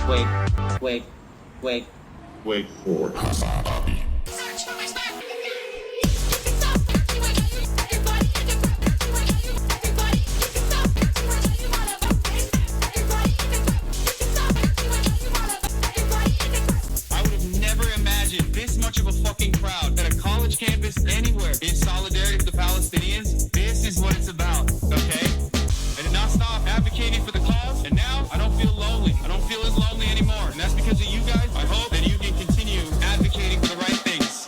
Wait, wait, wait. Wait for it. I would have never imagined this much of a fucking crowd at a college campus anywhere in solidarity with the Palestinians. This is what it's about, okay? I did not stop advocating for the cause, and now I don't feel lonely. I don't feel as lonely anymore, and that's because of you guys. I hope that you can continue advocating for the right things.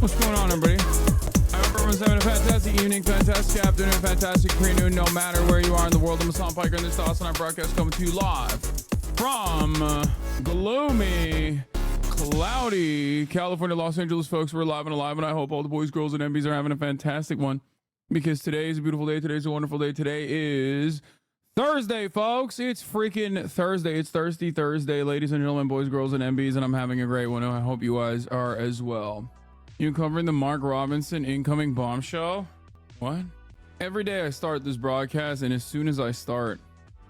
What's going on, everybody? I hope everyone's having a fantastic evening, fantastic afternoon, fantastic pre-noon, no matter where you are in the world. I'm Hassan Piker, and this is Awesome Night Broadcast coming to you live from gloomy, cloudy California, Los Angeles, folks. We're live and alive, and I hope all the boys, girls, and MBs are having a fantastic one, because today is a beautiful day. Today's a wonderful day. Today is Thursday, folks. It's freaking Thursday. It's Thirsty Thursday, ladies and gentlemen, boys, girls, and MBs, and I'm having a great one. I hope you guys are as well. You covering the Mark Robinson incoming bombshell? What? Every day I start this broadcast, and as soon as I start,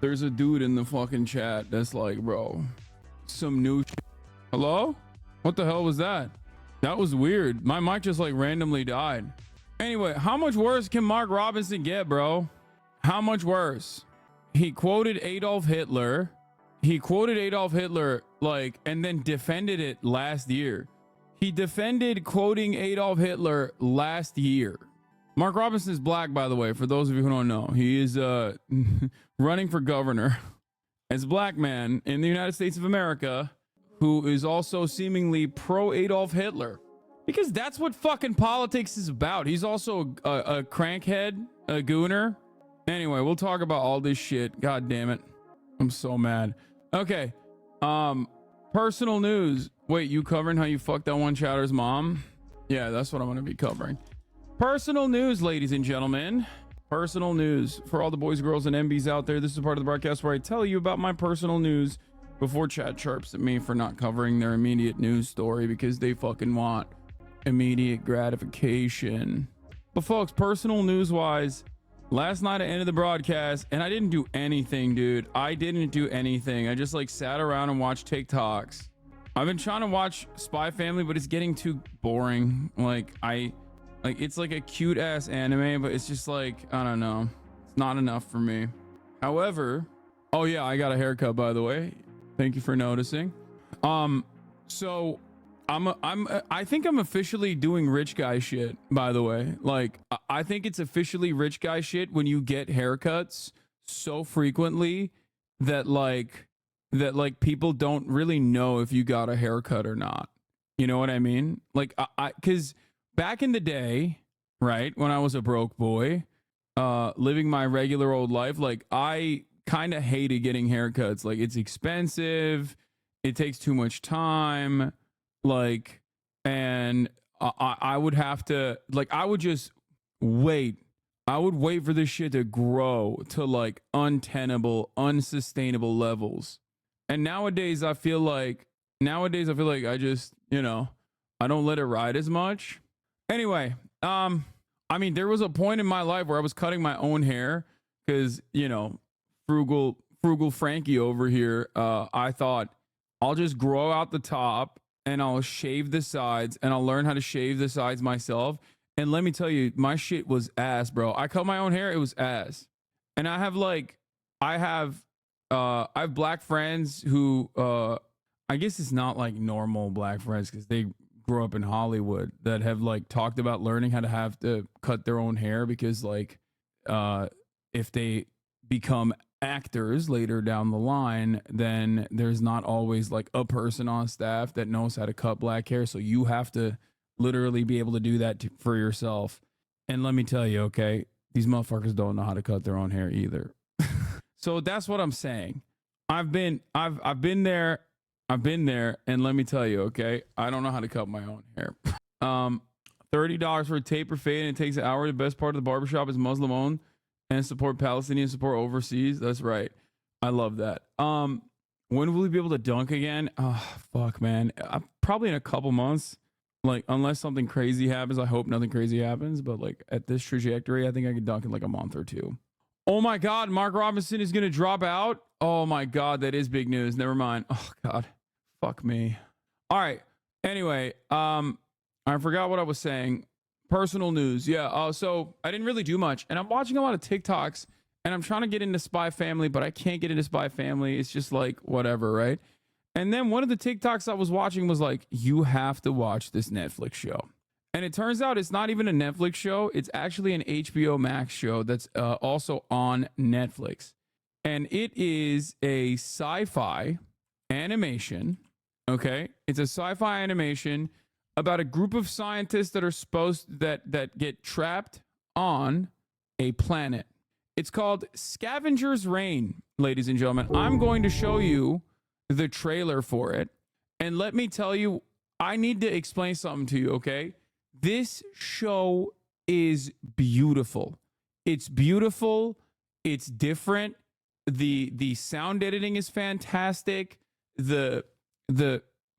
there's a dude in the fucking chat that's like, bro, some new shit. Hello? What the hell was that? That was weird. My mic just like randomly died. Anyway, how much worse can Mark Robinson get, bro? How much worse? He quoted Adolf Hitler. Like, and then defended it last year. He defended quoting Adolf Hitler last year. Mark Robinson is black, by the way, for those of you who don't know. He is running for governor as a black man in the United States of America who is also seemingly pro Adolf Hitler. Because that's what fucking politics is about. He's also a crankhead, a gooner. Anyway, we'll talk about all this shit. God damn it. I'm so mad. Okay. Personal news. Wait, you covering how you fucked that one chatter's mom? Yeah, that's what I'm going to be covering. Personal news, ladies and gentlemen. Personal news for all the boys, girls, and MBs out there. This is a part of the broadcast where I tell you about my personal news before chat chirps at me for not covering their immediate news story because they fucking want immediate gratification. But folks, personal news wise, last night I ended the broadcast and I didn't do anything, dude. I didn't do anything. I just like sat around and watched TikToks. I've been trying to watch Spy Family, but it's getting too boring. It's like a cute ass anime, but it's just like, I don't know. It's not enough for me. However, oh yeah, I got a haircut, by the way. Thank you for noticing. So I think I'm officially doing rich guy shit, by the way. Like, I think it's officially rich guy shit when you get haircuts so frequently that people don't really know if you got a haircut or not. You know what I mean? Like, because back in the day, right, when I was a broke boy, living my regular old life, like, I kind of hated getting haircuts. Like, it's expensive, it takes too much time, like, and I would have to, like, I would wait for this shit to grow to like untenable, unsustainable levels. And nowadays I feel like I just, you know, I don't let it ride as much. Anyway, I mean, there was a point in my life where I was cutting my own hair because, you know, frugal Frankie over here, I thought I'll just grow out the top and I'll shave the sides and I'll learn how to shave the sides myself. And let me tell you, my shit was ass, bro. I cut my own hair, it was ass. And I have black friends who, I guess it's not like normal black friends because they grew up in Hollywood that have like talked about learning how to have to cut their own hair because like, if they become actors later down the line, then there's not always like a person on staff that knows how to cut black hair. So you have to literally be able to do that for yourself. And let me tell you, okay, these motherfuckers don't know how to cut their own hair either. So that's what I'm saying. I've been there, and let me tell you, okay, I don't know how to cut my own hair. $30 for a taper fade, and it takes an hour. The best part of the barbershop is Muslim owned and support Palestinian support overseas. That's right. I love that. When will we be able to dunk again? Oh, fuck, man. Probably in a couple months. Like, unless something crazy happens, I hope nothing crazy happens. But like at this trajectory, I think I could dunk in like a month or two. Oh my God, Mark Robinson is gonna drop out. Oh my God, that is big news. Never mind. Oh God, fuck me. All right. Anyway, I forgot what I was saying. Personal news. Yeah. So I didn't really do much, and I'm watching a lot of TikToks, and I'm trying to get into Spy Family, but I can't get into Spy Family. It's just like whatever, right? And then one of the TikToks I was watching was like, you have to watch this Netflix show. And it turns out it's not even a Netflix show. It's actually an HBO Max show that's also on Netflix. And it is a sci-fi animation. Okay. It's a sci-fi animation about a group of scientists that are that get trapped on a planet. It's called Scavenger's Reign, ladies and gentlemen. I'm going to show you the trailer for it. And let me tell you, I need to explain something to you, okay? This show is beautiful. It's beautiful. It's different. The sound editing is fantastic. The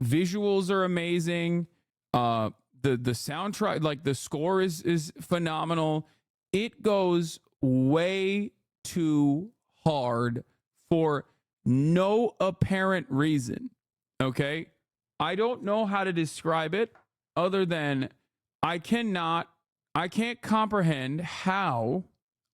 visuals are amazing. The soundtrack, like the score is phenomenal. It goes way too hard for no apparent reason. Okay? I don't know how to describe it other than I can't comprehend how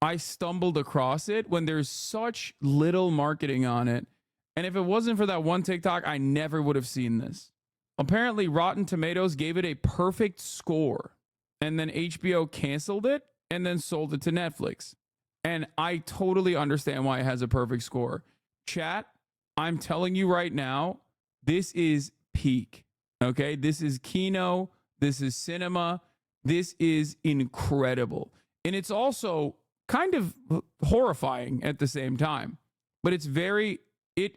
I stumbled across it when there's such little marketing on it. And if it wasn't for that one TikTok, I never would have seen this. Apparently, Rotten Tomatoes gave it a perfect score, and then HBO canceled it and then sold it to Netflix. And I totally understand why it has a perfect score. Chat, I'm telling you right now, this is peak. Okay? This is Kino. This is cinema. This is incredible. And it's also kind of horrifying at the same time. But it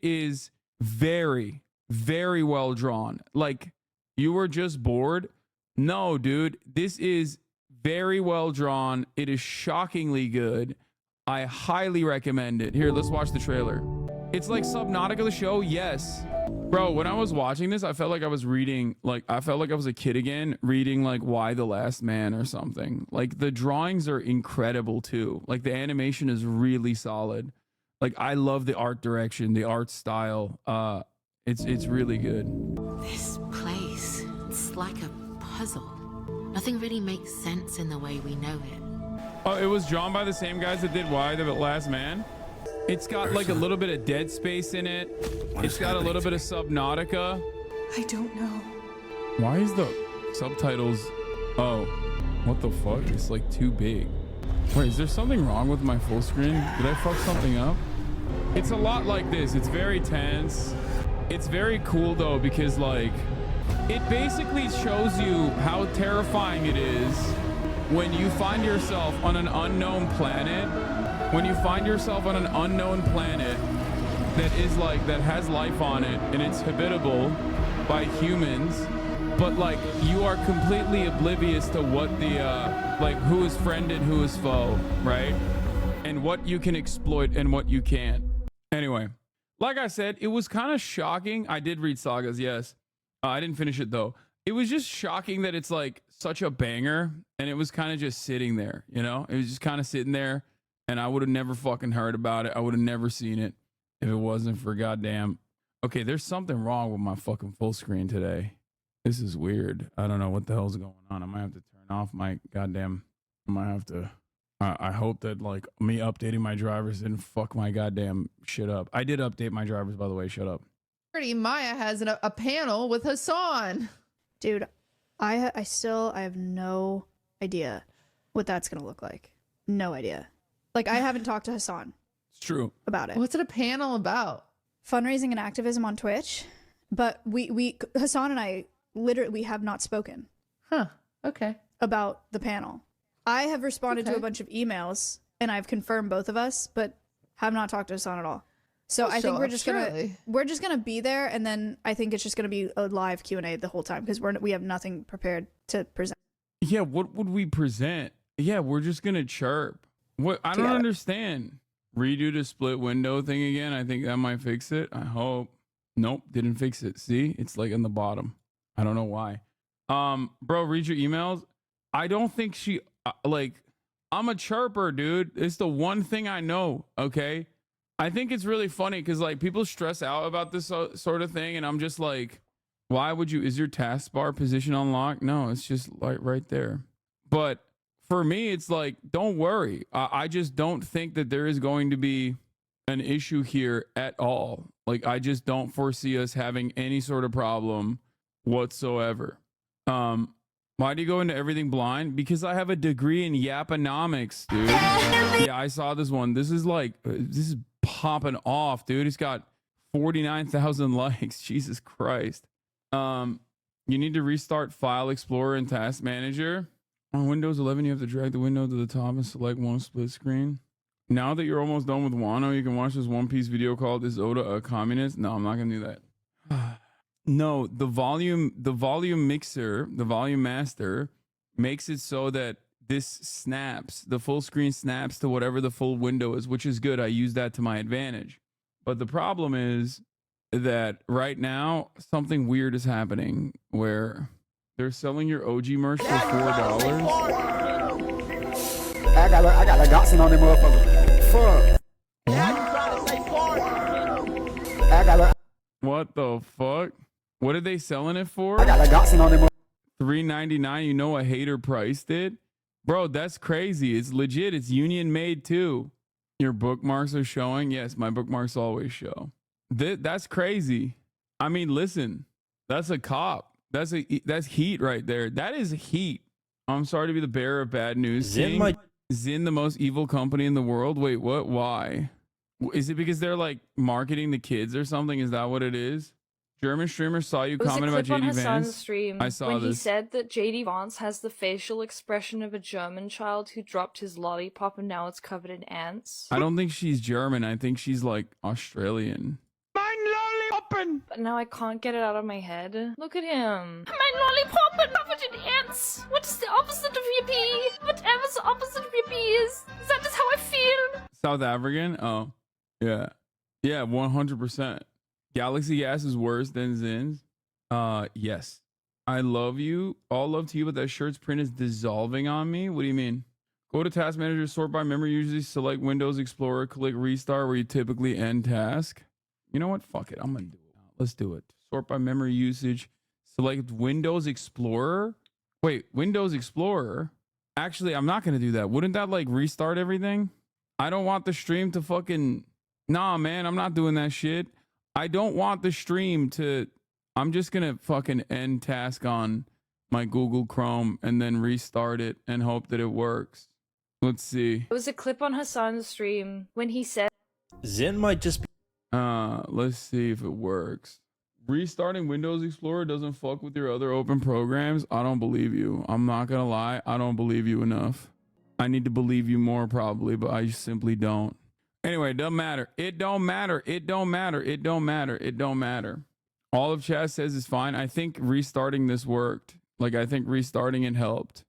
is very, very well drawn. Like, you were just bored? No, dude. This is very well drawn. It is shockingly good. I highly recommend it. Here, let's watch the trailer. It's like Subnautica the show, yes. Bro, when I was watching this, I felt like I was reading, like, I felt like I was a kid again, reading, like, Y the Last Man or something. Like, the drawings are incredible, too. Like, the animation is really solid. Like, I love the art direction, the art style. It's really good. This place, it's like a puzzle. Nothing really makes sense in the way we know it. Oh, it was drawn by the same guys that did Y the Last Man? It's got like a little bit of Dead Space in it. It's got a little bit of Subnautica. I don't know. Why is the subtitles? Oh, what the fuck? It's like too big. Wait, is there something wrong with my full screen? Did I fuck something up? It's a lot like this. It's very tense. It's very cool though, because like it basically shows you how terrifying it is when you find yourself on an unknown planet. When you find yourself on an unknown planet that has life on it and it's habitable by humans, but like you are completely oblivious to what the like who is friend and who is foe, right? And what you can exploit and what you can't. Anyway, like I said, it was kind of shocking. I did read Sagas, yes. I didn't finish it though. It was just shocking that it's like such a banger and it was kind of just sitting there, you know? It was just kind of sitting there. And I would have never fucking heard about it. I would have never seen it if it wasn't for goddamn. Okay, there's something wrong with my fucking full screen today. This is weird. I don't know what the hell's going on. I might have to turn off my goddamn. I might have to. I hope that like me updating my drivers didn't fuck my goddamn shit up. I did update my drivers, by the way. Shut up. Maya has a panel with Hassan. Dude, I have no idea what that's gonna look like. No idea. Like, I haven't talked to Hassan. It's true. About it. What's it a panel about? Fundraising and activism on Twitch. But we Hassan and I literally, we have not spoken. Huh. Okay. About the panel. I have responded to a bunch of emails and I've confirmed both of us, but have not talked to Hassan at all. So I think we're just gonna be there, and then I think it's just gonna be a live Q&A the whole time because we have nothing prepared to present. Yeah, what would we present? Yeah, we're just gonna chirp. What? I don't understand. Redo the split window thing again. I think that might fix it. I hope. Nope, didn't fix it. See, it's like in the bottom. I don't know why. Bro, read your emails. I don't think she like. I'm a chirper, dude. It's the one thing I know. Okay. I think it's really funny because like people stress out about this sort of thing, and I'm just like, why would you? Is your taskbar position unlocked? No, it's just like right there. But for me, it's like, don't worry. I just don't think that there is going to be an issue here at all. Like, I just don't foresee us having any sort of problem whatsoever. Why do you go into everything blind? Because I have a degree in Yaponomics, dude. Yeah, I saw this one. This is like, this is popping off, dude. It's got 49,000 likes. Jesus Christ. You need to restart File Explorer and Task Manager. On Windows 11, you have to drag the window to the top and select one split screen. Now that you're almost done with Wano, you can watch this One Piece video called "Is Oda a Communist?" No, I'm not gonna do that. No, the volume mixer, the volume master makes it so that this snaps, the full screen snaps to whatever the full window is, which is good. I use that to my advantage. But the problem is that right now something weird is happening where they're selling your OG merch for $4. I got a Dotson on them motherfucker. Fuck. I got a. What the fuck? What are they selling it for? I got a Dotson on them. $3.99. You know a hater priced it, bro. That's crazy. It's legit. It's union made too. Your bookmarks are showing. Yes, my bookmarks always show. That's crazy. I mean, listen, that's a cop. That's heat right there. That is heat. I'm sorry to be the bearer of bad news. Zin, the most evil company in the world. Wait, what? Why? Is it because they're like marketing the kids or something? Is that what it is? German streamer saw you comment about JD Vance. Stream I saw when this. He said that JD Vance has the facial expression of a German child who dropped his lollipop and now it's covered in ants. I don't think she's German. I think she's like Australian. But now I can't get it out of my head. Look at him. My lollipop and covered in ants. What is the opposite of yippee? Whatever the opposite of yippee is, that is how I feel. South African? Oh, yeah. Yeah, 100%. Galaxy Gas is worse than Zin's. Yes. I love you. All love to you, but that shirt's print is dissolving on me. What do you mean? Go to Task Manager, sort by memory, usually select Windows Explorer, click Restart where you typically end task. You know what? Fuck it. I'm going to do it. Let's do it. Sort by memory usage. Select Windows Explorer. Wait, Windows Explorer? Actually, I'm not going to do that. Wouldn't that like restart everything? I don't want the stream to fucking... Nah, man, I'm not doing that shit. I don't want the stream to... I'm just going to fucking end task on my Google Chrome and then restart it and hope that it works. Let's see. There was a clip on Hassan's stream when he said... Zin might just be... Let's see if it works. Restarting Windows Explorer doesn't fuck with your other open programs. I don't believe you. I'm not gonna lie. I don't believe you enough. I need to believe you more probably, but I simply don't. Anyway, it doesn't matter. It don't matter. It don't matter. It don't matter. It don't matter. All of chat says is fine. I think restarting this worked. Like, I think restarting it helped.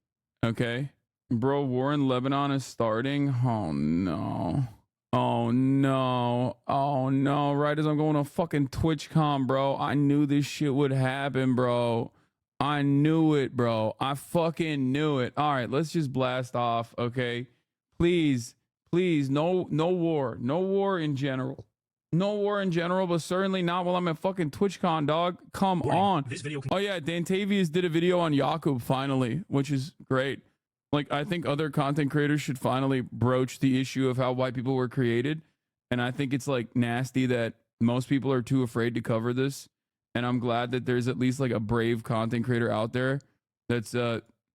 Okay? Bro, war in Lebanon is starting. Oh, no. Oh no. Oh no. Right as I'm going to fucking TwitchCon, bro. I knew this shit would happen, bro. I knew it, bro. I fucking knew it. All right, let's just blast off, okay? Please, no war. No war in general. No war in general, but certainly not while I'm at fucking TwitchCon, dog. Come on. Oh yeah, Dantavius did a video on Jakub finally, which is great. Like, I think other content creators should finally broach the issue of how white people were created. And I think it's like nasty that most people are too afraid to cover this. And I'm glad that there's at least like a brave content creator out there that's,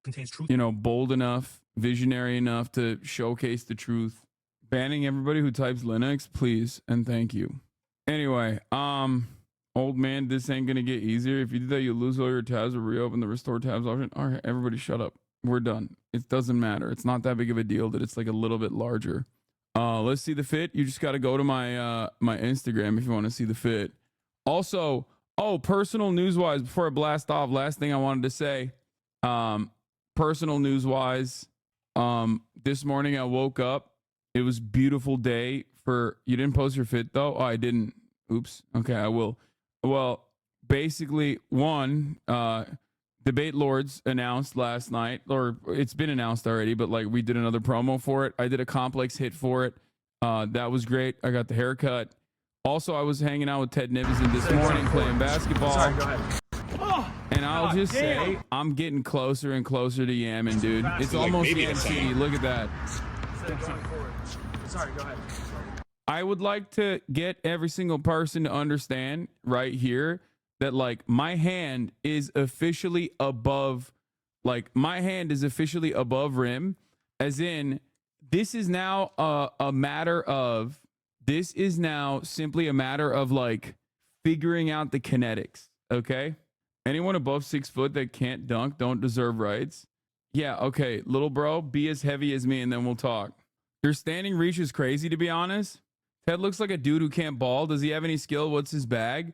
contains truth. You know, bold enough, visionary enough to showcase the truth. Banning everybody who types Linux, please. And thank you. Anyway, old man, this ain't going to get easier. If you do that, you lose all your tabs or reopen the restore tabs option. All right, everybody shut up. We're done. It doesn't matter. It's not that big of a deal that it's like a little bit larger. Let's see the fit. You just got to go to my my Instagram if you want to see the fit. Also, personal news wise, before I blast off, last thing I wanted to say, personal news wise, this morning I woke up. It was a beautiful day for, you didn't post your fit though? Oh, I didn't. Oops. Okay, I will. Well, basically, one, Debate Lords announced last night, or it's been announced already, but like we did another promo for it. I did a complex hit for it. That was great. I got the haircut. Also, I was hanging out with Ted Nivison this morning playing basketball. Sorry, go ahead. And I'll just say, I'm getting closer and closer to Yamming, dude. It's almost Yam City. Look at that. Sorry, go ahead. I would like to get every single person to understand right here that like my hand is officially above, rim, as in this is now simply a matter of like figuring out the kinetics. Okay. Anyone above 6 foot that can't dunk don't deserve rights. Yeah. Okay. Little bro, be as heavy as me and then we'll talk. Your standing reach is crazy, to be honest. Ted looks like a dude who can't ball. Does he have any skill? What's his bag?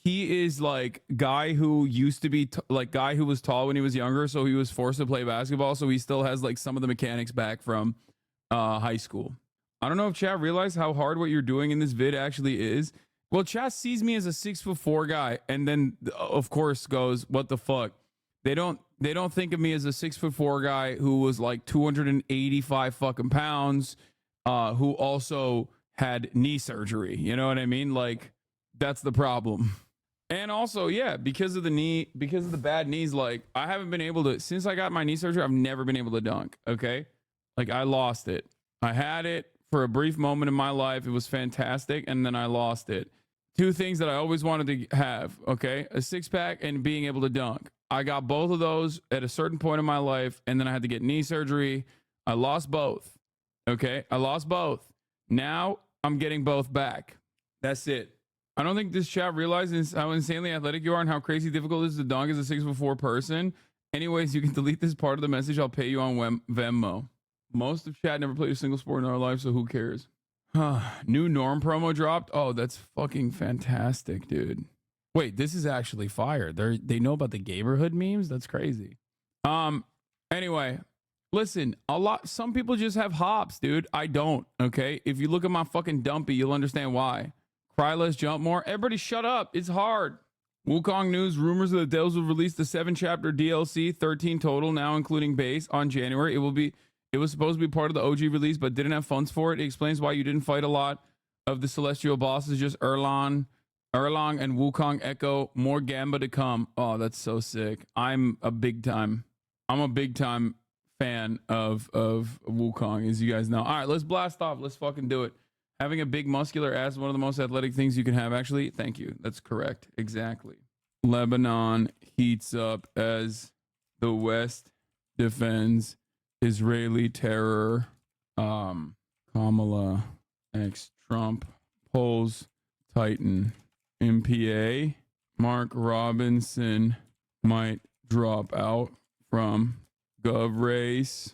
He is like guy who used to be guy who was tall when he was younger, so he was forced to play basketball, so he still has like some of the mechanics back from high school. I don't know if chat realized how hard what you're doing in this vid actually is. Well, chat sees me as a 6'4" guy, and then of course goes, what the fuck? They don't think of me as a 6'4" guy who was like 285 fucking pounds, who also had knee surgery. You know what I mean? Like, that's the problem. And also, yeah, because of the bad knees, like I haven't been able to, since I got my knee surgery, I've never been able to dunk. Okay. Like I lost it. I had it for a brief moment in my life. It was fantastic. And then I lost it. Two things that I always wanted to have. Okay. A 6-pack and being able to dunk. I got both of those at a certain point in my life. And then I had to get knee surgery. I lost both. Okay. I lost both. Now I'm getting both back. That's it. I don't think this chat realizes how insanely athletic you are and how crazy difficult it is to dunk as a 6'4" person. Anyways, you can delete this part of the message. I'll pay you on Venmo. Most of chat never played a single sport in our life, so who cares? New Norm promo dropped. Oh, that's fucking fantastic, dude. Wait, this is actually fire. They know about the Gayborhood memes? That's crazy. Anyway, listen, some people just have hops, dude. I don't, okay? If you look at my fucking dumpy, you'll understand why. Cry less, jump more. Everybody shut up. It's hard. Wukong News, rumors of the Devils will release the 7-chapter DLC, 13 total, now including base, on January. It was supposed to be part of the OG release, but didn't have funds for it. It explains why you didn't fight a lot of the celestial bosses, just Erlang and Wukong Echo. More Gamba to come. Oh, that's so sick. I'm a big time fan of Wukong, as you guys know. All right, let's blast off. Let's fucking do it. Having a big muscular ass is one of the most athletic things you can have, actually. Thank you. That's correct. Exactly. Lebanon heats up as the West defends Israeli terror. Kamala X Trump polls tighten. MPA Mark Robinson might drop out from Gov race.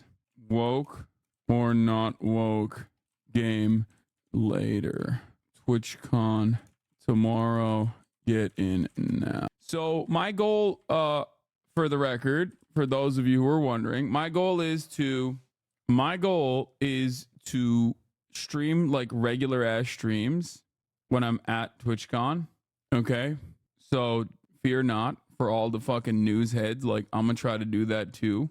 Woke or not woke? Game later. TwitchCon tomorrow. Get in now. So my goal, for the record, for those of you who are wondering, my goal is to stream like regular ass streams when I'm at TwitchCon. Okay, so fear not for all the fucking news heads. Like I'm gonna try to do that too.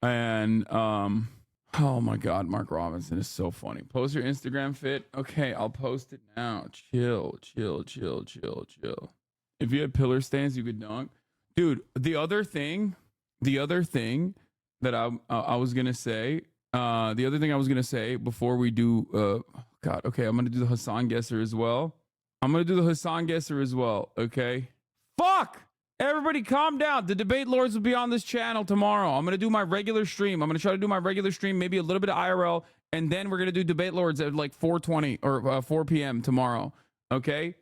And oh my God, Mark Robinson is so funny. Post your Instagram fit. Okay, I'll post it now. Chill. If you had pillar stands, you could dunk. Dude, the other thing that I was going to say, before we do, God, okay, I'm going to do the Hassan Guesser as well. Okay. Fuck! Everybody calm down. The Debate Lords will be on this channel tomorrow. I'm going to do my regular stream. I'm going to try to do my regular stream, maybe a little bit of IRL, and then we're going to do Debate Lords at like 4:20 or 4 p.m. tomorrow. Okay?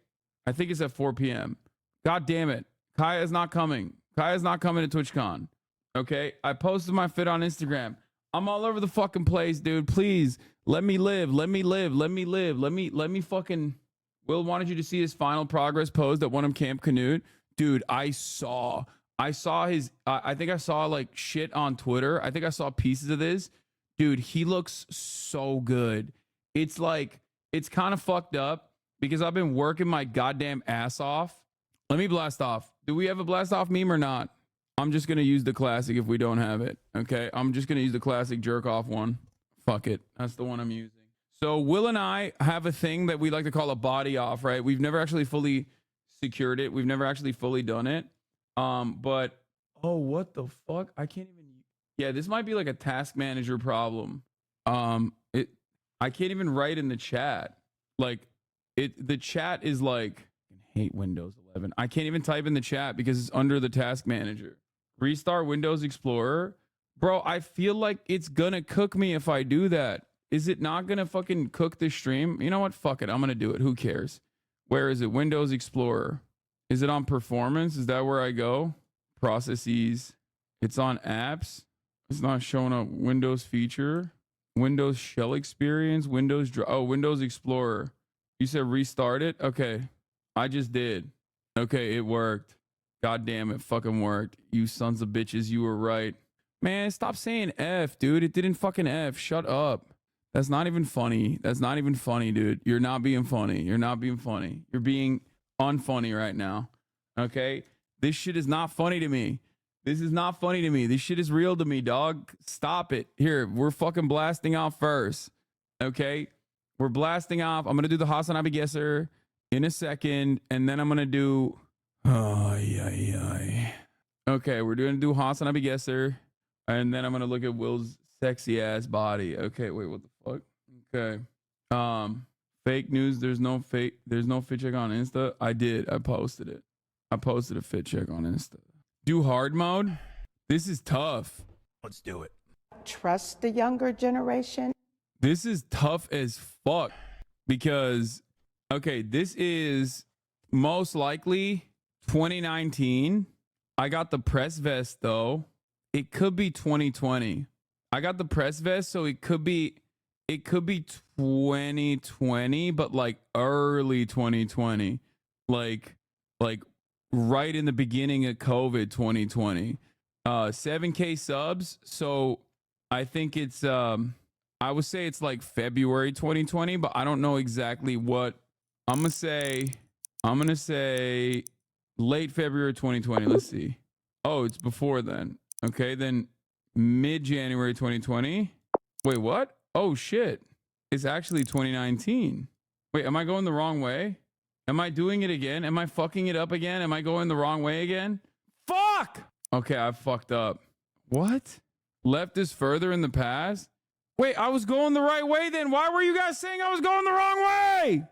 I think it's at 4 p.m. God damn it. Kaya is not coming to TwitchCon. Okay? I posted my fit on Instagram. I'm all over the fucking place, dude. Please, let me live. Let me fucking... Will wanted you to see his final progress post at one of Camp Canute. Dude, I saw his, I think I saw like shit on Twitter. I think I saw pieces of this. Dude, he looks so good. It's like, it's kind of fucked up because I've been working my goddamn ass off. Let me blast off. Do we have a blast off meme or not? I'm just going to use the classic if we don't have it. Okay. I'm just going to use the classic jerk off one. Fuck it. That's the one I'm using. So Will and I have a thing that we like to call a body off, right? We've never actually fully secured it. We've never actually fully done it. But oh, what the fuck? I can't even. Yeah, this might be like a task manager problem. I can't even write in the chat. Like the chat is like, I hate Windows 11. I can't even type in the chat because it's under the task manager. Restart Windows Explorer. Bro, I feel like it's gonna cook me if I do that. Is it not gonna fucking cook the stream? You know what? Fuck it. I'm gonna do it. Who cares? Where is it? Windows Explorer. Is it on performance? Is that where I go? Processes. It's on apps. It's not showing up. Windows feature. Windows shell experience. Windows Explorer. You said restart it? Okay. I just did. Okay, it worked. God damn it, fucking worked. You sons of bitches, you were right. Man, stop saying F, dude. It didn't fucking F. Shut up. That's not even funny. That's not even funny, dude. You're not being funny. You're not being funny. You're being unfunny right now. Okay? This shit is not funny to me. This is not funny to me. This shit is real to me, dog. Stop it. Here, we're fucking blasting off first. Okay? We're blasting off. I'm going to do the Hassan Abigesser in a second, and then I'm going to do... Okay, we're going to do Hassan Abigesser, and then I'm going to look at Will's sexy ass body. Okay, wait, what the fuck? Okay. Fake news. There's no fit check on Insta. I did. I posted it. I posted a fit check on Insta. Do hard mode. This is tough. Let's do it. Trust the younger generation. This is tough as fuck because, okay, this is most likely 2019. I got the press vest though. It could be 2020. I got the press vest, so it could be 2020, but like early 2020, like right in the beginning of COVID 2020. 7K subs, so I think it's I would say it's like February 2020, but I don't know exactly what. I'm gonna say late February 2020. Let's see. Oh, it's before then. Okay, then mid-January 2020. Wait, what? Oh shit. It's actually 2019. Wait, am I going the wrong way? Am I doing it again? Am I fucking it up again? Am I going the wrong way again? Fuck! Okay, I fucked up. What? Left is further in the past? Wait, I was going the right way then. Why were you guys saying I was going the wrong way?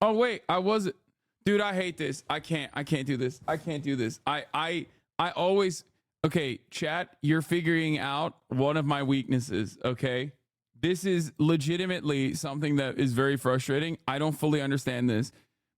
Oh wait, I wasn't. Dude, I hate this. I can't do this. I can't do this. I always. Okay, chat, you're figuring out one of my weaknesses, okay? This is legitimately something that is very frustrating. I don't fully understand this.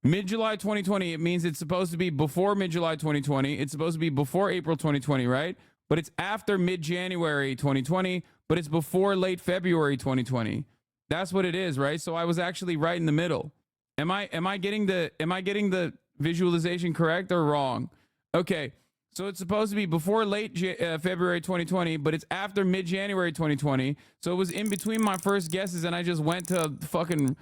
Mid-July 2020, it means it's supposed to be before mid-July 2020. It's supposed to be before April 2020, right? But it's after mid-January 2020, but it's before late February 2020. That's what it is, right? So I was actually right in the middle. Am I getting the visualization correct or wrong? Okay. So it's supposed to be before late February 2020, but it's after mid-January 2020. So it was in between my first guesses, and I just went to fucking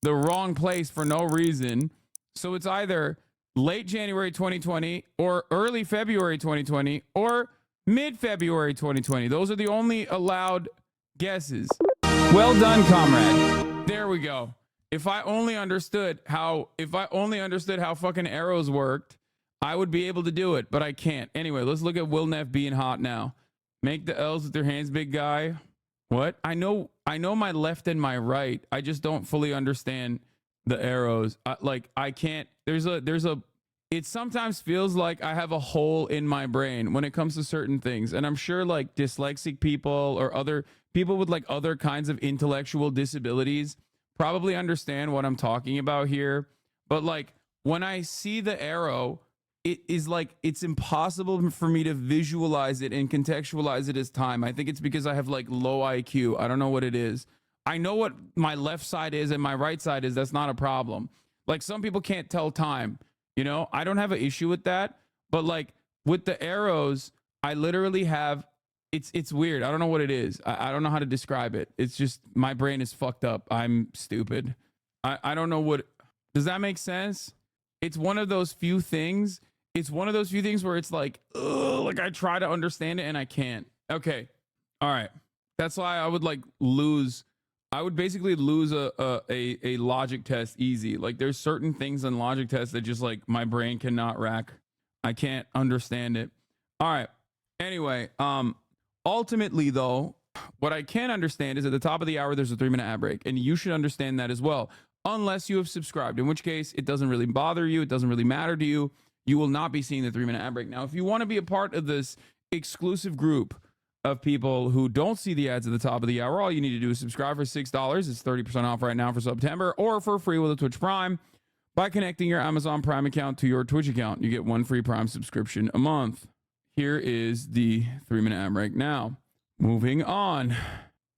the wrong place for no reason. So it's either late January 2020 or early February 2020 or mid-February 2020. Those are the only allowed guesses. Well done, comrade. There we go. If I only understood how fucking arrows worked, I would be able to do it, but I can't. Anyway, let's look at Will Neff being hot now. Make the L's with their hands, big guy. What? I know my left and my right. I just don't fully understand the arrows. I can't. It sometimes feels like I have a hole in my brain when it comes to certain things. And I'm sure like dyslexic people or other people with like other kinds of intellectual disabilities probably understand what I'm talking about here. But like when I see the arrow, it is like it's impossible for me to visualize it and contextualize it as time. I think it's because I have like low IQ. I don't know what it is. I know what my left side is and my right side is. That's not a problem. Like some people can't tell time, you know? I don't have an issue with that. But like with the arrows, I literally have, it's weird. I don't know what it is. I don't know how to describe it. It's just my brain is fucked up. I'm stupid. I don't know what, does that make sense? It's one of those few things it's one of those few things where it's like, ugh, like I try to understand it and I can't. Okay. All right. That's why I would like lose. I would basically lose a logic test easy. Like there's certain things in logic tests that just like my brain cannot rack. I can't understand it. All right. Anyway, ultimately though, what I can understand is at the top of the hour, there's a 3-minute ad break, and you should understand that as well, unless you have subscribed, in which case it doesn't really bother you. It doesn't really matter to you. You will not be seeing the 3-minute ad break. Now, if you want to be a part of this exclusive group of people who don't see the ads at the top of the hour, all you need to do is subscribe for $6. It's 30% off right now for September, or for free with a Twitch Prime by connecting your Amazon Prime account to your Twitch account. You get 1 free Prime subscription a month. Here is the 3-minute ad break now. Moving on.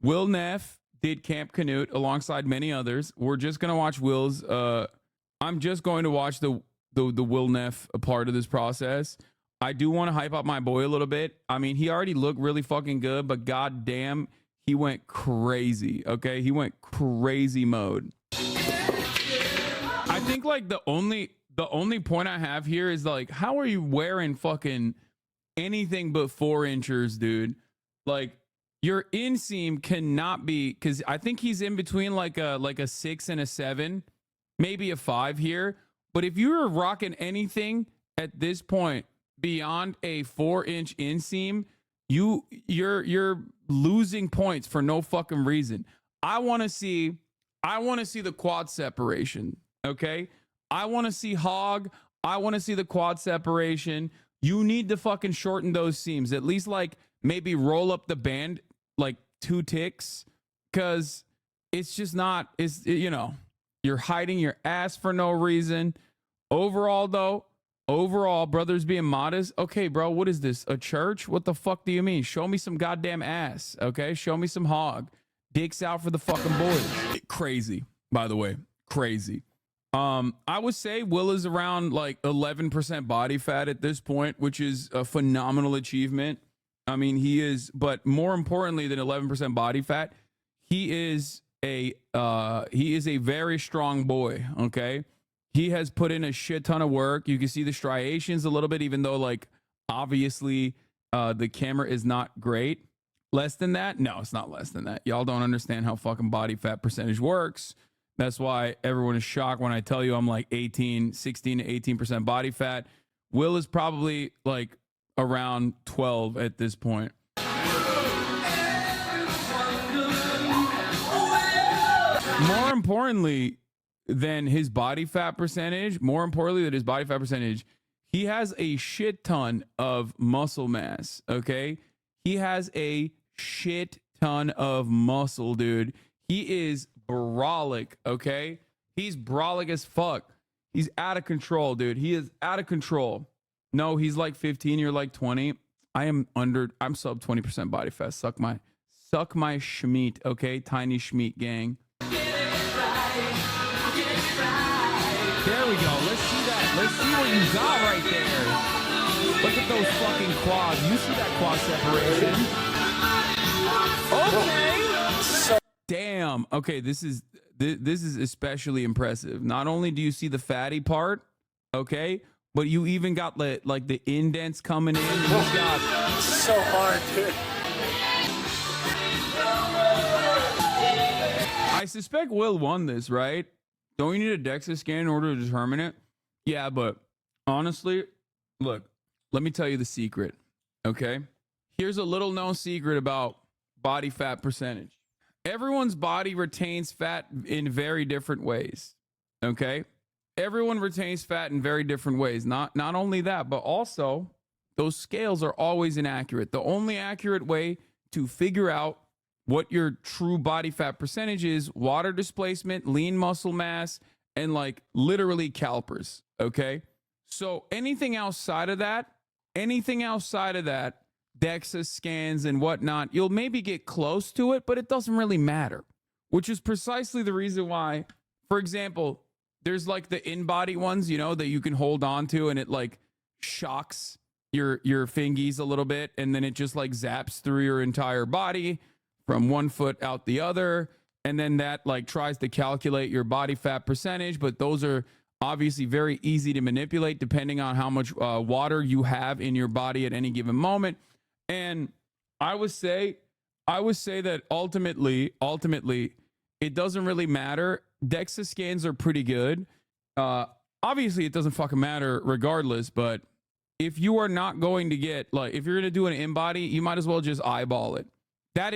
Will Neff did Camp Canute alongside many others. We're just going to watch Will's. I'm just going to watch the Will Neff part of this process. I do want to hype up my boy a little bit. I mean, he already looked really fucking good, but goddamn, he went crazy. Okay, he went crazy mode. I think like the only point I have here is like, how are you wearing fucking anything but 4 inchers, dude? Like your inseam cannot be, because I think he's in between like a 6 and a 7, maybe a 5 here. But if you're rocking anything at this point beyond a 4-inch inseam, you're losing points for no fucking reason. I want to see the quad separation. Okay, I want to see hog. I want to see the quad separation. You need to fucking shorten those seams, at least like maybe roll up the band like 2 ticks, because it's just not, you know, you're hiding your ass for no reason. Overall though, brothers being modest. Okay, bro, what is this, a church? What the fuck do you mean? Show me some goddamn ass. Okay, show me some hog. Dicks out for the fucking boys. Crazy, by the way, crazy. I would say Will is around like 11% body fat at this point, which is a phenomenal achievement. I mean, he is, but more importantly than 11% body fat, he is a very strong boy. Okay. He has put in a shit ton of work. You can see the striations a little bit, even though like obviously the camera is not great. Less than that? No, it's not less than that. Y'all don't understand how fucking body fat percentage works. That's why everyone is shocked when I tell you I'm like 16 to 18% body fat. Will is probably like around 12 at this point. More importantly than his body fat percentage, he has a shit ton of muscle mass. Okay. He has a shit ton of muscle, dude. He is brolic. Okay. He's brolic as fuck. He's out of control, dude. He is out of control. No, he's like 15. You're like 20. I'm sub 20% body fat. Suck my schmeat. Okay. Tiny schmeat gang. There we go. Let's see that. Let's see what you got right there. Look at those fucking quads. You see that quad separation? Okay. Damn. Okay, this is especially impressive. Not only do you see the fatty part, okay, but you even got like the indents coming in. You got so hard, dude. I suspect Will won this, right? Don't you need a DEXA scan in order to determine it? Yeah, but honestly, look, let me tell you the secret, okay? Here's a little known secret about body fat percentage. Everyone's body retains fat in very different ways, okay? Everyone retains fat in very different ways. Not only that, but also those scales are always inaccurate. The only accurate way to figure out what your true body fat percentage is, water displacement, lean muscle mass, and like literally calipers. Okay. So anything outside of that, DEXA scans and whatnot, you'll maybe get close to it, but it doesn't really matter, which is precisely the reason why, for example, there's like the in-body ones, you know, that you can hold on to and it like shocks your fingies a little bit. And then it just like zaps through your entire body from one foot out the other, and then that like tries to calculate your body fat percentage, but those are obviously very easy to manipulate depending on how much water you have in your body at any given moment. And I would say that ultimately, it doesn't really matter. DEXA scans are pretty good. Obviously, it doesn't fucking matter regardless, but if you are not going to get, like, if you're going to do an in-body, you might as well just eyeball it. That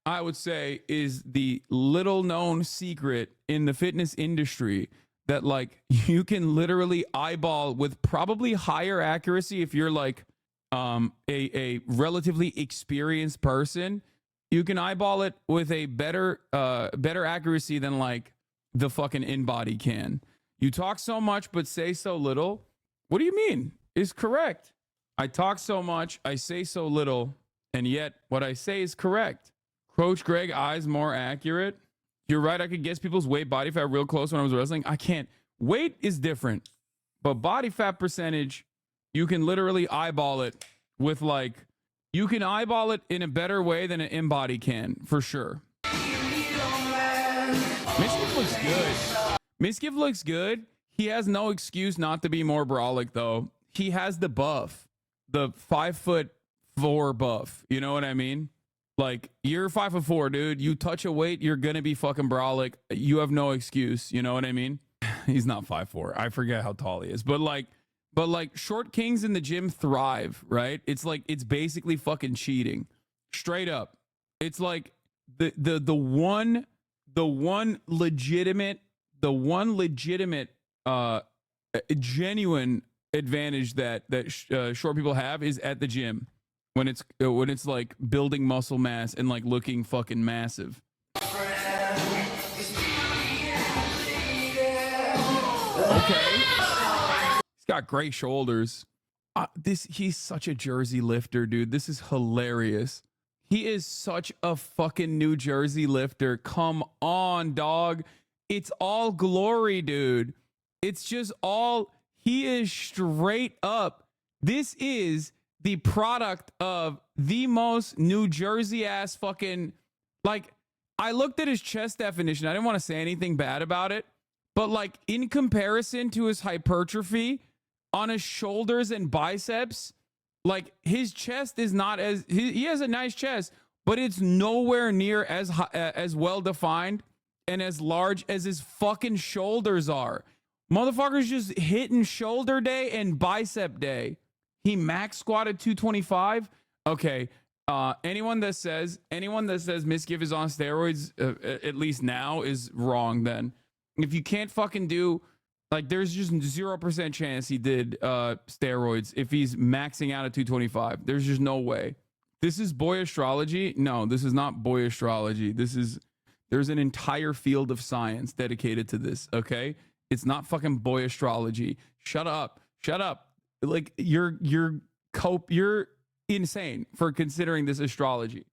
I would say is the little known secret in the fitness industry, that like you can literally eyeball with probably higher accuracy if you're like a relatively experienced person. You can eyeball it with a better accuracy than like the fucking in-body can. You talk so much but say so little. What do you mean? Is correct. I talk so much, I say so little, and yet what I say is correct. Coach Greg, eyes more accurate. You're right. I could guess people's weight, body fat real close when I was wrestling. I can't. Weight is different, but body fat percentage, you can literally eyeball it with like, you can eyeball it in a better way than an in-body can, for sure. Miskiv looks good. Miskiv looks good. He has no excuse not to be more brolic, though. He has the buff, the 5'4" buff. You know what I mean? Like, you're 5'4", dude. You touch a weight, you're gonna be fucking brolic. You have no excuse. You know what I mean? He's not 5'4". I forget how tall he is, but like short kings in the gym thrive, right? It's like, it's basically fucking cheating, straight up. It's like the one legitimate genuine advantage that short people have is at the gym, when it's like building muscle mass and like looking fucking massive. Okay, he's got great shoulders. He's such a Jersey lifter, dude. This is hilarious. He is such a fucking New Jersey lifter. Come on, dog. It's all glory, dude. It's just all, he is straight up. This is the product of the most New Jersey ass fucking, like, I looked at his chest definition. I didn't want to say anything bad about it, but like in comparison to his hypertrophy on his shoulders and biceps, like his chest is not as, he has a nice chest, but it's nowhere near as well defined and as large as his fucking shoulders are. Motherfucker's just hitting shoulder day and bicep day. He max squatted 225. Okay. Anyone that says Miskiv is on steroids, at least now, is wrong. Then if you can't fucking do, like, there's just 0% chance he did steroids if he's maxing out at 225. There's just no way. This is boy astrology. No, this is not boy astrology. There's an entire field of science dedicated to this. Okay, it's not fucking boy astrology. Shut up. Like, you're insane for considering this astrology.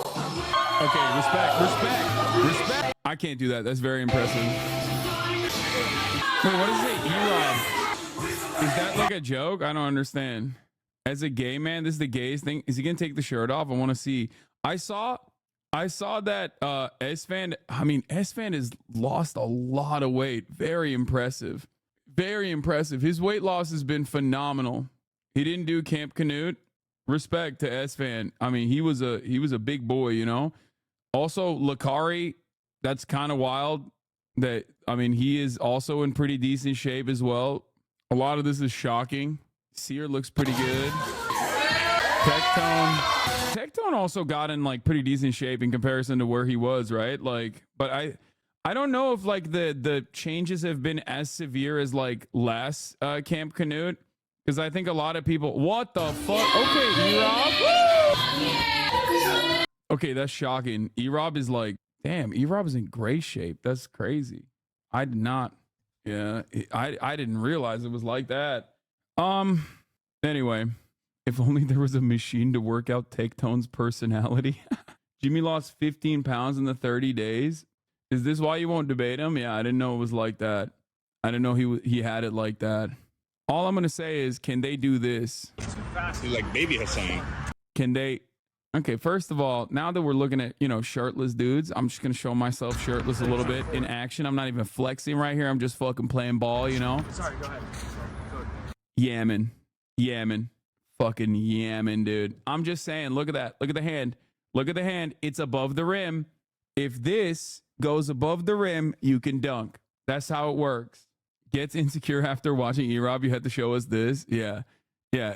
Okay, respect. I can't do that. That's very impressive. Wait, what is it? E-Rob. Is that like a joke? I don't understand. As a gay man, this is the gayest thing. Is he gonna take the shirt off? I want to see. I saw that Esfand. I mean, Esfand has lost a lot of weight. Very impressive. His weight loss has been phenomenal. He didn't do Camp Canute. Respect to Esfand. I mean, he was a big boy, you know. Also, Lakari, that's kind of wild. That, I mean, he is also in pretty decent shape as well. A lot of this is shocking. Seer looks pretty good. Tectone also got in like pretty decent shape in comparison to where he was, right? Like, but I don't know if like the changes have been as severe as like last Camp Canute, because I think a lot of people, what the fuck? Okay, E-Rob. Okay, that's shocking. E-Rob is like, damn, E-Rob is in great shape. That's crazy. I didn't realize it was like that. Anyway, if only there was a machine to work out Tectone's personality. Jimmy lost 15 pounds in the 30 days. Is this why you won't debate him? Yeah, I didn't know it was like that. I didn't know he had it like that. All I'm going to say is, can they do this? He's like Baby Hassan. Can they? Okay, first of all, now that we're looking at, shirtless dudes, I'm just going to show myself shirtless a little bit in action. I'm not even flexing right here. I'm just fucking playing ball, Sorry, go ahead. Yamming. Fucking yamming, dude. I'm just saying, look at that. Look at the hand. Look at the hand. It's above the rim. If this goes above the rim, you can dunk. That's how it works. Gets insecure after watching E-Rob. You had to show us this. Yeah.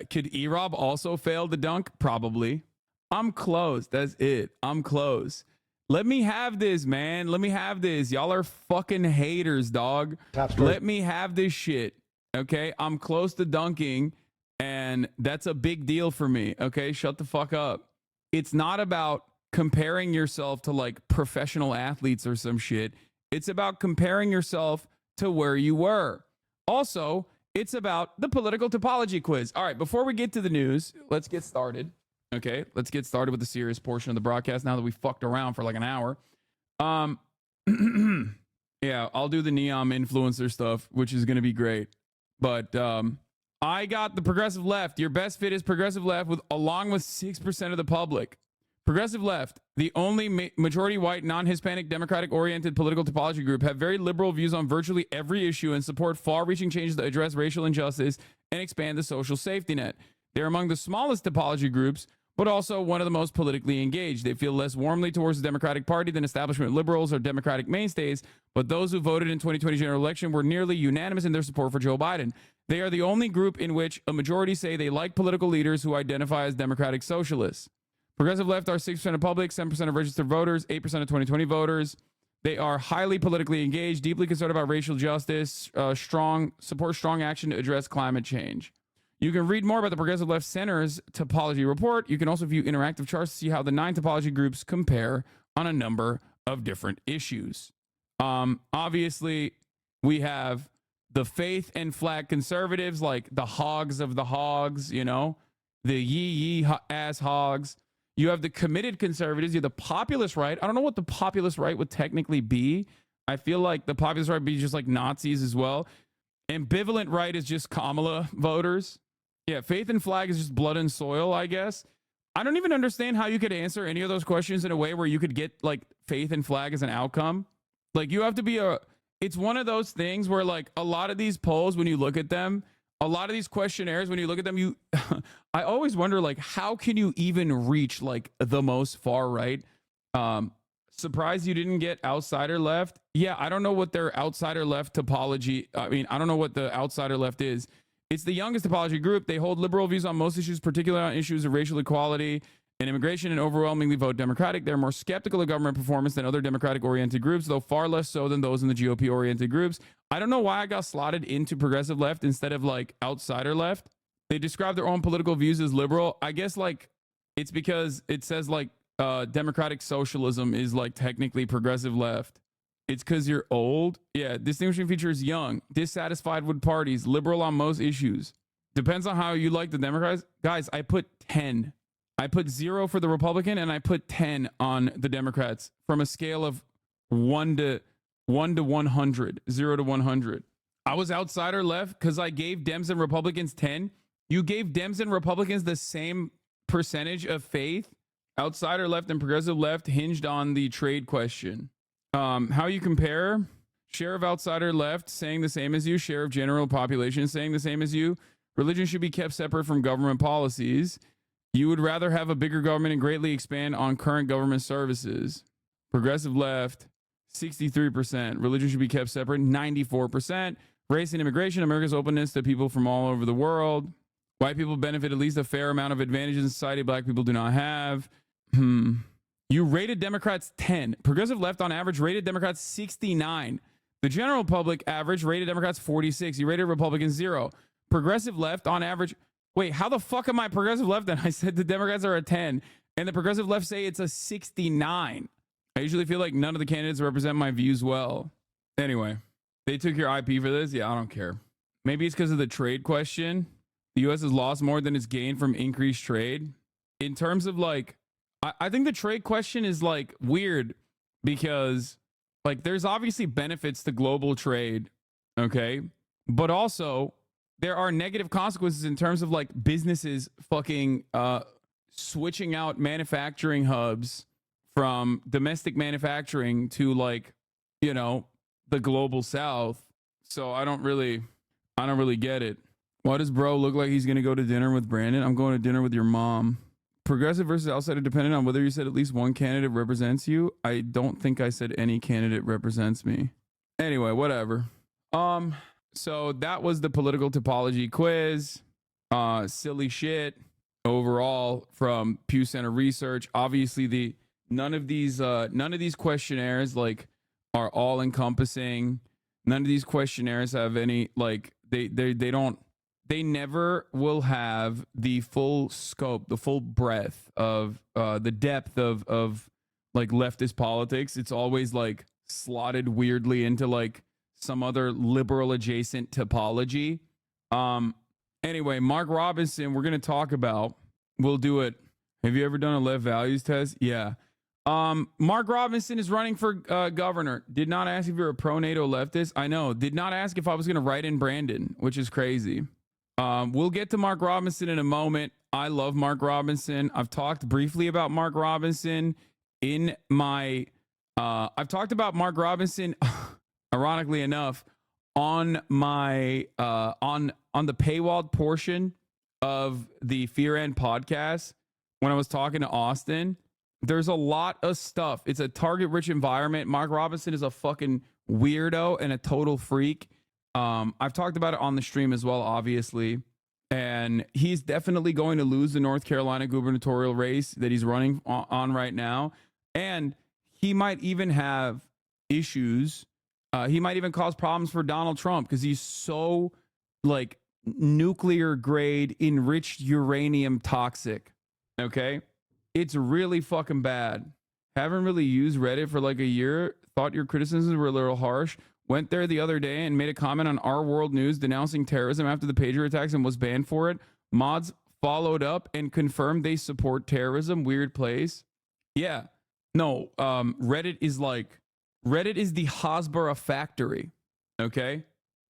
Could E-Rob also fail the dunk? Probably. I'm close. That's it. I'm close. Let me have this, man. Let me have this. Y'all are fucking haters, dog. Let me have this shit. Okay? I'm close to dunking, and that's a big deal for me. Okay? Shut the fuck up. It's not about comparing yourself to like professional athletes or some shit. It's about comparing yourself to where you were. Also, it's about the political topology quiz. All right, before we get to the news, let's get started. Okay, let's get started with the serious portion of the broadcast now that we fucked around for like an hour. Yeah, I'll do the Neom influencer stuff, which is going to be great. But I got the progressive left. Your best fit is progressive left, along with 6% of the public. Progressive left, the only majority white, non-Hispanic, Democratic-oriented political topology group, have very liberal views on virtually every issue and support far-reaching changes that address racial injustice and expand the social safety net. They're among the smallest topology groups, but also one of the most politically engaged. They feel less warmly towards the Democratic Party than establishment liberals or Democratic mainstays, but those who voted in 2020 general election were nearly unanimous in their support for Joe Biden. They are the only group in which a majority say they like political leaders who identify as democratic socialists. Progressive left are 6% of public, 7% of registered voters, 8% of 2020 voters. They are highly politically engaged, deeply concerned about racial justice, support strong action to address climate change. You can read more about the Progressive Left Center's topology report. You can also view interactive charts to see how the 9 topology groups compare on a number of different issues. Obviously, we have the faith and flag conservatives, like the hogs of the hogs, the yee ass hogs. You have the committed conservatives. You have the populist right. I don't know what the populist right would technically be. I feel like the populist right would be just like Nazis as well. Ambivalent right is just Kamala voters. Yeah, faith and flag is just blood and soil, I guess. I don't even understand how you could answer any of those questions in a way where you could get like faith and flag as an outcome. Like you have to be it's one of those things where like a lot of these polls, when you look at them, a lot of these questionnaires, when you look at them, I always wonder, like, how can you even reach like the most far right? Surprised you didn't get outsider left. Yeah, I don't know what their outsider left topology. I don't know what the outsider left is. It's the youngest topology group. They hold liberal views on most issues, particularly on issues of racial equality and immigration, and overwhelmingly vote Democratic. They're more skeptical of government performance than other Democratic-oriented groups, though far less so than those in the GOP-oriented groups. I don't know why I got slotted into progressive left instead of like outsider left. They describe their own political views as liberal. I guess like it's because it says like democratic socialism is like technically progressive left. It's because you're old. Yeah, distinguishing feature is young, dissatisfied with parties, liberal on most issues. Depends on how you like the Democrats. Guys, I put 10. I put 0 for the Republican, and I put 10 on the Democrats from a scale of 1 to 100, 0 to 100. I was outsider left because I gave Dems and Republicans 10. You gave Dems and Republicans the same percentage of faith. Outsider left and progressive left hinged on the trade question. How you compare? Share of outsider left saying the same as you. Share of general population saying the same as you. Religion should be kept separate from government policies. You would rather have a bigger government and greatly expand on current government services. Progressive left, 63%. Religion should be kept separate, 94%. Race and immigration, America's openness to people from all over the world. White people benefit at least a fair amount of advantages in society black people do not have. You rated Democrats 10. Progressive left on average rated Democrats 69. The general public average rated Democrats 46. You rated Republicans 0. Progressive left on average... Wait, how the fuck am I progressive left then? I said the Democrats are a 10, and the progressive left say it's a 69. I usually feel like none of the candidates represent my views well. Anyway, they took your IP for this? Yeah, I don't care. Maybe it's because of the trade question. The U.S. has lost more than it's gained from increased trade. In terms of like, I think the trade question is like weird because like there's obviously benefits to global trade, okay? But also... there are negative consequences in terms of like businesses fucking switching out manufacturing hubs from domestic manufacturing to like, you know, the global south. So I don't really get it. Why does bro look like he's going to go to dinner with Brandon? I'm going to dinner with your mom. Progressive versus outsider, depending on whether you said at least one candidate represents you. I don't think I said any candidate represents me. Anyway, whatever. So that was the political topology quiz. Silly shit overall from Pew Center Research. Obviously, none of these questionnaires like are all encompassing. None of these questionnaires have any like they never will have the full scope, the full breadth of the depth of like leftist politics. It's always like slotted weirdly into like some other liberal adjacent topology. Anyway, Mark Robinson, we're going to talk about. We'll do it. Have you ever done a left values test? Yeah. Mark Robinson is running for governor. Did not ask if you're a pro-NATO leftist. I know. Did not ask if I was going to write in Brandon, which is crazy. We'll get to Mark Robinson in a moment. I love Mark Robinson. I've talked briefly about Mark Robinson in my... I've talked about Mark Robinson, ironically enough, on my on the paywalled portion of the Fear End podcast when I was talking to Austin. There's a lot of stuff. It's a target-rich environment. Mark Robinson is a fucking weirdo and a total freak. I've talked about it on the stream as well, obviously. And he's definitely going to lose the North Carolina gubernatorial race that he's running on right now. And he might even have issues. He might even cause problems for Donald Trump because he's so like nuclear grade enriched uranium toxic. Okay. It's really fucking bad. Haven't really used Reddit for like a year. Thought your criticisms were a little harsh. Went there the other day and made a comment on Our World News denouncing terrorism after the pager attacks and was banned for it. Mods followed up and confirmed they support terrorism. Weird place. Yeah. No, Reddit is the Hasbara factory. Okay.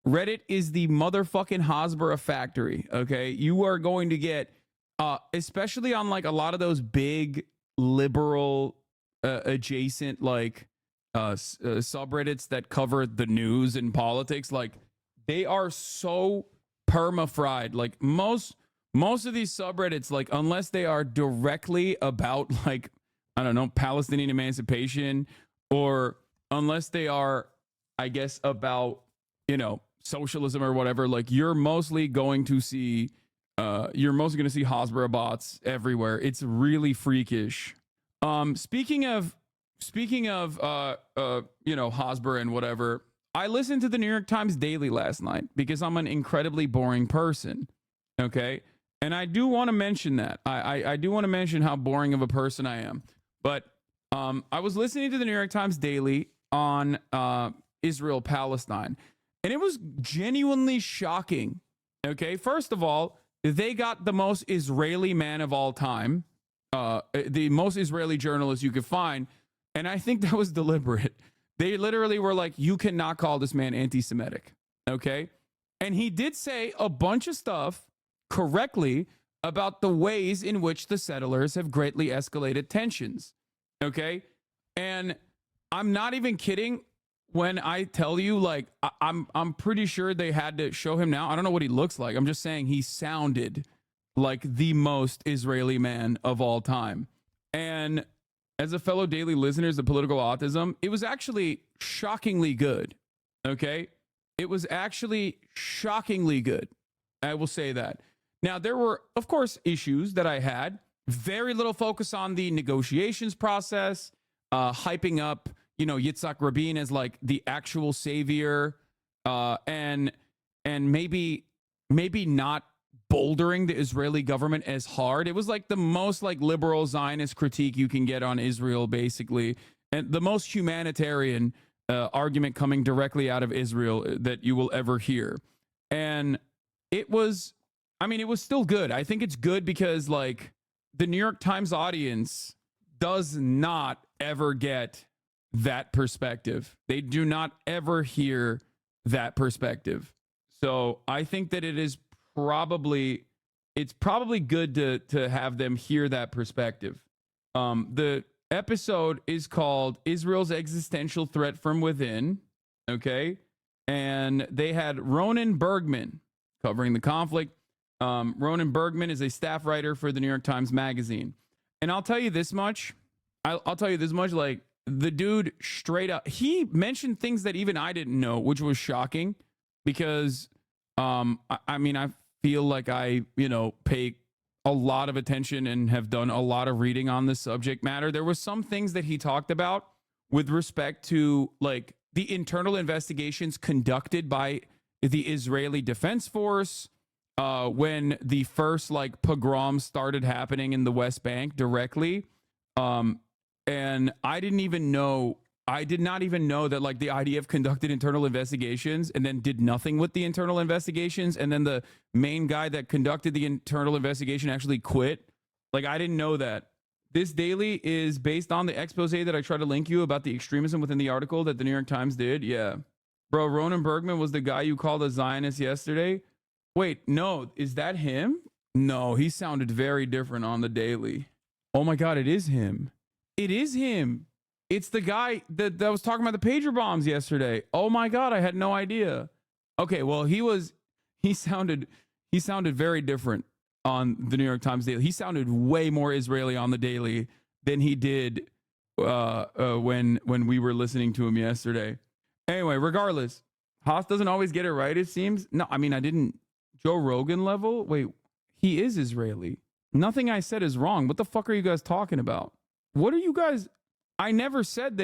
Reddit is the motherfucking Hasbara factory. Okay. You are going to get, especially on like a lot of those big liberal adjacent like subreddits that cover the news and politics, like they are so perma-fried. Like most of these subreddits, like unless they are directly about like, I don't know, Palestinian emancipation, or unless they are, I guess, about, you know, socialism or whatever, like you're mostly going to see Hasbara bots everywhere. It's really freakish. Speaking of you know, Hasbara and whatever, I listened to the New York Times Daily last night because I'm an incredibly boring person. Okay. And I do want to mention that. I do want to mention how boring of a person I am. But I was listening to the New York Times Daily on Israel Palestine, and it was genuinely shocking. Okay. First of all, they got the most Israeli man of all time, the most Israeli journalist you could find. And I think that was deliberate. They literally were like, you cannot call this man anti-Semitic. Okay. And he did say a bunch of stuff correctly about the ways in which the settlers have greatly escalated tensions. Okay. And I'm not even kidding when I tell you, like, I'm pretty sure they had to show him now. I don't know what he looks like. I'm just saying he sounded like the most Israeli man of all time. And as a fellow daily listener to Political Autism, it was actually shockingly good. Okay. It was actually shockingly good. I will say that. Now, there were, of course, issues that I had. Very little focus on the negotiations process, hyping up, you know, Yitzhak Rabin as like the actual savior, and maybe not bouldering the Israeli government as hard. It was like the most like liberal Zionist critique you can get on Israel, basically, and the most humanitarian argument coming directly out of Israel that you will ever hear. And it was, I mean, it was still good. I think it's good because like the New York Times audience does not ever get that perspective. They do not ever hear that perspective. So I think that it is probably it's probably good to have them hear that perspective. The episode is called Israel's Existential Threat from Within. Okay. And they had Ronan Bergman covering the conflict. Ronan Bergman is a staff writer for the New York Times Magazine. And I'll tell you this much. I'll tell you this much. Like, the dude straight up, he mentioned things that even I didn't know, which was shocking because, I mean, I feel like I, pay a lot of attention and have done a lot of reading on this subject matter. There were some things that he talked about with respect to like the internal investigations conducted by the Israeli Defense Force when the first like pogroms started happening in the West Bank directly. And I did not even know that like the IDF conducted internal investigations and then did nothing with the internal investigations. And then the main guy that conducted the internal investigation actually quit. Like, I didn't know that. This daily is based on the expose that I tried to link you about the extremism within the article that the New York Times did. Yeah. Bro, Ronan Bergman was the guy you called a Zionist yesterday. Wait, no, is that him? No, he sounded very different on the daily. Oh my God, it is him. It is him. It's the guy that was talking about the pager bombs yesterday. Oh my God, I had no idea. Okay, well, he sounded very different on the New York Times Daily. He sounded way more Israeli on the daily than he did when we were listening to him yesterday. Anyway, regardless, Haas doesn't always get it right, it seems. No, I mean, I didn't. Joe Rogan level? Wait, he is Israeli. Nothing I said is wrong. What the fuck are you guys talking about? What are you guys... I never said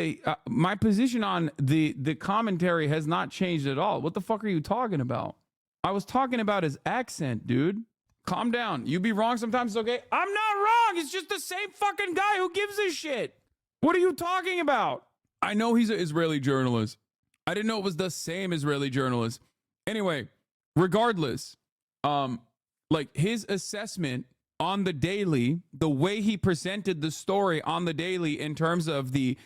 my position on the commentary has not changed at all. What the fuck are you talking about? I was talking about his accent, dude. Calm down. You be wrong sometimes, it's okay? I'm not wrong. It's just the same fucking guy. Who gives a shit? What are you talking about? I know he's an Israeli journalist. I didn't know it was the same Israeli journalist. Anyway, regardless, like his assessment on the daily, the way he presented the story on the daily in terms of the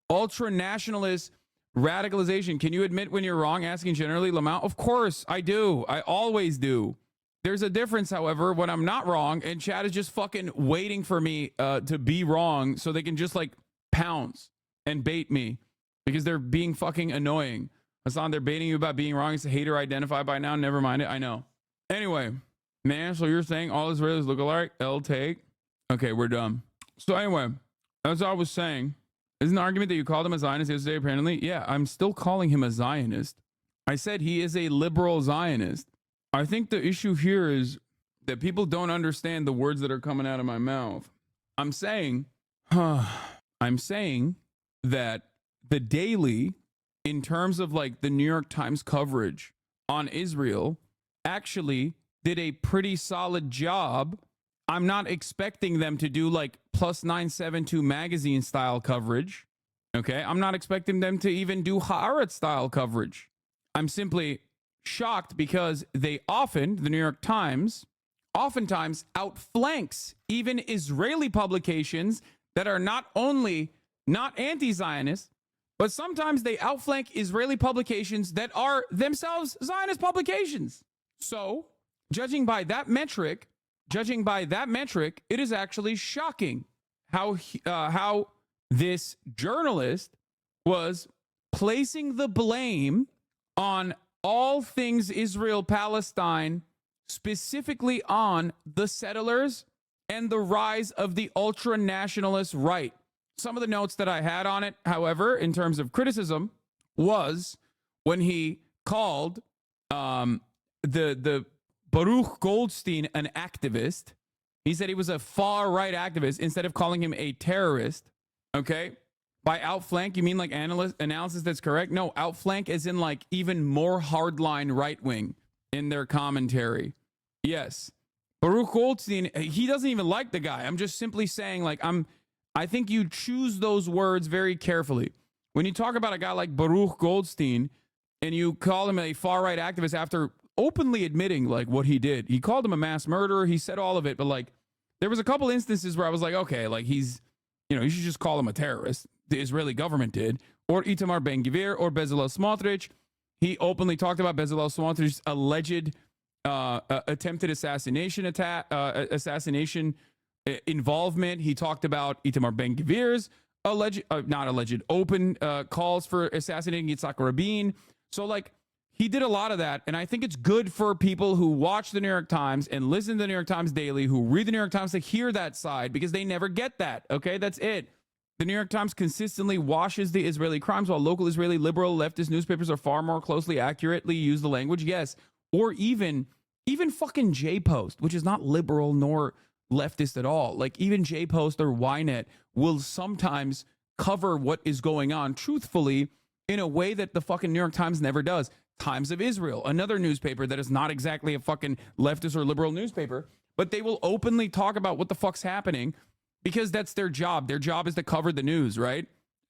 ultra nationalist radicalization. Can you admit when you're wrong? Asking generally, Lamont. Of course I do. I always do. There's a difference, however, when I'm not wrong and Chad is just fucking waiting for me to be wrong so they can just like pounce and bait me because they're being fucking annoying. Hassan, they're baiting you about being wrong. It's a hater identified by now. Never mind it. I know. Anyway. Man, so you're saying all Israelis look alike? Take. Okay, we're done. So anyway, as I was saying, isn't the argument that you called him a Zionist yesterday apparently? Yeah, I'm still calling him a Zionist. I said he is a liberal Zionist. I think the issue here is that people don't understand the words that are coming out of my mouth. I'm saying that the daily, in terms of like the New York Times coverage on Israel, actually did a pretty solid job. I'm not expecting them to do like plus 972 magazine style coverage. Okay. I'm not expecting them to even do Haaretz style coverage. I'm simply shocked because the New York Times, oftentimes outflanks even Israeli publications that are not only not anti-Zionist, but sometimes they outflank Israeli publications that are themselves Zionist publications. So, Judging by that metric, it is actually shocking how this journalist was placing the blame on all things Israel-Palestine, specifically on the settlers and the rise of the ultra-nationalist right. Some of the notes that I had on it, however, in terms of criticism, was when he called the Baruch Goldstein an activist. He said he was a far-right activist instead of calling him a terrorist. Okay? By outflank, you mean like analysis that's correct? No, outflank is in like even more hardline right-wing in their commentary. Yes. Baruch Goldstein, he doesn't even like the guy. I'm just simply saying like I think you choose those words very carefully. When you talk about a guy like Baruch Goldstein and you call him a far-right activist after openly admitting like what he did. He called him a mass murderer. He said all of it, but like there was a couple instances where I was like, okay, like he's, you should just call him a terrorist. The Israeli government did, or Itamar Ben-Gvir or Bezalel Smotrich. He openly talked about Bezalel Smotrich's alleged attempted assassination involvement. He talked about Itamar Ben-Gvir's open calls for assassinating Yitzhak Rabin. So like, he did a lot of that, and I think it's good for people who watch the New York Times and listen to the New York Times daily, who read the New York Times, to hear that side, because they never get that. Okay, that's it. The New York Times consistently washes the Israeli crimes, while local Israeli liberal leftist newspapers are far more closely accurately use the language. Yes, or even fucking J-Post, which is not liberal nor leftist at all. Like even J-Post or Ynet will sometimes cover what is going on truthfully in a way that the fucking New York Times never does. Times of Israel, another newspaper that is not exactly a fucking leftist or liberal newspaper, but they will openly talk about what the fuck's happening because that's their job. Their job is to cover the news, right?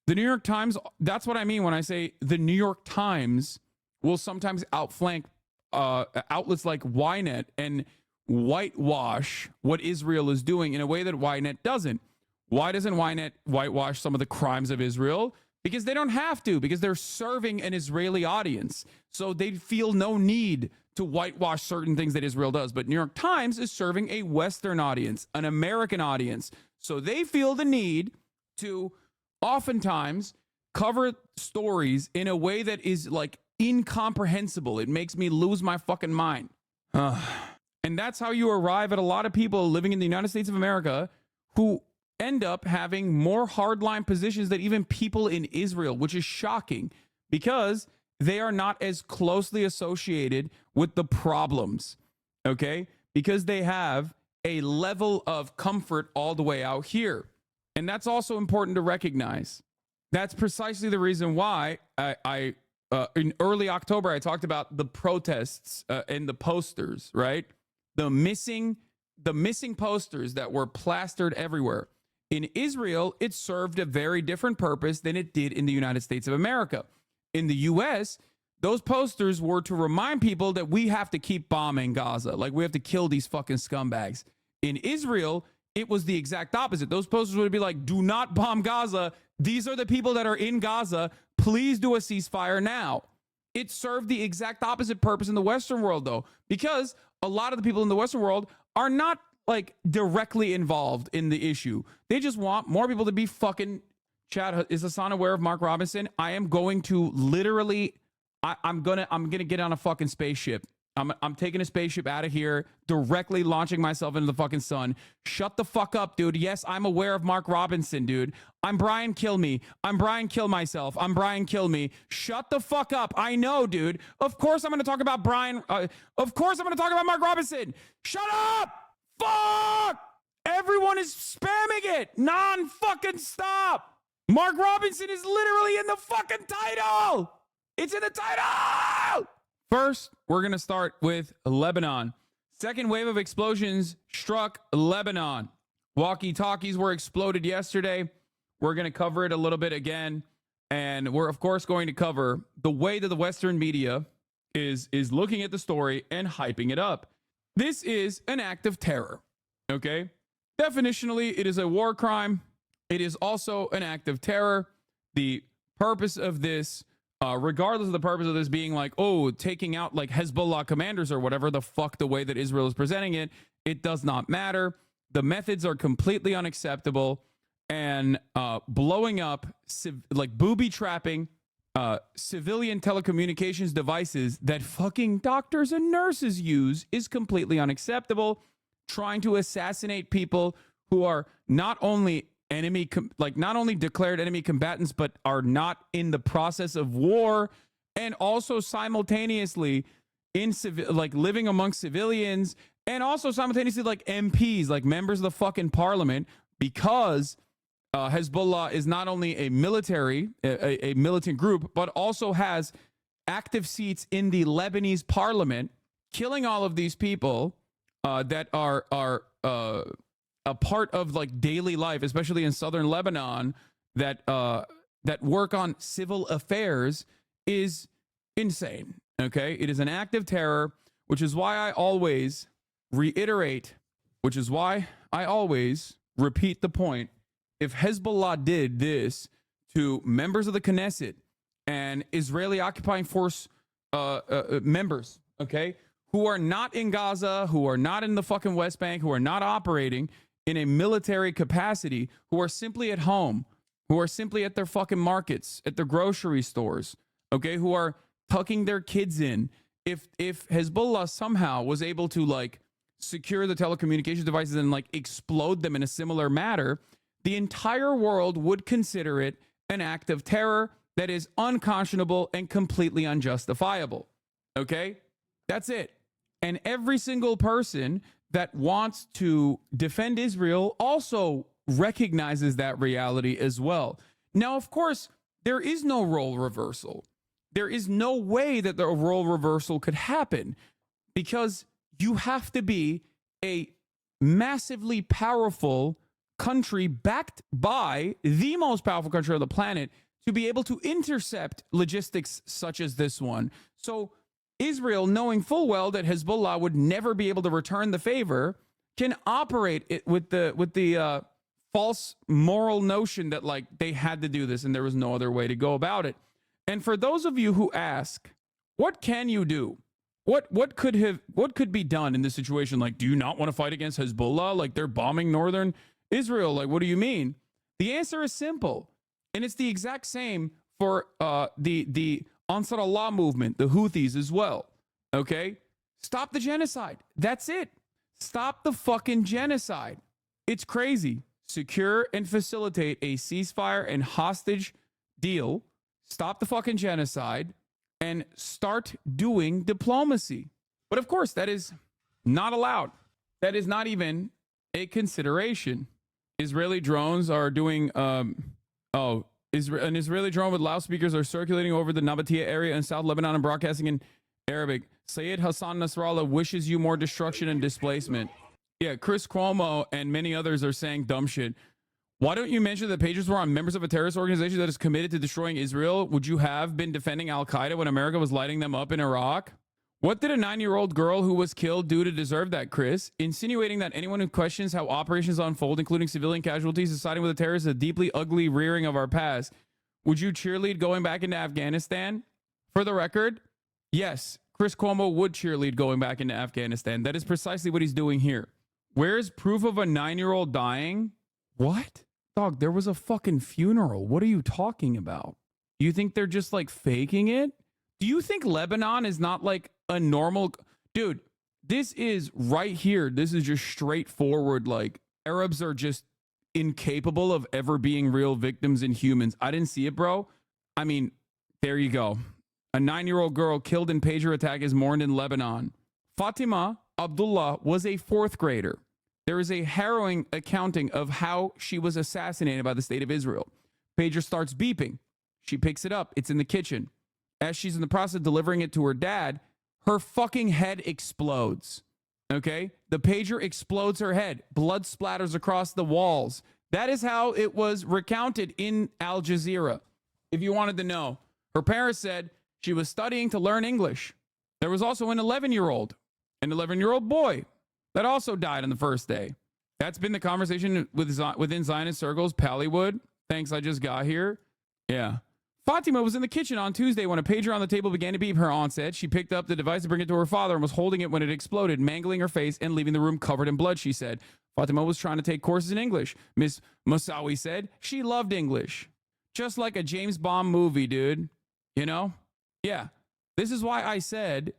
The New York Times, that's what I mean when I say the New York Times will sometimes outflank outlets like Ynet and whitewash what Israel is doing in a way that Ynet doesn't. Why doesn't Ynet whitewash some of the crimes of Israel? Because they don't have to, because they're serving an Israeli audience. So they feel no need to whitewash certain things that Israel does. But New York Times is serving a Western audience, an American audience. So they feel the need to oftentimes cover stories in a way that is like incomprehensible. It makes me lose my fucking mind. And that's how you arrive at a lot of people living in the United States of America who end up having more hardline positions than even people in Israel, which is shocking because they are not as closely associated with the problems, okay? Because they have a level of comfort all the way out here. And that's also important to recognize. That's precisely the reason why I in early October, I talked about the protests and the posters, right? The missing posters that were plastered everywhere. In Israel, it served a very different purpose than it did in the United States of America. In the U.S., those posters were to remind people that we have to keep bombing Gaza. Like, we have to kill these fucking scumbags. In Israel, it was the exact opposite. Those posters would be like, do not bomb Gaza. These are the people that are in Gaza. Please do a ceasefire now. It served the exact opposite purpose in the Western world, though, because a lot of the people in the Western world are not like directly involved in the issue. They just want more people to be fucking. Chad, is Hassan aware of Mark Robinson? I am going to literally, I'm gonna get on a fucking spaceship. I'm taking a spaceship out of here, directly launching myself into the fucking sun. Shut the fuck up, dude. Yes, I'm aware of Mark Robinson, dude. I'm Brian Kill Me. I'm Brian Kill Myself. I'm Brian Kill Me. Shut the fuck up. I know, dude. Of course I'm going to talk about Brian. Of course I'm going to talk about Mark Robinson. Shut up. Fuck. Everyone is spamming it. Non-fucking stop. Mark Robinson is literally in the fucking title. It's in the title. First, we're going to start with Lebanon. Second wave of explosions struck Lebanon. Walkie-talkies were exploded yesterday. We're going to cover it a little bit again. And we're, of course, going to cover the way that the Western media is looking at the story and hyping it up. This is an act of terror, okay? Definitionally, it is a war crime. It is also an act of terror. The purpose of this, regardless of the purpose of this being like, oh, taking out like Hezbollah commanders or whatever the fuck the way that Israel is presenting it, it does not matter. The methods are completely unacceptable. And blowing up, like booby trapping civilian telecommunications devices that fucking doctors and nurses use is completely unacceptable. Trying to assassinate people who are not only not only declared enemy combatants, but are not in the process of war, and also simultaneously living amongst civilians, and also simultaneously like MPs, like members of the fucking parliament, because Hezbollah is not only a militant group, but also has active seats in the Lebanese parliament, killing all of these people that are a part of like daily life, especially in southern Lebanon, that work on civil affairs, is insane. Okay, it is an act of terror, which is why I always reiterate, repeat the point. If Hezbollah did this to members of the Knesset and Israeli occupying force members, okay, who are not in Gaza, who are not in the fucking West Bank, who are not operating in a military capacity, who are simply at home, who are simply at their fucking markets, at their grocery stores, okay, who are tucking their kids in. If Hezbollah somehow was able to like secure the telecommunications devices and like explode them in a similar manner, the entire world would consider it an act of terror that is unconscionable and completely unjustifiable. Okay? That's it. And every single person that wants to defend Israel also recognizes that reality as well. Now, of course, there is no role reversal. There is no way that the role reversal could happen because you have to be a massively powerful country backed by the most powerful country on the planet to be able to intercept logistics such as this one. So Israel, knowing full well that Hezbollah would never be able to return the favor, can operate it with the false moral notion that like they had to do this and there was no other way to go about it. And for those of you who ask, what can you do? What could be done in this situation? Like, do you not want to fight against Hezbollah? Like they're bombing northern Israel. Like, what do you mean? The answer is simple. And it's the exact same for the Ansar Allah movement, the Houthis as well. Okay? Stop the genocide. That's it. Stop the fucking genocide. It's crazy. Secure and facilitate a ceasefire and hostage deal. Stop the fucking genocide and start doing diplomacy. But of course, that is not allowed. That is not even a consideration. Israeli drones are doing, an Israeli drone with loudspeakers are circulating over the Nabatea area in South Lebanon and broadcasting in Arabic. Sayed Hassan Nasrallah wishes you more destruction and displacement. Yeah, Chris Cuomo and many others are saying dumb shit. Why don't you mention that pages were on members of a terrorist organization that is committed to destroying Israel? Would you have been defending Al-Qaeda when America was lighting them up in Iraq? What did a 9-year-old girl who was killed do to deserve that, Chris? Insinuating that anyone who questions how operations unfold, including civilian casualties, is siding with the terrorists, is a deeply ugly rearing of our past. Would you cheerlead going back into Afghanistan? For the record, yes, Chris Cuomo would cheerlead going back into Afghanistan. That is precisely what he's doing here. Where's proof of a 9-year-old dying? What? Dog, there was a fucking funeral. What are you talking about? Do you think they're just like faking it? Do you think Lebanon is not like a normal... Dude, this is right here. This is just straightforward. Like, Arabs are just incapable of ever being real victims in humans. I didn't see it, bro. I mean, there you go. A 9-year-old girl killed in pager attack is mourned in Lebanon. Fatima Abdullah was a 4th grader. There is a harrowing accounting of how she was assassinated by the state of Israel. Pager starts beeping. She picks it up. It's in the kitchen. As she's in the process of delivering it to her dad, her fucking head explodes. Okay? The pager explodes her head. Blood splatters across the walls. That is how it was recounted in Al Jazeera. If you wanted to know, her parents said she was studying to learn English. There was also an 11-year-old boy that also died on the first day. That's been the conversation within Zionist circles. Pallywood, thanks, I just got here. Yeah. Fatima was in the kitchen on Tuesday when a pager on the table began to beep. Her aunt said she picked up the device to bring it to her father and was holding it when it exploded, mangling her face and leaving the room covered in blood, she said. Fatima was trying to take courses in English. Miss Moussaoui said she loved English. Just like a James Bond movie, dude. You know? Yeah. This is why I said,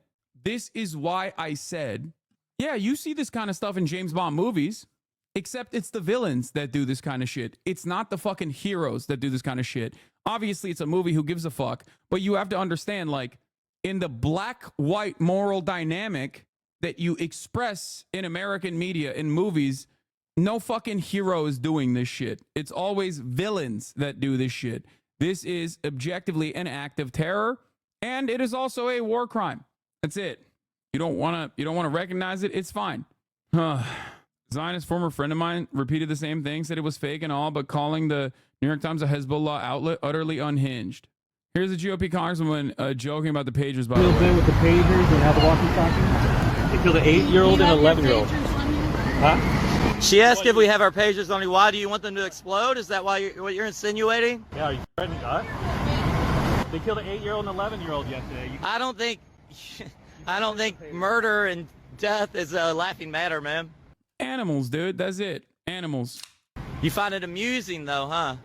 yeah, you see this kind of stuff in James Bond movies, except it's the villains that do this kind of shit. It's not the fucking heroes that do this kind of shit. Obviously, it's a movie, who gives a fuck? But you have to understand, like, in the black-white moral dynamic that you express in American media, in movies, no fucking hero is doing this shit. It's always villains that do this shit. This is objectively an act of terror, and it is also a war crime. That's it. You don't want to recognize it? It's fine. Zionist former friend of mine repeated the same thing, said it was fake and all, but calling the New York Times a Hezbollah outlet utterly unhinged. Here's a GOP congresswoman joking about the pagers. By the way, with the pagers and how the walkie-talkie. They killed an 8-year-old and an 11-year-old. Huh? She asked if we have our pagers on you. Why do you want them to explode? Is that what you're insinuating? Yeah, are you threatening us? They killed an 8-year-old and an 11-year-old yesterday. I don't think... I don't think murder and death is a laughing matter, man. Animals, dude. That's it. Animals. You find it amusing, though, huh?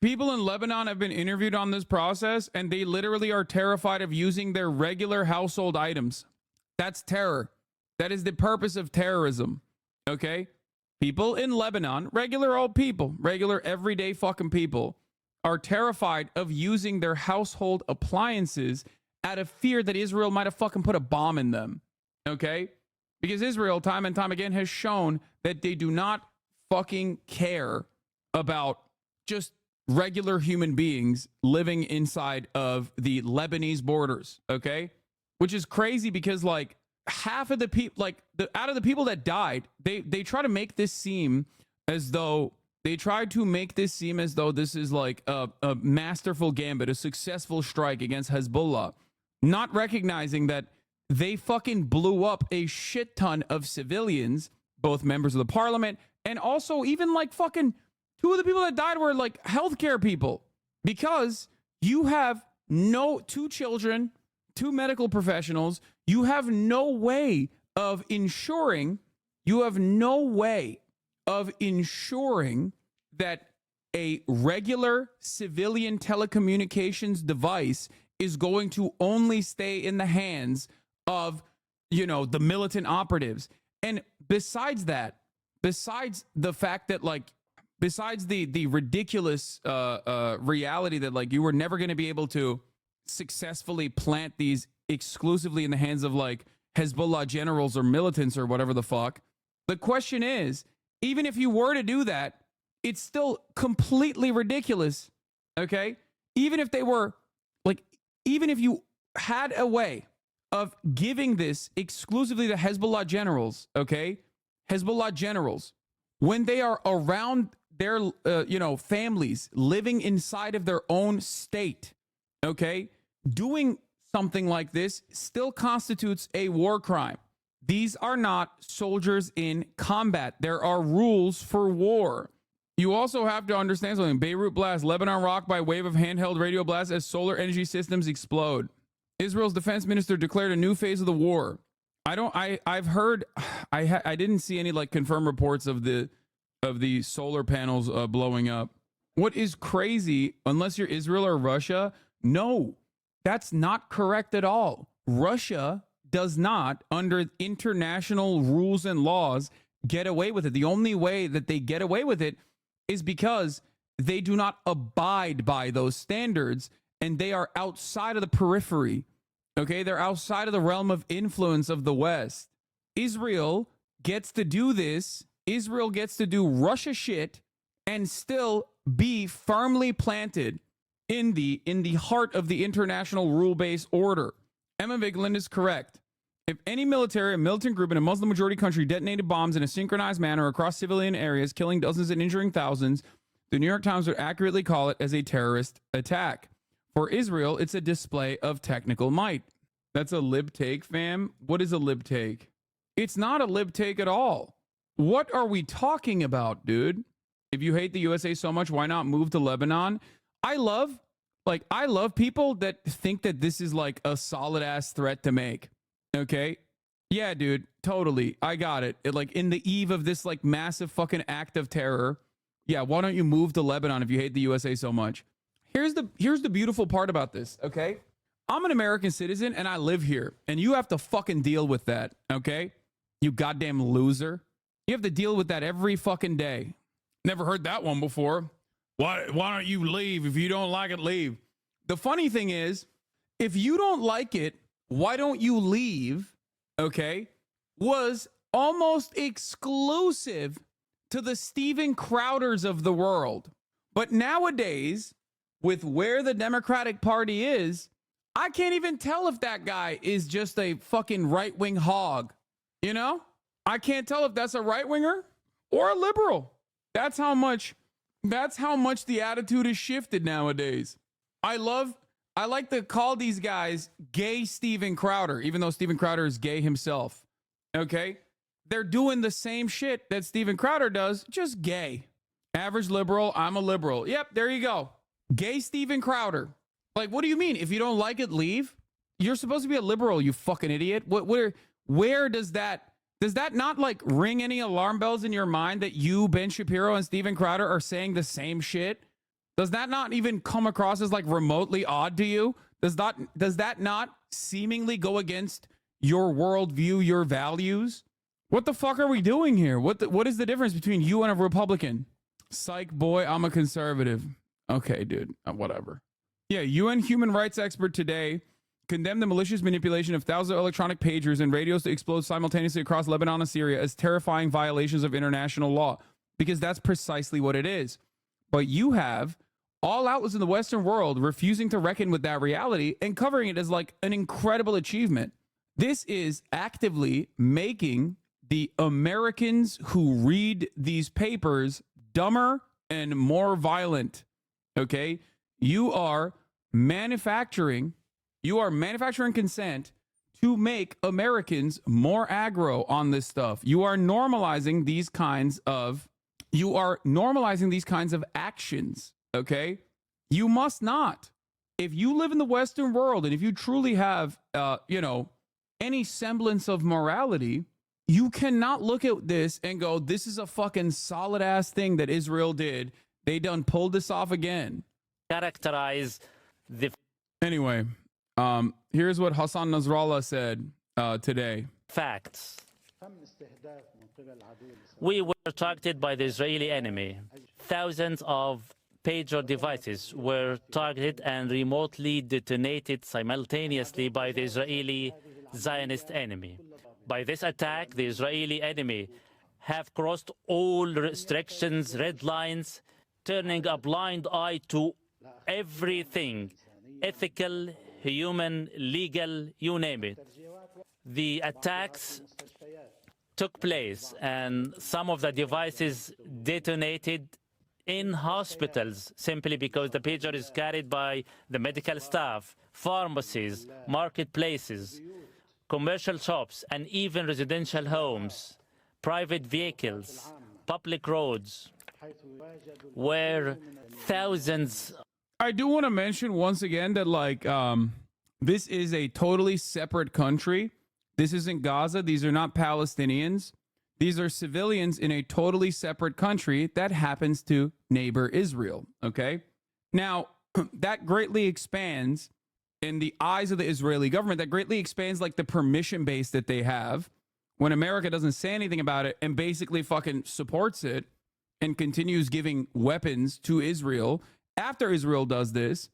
People in Lebanon have been interviewed on this process, and they literally are terrified of using their regular household items. That's terror. That is the purpose of terrorism. Okay? People in Lebanon, regular old people, regular everyday fucking people, are terrified of using their household appliances out of fear that Israel might have fucking put a bomb in them. Okay? Because Israel, time and time again, has shown that they do not fucking care about just regular human beings living inside of the Lebanese borders. Okay? Which is crazy because, like, half of the people, like, out of the people that died, they try to make this seem as though this is like a masterful gambit, a successful strike against Hezbollah, not recognizing that they fucking blew up a shit ton of civilians, both members of the parliament, and also even like fucking two of the people that died were like healthcare people, because you have two children, two medical professionals. You have no way of ensuring that a regular civilian telecommunications device is going to only stay in the hands of, the militant operatives. And besides the fact that, like, besides the ridiculous reality that, like, you were never going to be able to successfully plant these exclusively in the hands of, like, Hezbollah generals or militants or whatever the fuck. The question is, even if you were to do that, it's still completely ridiculous. Okay? Even if you had a way of giving this exclusively to Hezbollah generals, okay? Hezbollah generals, when they are around their, families, living inside of their own state, okay? Doing something like this still constitutes a war crime. These are not soldiers in combat. There are rules for war. You also have to understand something. Beirut blast, Lebanon rocked by wave of handheld radio blasts as solar energy systems explode. Israel's defense minister declared a new phase of the war. I've heard, I didn't see any like confirmed reports of the solar panels blowing up. What is crazy, unless you're Israel or Russia, no, that's not correct at all. Russia does not, under international rules and laws, get away with it. The only way that they get away with it is because they do not abide by those standards, and they are outside of the periphery. Okay, they're outside of the realm of influence of the West. Israel gets to do this. Israel gets to do Russia shit and still be firmly planted in the heart of the international rule-based order. Emma Vigeland is correct. If any military or militant group in a Muslim majority country detonated bombs in a synchronized manner across civilian areas, killing dozens and injuring thousands, the New York Times would accurately call it as a terrorist attack. For Israel, it's a display of technical might. That's a lib take, fam. What is a lib take? It's not a lib take at all. What are we talking about, dude? If you hate the USA so much, why not move to Lebanon? I love people that think that this is like a solid ass threat to make. Okay? Yeah, dude, totally. I got it. Like in the eve of this like massive fucking act of terror. Yeah, why don't you move to Lebanon if you hate the USA so much? Here's the beautiful part about this, okay? I'm an American citizen and I live here, and you have to fucking deal with that, okay? You goddamn loser. You have to deal with that every fucking day. Never heard that one before. Why don't you leave? If you don't like it, leave. The funny thing is, if you don't like it, why don't you leave, okay, was almost exclusive to the Steven Crowders of the world. But nowadays, with where the Democratic Party is, I can't even tell if that guy is just a fucking right-wing hog. You know? I can't tell if that's a right-winger or a liberal. That's how much the attitude has shifted nowadays. I like to call these guys gay Steven Crowder, even though Steven Crowder is gay himself. Okay? They're doing the same shit that Steven Crowder does, just gay. Average liberal, I'm a liberal. Yep, there you go. Gay Steven Crowder. Like, what do you mean? If you don't like it, leave? You're supposed to be a liberal, you fucking idiot. Where does that not like ring any alarm bells in your mind that you, Ben Shapiro, and Steven Crowder are saying the same shit? Does that not even come across as like remotely odd to you? Does that not seemingly go against your worldview, your values? What the fuck are we doing here? What is the difference between you and a Republican? Psych boy, I'm a conservative. Okay, dude, whatever. Yeah, UN human rights expert today condemned the malicious manipulation of thousands of electronic pagers and radios to explode simultaneously across Lebanon and Syria as terrifying violations of international law, because that's precisely what it is. But you have all outlets in the Western world refusing to reckon with that reality and covering it as like an incredible achievement. This is actively making the Americans who read these papers dumber and more violent. Okay? You are manufacturing consent to make Americans more aggro on this stuff. You are normalizing these kinds of actions, okay? You must not. If you live in the Western world and if you truly have any semblance of morality, you cannot look at this and go, this is a fucking solid ass thing that Israel did. They done pulled this off again. Characterize the Anyway, here's what Hassan Nasrallah said today. Facts. We were targeted by the Israeli enemy. Thousands of pager devices were targeted and remotely detonated simultaneously by the Israeli Zionist enemy. By this attack, the Israeli enemy have crossed all restrictions, red lines, turning a blind eye to everything, ethical, human, legal, you name it. The attacks took place and some of the devices detonated in hospitals simply because the pager is carried by the medical staff, pharmacies, marketplaces, commercial shops, and even residential homes, private vehicles, public roads, where thousands. I do want to mention once again that like this is a totally separate country. This isn't Gaza. These are not Palestinians. These are civilians in a totally separate country that happens to neighbor Israel. Okay. Now, that greatly expands in the eyes of the Israeli government. That greatly expands like the permission base that they have when America doesn't say anything about it and basically fucking supports it and continues giving weapons to Israel after Israel does this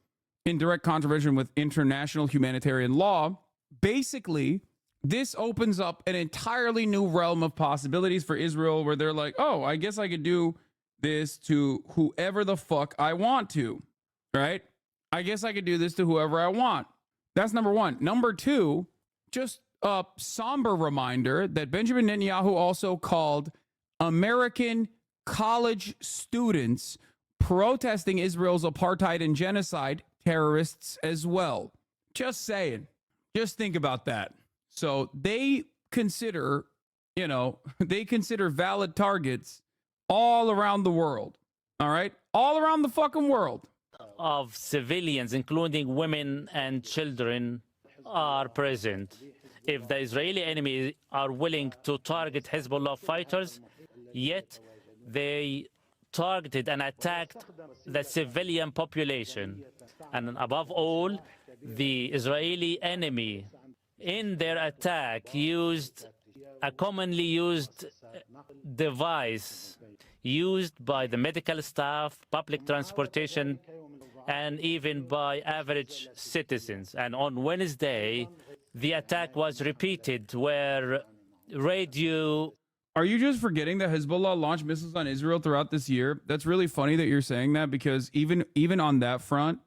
in direct contravention with international humanitarian law. Basically, this opens up an entirely new realm of possibilities for Israel where they're like, oh, I guess I could do this to whoever the fuck I want to, right? I guess I could do this to whoever I want. That's number one. Number two, just a somber reminder that Benjamin Netanyahu also called American college students protesting Israel's apartheid and genocide terrorists as well. Just saying. Just think about that. So they consider, valid targets all around the world. All right? All around the fucking world. Of civilians, including women and children, are present. If the Israeli enemy are willing to target Hezbollah fighters, yet they targeted and attacked the civilian population. And above all, the Israeli enemy in their attack used a commonly used device used by the medical staff, public transportation, and even by average citizens. And on Wednesday, the attack was repeated where radio... Are you just forgetting that Hezbollah launched missiles on Israel throughout this year? That's really funny that you're saying that, because even on that front,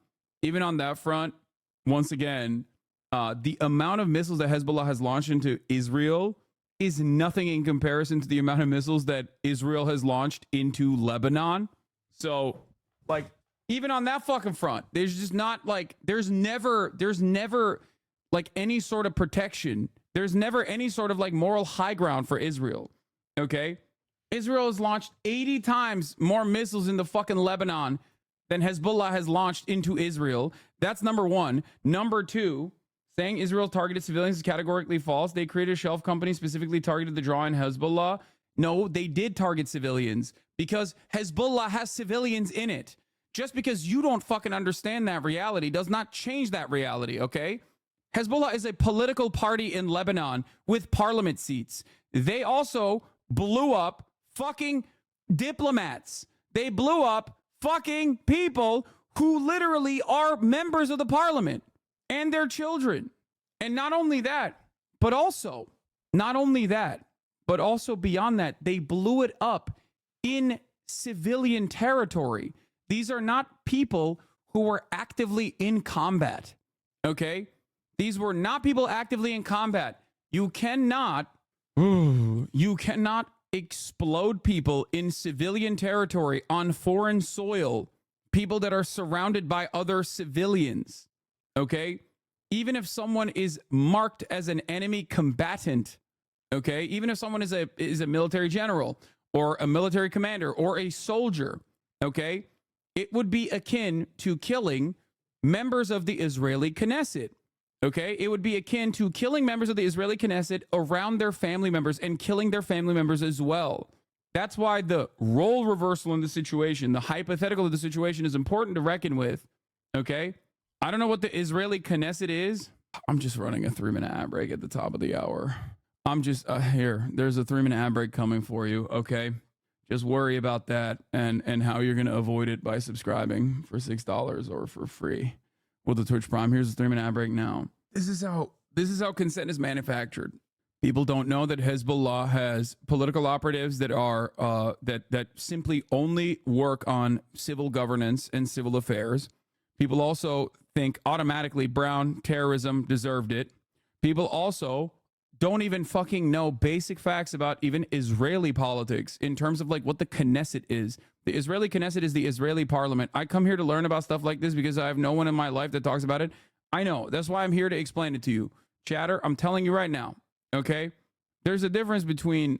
once again, the amount of missiles that Hezbollah has launched into Israel is nothing in comparison to the amount of missiles that Israel has launched into Lebanon. So, like, even on that fucking front, there's just not like, there's never like any sort of protection. There's never any sort of like moral high ground for Israel. Okay? Israel has launched 80 times more missiles into fucking Lebanon than Hezbollah has launched into Israel. That's number one. Number two, Saying Israel targeted civilians is categorically false. They created a shelf company specifically targeted the draw in Hezbollah. No, they did target civilians because Hezbollah has civilians in it. Just because you don't fucking understand that reality does not change that reality, okay? Hezbollah is a political party in Lebanon with parliament seats. They also blew up fucking diplomats. They blew up fucking people who literally are members of the parliament and their children. And not only that, but also beyond that, they blew it up in civilian territory. These are not people who were actively in combat, okay? These were not people actively in combat. You cannot explode people in civilian territory on foreign soil, people that are surrounded by other civilians, okay? Even if someone is marked as an enemy combatant, okay? Even if someone is a military general or a military commander or a soldier, okay? It would be akin to killing members of the Israeli Knesset. Okay, it would be akin to killing members of the Israeli Knesset around their family members and killing their family members as well. That's why the role reversal in the situation, the hypothetical of the situation, is important to reckon with. Okay, I don't know what the Israeli Knesset is. I'm just running a 3-minute ad break at the top of the hour. I'm just there's a 3-minute ad break coming for you. Okay, just worry about that and how you're going to avoid it by subscribing for $6 or for free with the Twitch Prime. Here's a 3-minute ad break now. This is how consent is manufactured. People don't know that Hezbollah has political operatives that are that simply only work on civil governance and civil affairs. People also think automatically brown terrorism deserved it. People also don't even fucking know basic facts about even Israeli politics in terms of like what the Knesset is. The Israeli Knesset is the Israeli parliament. I come here to learn about stuff like this because I have no one in my life that talks about it. I know. That's why I'm here to explain it to you. Chatter, I'm telling you right now, okay? There's a difference between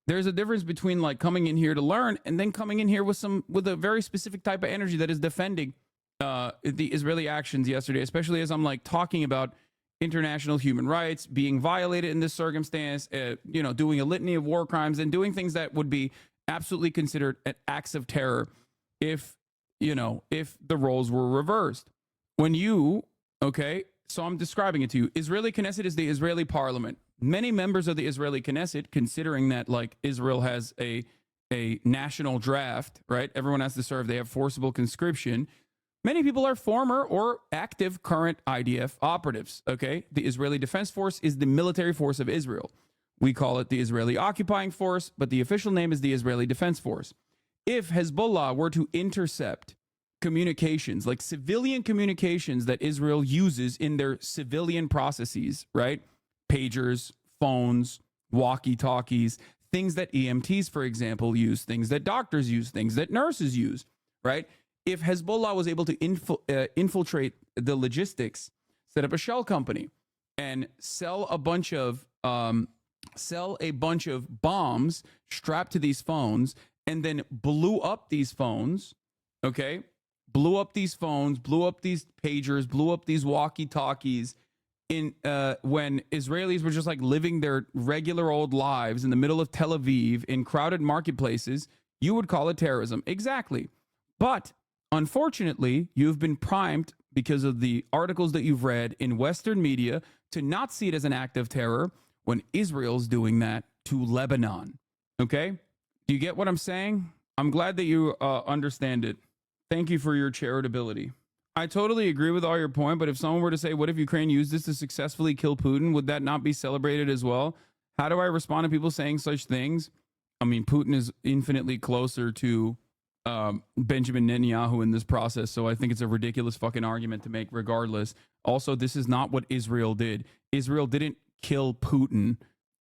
like coming in here to learn and then coming in here with a very specific type of energy that is defending the Israeli actions yesterday, especially as I'm like talking about international human rights being violated in this circumstance, doing a litany of war crimes and doing things that would be absolutely considered acts of terror if the roles were reversed. So I'm describing it to you. Israeli Knesset is the Israeli parliament. Many members of the Israeli Knesset, considering that like Israel has a national draft, right? Everyone has to serve. They have forcible conscription. Many people are former or active current IDF operatives, okay? The Israeli Defense Force is the military force of Israel. We call it the Israeli Occupying Force, but the official name is the Israeli Defense Force. If Hezbollah were to intercept communications, like civilian communications that Israel uses in their civilian processes, right? Pagers, phones, walkie-talkies, things that EMTs, for example, use, things that doctors use, things that nurses use, right? If Hezbollah was able to infiltrate the logistics, set up a shell company, and sell a bunch of bombs strapped to these phones, and then blew up these phones, okay? Blew up these phones, blew up these pagers, blew up these walkie-talkies when Israelis were just like living their regular old lives in the middle of Tel Aviv in crowded marketplaces, you would call it terrorism. Exactly. But unfortunately, you've been primed because of the articles that you've read in Western media to not see it as an act of terror when Israel's doing that to Lebanon. Okay? Do you get what I'm saying? I'm glad that you understand it. Thank you for your charitability. I totally agree with all your point, but if someone were to say, what if Ukraine used this to successfully kill Putin? Would that not be celebrated as well? How do I respond to people saying such things? I mean, Putin is infinitely closer to Benjamin Netanyahu in this process, so I think it's a ridiculous fucking argument to make regardless. Also, this is not what Israel did. Israel didn't kill Putin,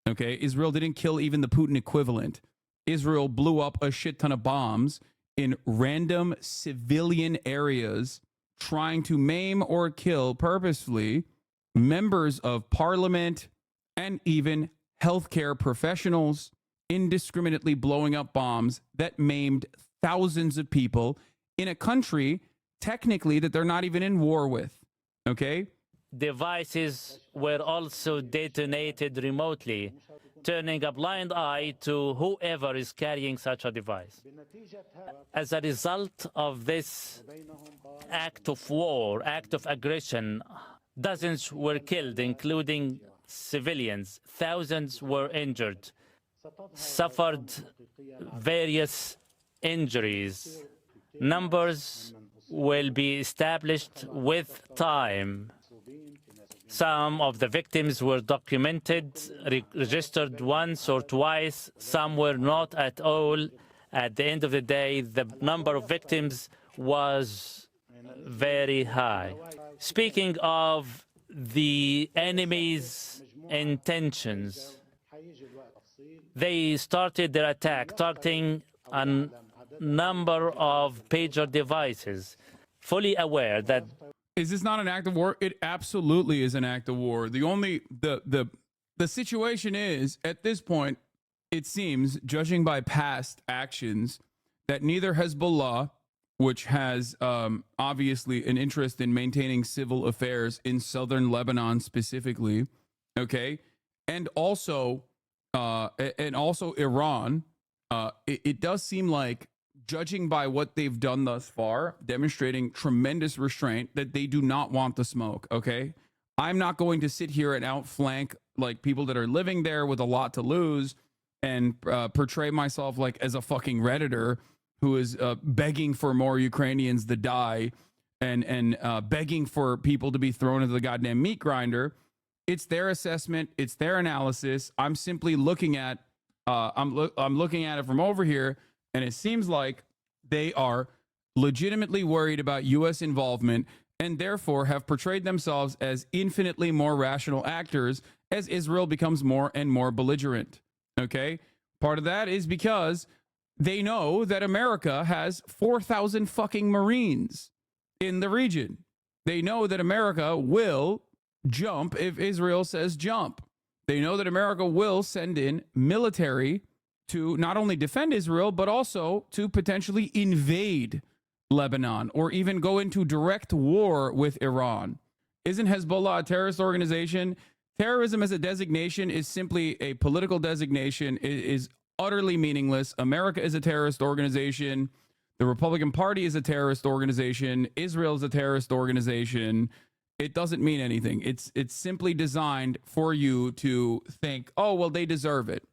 okay? Israel didn't kill even the Putin equivalent. Israel blew up a shit ton of bombs in random civilian areas, trying to maim or kill purposefully members of parliament and even healthcare professionals, indiscriminately blowing up bombs that maimed thousands of people in a country technically that they're not even in war with. Okay? devices were also detonated remotely, turning a blind eye to whoever is carrying such a device. As a result of this act of war, act of aggression, dozens were killed, including civilians. Thousands were injured, suffered various injuries. Numbers will be established with time. Some of the victims were documented, registered once or twice. Some were not at all. At the end of the day, the number of victims was very high. Speaking of the enemy's intentions, they started their attack targeting a number of pager devices, fully aware that. Is this not an act of war? It absolutely is an act of war. The situation is, at this point, it seems, judging by past actions, that neither Hezbollah, which has obviously an interest in maintaining civil affairs in southern Lebanon specifically, okay, and also Iran, it does seem like, judging by what they've done thus far, demonstrating tremendous restraint, that they do not want the smoke, okay? I'm not going to sit here and outflank like people that are living there with a lot to lose and portray myself like as a fucking Redditor who is begging for more Ukrainians to die and begging for people to be thrown into the goddamn meat grinder. It's their assessment. It's their analysis. I'm simply looking at I'm looking at it from over here, and it seems like they are legitimately worried about U.S. involvement and therefore have portrayed themselves as infinitely more rational actors as Israel becomes more and more belligerent. Okay? Part of that is because they know that America has 4,000 fucking Marines in the region. They know that America will jump if Israel says jump. They know that America will send in military to not only defend Israel, but also to potentially invade Lebanon or even go into direct war with Iran. Isn't Hezbollah a terrorist organization? Terrorism as a designation is simply a political designation. It is utterly meaningless. America is a terrorist organization. The Republican Party is a terrorist organization. Israel is a terrorist organization. It doesn't mean anything. It's simply designed for you to think, oh, well, they deserve it.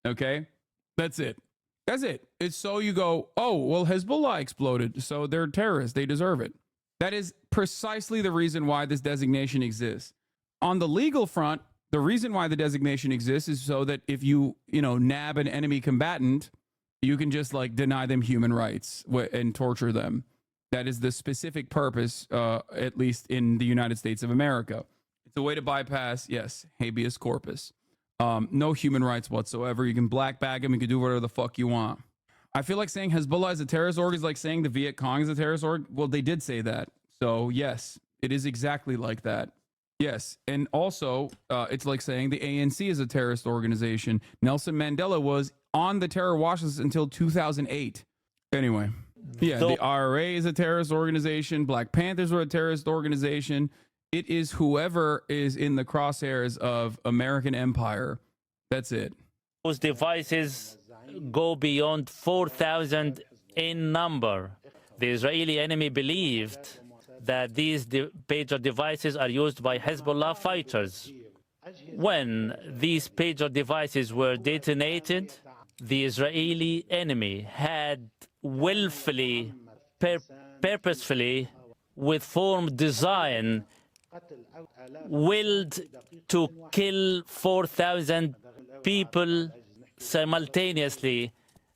Okay? That's it. That's it. It's so you go, oh, well, Hezbollah exploded, so they're terrorists. They deserve it. That is precisely the reason why this designation exists. On the legal front, the reason why the designation exists is so that if you nab an enemy combatant, you can just like deny them human rights and torture them. That is the specific purpose, at least in the United States of America. It's a way to bypass, yes, habeas corpus. No human rights whatsoever. You can black bag them. You can do whatever the fuck you want. I feel like saying Hezbollah is a terrorist org is like saying the Viet Cong is a terrorist org. Well, they did say that. So, yes, it is exactly like that. Yes. And also, it's like saying the ANC is a terrorist organization. Nelson Mandela was on the terror watch list until 2008. Anyway, yeah, the IRA is a terrorist organization. Black Panthers were a terrorist organization. It is whoever is in the crosshairs of American empire. That's it. Those devices go beyond 4,000 in number. The Israeli enemy believed that these pager devices are used by Hezbollah fighters. When these pager devices were detonated, the Israeli enemy had willfully, purposefully, with formed design, willed to kill 4,000 people simultaneously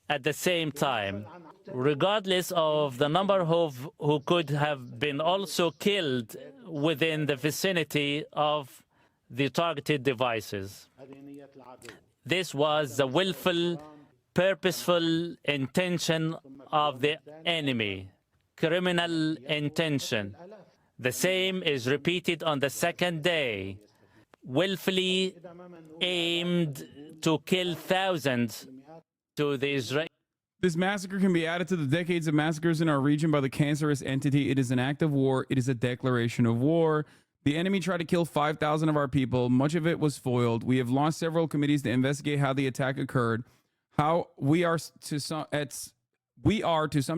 at the same time, regardless of the number of who could have been also killed within the vicinity of the targeted devices. This was the willful, purposeful intention of the enemy, criminal intention. The same is repeated on the second day, willfully aimed to kill thousands to the Israeli. This massacre can be added to the decades of massacres in our region by the cancerous entity. It is an act of war. It is a declaration of war. The enemy tried to kill 5,000 of our people. Much of it was foiled. We have launched several committees to investigate how the attack occurred. How we are to some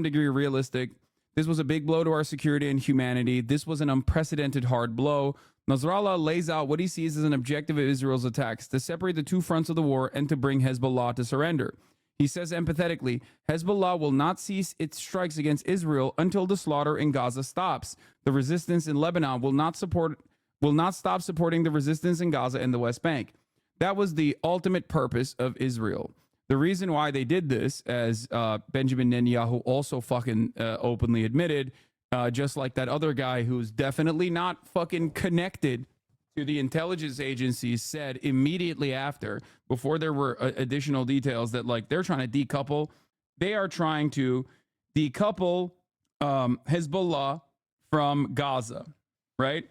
degree realistic. This was a big blow to our security and humanity. This was an unprecedented hard blow. Nasrallah lays out what he sees as an objective of Israel's attacks, to separate the two fronts of the war and to bring Hezbollah to surrender. He says empathetically, Hezbollah will not cease its strikes against Israel until the slaughter in Gaza stops. The resistance in Lebanon will not stop supporting the resistance in Gaza and the West Bank. That was the ultimate purpose of Israel. The reason why they did this, as Benjamin Netanyahu also fucking openly admitted, just like that other guy who's definitely not fucking connected to the intelligence agencies, said immediately after, before there were additional details, that like they're trying to decouple. They are trying to decouple Hezbollah from Gaza, right?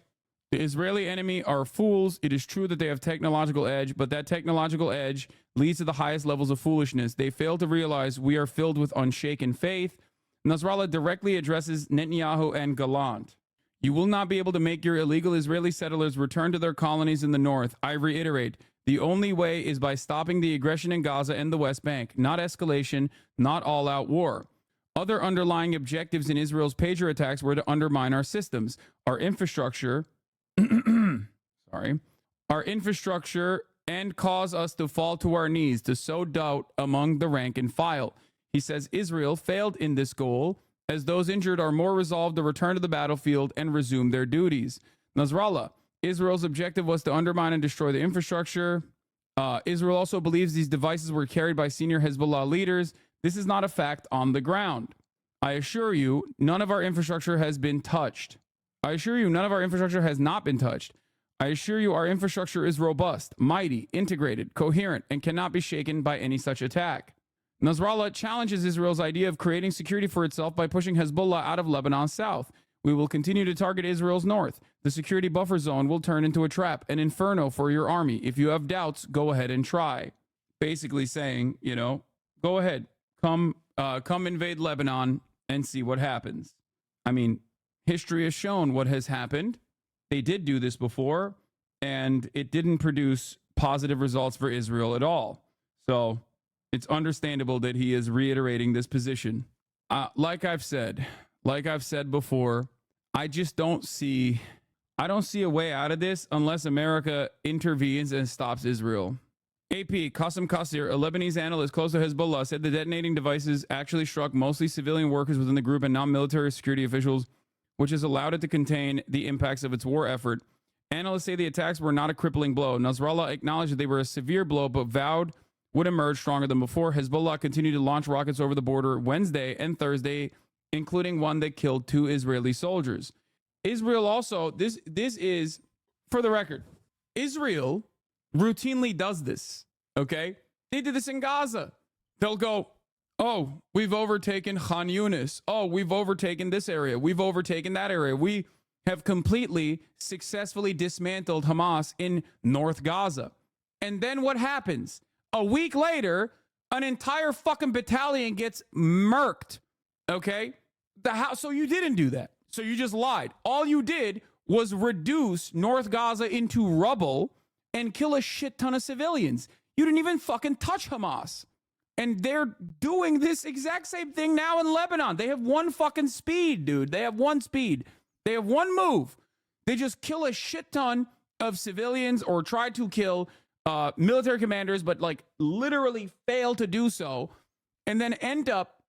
The Israeli enemy are fools. It is true that they have technological edge, but that technological edge leads to the highest levels of foolishness. They fail to realize we are filled with unshaken faith. Nasrallah directly addresses Netanyahu and Gallant. You will not be able to make your illegal Israeli settlers return to their colonies in the north. I reiterate, the only way is by stopping the aggression in Gaza and the West Bank, not escalation, not all-out war. Other underlying objectives in Israel's pager attacks were to undermine our systems, our infrastructure, our infrastructure, and cause us to fall to our knees, to sow doubt among the rank and file. He says Israel failed in this goal, as those injured are more resolved to return to the battlefield and resume their duties. Nasrallah, Israel's objective was to undermine and destroy the infrastructure. Israel also believes these devices were carried by senior Hezbollah leaders. This is not a fact on the ground. I assure you, none of our infrastructure has been touched. I assure you, none of our infrastructure has not been touched. I assure you, our infrastructure is robust, mighty, integrated, coherent, and cannot be shaken by any such attack. Nasrallah challenges Israel's idea of creating security for itself by pushing Hezbollah out of Lebanon's south. We will continue to target Israel's north. The security buffer zone will turn into a trap, an inferno for your army. If you have doubts, go ahead and try. Basically saying, you know, go ahead, come invade Lebanon and see what happens. I mean, history has shown what has happened. They did do this before, and it didn't produce positive results for Israel at all. So it's understandable that he is reiterating this position. Like I've said before, I don't see a way out of this unless America intervenes and stops Israel. AP Qasim Qasir, a Lebanese analyst close to Hezbollah, said the detonating devices actually struck mostly civilian workers within the group and non-military security officials, which has allowed it to contain the impacts of its war effort. Analysts say the attacks were not a crippling blow. Nasrallah acknowledged that they were a severe blow, but vowed would emerge stronger than before. Hezbollah continued to launch rockets over the border Wednesday and Thursday, including one that killed 2 Israeli soldiers. Israel also, this is, for the record, Israel routinely does this, okay? They did this in Gaza. They'll go, oh, we've overtaken Khan Yunis. Oh, we've overtaken this area. We've overtaken that area. We have completely successfully dismantled Hamas in North Gaza. And then what happens? A week later, an entire fucking battalion gets murked, okay? So you didn't do that. So you just lied. All you did was reduce North Gaza into rubble and kill a shit ton of civilians. You didn't even fucking touch Hamas. And they're doing this exact same thing now in Lebanon. They have one fucking speed, dude. They have one speed. They have one move. They just kill a shit ton of civilians or try to kill military commanders, but like literally fail to do so, and then end up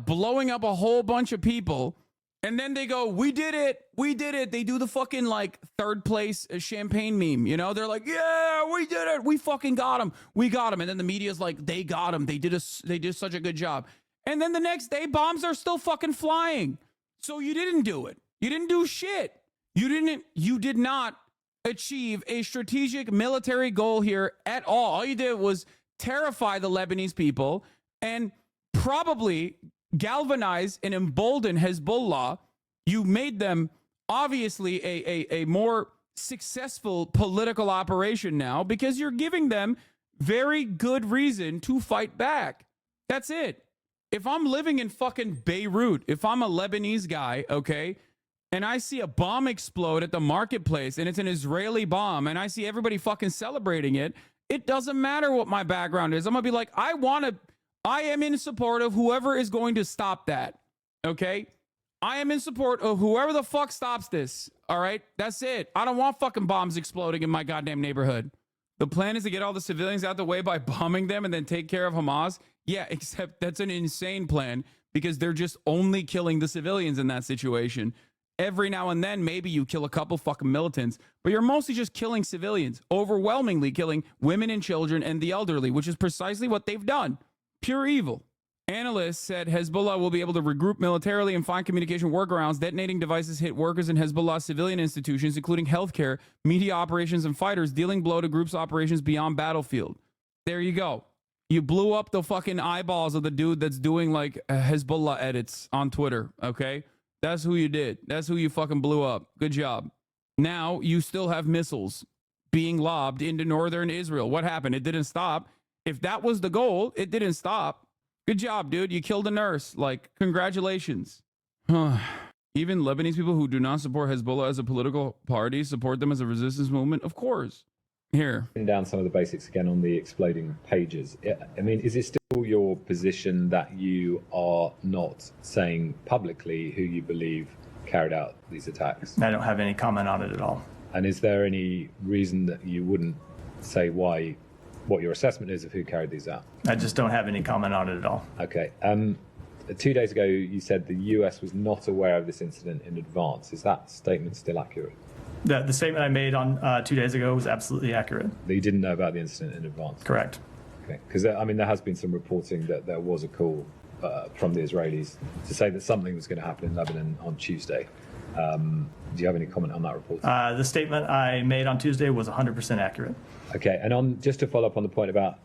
blowing up a whole bunch of people. And then they go, we did it. We did it. They do the fucking like third place champagne meme. You know, they're like, yeah, we did it. We fucking got him. We got him. And then the media's like, they got him. They did such a good job. And then the next day, bombs are still fucking flying. So you didn't do it. You didn't do shit. You did not achieve a strategic military goal here at all. All you did was terrify the Lebanese people and probably galvanize and embolden Hezbollah. You made them obviously a more successful political operation now because you're giving them very good reason to fight back. That's it. If I'm living in fucking Beirut, if I'm a Lebanese guy, okay, and I see a bomb explode at the marketplace and it's an Israeli bomb and I see everybody fucking celebrating it, it doesn't matter what my background is. I'm going to be like, I am in support of whoever is going to stop that. Okay? I am in support of whoever the fuck stops this. All right? That's it. I don't want fucking bombs exploding in my goddamn neighborhood. The plan is to get all the civilians out the way by bombing them and then take care of Hamas. Yeah, except that's an insane plan because they're just only killing the civilians in that situation. Every now and then, maybe you kill a couple fucking militants, but you're mostly just killing civilians, overwhelmingly killing women and children and the elderly, which is precisely what they've done. Pure evil. Analysts said Hezbollah will be able to regroup militarily and find communication workarounds. Detonating devices hit workers in Hezbollah civilian institutions, including healthcare, media operations, and fighters, dealing blow to groups' operations beyond battlefield. There you go. You blew up the fucking eyeballs of the dude that's doing like Hezbollah edits on Twitter, okay? That's who you did. That's who you fucking blew up. Good job. Now you still have missiles being lobbed into northern Israel. What happened? It didn't stop. If that was the goal, it didn't stop. Good job, dude. You killed a nurse. Like, congratulations. Even Lebanese people who do not support Hezbollah as a political party support them as a resistance movement? Of course. Here. Down some of the basics again on the exploding pages. I mean, is it still your position that you are not saying publicly who you believe carried out these attacks? I don't have any comment on it at all. And is there any reason that you wouldn't say what your assessment is of who carried these out? I just don't have any comment on it at all. Okay. 2 days ago, you said the US was not aware of this incident in advance. Is that statement still accurate? The statement I made on 2 days ago was absolutely accurate. That you didn't know about the incident in advance? Correct. Okay. Because, I mean, there has been some reporting that there was a call from the Israelis to say that something was going to happen in Lebanon on Tuesday. Do you have any comment on that report? The statement I made on Tuesday was 100% accurate. Okay, and just to follow up on the point about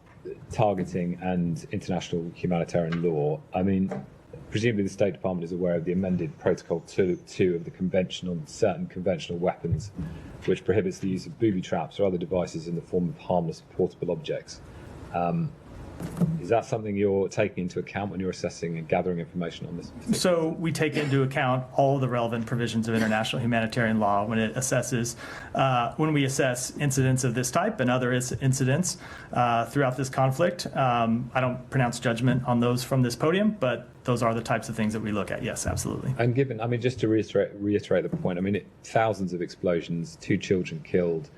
targeting and international humanitarian law, I mean, presumably the State Department is aware of the amended Protocol 2 of the certain conventional weapons, which prohibits the use of booby traps or other devices in the form of harmless portable objects. Is that something you're taking into account when you're assessing and gathering information on this? So we take into account all the relevant provisions of international humanitarian law when it assesses, when we assess incidents of this type and other incidents throughout this conflict. I don't pronounce judgment on those from this podium, but those are the types of things that we look at. Yes, absolutely. And given, I mean, just to reiterate the point, I mean, thousands of explosions, 2 children killed.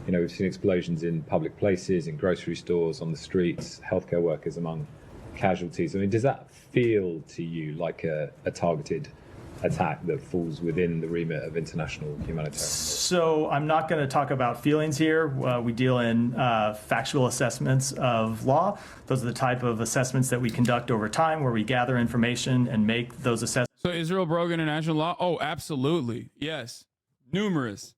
You know, we've seen explosions in public places, in grocery stores, on the streets, healthcare workers among casualties. I mean, does that feel to you like a targeted attack that falls within the remit of international humanitarian law? So I'm not going to talk about feelings here. We deal in factual assessments of law. Those are the type of assessments that we conduct over time where we gather information and make those assessments. So Israel broke international law? Oh, absolutely. Yes. Numerous.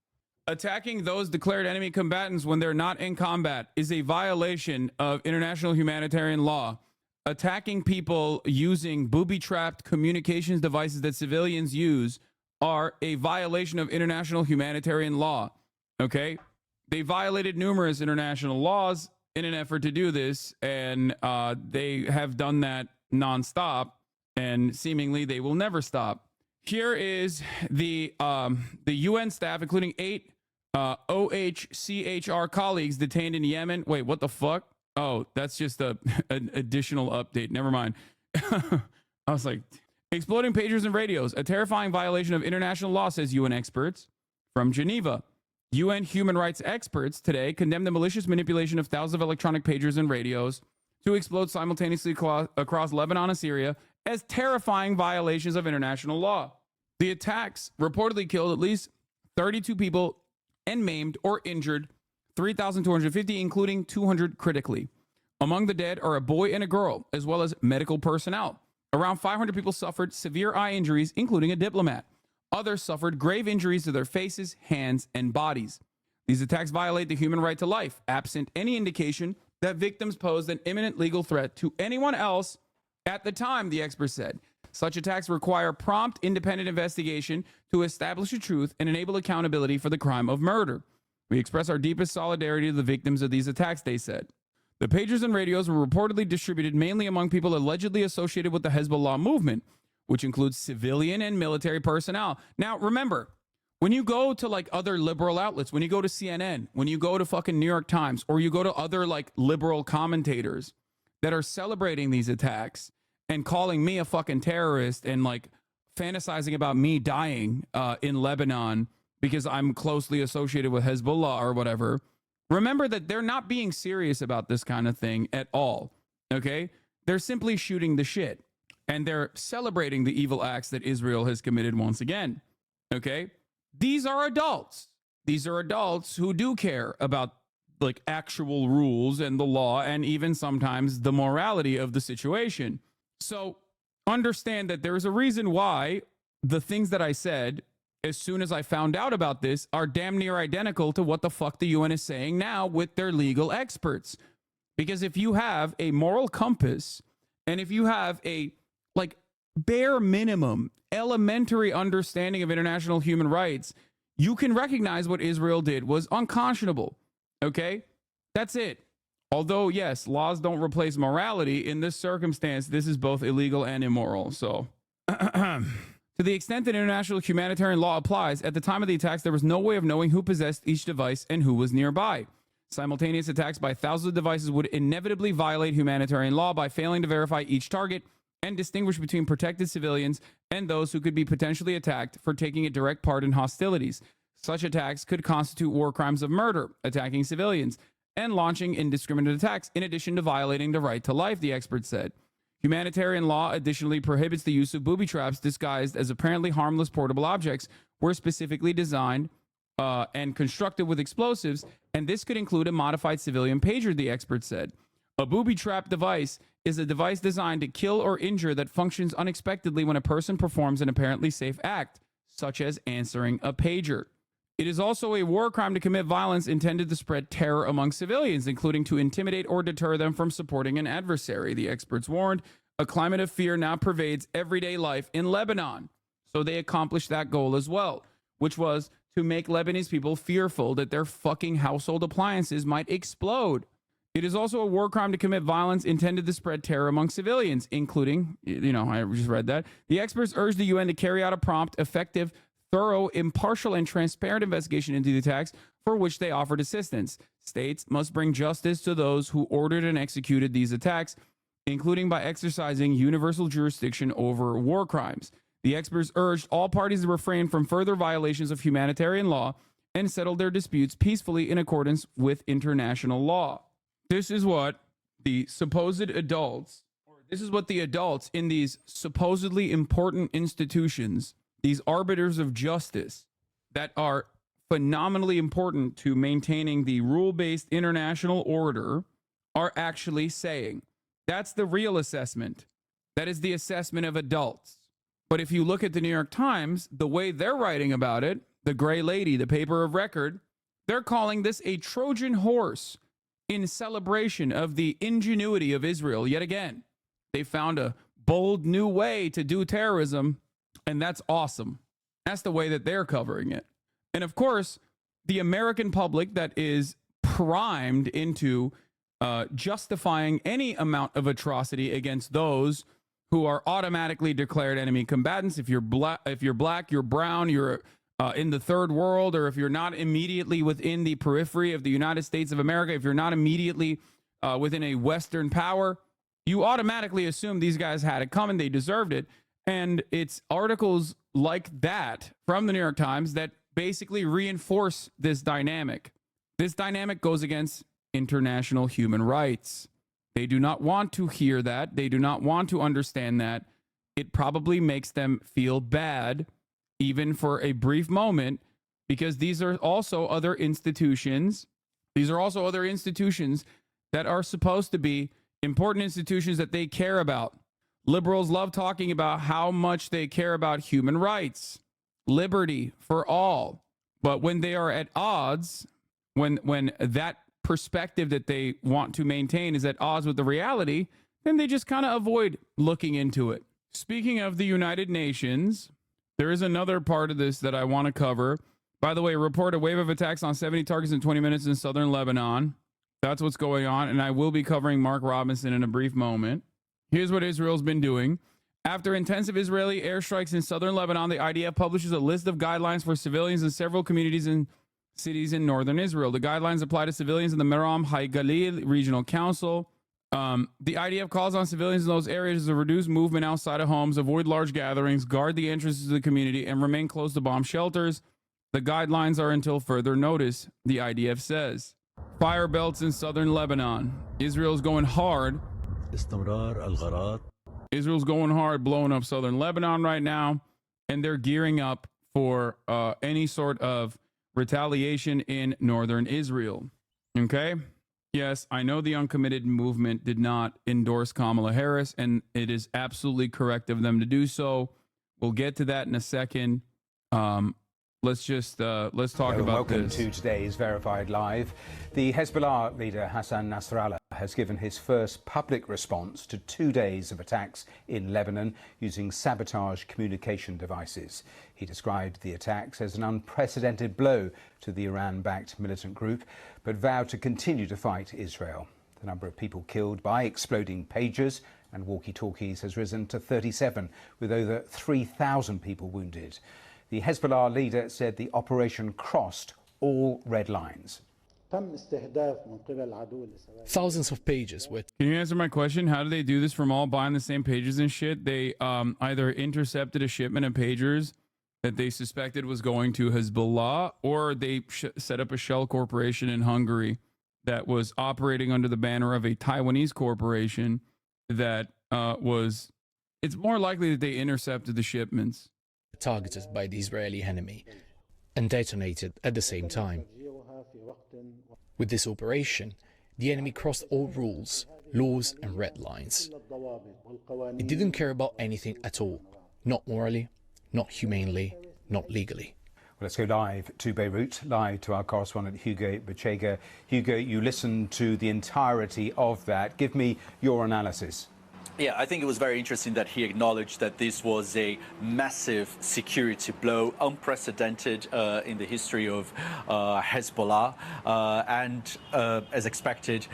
Attacking those declared enemy combatants when they're not in combat is a violation of international humanitarian law. Attacking people using booby-trapped communications devices that civilians use are a violation of international humanitarian law. Okay? They violated numerous international laws in an effort to do this, and they have done that nonstop, and seemingly they will never stop. Here is the UN staff, including 8 OHCHR colleagues detained in Yemen. Wait, what the fuck? Oh, that's just an additional update. Never mind. I was like, exploding pagers and radios, a terrifying violation of international law, says UN experts from Geneva. UN human rights experts today condemned the malicious manipulation of thousands of electronic pagers and radios to explode simultaneously across Lebanon and Syria as terrifying violations of international law. The attacks reportedly killed at least 32 people and maimed or injured 3,250, including 200 critically. Among the dead are a boy and a girl, as well as medical personnel. Around 500 people suffered severe eye injuries, including a diplomat. Others suffered grave injuries to their faces, hands, and bodies. These attacks violate the human right to life, absent any indication that victims posed an imminent legal threat to anyone else at the time, the expert said. Such attacks require prompt, independent investigation to establish the truth and enable accountability for the crime of murder. We express our deepest solidarity to the victims of these attacks, they said. The pagers and radios were reportedly distributed mainly among people allegedly associated with the Hezbollah movement. which includes civilian and military personnel. Now, remember, when you go to like other liberal outlets, when you go to CNN, when you go to fucking New York Times, or you go to other like liberal commentators that are celebrating these attacks and calling me a fucking terrorist and like fantasizing about me dying in Lebanon because I'm closely associated with Hezbollah or whatever, remember that they're not being serious about this kind of thing at all, okay? They're simply shooting the shit, and they're celebrating the evil acts that Israel has committed once again, okay? These are adults. These are adults who do care about like actual rules and the law and even sometimes the morality of the situation. So understand that there's a reason why the things that I said as soon as I found out about this are damn near identical to what the fuck the UN is saying now with their legal experts. Because if you have a moral compass and if you have a like bare minimum elementary understanding of international human rights, you can recognize what Israel did was unconscionable. Okay? That's it. Although, yes, laws don't replace morality. In this circumstance, this is both illegal and immoral. So, to the extent that international humanitarian law applies, at the time of the attacks, there was no way of knowing who possessed each device and who was nearby. Simultaneous attacks by thousands of devices would inevitably violate humanitarian law by failing to verify each target and distinguish between protected civilians and those who could be potentially attacked for taking a direct part in hostilities. Such attacks could constitute war crimes of murder, attacking civilians, and launching indiscriminate attacks, in addition to violating the right to life, the expert said. Humanitarian law additionally prohibits the use of booby traps disguised as apparently harmless portable objects were specifically designed and constructed with explosives, and this could include a modified civilian pager, the expert said. A booby trap device is a device designed to kill or injure that functions unexpectedly when a person performs an apparently safe act, such as answering a pager. It is also a war crime to commit violence intended to spread terror among civilians, including to intimidate or deter them from supporting an adversary, the experts warned. A climate of fear now pervades everyday life in Lebanon. So they accomplished that goal as well, which was to make Lebanese people fearful that their fucking household appliances might explode. It is also a war crime to commit violence intended to spread terror among civilians, including, I just read that. The experts urged the UN to carry out a prompt, effective, thorough, impartial, and transparent investigation into the attacks for which they offered assistance. States must bring justice to those who ordered and executed these attacks, including by exercising universal jurisdiction over war crimes. The experts urged all parties to refrain from further violations of humanitarian law and settle their disputes peacefully in accordance with international law. This is what the supposed adults, or this is what the adults in these supposedly important institutions, these arbiters of justice that are phenomenally important to maintaining the rule-based international order, are actually saying. That's the real assessment. That is the assessment of adults. But if you look at the New York Times, the way they're writing about it, the Gray Lady, the paper of record, they're calling this a Trojan horse in celebration of the ingenuity of Israel. Yet again, they found a bold new way to do terrorism, and that's awesome. That's the way that they're covering it. And of course, the American public that is primed into justifying any amount of atrocity against those who are automatically declared enemy combatants. If you're black, you're brown, you're in the third world, or if you're not immediately within the periphery of the United States of America, if you're not immediately within a Western power, you automatically assume these guys had it coming, they deserved it. And it's articles like that from the New York Times that basically reinforce this dynamic. This dynamic goes against international human rights. They do not want to hear that. They do not want to understand that. It probably makes them feel bad, even for a brief moment, because these are also other institutions. These are also other institutions that are supposed to be important institutions that they care about. Liberals love talking about how much they care about human rights, liberty for all. But when they are at odds, when that perspective that they want to maintain is at odds with the reality, then they just kind of avoid looking into it. Speaking of the United Nations, there is another part of this that I want to cover. By the way, report a wave of attacks on 70 targets in 20 minutes in southern Lebanon. That's what's going on, and I will be covering Mark Robinson in a brief moment. Here's what Israel's been doing. After intensive Israeli airstrikes in southern Lebanon, the IDF publishes a list of guidelines for civilians in several communities and cities in northern Israel. The guidelines apply to civilians in the Merom HaGalil Regional Council. The IDF calls on civilians in those areas to reduce movement outside of homes, avoid large gatherings, guard the entrances to the community, and remain close to bomb shelters. The guidelines are until further notice, the IDF says. Fire belts in southern Lebanon. Israel's going hard. Israel's going hard, blowing up southern Lebanon right now, and they're gearing up for any sort of retaliation in northern Israel. Okay? Yes, I know the uncommitted movement did not endorse Kamala Harris, and it is absolutely correct of them to do so. We'll get to that in a second. Let's talk about welcome this. To today's Verified Live. The Hezbollah leader Hassan Nasrallah has given his first public response to 2 days of attacks in Lebanon using sabotage communication devices. He described the attacks as an unprecedented blow to the Iran-backed militant group, but vowed to continue to fight Israel. The number of people killed by exploding pagers and walkie-talkies has risen to 37, with over 3,000 people wounded. The Hezbollah leader said the operation crossed all red lines. Thousands of pages with. Can you answer my question? How do they do this from all buying the same pages and shit? They either intercepted a shipment of pagers that they suspected was going to Hezbollah, or they set up a shell corporation in Hungary that was operating under the banner of a Taiwanese corporation that was. It's more likely that they intercepted the shipments. Targeted by the Israeli enemy and detonated at the same time. With this operation, the enemy crossed all rules, laws and red lines. It didn't care about anything at all, not morally, not humanely, not legally. Well, let's go live to Beirut, live to our correspondent Hugo Bachega. Hugo, you listened to the entirety of that. Give me your analysis. Yeah, I think it was very interesting that he acknowledged that this was a massive security blow, unprecedented in the history of Hezbollah. And as expected,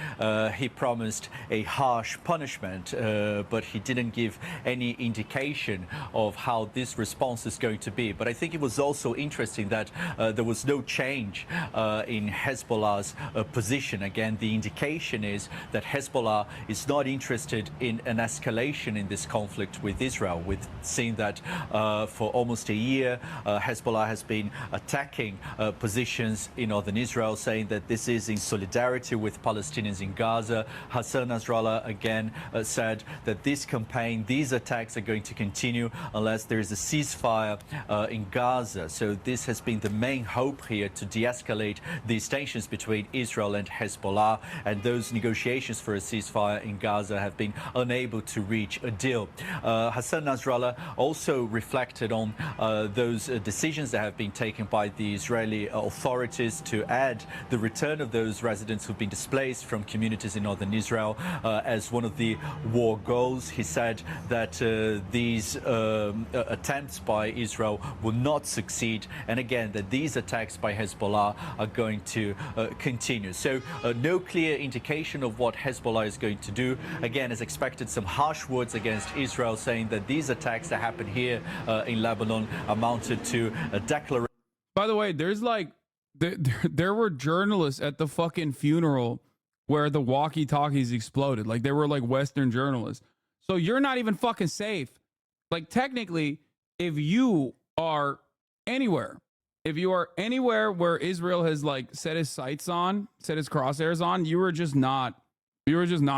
he promised a harsh punishment, but he didn't give any indication of how this response is going to be. But I think it was also interesting that there was no change in Hezbollah's position. Again, the indication is that Hezbollah is not interested in an escalation in this conflict with Israel. We've seen that for almost a year, Hezbollah has been attacking positions in northern Israel, saying that this is in solidarity with Palestinians in Gaza. Hassan Nasrallah again said that this campaign, these attacks are going to continue unless there is a ceasefire in Gaza. So this has been the main hope here, to de-escalate these tensions between Israel and Hezbollah, and those negotiations for a ceasefire in Gaza have been unable to reach a deal. Hassan Nasrallah also reflected on those decisions that have been taken by the Israeli authorities to add the return of those residents who've been displaced from communities in northern Israel as one of the war goals. He said that these attempts by Israel will not succeed, and again that these attacks by Hezbollah are going to continue. So no clear indication of what Hezbollah is going to do. Again, as expected, some harsh words against Israel, saying that these attacks that happened here in Lebanon amounted to a declaration. By the way, there's like there were journalists at the fucking funeral where the walkie-talkies exploded. Like, they were like Western journalists. So you're not even fucking safe. Like, technically, if you are anywhere where Israel has like set his sights on, set his crosshairs on, you were just not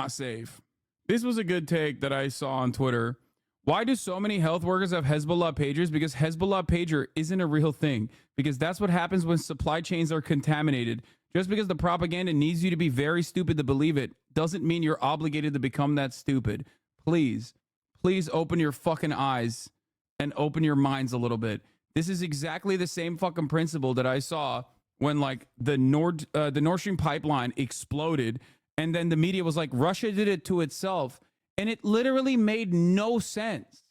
safe. This was a good take that I saw on Twitter. Why do so many health workers have Hezbollah pagers? Because Hezbollah pager isn't a real thing. Because that's what happens when supply chains are contaminated. Just because the propaganda needs you to be very stupid to believe it doesn't mean you're obligated to become that stupid. Please open your fucking eyes and open your minds a little bit. This is exactly the same fucking principle that I saw when like the Nord Stream pipeline exploded. And then the media was like, Russia did it to itself. And it literally made no sense.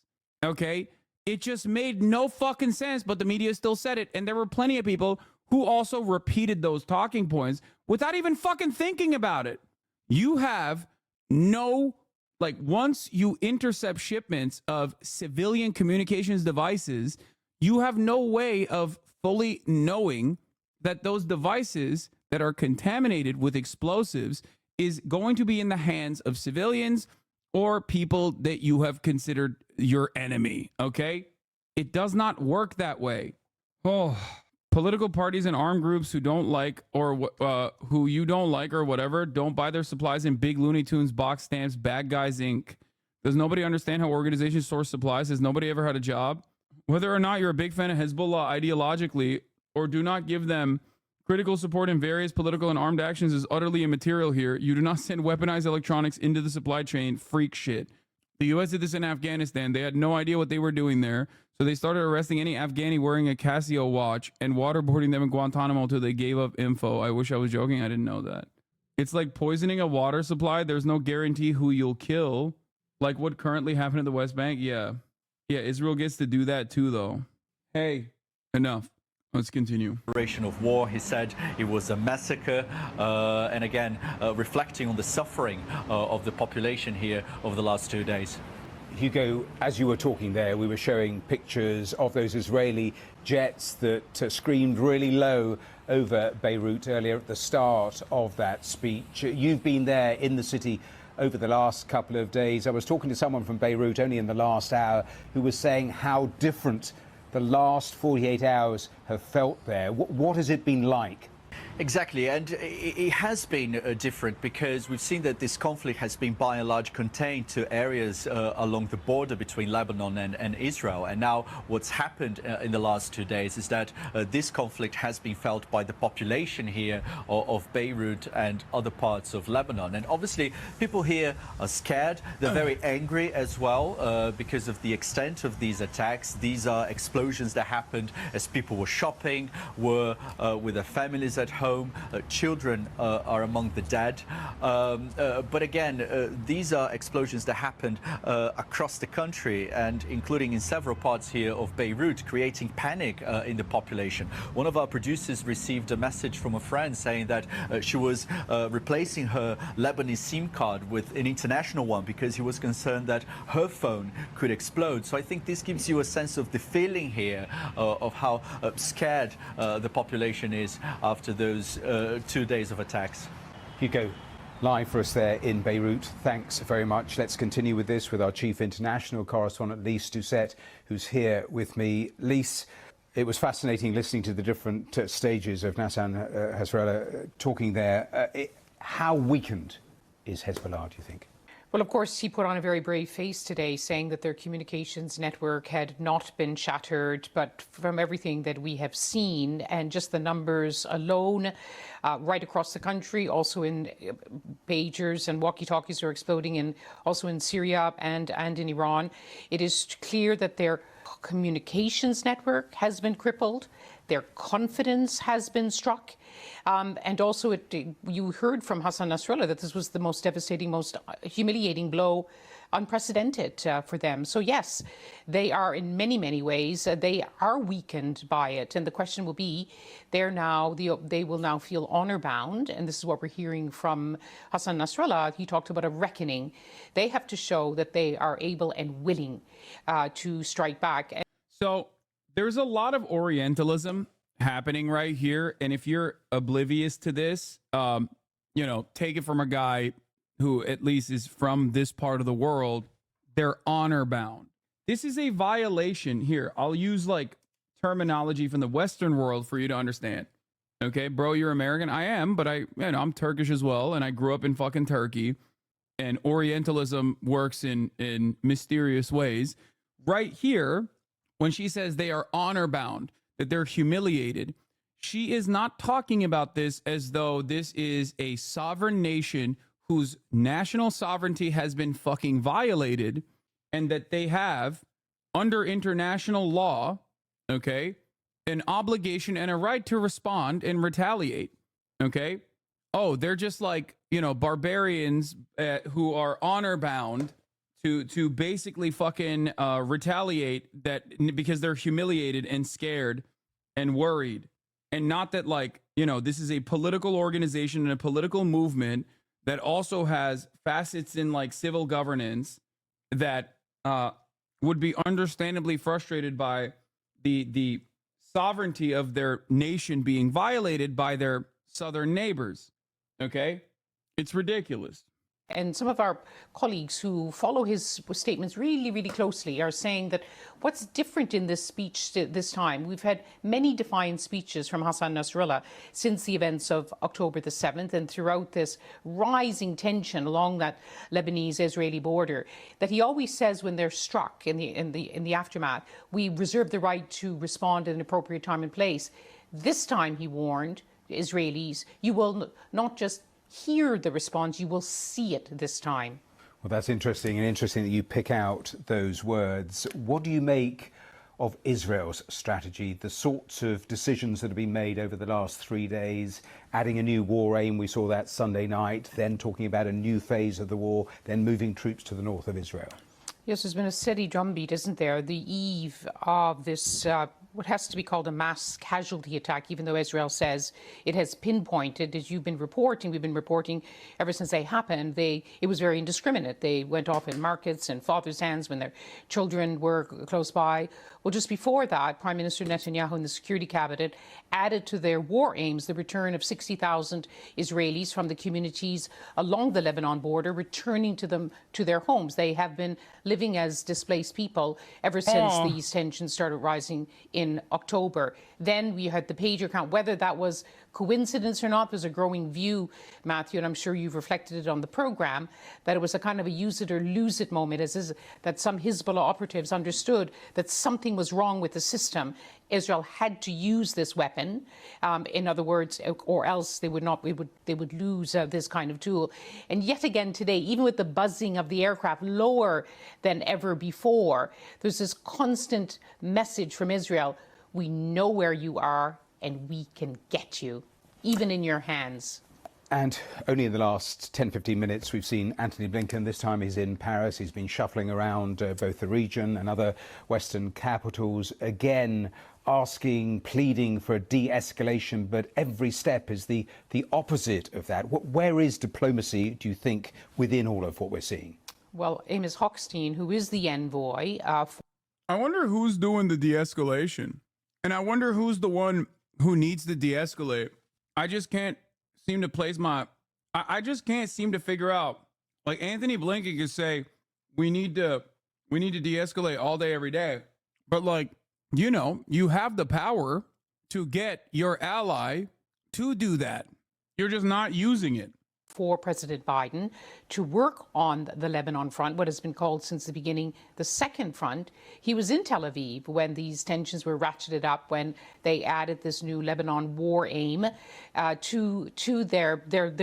Okay? It just made no fucking sense, but the media still said it. And there were plenty of people who also repeated those talking points without even fucking thinking about it. You have no Like once you intercept shipments of civilian communications devices, you have no way of fully knowing that those devices that are contaminated with explosives is going to be in the hands of civilians or people that you have considered your enemy. Okay? It does not work that way. Oh, political parties and armed groups who don't like or who you don't like or whatever, don't buy their supplies in big Looney Tunes box stamps, Bad Guys Inc. Does nobody understand how organizations source supplies? Has nobody ever had a job? Whether or not you're a big fan of Hezbollah ideologically or do not give them critical support in various political and armed actions is utterly immaterial here. You do not send weaponized electronics into the supply chain. Freak shit. The U.S. did this in Afghanistan. They had no idea what they were doing there. So they started arresting any Afghani wearing a Casio watch and waterboarding them in Guantanamo until they gave up info. I wish I was joking. I didn't know that. It's like poisoning a water supply. There's no guarantee who you'll kill. Like what currently happened in the West Bank. Yeah. Yeah, Israel gets to do that too, though. Hey, enough. Let's continue. Declaration of war, he said it was a massacre, and again, reflecting on the suffering of the population here over the last 2 days. Hugo, as you were talking there, we were showing pictures of those Israeli jets that screamed really low over Beirut earlier at the start of that speech. You've been there in the city over the last couple of days. I was talking to someone from Beirut only in the last hour who was saying how different the last 48 hours have felt there. What has it been like? Exactly, and it has been different because we've seen that this conflict has been by and large contained to areas along the border between Lebanon and Israel. And now what's happened in the last 2 days is that this conflict has been felt by the population here of Beirut and other parts of Lebanon. And obviously people here are scared. They're very angry as well because of the extent of these attacks. These are explosions that happened as people were shopping, were with their families at home. Children are among the dead. But again, these are explosions that happened across the country and including in several parts here of Beirut, creating panic in the population. One of our producers received a message from a friend saying that she was replacing her Lebanese SIM card with an international one because he was concerned that her phone could explode. So I think this gives you a sense of the feeling here of how scared the population is after those 2 days of attacks. Hugo, live for us there in Beirut. Thanks very much. Let's continue with this with our chief international correspondent, Lise Doucet, who's here with me. Lise, it was fascinating listening to the different stages of Hassan Nasrallah talking there. How weakened is Hezbollah, do you think? Well, of course, he put on a very brave face today, saying that their communications network had not been shattered. But from everything that we have seen and just the numbers alone, right across the country, also in pagers and walkie-talkies are exploding, also in Syria and in Iran, it is clear that their communications network has been crippled. Their confidence has been struck. And also, you heard from Hassan Nasrallah that this was the most devastating, most humiliating blow, unprecedented for them. So yes, they are in many, many ways, they are weakened by it. And the question will be, they will now feel honor bound. And this is what we're hearing from Hassan Nasrallah. He talked about a reckoning. They have to show that they are able and willing to strike back. So there's a lot of Orientalism happening right here. And if you're oblivious to this, take it from a guy who at least is from this part of the world. They're honor bound. This is a violation here. I'll use like terminology from the Western world for you to understand. Okay, bro, you're American. I am, but I'm Turkish as well. And I grew up in fucking Turkey, and Orientalism works in mysterious ways. Right here, when she says they are honor bound, that they're humiliated, she is not talking about this as though this is a sovereign nation whose national sovereignty has been fucking violated and that they have, under international law, okay, an obligation and a right to respond and retaliate, okay? Oh, they're just like, barbarians who are honor bound to basically fucking retaliate that because they're humiliated and scared and worried. And not that this is a political organization and a political movement that also has facets in like civil governance that would be understandably frustrated by the sovereignty of their nation being violated by their southern neighbors. Okay? It's ridiculous. And some of our colleagues who follow his statements really, really closely are saying that what's different in this speech this time, we've had many defiant speeches from Hassan Nasrallah since the events of October the 7th and throughout this rising tension along that Lebanese-Israeli border, that he always says when they're struck in the aftermath, we reserve the right to respond at an appropriate time and place. This time, he warned the Israelis, you will not just hear the response, you will see it this time. Well, that's interesting, and interesting that you pick out those words. What do you make of Israel's strategy, the sorts of decisions that have been made over the last 3 days, adding a new war aim, we saw that Sunday night, then talking about a new phase of the war, then moving troops to the north of Israel? Yes, there's been a steady drumbeat, isn't there? The eve of this, what has to be called a mass casualty attack, even though Israel says it has pinpointed, as you've been reporting, we've been reporting ever since they happened, it was very indiscriminate. They went off in markets and fathers' hands when their children were close by. Well, just before that, Prime Minister Netanyahu and the Security Cabinet added to their war aims the return of 60,000 Israelis from the communities along the Lebanon border, returning to their homes. They have been living as displaced people ever since these tensions started rising in October. Then we had the pager count. Whether that was coincidence or not, there's a growing view, Matthew, and I'm sure you've reflected it on the program, that it was a kind of a use it or lose it moment, that some Hezbollah operatives understood that something was wrong with the system. Israel had to use this weapon, in other words, or else they would lose this kind of tool. And yet again today, even with the buzzing of the aircraft lower than ever before, there's this constant message from Israel: we know where you are and we can get you, even in your hands. And only in the last 10-15 minutes, we've seen Antony Blinken. This time he's in Paris. He's been shuffling around both the region and other Western capitals, again asking, pleading for de-escalation. But every step is the opposite of that. Where is diplomacy, do you think, within all of what we're seeing? Well, Amos Hochstein, who is the envoy... I wonder who's doing the de-escalation. And I wonder who's the one who needs to de-escalate. I just can't seem to place I just can't seem to figure out. Like, Anthony Blinken could say, we need to de-escalate all day, every day. But, like, you know, you have the power to get your ally to do that. You're just not using it. For President Biden to work on the Lebanon front, what has been called since the beginning the second front. He was in Tel Aviv when these tensions were ratcheted up, when they added this new Lebanon war aim to their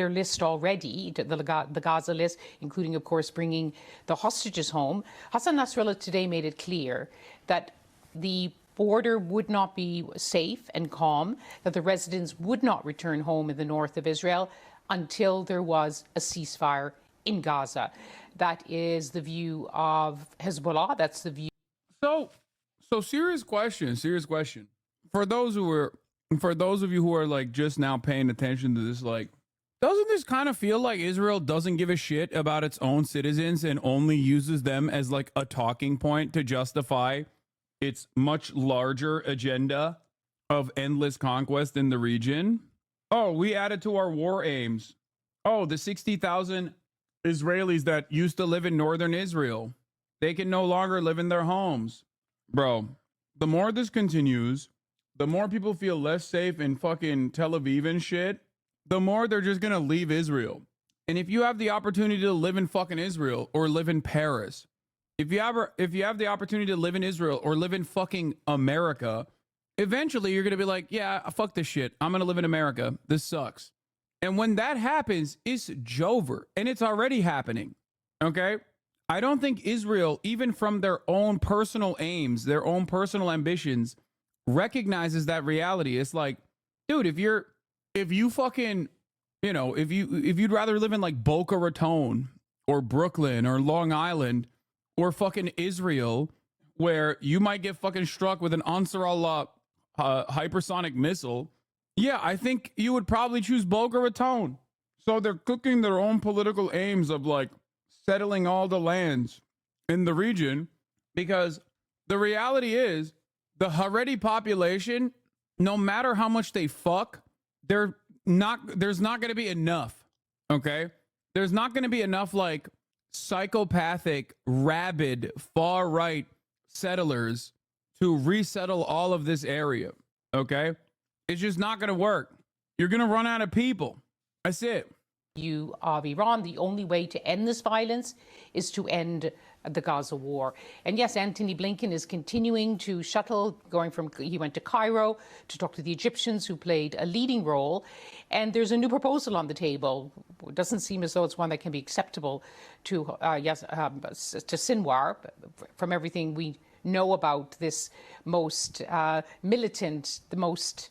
list already, to the Gaza list, including, of course, bringing the hostages home. Hassan Nasrallah today made it clear that the border would not be safe and calm, that the residents would not return home in the north of Israel until there was a ceasefire in Gaza. That is the view of Hezbollah. That's the view. So serious question. For those of you who are like just now paying attention to this, like, doesn't this kind of feel like Israel doesn't give a shit about its own citizens and only uses them as like a talking point to justify its much larger agenda of endless conquest in the region? Oh, we added to our war aims. Oh, the 60,000 Israelis that used to live in northern Israel, they can no longer live in their homes. Bro, the more this continues, the more people feel less safe in fucking Tel Aviv and shit, the more they're just gonna leave Israel. And if you have the opportunity to live in fucking Israel or live in Paris, if you have the opportunity to live in Israel or live in fucking America, eventually you're going to be like, yeah, fuck this shit. I'm going to live in America. This sucks. And when that happens, it's Jover. And it's already happening. Okay? I don't think Israel, even from their own personal aims, their own personal ambitions, recognizes that reality. It's like, dude, if you fucking, you know, if you'd rather live in like Boca Raton or Brooklyn or Long Island or fucking Israel, where you might get fucking struck with an Ansar Allah hypersonic missile, yeah, I think you would probably choose Boca Raton. So they're cooking their own political aims of like settling all the lands in the region, because the reality is the Haredi population, no matter how much they fuck, there's not going to be enough. Okay. There's not going to be enough like psychopathic, rabid, far right settlers to resettle all of this area. Okay. It's just not going to work. You're going to run out of people. That's it. You of Iran, the only way to end this violence is to end the Gaza war. And yes, Antony Blinken is continuing to shuttle, he went to Cairo to talk to the Egyptians, who played a leading role. And there's a new proposal on the table. It doesn't seem as though it's one that can be acceptable to Sinwar. From everything we know about this most militant, the most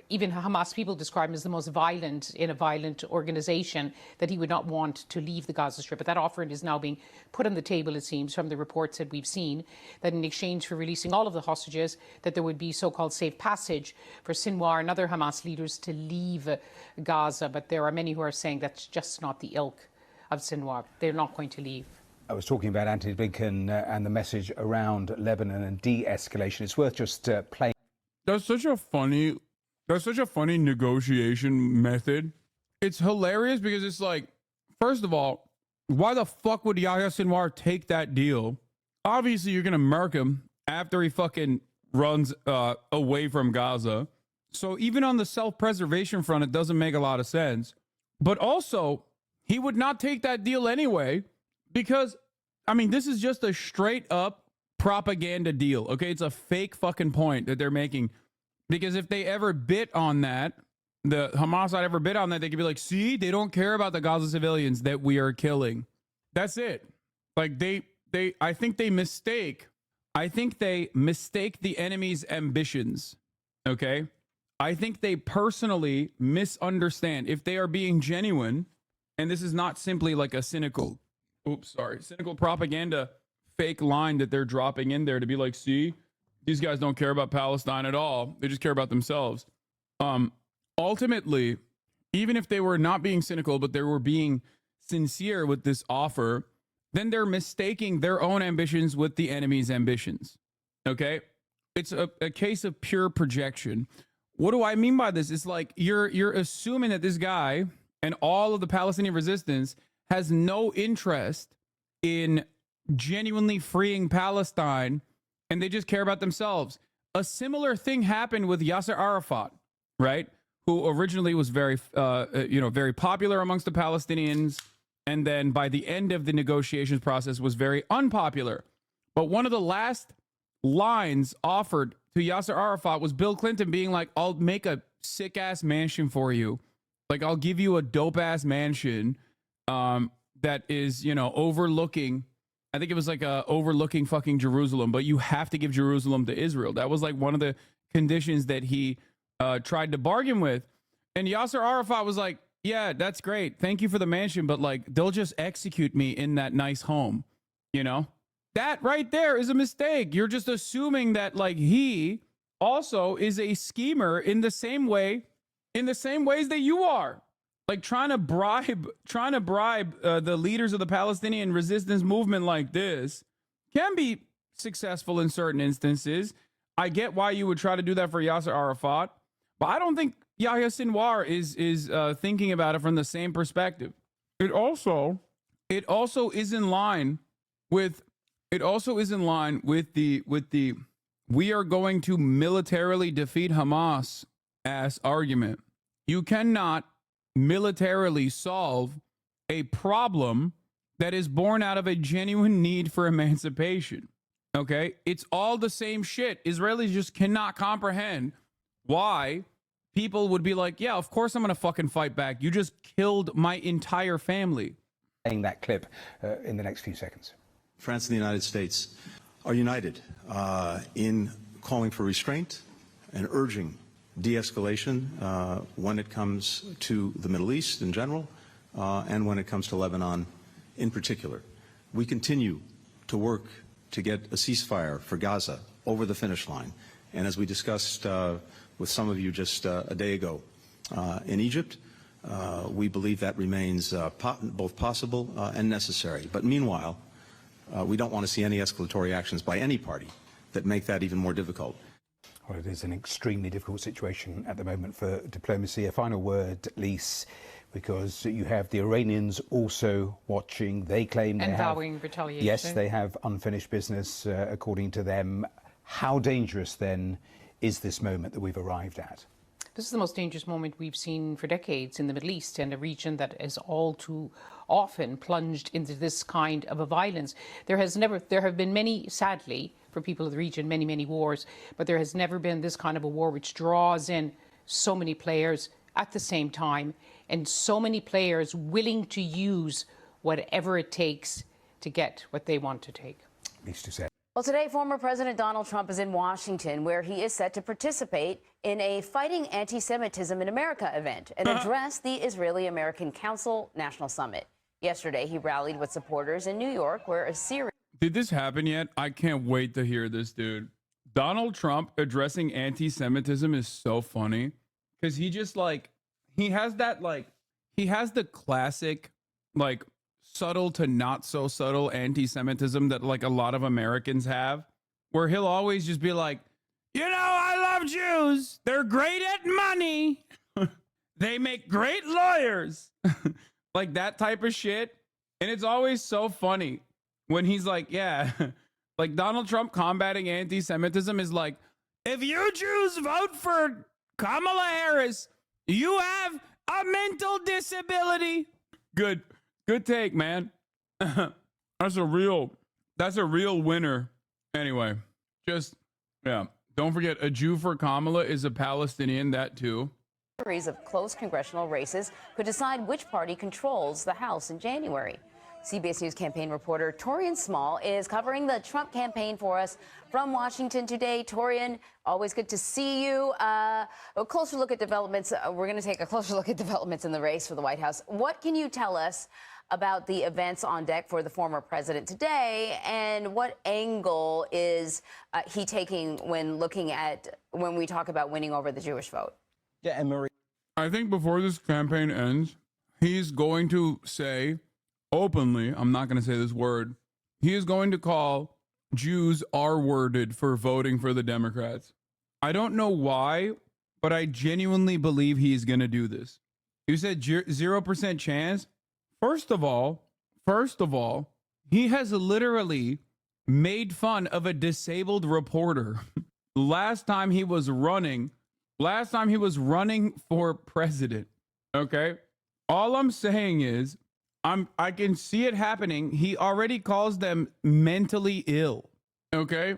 even Hamas people describe him as the most violent in a violent organization, that he would not want to leave the Gaza Strip. But that offer is now being put on the table, it seems, from the reports that we've seen, that in exchange for releasing all of the hostages, that there would be so-called safe passage for Sinwar and other Hamas leaders to leave Gaza. But there are many who are saying that's just not the ilk of Sinwar. They're not going to leave. I was talking about Antony Blinken and the message around Lebanon and de-escalation. It's worth just playing. That's such a funny negotiation method. It's hilarious because it's like, first of all, why the fuck would Yahya Sinwar take that deal? Obviously, you're going to murk him after he fucking runs away from Gaza. So even on the self-preservation front, it doesn't make a lot of sense. But also, he would not take that deal anyway because, I mean, this is just a straight up propaganda deal. Okay, it's a fake fucking point that they're making. Because if they ever bit on that, the Hamas side ever bit on that, they could be like, see, they don't care about the Gaza civilians that we are killing. That's it. Like I think they mistake the enemy's ambitions. Okay. I think they personally misunderstand. If they are being genuine, and this is not simply like a cynical propaganda fake line that they're dropping in there to be like, see, these guys don't care about Palestine at all. They just care about themselves. Ultimately, even if they were not being cynical, but they were being sincere with this offer, then they're mistaking their own ambitions with the enemy's ambitions. Okay? It's a case of pure projection. What do I mean by this? It's like you're assuming that this guy and all of the Palestinian resistance has no interest in genuinely freeing Palestine, and they just care about themselves. A similar thing happened with Yasser Arafat, right? Who originally was very popular amongst the Palestinians, and then by the end of the negotiations process was very unpopular. But one of the last lines offered to Yasser Arafat was Bill Clinton being like, I'll make a sick ass mansion for you. Like, I'll give you a dope ass mansion that is, overlooking, I think it was like overlooking fucking Jerusalem, but you have to give Jerusalem to Israel. That was like one of the conditions that he tried to bargain with. And Yasser Arafat was like, yeah, that's great. Thank you for the mansion, but like, they'll just execute me in that nice home. That right there is a mistake. You're just assuming that like he also is a schemer in the same ways that you are. Like trying to bribe the leaders of the Palestinian resistance movement like this can be successful in certain instances. I get why you would try to do that for Yasser Arafat, but I don't think Yahya Sinwar is thinking about it from the same perspective. It also is in line with the we are going to militarily defeat Hamas ass argument. You cannot militarily solve a problem that is born out of a genuine need for emancipation. Okay? It's all the same shit. Israelis just cannot comprehend why people would be like, yeah, of course I'm going to fucking fight back. You just killed my entire family. Playing that clip in the next few seconds. France and the United States are united in calling for restraint and urging de-escalation when it comes to the Middle East in general and when it comes to Lebanon in particular. We continue to work to get a ceasefire for Gaza over the finish line. And as we discussed with some of you just a day ago, in Egypt, We believe that remains both possible and necessary. But meanwhile, we don't want to see any escalatory actions by any party that make that even more difficult. Well, it is an extremely difficult situation at the moment for diplomacy. A final word, Lise, because you have the Iranians also watching. They claim they have vowing retaliation. Yes, they have unfinished business, according to them. How dangerous, then, is this moment that we've arrived at? This is the most dangerous moment we've seen for decades in the Middle East, and a region that is all too often plunged into this kind of a violence. There have been many, sadly, for people of the region, many wars, but there has never been this kind of a war which draws in so many players at the same time, and so many players willing to use whatever it takes to get what they want to take. Least to say. Well, today, former President Donald Trump is in Washington, where he is set to participate in a Fighting Anti-Semitism in America event and address the Israeli-American Council National Summit. Yesterday, he rallied with supporters in New York, where a series... Did this happen yet? I can't wait to hear this, dude. Donald Trump addressing anti-Semitism is so funny because he just he has the classic, subtle to not so subtle anti-Semitism that a lot of Americans have, where he'll always just be like, I love Jews. They're great at money. They make great lawyers. Like that type of shit. And it's always so funny when he's like, yeah, Donald Trump combating anti-Semitism is like, if you Jews vote for Kamala Harris, you have a mental disability. Good take, man. That's a real winner. Anyway, don't forget, a Jew for Kamala is a Palestinian, that too. series of close congressional races could decide which party controls the House in January. CBS News campaign reporter Torian Small is covering the Trump campaign for us from Washington today. Torian, always good to see you. A closer look at developments. We're going to take a closer look at developments in the race for the White House. What can you tell us about the events on deck for the former president today, and what angle is he taking when we talk about winning over the Jewish vote? Yeah, and Marie, I think before this campaign ends, he's going to say openly, I'm not going to say this word, he is going to call Jews R-worded for voting for the Democrats. I don't know why, but I genuinely believe he's going to do this. You said 0% chance? First of all, he has literally made fun of a disabled reporter last time he was running for president. Okay? All I'm saying is I can see it happening. He already calls them mentally ill. Okay?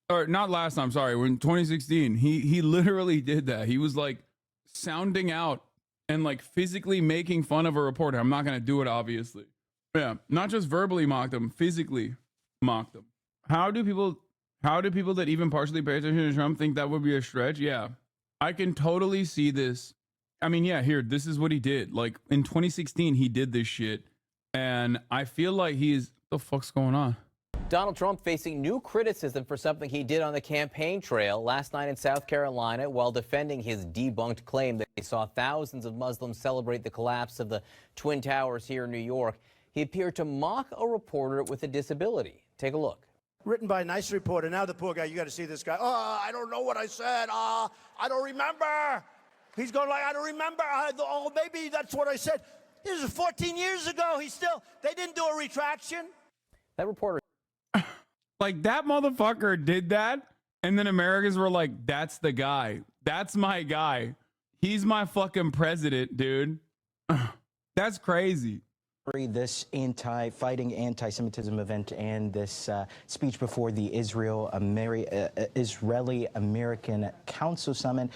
Or not last time, sorry, in 2016, he literally did that. He was sounding out and physically making fun of a reporter. I'm not going to do it, obviously. Yeah, not just verbally mocked him, physically mocked him. How do people that even partially pay attention to Trump think that would be a stretch? Yeah, I can totally see this. I mean, yeah, here, this is what he did. In 2016, he did this shit. And I feel like the fuck's going on? Donald Trump facing new criticism for something he did on the campaign trail last night in South Carolina while defending his debunked claim that he saw thousands of Muslims celebrate the collapse of the Twin Towers here in New York. He appeared to mock a reporter with a disability. Take a look. Written by a nice reporter. Now the poor guy, you got to see this guy. Oh, I don't know what I said. I don't remember. He's going I don't remember. Maybe that's what I said. This is 14 years ago. They didn't do a retraction. That reporter. That motherfucker did that, and then Americans were like, that's the guy. That's my guy. He's my fucking president, dude. That's crazy. This fighting anti-Semitism event and this speech before the Israeli-American Council Summit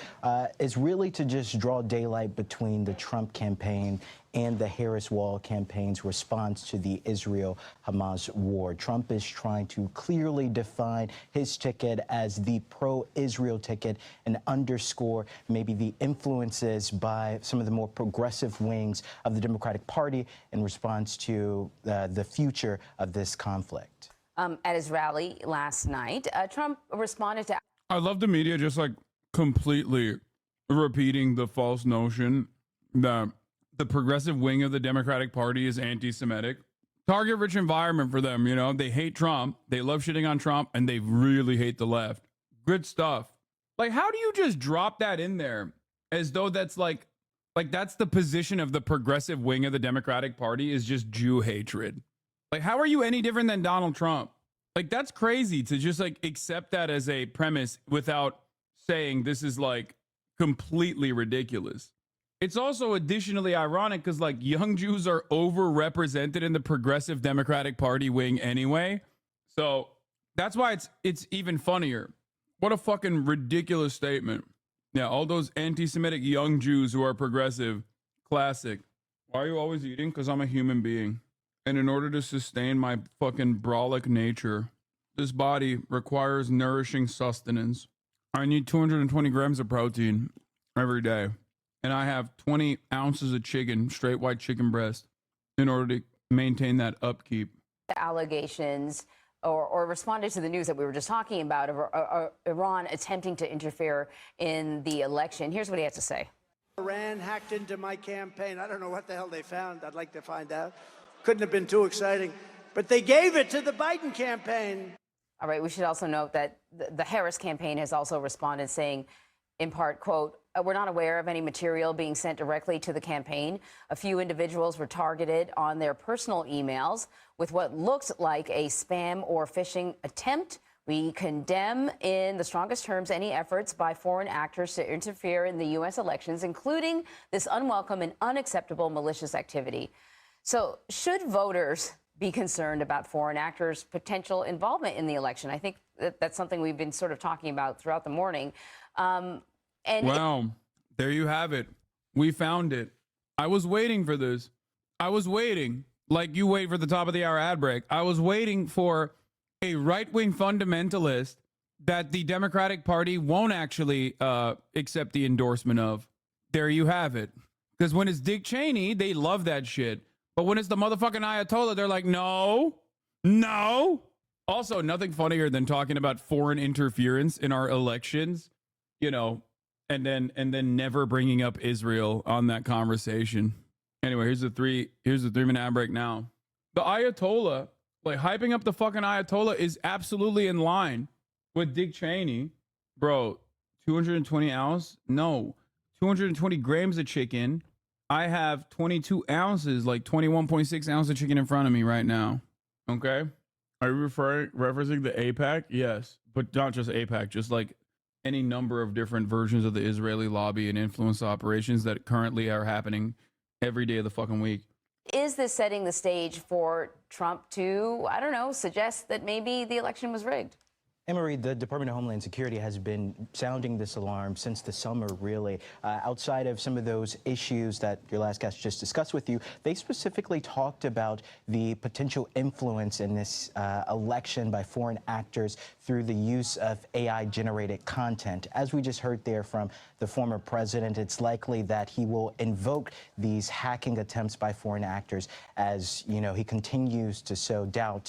is really to just draw daylight between the Trump campaign and the Harris Wall campaign's response to the Israel-Hamas war. Trump is trying to clearly define his ticket as the pro-Israel ticket and underscore maybe the influences by some of the more progressive wings of the Democratic Party in response to the future of this conflict. At his rally last night, Trump responded to... I love the media just completely repeating the false notion that the progressive wing of the Democratic Party is anti-Semitic. Target-rich environment for them, you know. They hate Trump. They love shitting on Trump, and they really hate the left. Good stuff. Like, how do you just drop that in there as though that's like that's the position of the progressive wing of the Democratic Party is just Jew hatred? Like, how are you any different than Donald Trump? Like, that's crazy to just like accept that as a premise without saying this is like completely ridiculous. It's also additionally ironic because like young Jews are overrepresented in the progressive Democratic Party wing anyway. So that's why it's even funnier. What a fucking ridiculous statement. Yeah, all those anti-Semitic young Jews who are progressive. Classic. Why are you always eating? Because I'm a human being. And in order to sustain my fucking brolic nature, this body requires nourishing sustenance. I need 220 grams of protein every day. And I have 20 ounces of chicken, straight white chicken breast, in order to maintain that upkeep. Allegations or responded to the news that we were just talking about of Iran attempting to interfere in the election. Here's what he has to say. Iran hacked into my campaign. I don't know what the hell they found. I'd like to find out. Couldn't have been too exciting. But they gave it to the Biden campaign. All right, we should also note that the Harris campaign has also responded saying, in part, quote, we're not aware of any material being sent directly to the campaign. A few individuals were targeted on their personal emails with what looked like a spam or phishing attempt. We condemn in the strongest terms any efforts by foreign actors to interfere in the U.S. elections, including this unwelcome and unacceptable malicious activity. So should voters be concerned about foreign actors' potential involvement in the election? I think that's something we've been sort of talking about throughout the morning. Wow, there you have it. We found it. I was waiting for this. I was waiting, like you wait for the top of the hour ad break. I was waiting for a right-wing fundamentalist that the Democratic Party won't actually accept the endorsement of. There you have it. Because when it's Dick Cheney, they love that shit. But when it's the motherfucking Ayatollah, they're like, no, no. Also, nothing funnier than talking about foreign interference in our elections, you know, and then never bringing up Israel on that conversation. Anyway, here's the 3-minute ad break now. The Ayatollah, like hyping up the fucking Ayatollah is absolutely in line with Dick Cheney. Bro, 220 ounce? No. 220 grams of chicken. I have 22 ounces, like 21.6 ounces of chicken in front of me right now. Okay? Are you referencing the AIPAC? Yes. But not just AIPAC, just like any number of different versions of the Israeli lobby and influence operations that currently are happening every day of the fucking week. Is this setting the stage for Trump to, I don't know, suggest that maybe the election was rigged? Anne-Marie, the Department of Homeland Security has been sounding this alarm since the summer, really. Outside of some of those issues that your last guest just discussed with you, they specifically talked about the potential influence in this election by foreign actors through the use of AI-generated content. As we just heard there from the former president, it's likely that he will invoke these hacking attempts by foreign actors as, you know, he continues to sow doubt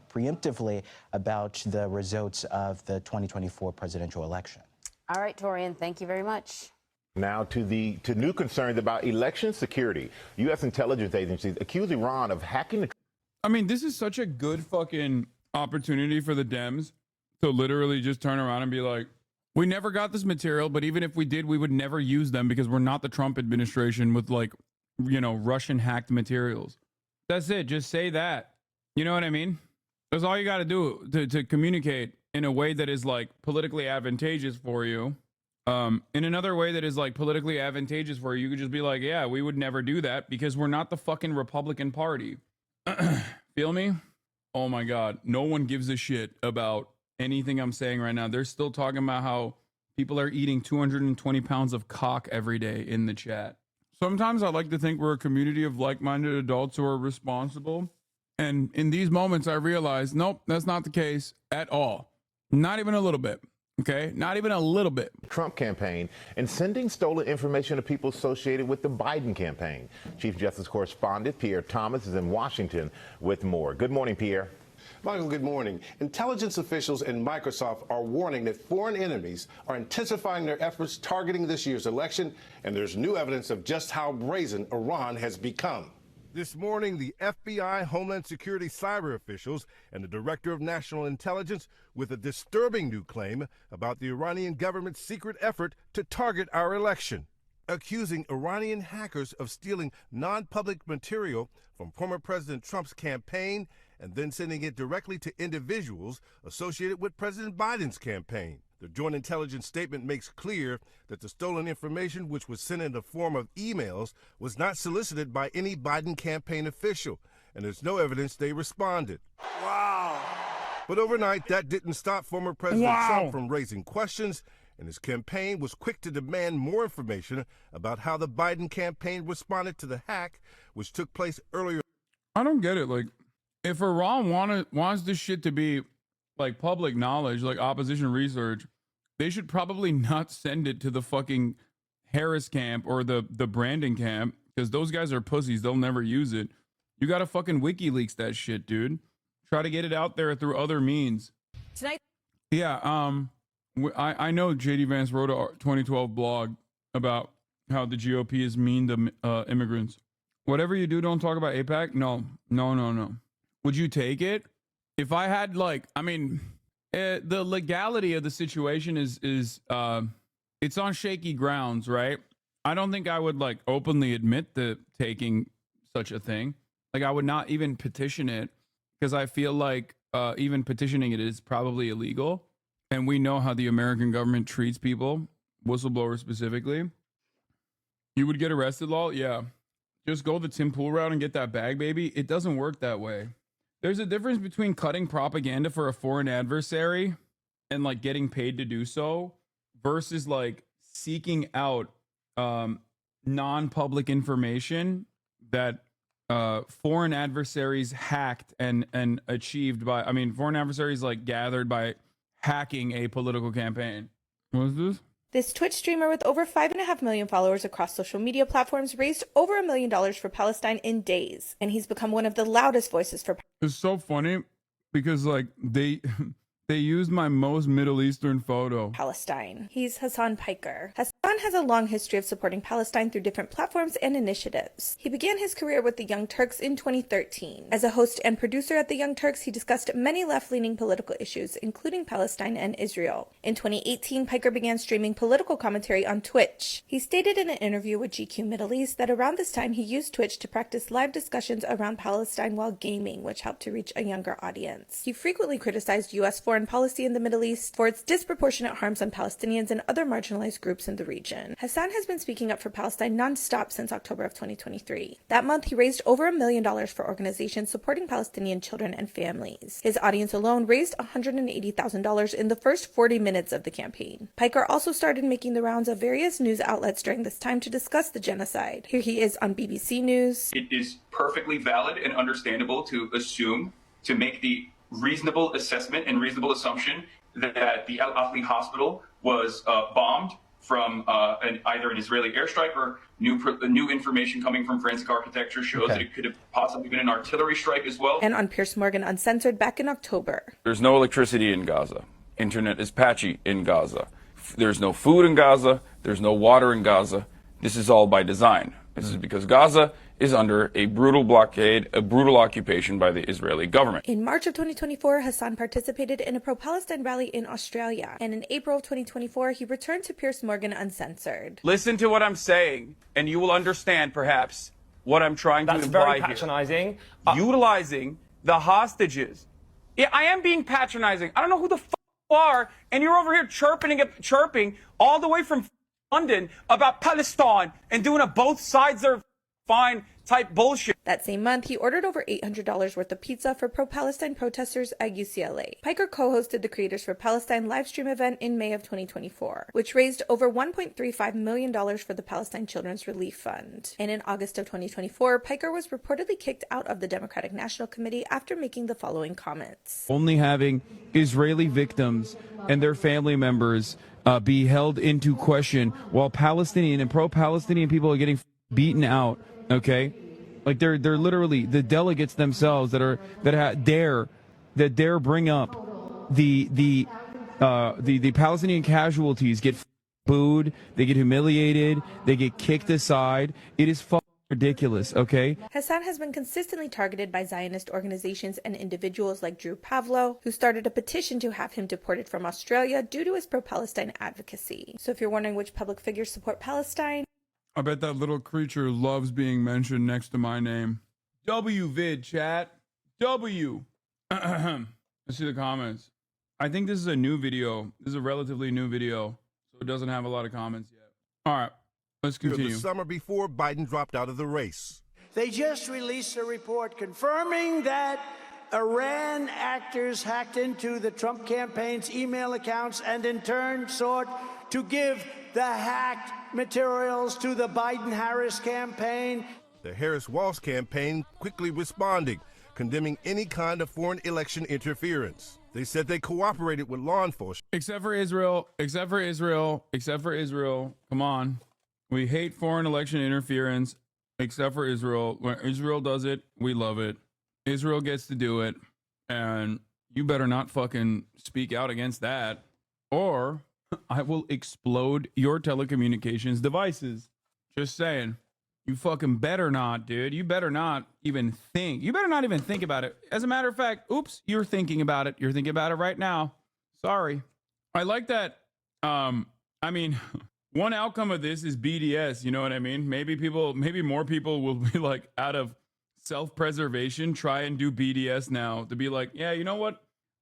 preemptively about the results of the 2024 presidential election. All right, Torian, thank you very much. Now to new concerns about election security. U.S. intelligence agencies accuse Iran of hacking the... I mean, this is such a good fucking opportunity for the Dems to literally just turn around and be like, we never got this material, but even if we did, we would never use them because we're not the Trump administration with, like, you know, Russian hacked materials. That's it. Just say that. You know what I mean? That's all you got to do to communicate in a way that is like politically advantageous for you. In another way that is like politically advantageous for you, you could just be like, yeah, we would never do that because we're not the fucking Republican Party. Feel me? Oh my God. No one gives a shit about anything I'm saying right now. They're still talking about how people are eating 220 pounds of cock every day in the chat. Sometimes I like to think we're a community of like-minded adults who are responsible. And in these moments, I realize, nope, that's not the case at all. Not even a little bit. Okay? Not even a little bit. Trump campaign and sending stolen information to people associated with the Biden campaign. Chief Justice correspondent Pierre Thomas is in Washington with more. Good morning, Pierre. Michael, good morning. Intelligence officials in Microsoft are warning that foreign enemies are intensifying their efforts targeting this year's election, and there's new evidence of just how brazen Iran has become. This morning, the FBI, Homeland Security cyber officials, and the Director of National Intelligence with a disturbing new claim about the Iranian government's secret effort to target our election, accusing Iranian hackers of stealing non-public material from former President Trump's campaign and then sending it directly to individuals associated with President Biden's campaign. The joint intelligence statement makes clear that the stolen information, which was sent in the form of emails, was not solicited by any Biden campaign official, and there's no evidence they responded. Wow. But overnight, that didn't stop former President Trump from raising questions, and his campaign was quick to demand more information about how the Biden campaign responded to the hack, which took place earlier. I don't get it. Like, if Iran wants this shit to be like public knowledge, like opposition research, they should probably not send it to the fucking Harris camp or the Brandon camp, because those guys are pussies. They'll never use it. You gotta fucking WikiLeaks that shit, dude. Try to get it out there through other means. Tonight. Yeah, I know JD Vance wrote a 2012 blog about how the GOP is mean to immigrants. Whatever you do, don't talk about AIPAC. No. Would you take it? If I had, like, I mean, the legality of the situation is it's on shaky grounds, right? I don't think I would, like, openly admit to taking such a thing. Like, I would not even petition it, because I feel like even petitioning it is probably illegal. And we know how the American government treats people, whistleblowers specifically. You would get arrested, lol? Yeah. Just go the Tim Pool route and get that bag, baby. It doesn't work that way. There's a difference between cutting propaganda for a foreign adversary and, like, getting paid to do so versus, like, seeking out non-public information that foreign adversaries hacked and achieved by, I mean, foreign adversaries, like, gathered by hacking a political campaign. What is this? This Twitch streamer with over 5.5 million followers across social media platforms raised over $1 million for Palestine in days, and he's become one of the loudest voices for. It's so funny because, like, they used my most Middle Eastern photo. Palestine. He's Hassan Piker. Hassan has a long history of supporting Palestine through different platforms and initiatives. He began his career with the Young Turks in 2013. As a host and producer at the Young Turks, he discussed many left-leaning political issues, including Palestine and Israel. In 2018, Piker began streaming political commentary on Twitch. He stated in an interview with GQ Middle East that around this time he used Twitch to practice live discussions around Palestine while gaming, which helped to reach a younger audience. He frequently criticized U.S. foreign policy in the Middle East for its disproportionate harms on Palestinians and other marginalized groups in the region. Hassan has been speaking up for Palestine non-stop since October of 2023. That month, he raised over $1 million for organizations supporting Palestinian children and families. His audience alone raised $180,000 in the first 40 minutes of the campaign. Piker also started making the rounds of various news outlets during this time to discuss the genocide. Here he is on BBC News. It is perfectly valid and understandable to assume, to make the reasonable assessment and reasonable assumption that the Al Ahli hospital was bombed from either an Israeli airstrike or new information coming from forensic architecture shows that it could have possibly been an artillery strike as well. And on Piers Morgan Uncensored back in October. There's no electricity in Gaza. Internet is patchy in Gaza. There's no food in Gaza. There's no water in Gaza. This is all by design. This is because Gaza is under a brutal blockade, a brutal occupation by the Israeli government. In March of 2024, Hassan participated in a pro-Palestine rally in Australia. And in April of 2024, he returned to Piers Morgan Uncensored. Listen to what I'm saying, and you will understand, perhaps, what I'm trying to imply very patronizing. Here. Utilizing the hostages. Yeah, I am being patronizing. I don't know who the f*** you are, and you're over here chirping all the way from London about Palestine and doing a both sides are fine type bullshit. That same month, he ordered over $800 worth of pizza for pro-Palestine protesters at UCLA. Piker co-hosted the Creators for Palestine livestream event in May of 2024, which raised over $1.35 million for the Palestine Children's Relief Fund. And in August of 2024, Piker was reportedly kicked out of the Democratic National Committee after making the following comments. Only having Israeli victims and their family members be held into question while Palestinian and pro-Palestinian people are getting beaten out. Okay, like they're literally the delegates themselves that that dare bring up the Palestinian casualties get booed, they get humiliated, they get kicked aside. It is ridiculous, okay? Hassan has been consistently targeted by Zionist organizations and individuals like Drew Pavlo, who started a petition to have him deported from Australia due to his pro-Palestine advocacy. So if you're wondering which public figures support Palestine, I bet that little creature loves being mentioned next to my name. W vid, chat. W. Let's see the comments. I think this is a new video. This is a relatively new video, so it doesn't have a lot of comments yet. All right, let's continue. The summer before Biden dropped out of the race. They just released a report confirming that Iran actors hacked into the Trump campaign's email accounts and in turn sought to give the hacked materials to the Biden-Harris campaign. The Harris-Walz campaign quickly responding, condemning any kind of foreign election interference. They said they cooperated with law enforcement. Except for Israel, except for Israel, except for Israel. Come on. We hate foreign election interference, except for Israel. When Israel does it, we love it. Israel gets to do it, and you better not fucking speak out against that, or I will explode your telecommunications devices. Just saying. You fucking better not, dude. You better not even think. You better not even think about it. As a matter of fact, oops, you're thinking about it. You're thinking about it right now. Sorry. I like that. I mean, one outcome of this is BDS. You know what I mean? Maybe more people will be like, out of self-preservation, try and do BDS now to be like, yeah, you know what?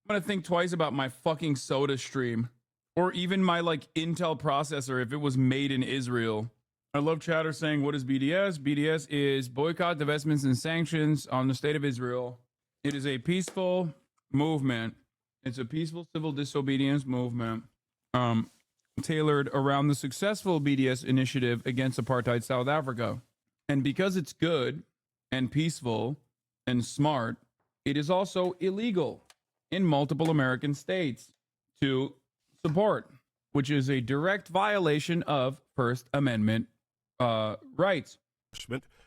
I'm going to think twice about my fucking soda stream or even my like Intel processor if it was made in Israel. I love chatter saying, what is BDS? BDS is boycott, divestments, and sanctions on the state of Israel. It is a peaceful movement. It's a peaceful civil disobedience movement tailored around the successful BDS initiative against apartheid South Africa. And because it's good and peaceful and smart, it is also illegal in multiple American states to support, which is a direct violation of First Amendment rights.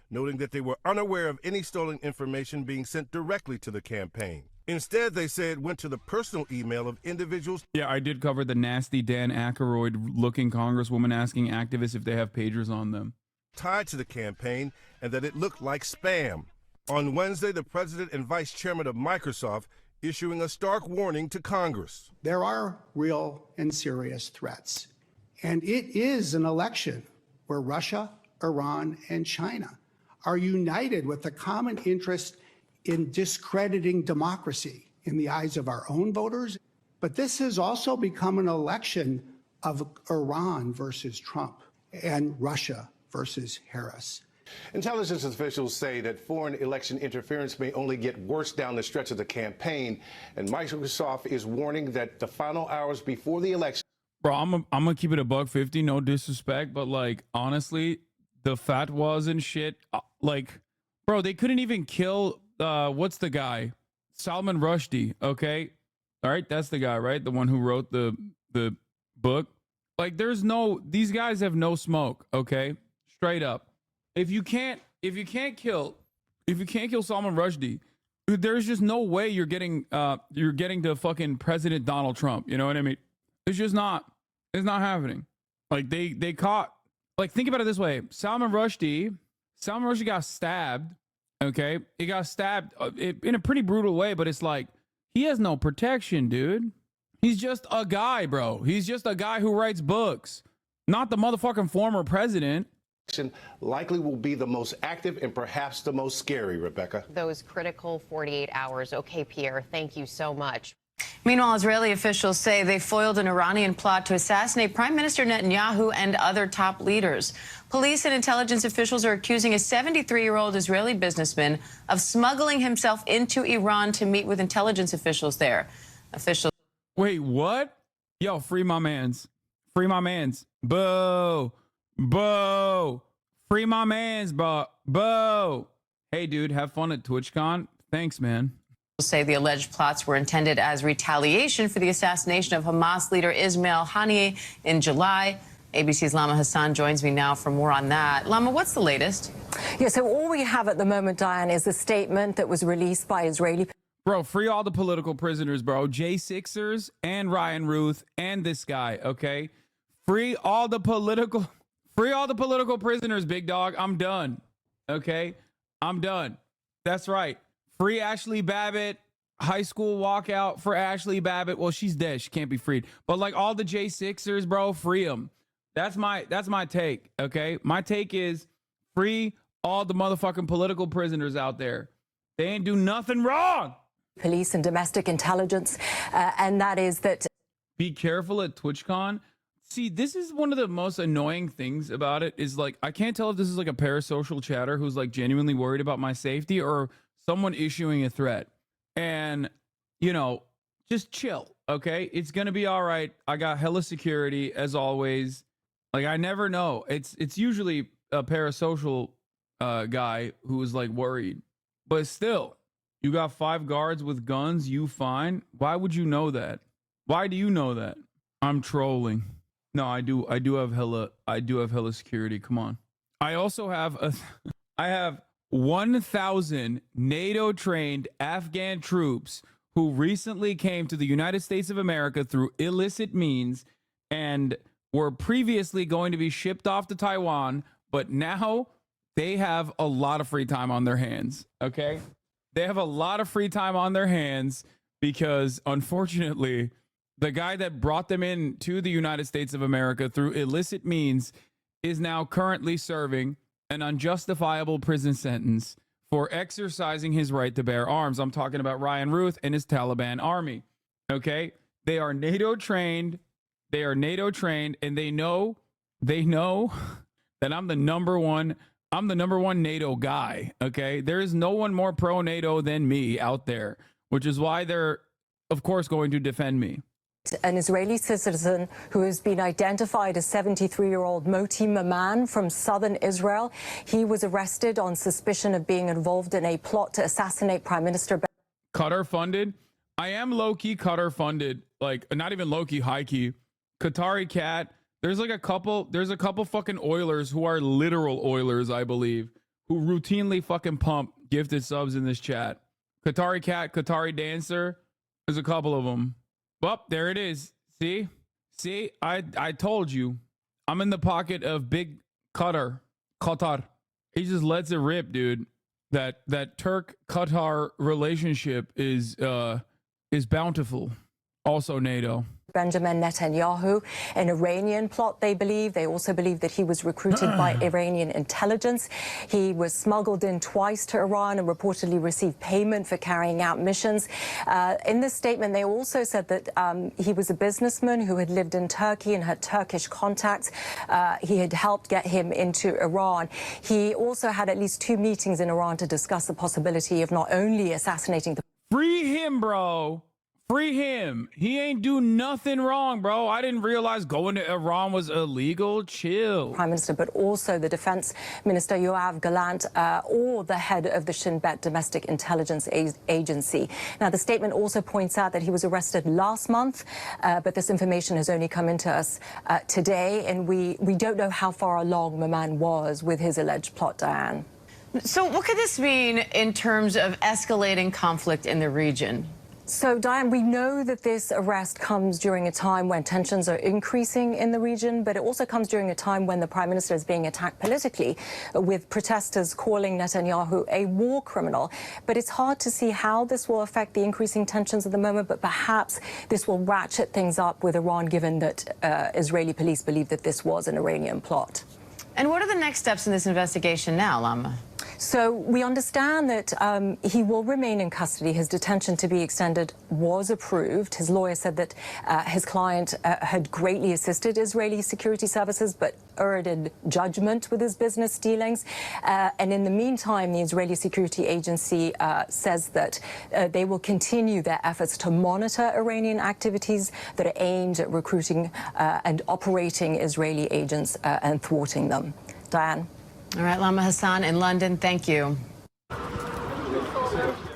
Noting that they were unaware of any stolen information being sent directly to the campaign. Instead, they say it went to the personal email of individuals. Yeah, I did cover the nasty Dan Aykroyd-looking congresswoman asking activists if they have pagers on them. Tied to the campaign, and that it looked like spam. On Wednesday, the president and vice chairman of Microsoft issuing a stark warning to Congress. There are real and serious threats, and it is an election where Russia, Iran, and China are united with the common interest in discrediting democracy in the eyes of our own voters. But this has also become an election of Iran versus Trump and Russia versus Harris. Intelligence officials say that foreign election interference may only get worse down the stretch of the campaign, and Microsoft is warning that the final hours before the election. Bro, I'm gonna keep it a $150, no disrespect, but like honestly, the fatwas and shit, like, bro, they couldn't even kill what's the guy? Salman Rushdie, okay? All right, that's the guy, right? The one who wrote the book. Like, these guys have no smoke, okay? Straight up. If you can't kill Salman Rushdie, there's just no way you're getting to fucking President Donald Trump. You know what I mean? It's just not. It's not happening. Like they caught. Like, think about it this way: Salman Rushdie got stabbed. Okay, he got stabbed in a pretty brutal way, but it's like he has no protection, dude. He's just a guy, bro. He's just a guy who writes books, not the motherfucking former president. Likely will be the most active and perhaps the most scary, Rebecca. Those critical 48 hours. Okay, Pierre, thank you so much. Meanwhile, Israeli officials say they foiled an Iranian plot to assassinate Prime Minister Netanyahu and other top leaders. Police and intelligence officials are accusing a 73-year-old Israeli businessman of smuggling himself into Iran to meet with intelligence officials there. Officials. Wait, what? Yo, free my mans. Free my mans. Boo. Boo. Free my mans, boo. Hey, dude, have fun at TwitchCon. Thanks, man. Say the alleged plots were intended as retaliation for the assassination of Hamas leader Ismail Haniyeh in July. ABC's Lama Hassan joins me now for more on that. Lama, what's the latest? Yeah, so all we have at the moment, Diane, is a statement that was released by Israeli. Bro, free all the political prisoners, bro. J6ers and Ryan Ruth and this guy, okay? Free all the political prisoners, big dog. I'm done. Okay? I'm done. That's right. Free Ashley Babbitt. High school walkout for Ashley Babbitt. Well, she's dead. She can't be freed. But like all the J6ers, bro, free them. That's my take, okay? My take is free all the motherfucking political prisoners out there. They ain't do nothing wrong. Police and domestic intelligence, and that is that. Be careful at TwitchCon. See, this is one of the most annoying things about it is like, I can't tell if this is like a parasocial chatter who's like genuinely worried about my safety or someone issuing a threat. And, you know, just chill, okay? It's going to be all right. I got hella security as always. Like, I never know. It's usually a parasocial guy who is like worried. But still, you got 5 guards with guns, you fine? Why would you know that? Why do you know that? I'm trolling. No, I do have hella security. Come on. I also have I have 1,000 NATO trained Afghan troops who recently came to the United States of America through illicit means and were previously going to be shipped off to Taiwan, but now they have a lot of free time on their hands. Okay. They have a lot of free time on their hands because unfortunately, the guy that brought them in to the United States of America through illicit means is now currently serving an unjustifiable prison sentence for exercising his right to bear arms. I'm talking about Ryan Ruth and his Taliban army. Okay? They are NATO trained. They are NATO trained, and they know that I'm the number one NATO guy. Okay? There is no one more pro NATO than me out there, which is why they're, of course, going to defend me. An Israeli citizen who has been identified as 73-year-old Moti Maman from southern Israel. He was arrested on suspicion of being involved in a plot to assassinate Prime Minister Qatar funded. I am low-key Qatar funded, like not even low-key, high-key. Qatari Cat. There's a couple fucking Oilers who are literal Oilers, I believe, who routinely fucking pump gifted subs in this chat. Qatari Cat, Qatari Dancer. There's a couple of them. Well, there it is. See, I told you. I'm in the pocket of big Qatar. He just lets it rip, dude. That Turk-Qatar relationship is bountiful. Also NATO. Benjamin Netanyahu, an Iranian plot, they believe. They also believe that he was recruited by Iranian intelligence. He was smuggled in twice to Iran and reportedly received payment for carrying out missions. In this statement, they also said that he was a businessman who had lived in Turkey and had Turkish contacts. He had helped get him into Iran. He also had at least 2 meetings in Iran to discuss the possibility of not only assassinating the... Free him, bro. Free him. He ain't do nothing wrong, bro. I didn't realize going to Iran was illegal. Chill. Prime Minister, but also the Defense Minister Yoav Gallant or the head of the Shin Bet Domestic Intelligence Agency. Now, the statement also points out that he was arrested last month, but this information has only come into us today, and we don't know how far along Maman was with his alleged plot, Diane. So what could this mean in terms of escalating conflict in the region? So, Diane, we know that this arrest comes during a time when tensions are increasing in the region, but it also comes during a time when the Prime Minister is being attacked politically, with protesters calling Netanyahu a war criminal. But it's hard to see how this will affect the increasing tensions at the moment, but perhaps this will ratchet things up with Iran, given that Israeli police believe that this was an Iranian plot. And what are the next steps in this investigation now, Lama? So we understand that he will remain in custody. His detention to be extended was approved. His lawyer said that his client had greatly assisted Israeli security services, but erred in judgment with his business dealings. And in the meantime, the Israeli security agency says that they will continue their efforts to monitor Iranian activities that are aimed at recruiting and operating Israeli agents and thwarting them. Diane. All right, Lama Hassan in London, thank you.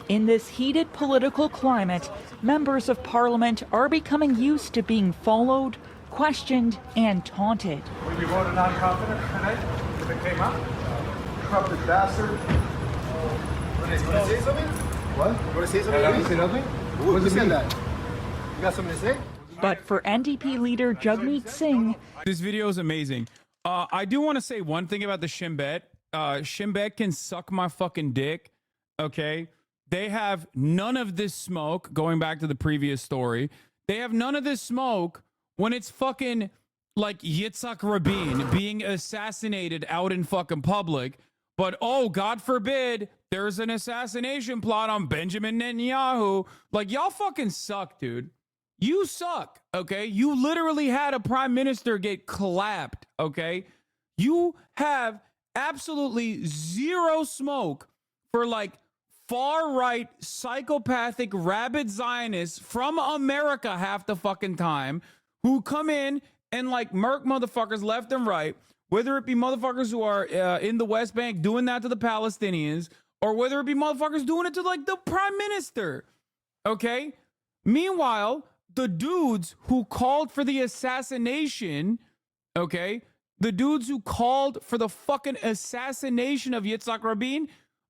In this heated political climate, members of parliament are becoming used to being followed, questioned, and taunted. Will you vote a non-confidence tonight if it came up? Corrupted bastard. When they say something? What? You want to say something? You say nothing? What does it mean? That? You got something to say? But for NDP leader Jagmeet Singh, this video is amazing. I do want to say one thing about the Shin Bet. Shin Bet can suck my fucking dick. Okay. They have none of this smoke, going back to the previous story. They have none of this smoke when it's fucking like Yitzhak Rabin being assassinated out in fucking public. But oh, God forbid, there's an assassination plot on Benjamin Netanyahu. Like, y'all fucking suck, dude. You suck, okay? You literally had a prime minister get clapped, okay? You have absolutely zero smoke for like far-right, psychopathic, rabid Zionists from America half the fucking time who come in and like murk motherfuckers left and right, whether it be motherfuckers who are in the West Bank doing that to the Palestinians, or whether it be motherfuckers doing it to like the prime minister, okay? Meanwhile, the dudes who called for the assassination, okay, the dudes who called for the fucking assassination of Yitzhak Rabin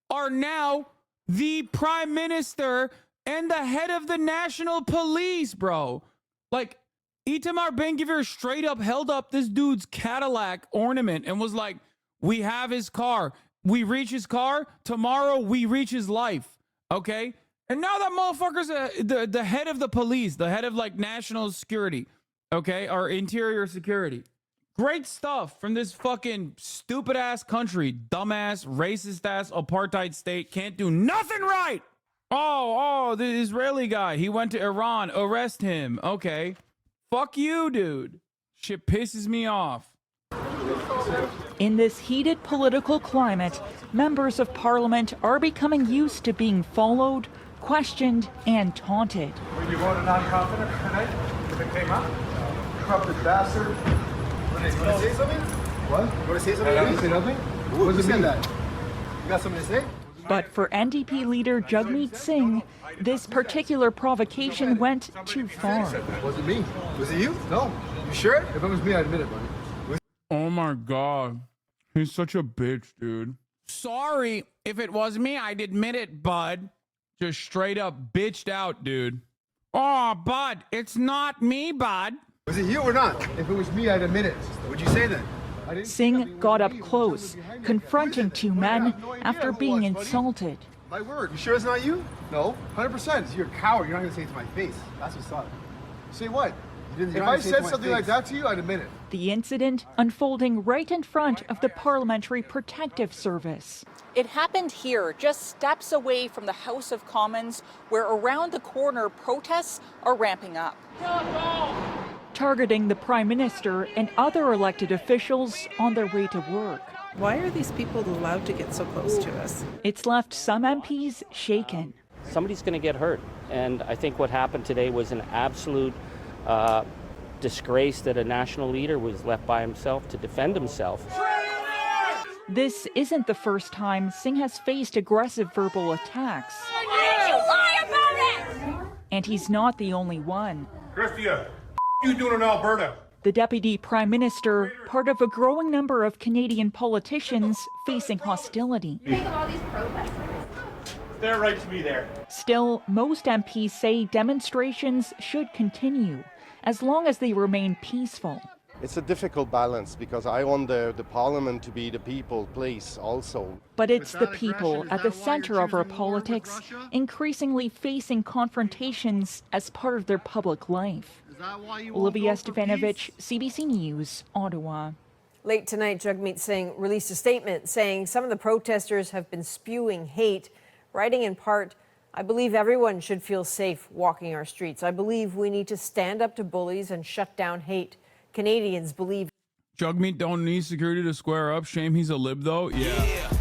are now the prime minister and the head of the national police, bro. Like, Itamar Ben-Gvir straight up held up this dude's Cadillac ornament and was like, we have his car. We reach his car. Tomorrow we reach his life. Okay? And now that motherfucker's the head of the police, the head of like national security, okay, or interior security. Great stuff from this fucking stupid ass country, dumbass, racist ass apartheid state, can't do nothing right. Oh, the Israeli guy, he went to Iran, arrest him. Okay, fuck you, dude. Shit pisses me off. in this heated political climate, members of parliament are becoming used to being followed, questioned, and taunted. Will you vote a non-confidence tonight if it came up? Corrupted bastard. Want to say something? What? You want to say something? You say nothing? What does it mean? That? You got something to say? But for NDP leader Jagmeet Singh, this particular provocation went too far. Was it me? Was it you? No. You sure? If it was me, I'd admit it, buddy. Oh my God. He's such a bitch, dude. Sorry if it was me, I'd admit it, bud. Just straight up bitched out, dude. Oh, bud, it's not me, bud. Was it you or not? If it was me, I'd admit it. What'd you say then? Singh got up close, confronting two men after being insulted. My word, you sure it's not you? No, 100%. You're a coward. You're not gonna say it to my face. That's what's up. Say what? If I said something like that to you, I'd admit it. The incident unfolding right in front of the Parliamentary Protective Service. It happened here, just steps away from the House of Commons, where around the corner protests are ramping up. Targeting the Prime Minister and other elected officials on their way to work. Why are these people allowed to get so close to us? It's left some MPs shaken. Somebody's going to get hurt. And I think what happened today was an absolute disgrace that a national leader was left by himself to defend himself. This isn't the first time Singh has faced aggressive verbal attacks. Why did you lie about it? And he's not the only one. Christia, you doing in Alberta? The Deputy Prime Minister, part of a growing number of Canadian politicians facing hostility. They're right to be there. Still, most MPs say demonstrations should continue, as long as they remain peaceful. It's a difficult balance because I want the parliament to be the people place also. But it's the people at the center of our politics, increasingly facing confrontations as part of their public life. Olivia Stefanovich, CBC News, Ottawa. Late tonight, Jagmeet Singh released a statement saying some of the protesters have been spewing hate, writing in part, "I believe everyone should feel safe walking our streets. I believe we need to stand up to bullies and shut down hate. Canadians believe." Jagmeet don't need security to square up. Shame he's a lib, though. Yeah.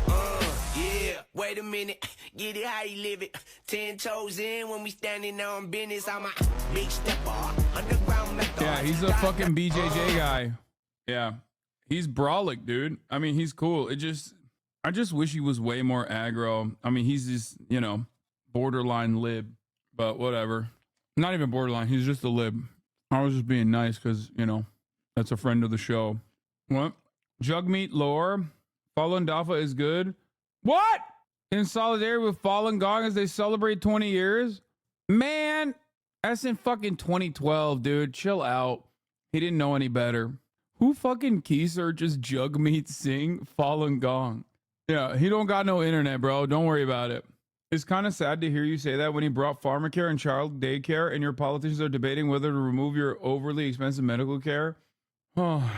Wait a minute, get it how you live it. 10 toes in when we standing on business. I'm a big stepper, underground method. Yeah, he's a fucking BJJ guy. Yeah. He's brolic, dude. I mean, he's cool. I just wish he was way more aggro. I mean, he's just, borderline lib, but whatever. Not even borderline. He's just a lib. I was just being nice because, that's a friend of the show. What? Jagmeet lore? Falun Dafa is good? What? in solidarity with Falun Gong as they celebrate 20 years? Man, that's in fucking 2012, dude. Chill out. He didn't know any better. Who fucking key searches Jagmeet Singh Falun Gong? Yeah, he don't got no internet, bro. Don't worry about it. It's kind of sad to hear you say that when he brought pharmacare and child daycare and your politicians are debating whether to remove your overly expensive medical care. Oh,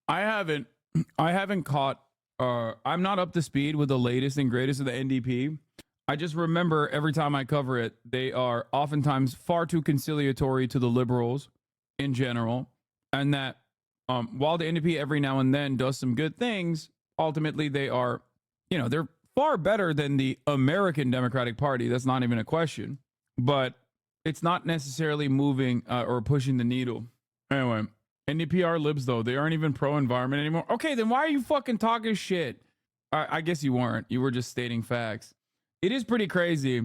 I haven't caught, I'm not up to speed with the latest and greatest of the NDP. I just remember every time I cover it, they are oftentimes far too conciliatory to the liberals in general. And that while the NDP every now and then does some good things, ultimately they are, you know, they're far better than the American Democratic Party. That's not even a question. But it's not necessarily moving or pushing the needle. Anyway, NDP are libs, though. They aren't even pro-environment anymore. Okay, then why are you fucking talking shit? I guess you weren't. You were just stating facts. It is pretty crazy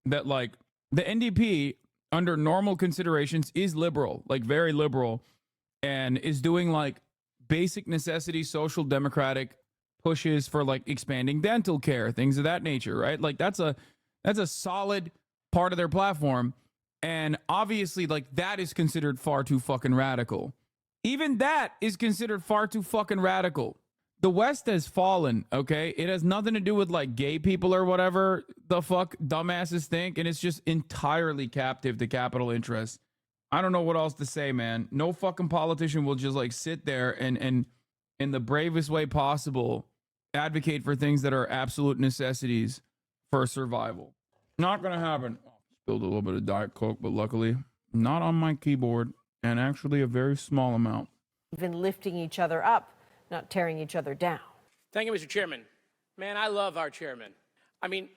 that, like, the NDP, under normal considerations, is liberal, like very liberal, and is doing, like, basic necessity social democratic pushes for, like, expanding dental care, things of that nature, right? Like, that's a solid part of their platform. And obviously, like, that is considered far too fucking radical. Even that is considered far too fucking radical. The West has fallen, okay? It has nothing to do with, like, gay people or whatever the fuck dumbasses think, and it's just entirely captive to capital interests. I don't know what else to say, man. No fucking politician will just, like, sit there and in the bravest way possible advocate for things that are absolute necessities for survival. Not gonna happen. Spilled a little bit of Diet Coke, but luckily not on my keyboard, and actually a very small amount. Even lifting each other up, not tearing each other down. Thank you, Mr. Chairman. Man, I love our chairman. I mean,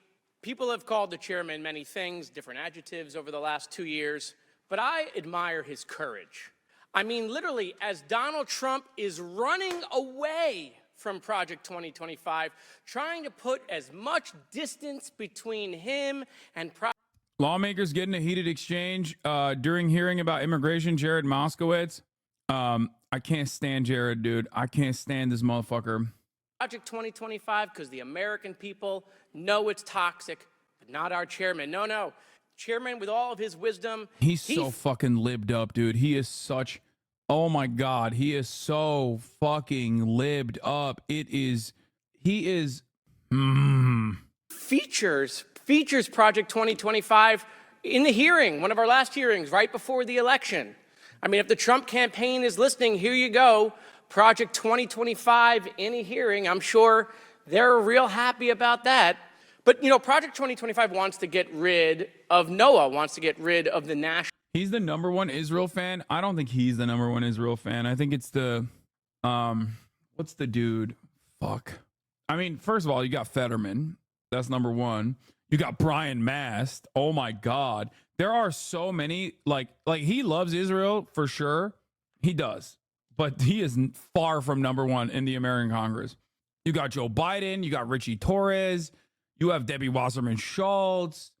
people have called the chairman many things, different adjectives over the last 2 years, but I admire his courage. I mean, literally, as Donald Trump is running away from Project 2025, trying to put as much distance between him and Lawmakers get in a heated exchange during hearing about immigration. Jared Moskowitz. I can't stand Jared, dude. I can't stand this motherfucker. Project 2025 because the American people know it's toxic, but not our chairman. No. Chairman, with all of his wisdom. He's so fucking libbed up, dude. He is such... Oh my God. He is so fucking libbed up. He is... Features Project 2025 in the hearing, one of our last hearings, right before the election. I mean, if the Trump campaign is listening, here you go. Project 2025 in a hearing. I'm sure they're real happy about that. But, you know, Project 2025 wants to get rid of NOAA, wants to get rid of the national. He's the #1 Israel fan. I don't think he's the #1 Israel fan. I think it's the, what's the dude? Fuck. I mean, first of all, you got Fetterman. That's #1. You got Brian Mast. Oh my God. There are so many, like he loves Israel for sure. He does. But he is far from #1 in the American Congress. You got Joe Biden. You got Richie Torres. You have Debbie Wasserman Schultz.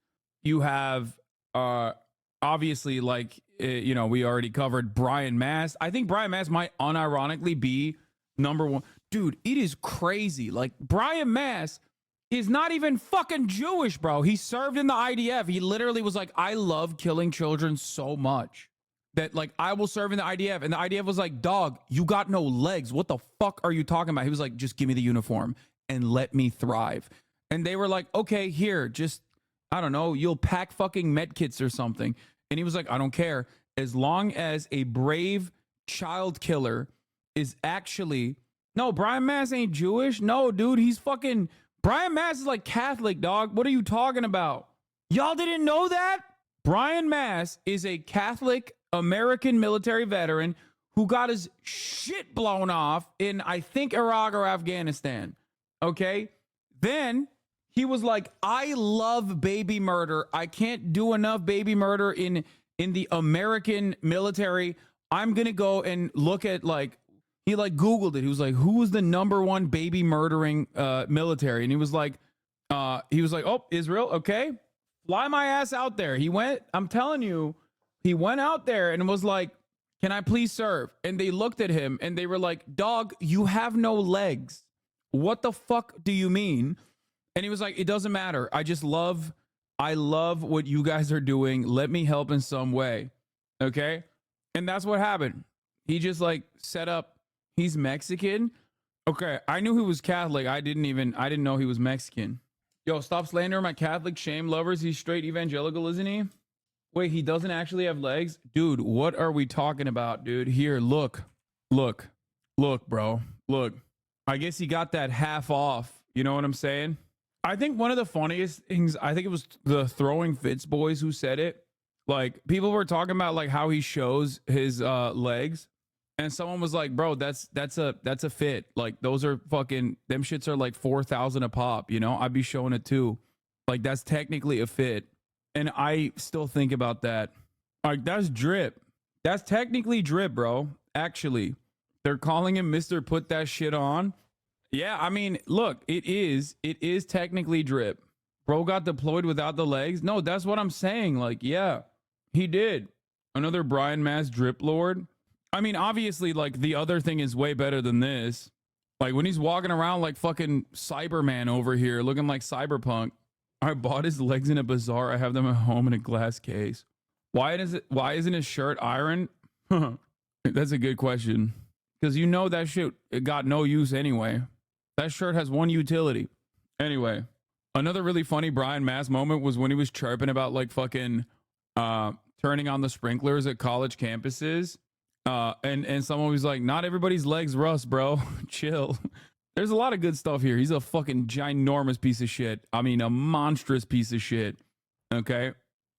You have, obviously, like, you know, we already covered Brian Mast. I think Brian Mast might unironically be #1. Dude, it is crazy. Like, Brian Mast is not even fucking Jewish, bro. He served in the IDF. He literally was like, I love killing children so much that, like, I will serve in the IDF. And the IDF was like, dog, you got no legs. What the fuck are you talking about? He was like, just give me the uniform and let me thrive. And they were like, okay, here, just, I don't know, you'll pack fucking med kits or something. And he was like, I don't care. As long as a brave child killer is actually, no, Brian Mast ain't Jewish. No, dude, he's fucking, Brian Mast is like Catholic, dog. What are you talking about? Y'all didn't know that? Brian Mast is a Catholic American military veteran who got his shit blown off in, I think, Iraq or Afghanistan. Okay? Then he was like, I love baby murder. I can't do enough baby murder in the American military. I'm going to go and look at, like, he like Googled it. He was like, who is the #1 baby murdering military? And he was like, oh, Israel. Okay. Fly my ass out there. He went, I'm telling you, he went out there and was like, can I please serve? And they looked at him and they were like, dog, you have no legs. What the fuck do you mean? And he was like, it doesn't matter. I love what you guys are doing. Let me help in some way. Okay. And that's what happened. He just like set up, he's Mexican. Okay. I knew he was Catholic. I didn't know he was Mexican. Yo, stop slandering my Catholic shame lovers. He's straight evangelical, isn't he? Wait, he doesn't actually have legs? Dude, what are we talking about, dude? Here, look, bro. Look, I guess he got that half off. You know what I'm saying? I think one of the funniest things, I think it was the Throwing Fits boys who said it. Like, people were talking about like how he shows his legs, and someone was like, bro, that's a fit. Like, those are fucking, them shits are like 4,000 a pop, you know? I'd be showing it too. Like, that's technically a fit. And I still think about that. Like, that's drip. That's technically drip, bro. Actually, they're calling him Mr. Put That Shit On. Yeah, I mean, look, it is technically drip. Bro got deployed without the legs. No, that's what I'm saying. Like, yeah, he did. Another Brian Mass drip lord. I mean, obviously, like, the other thing is way better than this. Like, when he's walking around like fucking Cyberman over here, looking like Cyberpunk. I bought his legs in a bazaar. I have them at home in a glass case. Why isn't his shirt ironed? That's a good question. Because you know that shit, it got no use anyway. That shirt has one utility. Anyway, another really funny Brian Mass moment was when he was chirping about like fucking turning on the sprinklers at college campuses. And someone was like, not everybody's legs rust, bro. Chill. There's a lot of good stuff here. He's a fucking ginormous piece of shit. I mean, a monstrous piece of shit. Okay?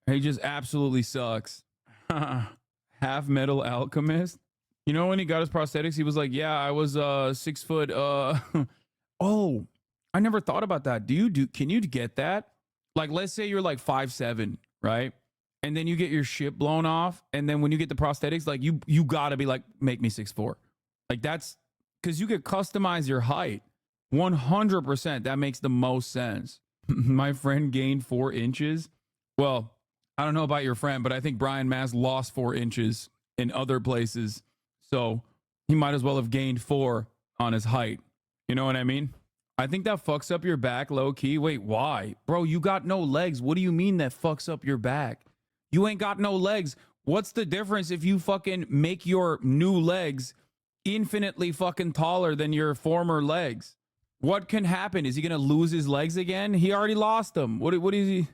He just absolutely sucks. Half metal alchemist. You know, when he got his prosthetics, he was like, yeah, I was 6 foot. Oh, I never thought about that. Can you get that? Like, let's say you're like 5'7", right? And then you get your shit blown off. And then when you get the prosthetics, like you gotta be like, make me 6'4". Like, that's because you could customize your height. 100%. That makes the most sense. My friend gained 4 inches. Well, I don't know about your friend, but I think Brian Mass lost 4 inches in other places. So he might as well have gained 4 on his height. You know what I mean? I think that fucks up your back low key. Wait, why? Bro, you got no legs. What do you mean that fucks up your back? You ain't got no legs. What's the difference if you fucking make your new legs infinitely fucking taller than your former legs? What can happen? Is he going to lose his legs again? He already lost them. What is he?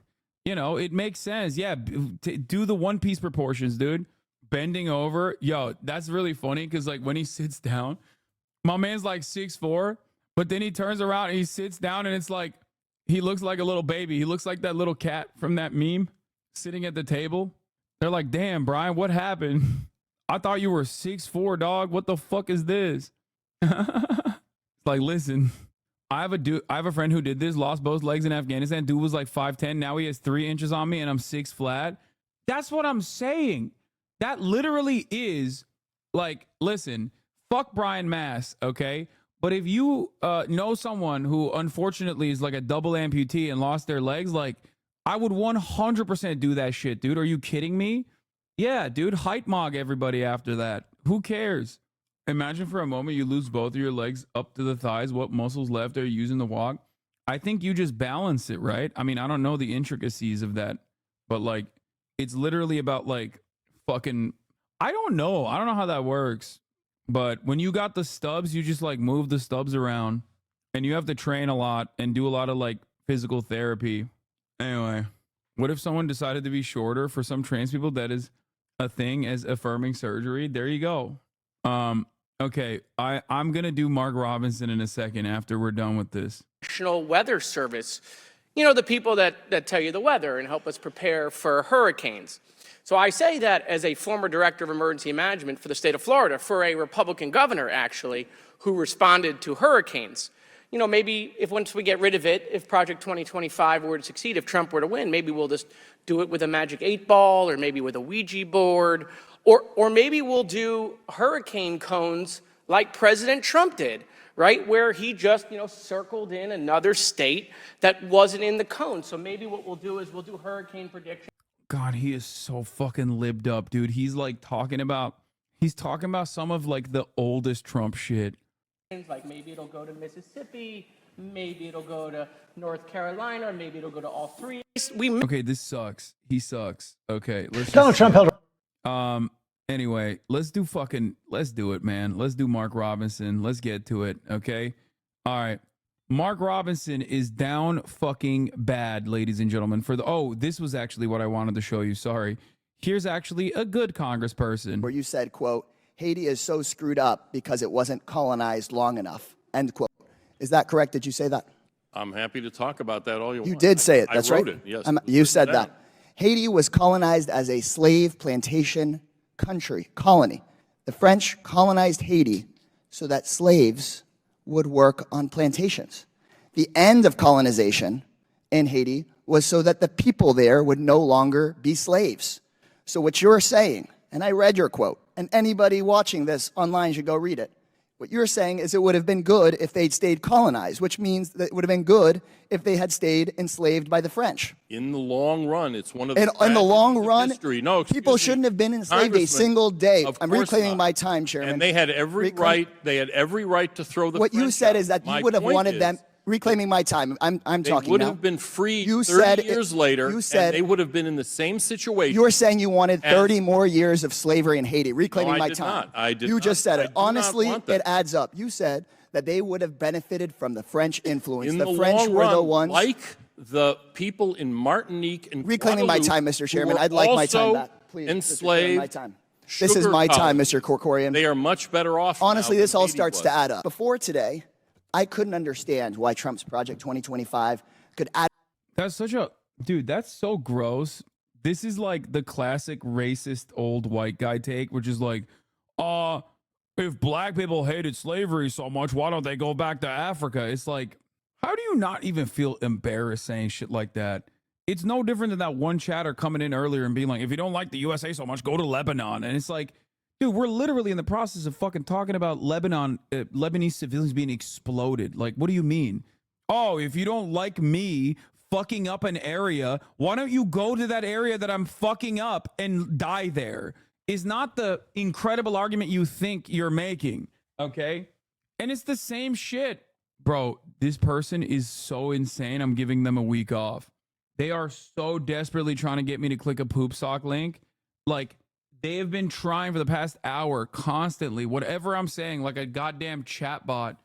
You know, it makes sense. Yeah, do the One Piece proportions, dude. Bending over. Yo, that's really funny because like when he sits down, my man's like 6'4", but then he turns around and he sits down and it's like he looks like a little baby. He looks like that little cat from that meme sitting at the table. They're like, damn, Brian, what happened? I thought you were 6'4", dog. What the fuck is this? It's like, listen, I have a friend who did this, lost both legs in Afghanistan. Dude was like 5'10". Now he has 3 inches on me and I'm 6 flat. That's what I'm saying. That literally is like, listen, fuck Brian Mass, okay? But if you know someone who unfortunately is like a double amputee and lost their legs, like, I would 100% do that shit, dude. Are you kidding me? Yeah, dude, height mog everybody after that. Who cares? Imagine for a moment you lose both of your legs up to the thighs. What muscles left are you using to walk? I think you just balance it, right? I mean, I don't know the intricacies of that, but like, it's literally about like fucking, I don't know how that works. But when you got the stubs, you just like move the stubs around and you have to train a lot and do a lot of like physical therapy. Anyway, what if someone decided to be shorter? For some trans people, that is a thing as affirming surgery. There you go. Okay, I'm going to do Mark Robinson in a second after we're done with this. National Weather Service, you know, the people that tell you the weather and help us prepare for hurricanes. So I say that as a former director of emergency management for the state of Florida, for a Republican governor, actually, who responded to hurricanes. You know, maybe if once we get rid of it, if Project 2025 were to succeed, if Trump were to win, maybe we'll just do it with a magic 8-ball or maybe with a Ouija board, or maybe we'll do hurricane cones like President Trump did, right? Where he just, you know, circled in another state that wasn't in the cone. So maybe what we'll do is we'll do hurricane predictions. God, he is so fucking libbed up, dude. He's talking about some of like the oldest Trump shit. Like maybe it'll go to Mississippi, Maybe it'll go to North Carolina, or maybe it'll go to all three. Okay, this sucks. He sucks. Okay, let's Donald Trump held. Anyway, let's do it, man. Let's do Mark Robinson. Let's get to it, okay? All right. Mark Robinson is down fucking bad, ladies and gentlemen. This was actually what I wanted to show you. Sorry. Here's actually a good congressperson. Where you said, quote, Haiti is so screwed up because it wasn't colonized long enough, end quote. Is that correct? Did you say that? I'm happy to talk about that all you want. You did say it. That's I wrote right. it, yes. You said that. Haiti was colonized as a slave plantation colony. The French colonized Haiti so that slaves would work on plantations. The end of colonization in Haiti was so that the people there would no longer be slaves. So what you're saying, and I read your quote, and anybody watching this online should go read it. What you're saying is it would have been good if they'd stayed colonized, which means that it would have been good if they had stayed enslaved by the French. In the long run, it's one of the in the long run, history. No, people shouldn't have been enslaved a single day. I'm reclaiming my time, Chairman. And they had every right. They had every right to throw the. What French you said out. is that My you would have point wanted is, them. Reclaiming my time. I'm talking They would now. have been freed You 30 said years later, you said, and they would have been in the same situation. You're saying you wanted 30 more years of slavery in Haiti. Reclaiming No, I my did time. not. I did You not. just said I it. do not Honestly, want that. it adds up. You said that they would have benefited from the French influence. In the the French long were run, the ones. like the people in Martinique and Reclaiming my time, Mr. Chairman. I'd like my time back. Please, enslaved. my time. This is my time, Mr. Corkorian. They are much better off. Honestly, now this than all Haiti starts was. to add up. Before today, I couldn't understand why Trump's Project 2025 could add. That's such a dude. That's so gross. This is like the classic racist old white guy take, which is like, if black people hated slavery so much, why don't they go back to Africa? It's like, how do you not even feel embarrassed saying shit like that? It's no different than that one chatter coming in earlier and being like, if you don't like the USA so much, go to Lebanon. And it's like, dude, we're literally in the process of fucking talking about Lebanese civilians being exploded. Like, what do you mean? Oh, if you don't like me fucking up an area, why don't you go to that area that I'm fucking up and die there? Is not the incredible argument you think you're making, okay? And it's the same shit. Bro, this person is so insane. I'm giving them a week off. They are so desperately trying to get me to click a poop sock link. Like, they have been trying for the past hour constantly, whatever I'm saying, like a goddamn chatbot,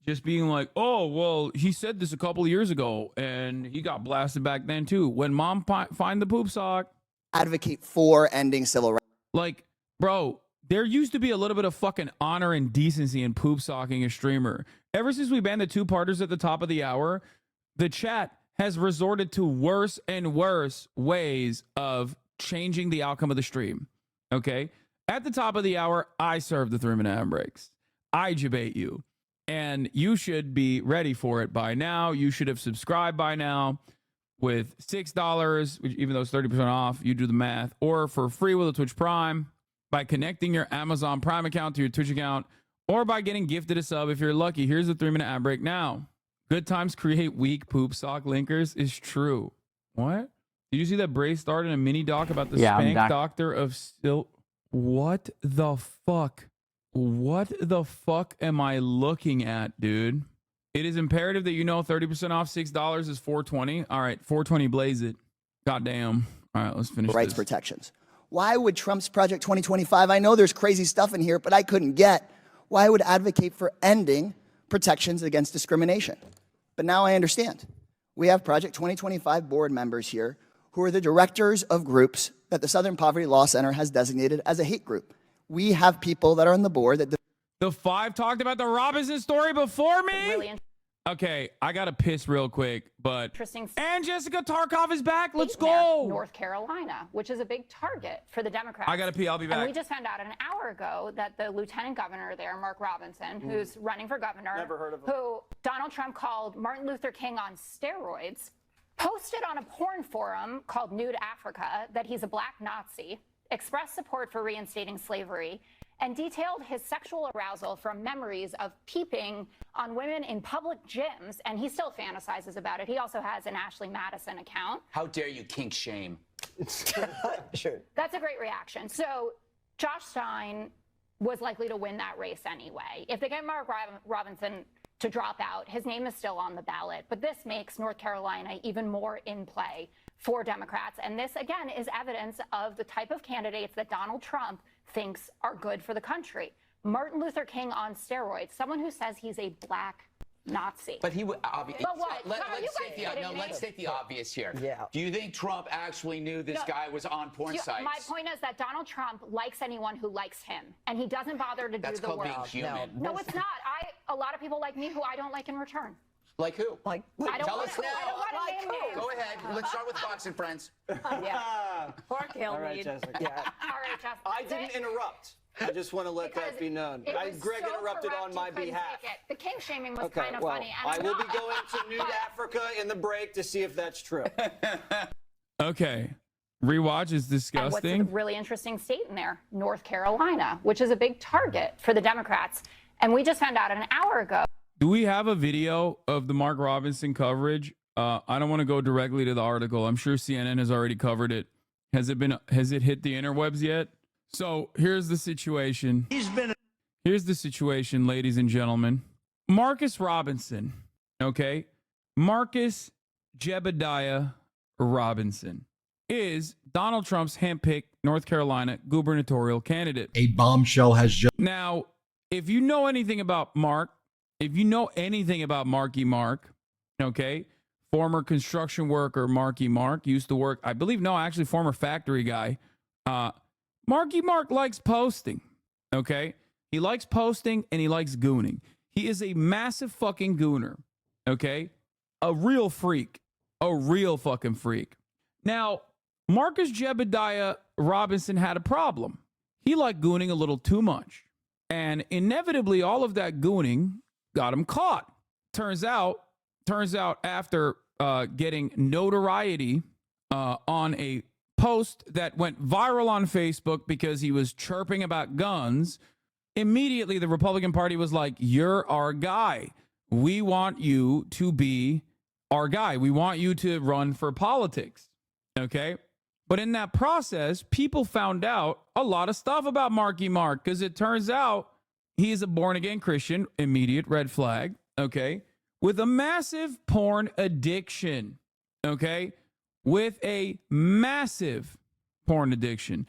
just being like, oh, well, he said this a couple of years ago and he got blasted back then too. When mom find the poop sock. Advocate for ending civil rights. Like, bro, there used to be a little bit of fucking honor and decency in poop socking a streamer. Ever since we banned the two-parters at the top of the hour, the chat has resorted to worse and worse ways of changing the outcome of the stream. Okay? At the top of the hour, I serve the 3-minute handbrakes. I debate you. And you should be ready for it by now. You should have subscribed by now with $6, which, even though it's 30% off, you do the math, or for free with a Twitch Prime by connecting your Amazon Prime account to your Twitch account, or by getting gifted a sub if you're lucky. Here's the 3-minute ad break now. Good times create weak poop sock linkers is true. What? Did you see that Bray started a mini doc about the spank doctor of still? What the fuck? What the fuck am I looking at, dude? It is imperative that you know 30% off $6 is $4.20. All right, $4.20 blaze it. Goddamn. All right, let's finish Rights this. protections. Why would Trump's Project 2025, I know there's crazy stuff in here, but I couldn't get why it would advocate for ending protections against discrimination. But now I understand. We have Project 2025 board members here who are the directors of groups that the Southern Poverty Law Center has designated as a hate group. We have people that are on the board that... The 5 talked about the Robinson story before me? Really okay, I got to piss real quick, but... And Jessica Tarkov is back. Let's go. North Carolina, which is a big target for the Democrats. I got to pee. I'll be back. And we just found out an hour ago that the lieutenant governor there, Mark Robinson, who's running for governor, Never heard of him. who Donald Trump called Martin Luther King on steroids, posted on a porn forum called Nude Africa that he's a black Nazi, expressed support for reinstating slavery, and detailed his sexual arousal from memories of peeping on women in public gyms, and he still fantasizes about it. He also has an Ashley Madison account. How dare you kink shame? Sure. That's a great reaction. So Josh Stein was likely to win that race anyway. If they get Mark Robinson to drop out. His name is still on the ballot, but this makes North Carolina even more in play for Democrats. And this, again, is evidence of the type of candidates that Donald Trump thinks are good for the country. Martin Luther King on steroids, someone who says he's a black Nazi. But he would obviously. But what? Let's take the obvious here. Yeah. Do you think Trump actually knew this guy was on porn sites? My point is that Donald Trump likes anyone who likes him, and he doesn't bother to That's do the called work. being human. No, it's not. A lot of people like me who I don't like in return. Like who? Like, tell us now. I don't want to name names. Go ahead. Let's start with Fox and Friends. Yeah. Poor Kill All right, Mead. Jessica. Yeah. All right, Jeff. I didn't interrupt. I just want to let that be known. Greg interrupted on my behalf. The king shaming was Okay, kind of well, funny. I will be going to Nude Africa in the break to see if that's true. Okay. Rewatch is And disgusting. what's a really interesting state in there? North Carolina, which is a big target for the Democrats. And we just found out an hour ago. Do we have a video of the Mark Robinson coverage? I don't want to go directly to the article. I'm sure CNN has already covered it. Has it hit the interwebs yet? So here's the situation. Here's the situation, ladies and gentlemen. Marcus Robinson, okay? Marcus Jebediah Robinson is Donald Trump's handpicked North Carolina gubernatorial candidate. A bombshell has just. Now, if you know anything about Mark, if you know anything about Marky Mark, okay, former construction worker Marky Mark, used to work, I believe, no, actually former factory guy. Marky Mark likes posting, okay? He likes posting and he likes gooning. He is a massive fucking gooner, okay? A real freak, a real fucking freak. Now, Marcus Jebediah Robinson had a problem. He liked gooning a little too much. And inevitably, all of that gooning got him caught. Turns out after getting notoriety on a post that went viral on Facebook because he was chirping about guns, immediately the Republican Party was like, you're our guy. We want you to be our guy. We want you to run for politics. Okay? But in that process, people found out a lot of stuff about Marky Mark because it turns out he's a born-again Christian, immediate red flag, okay, with a massive porn addiction, okay, with a massive porn addiction.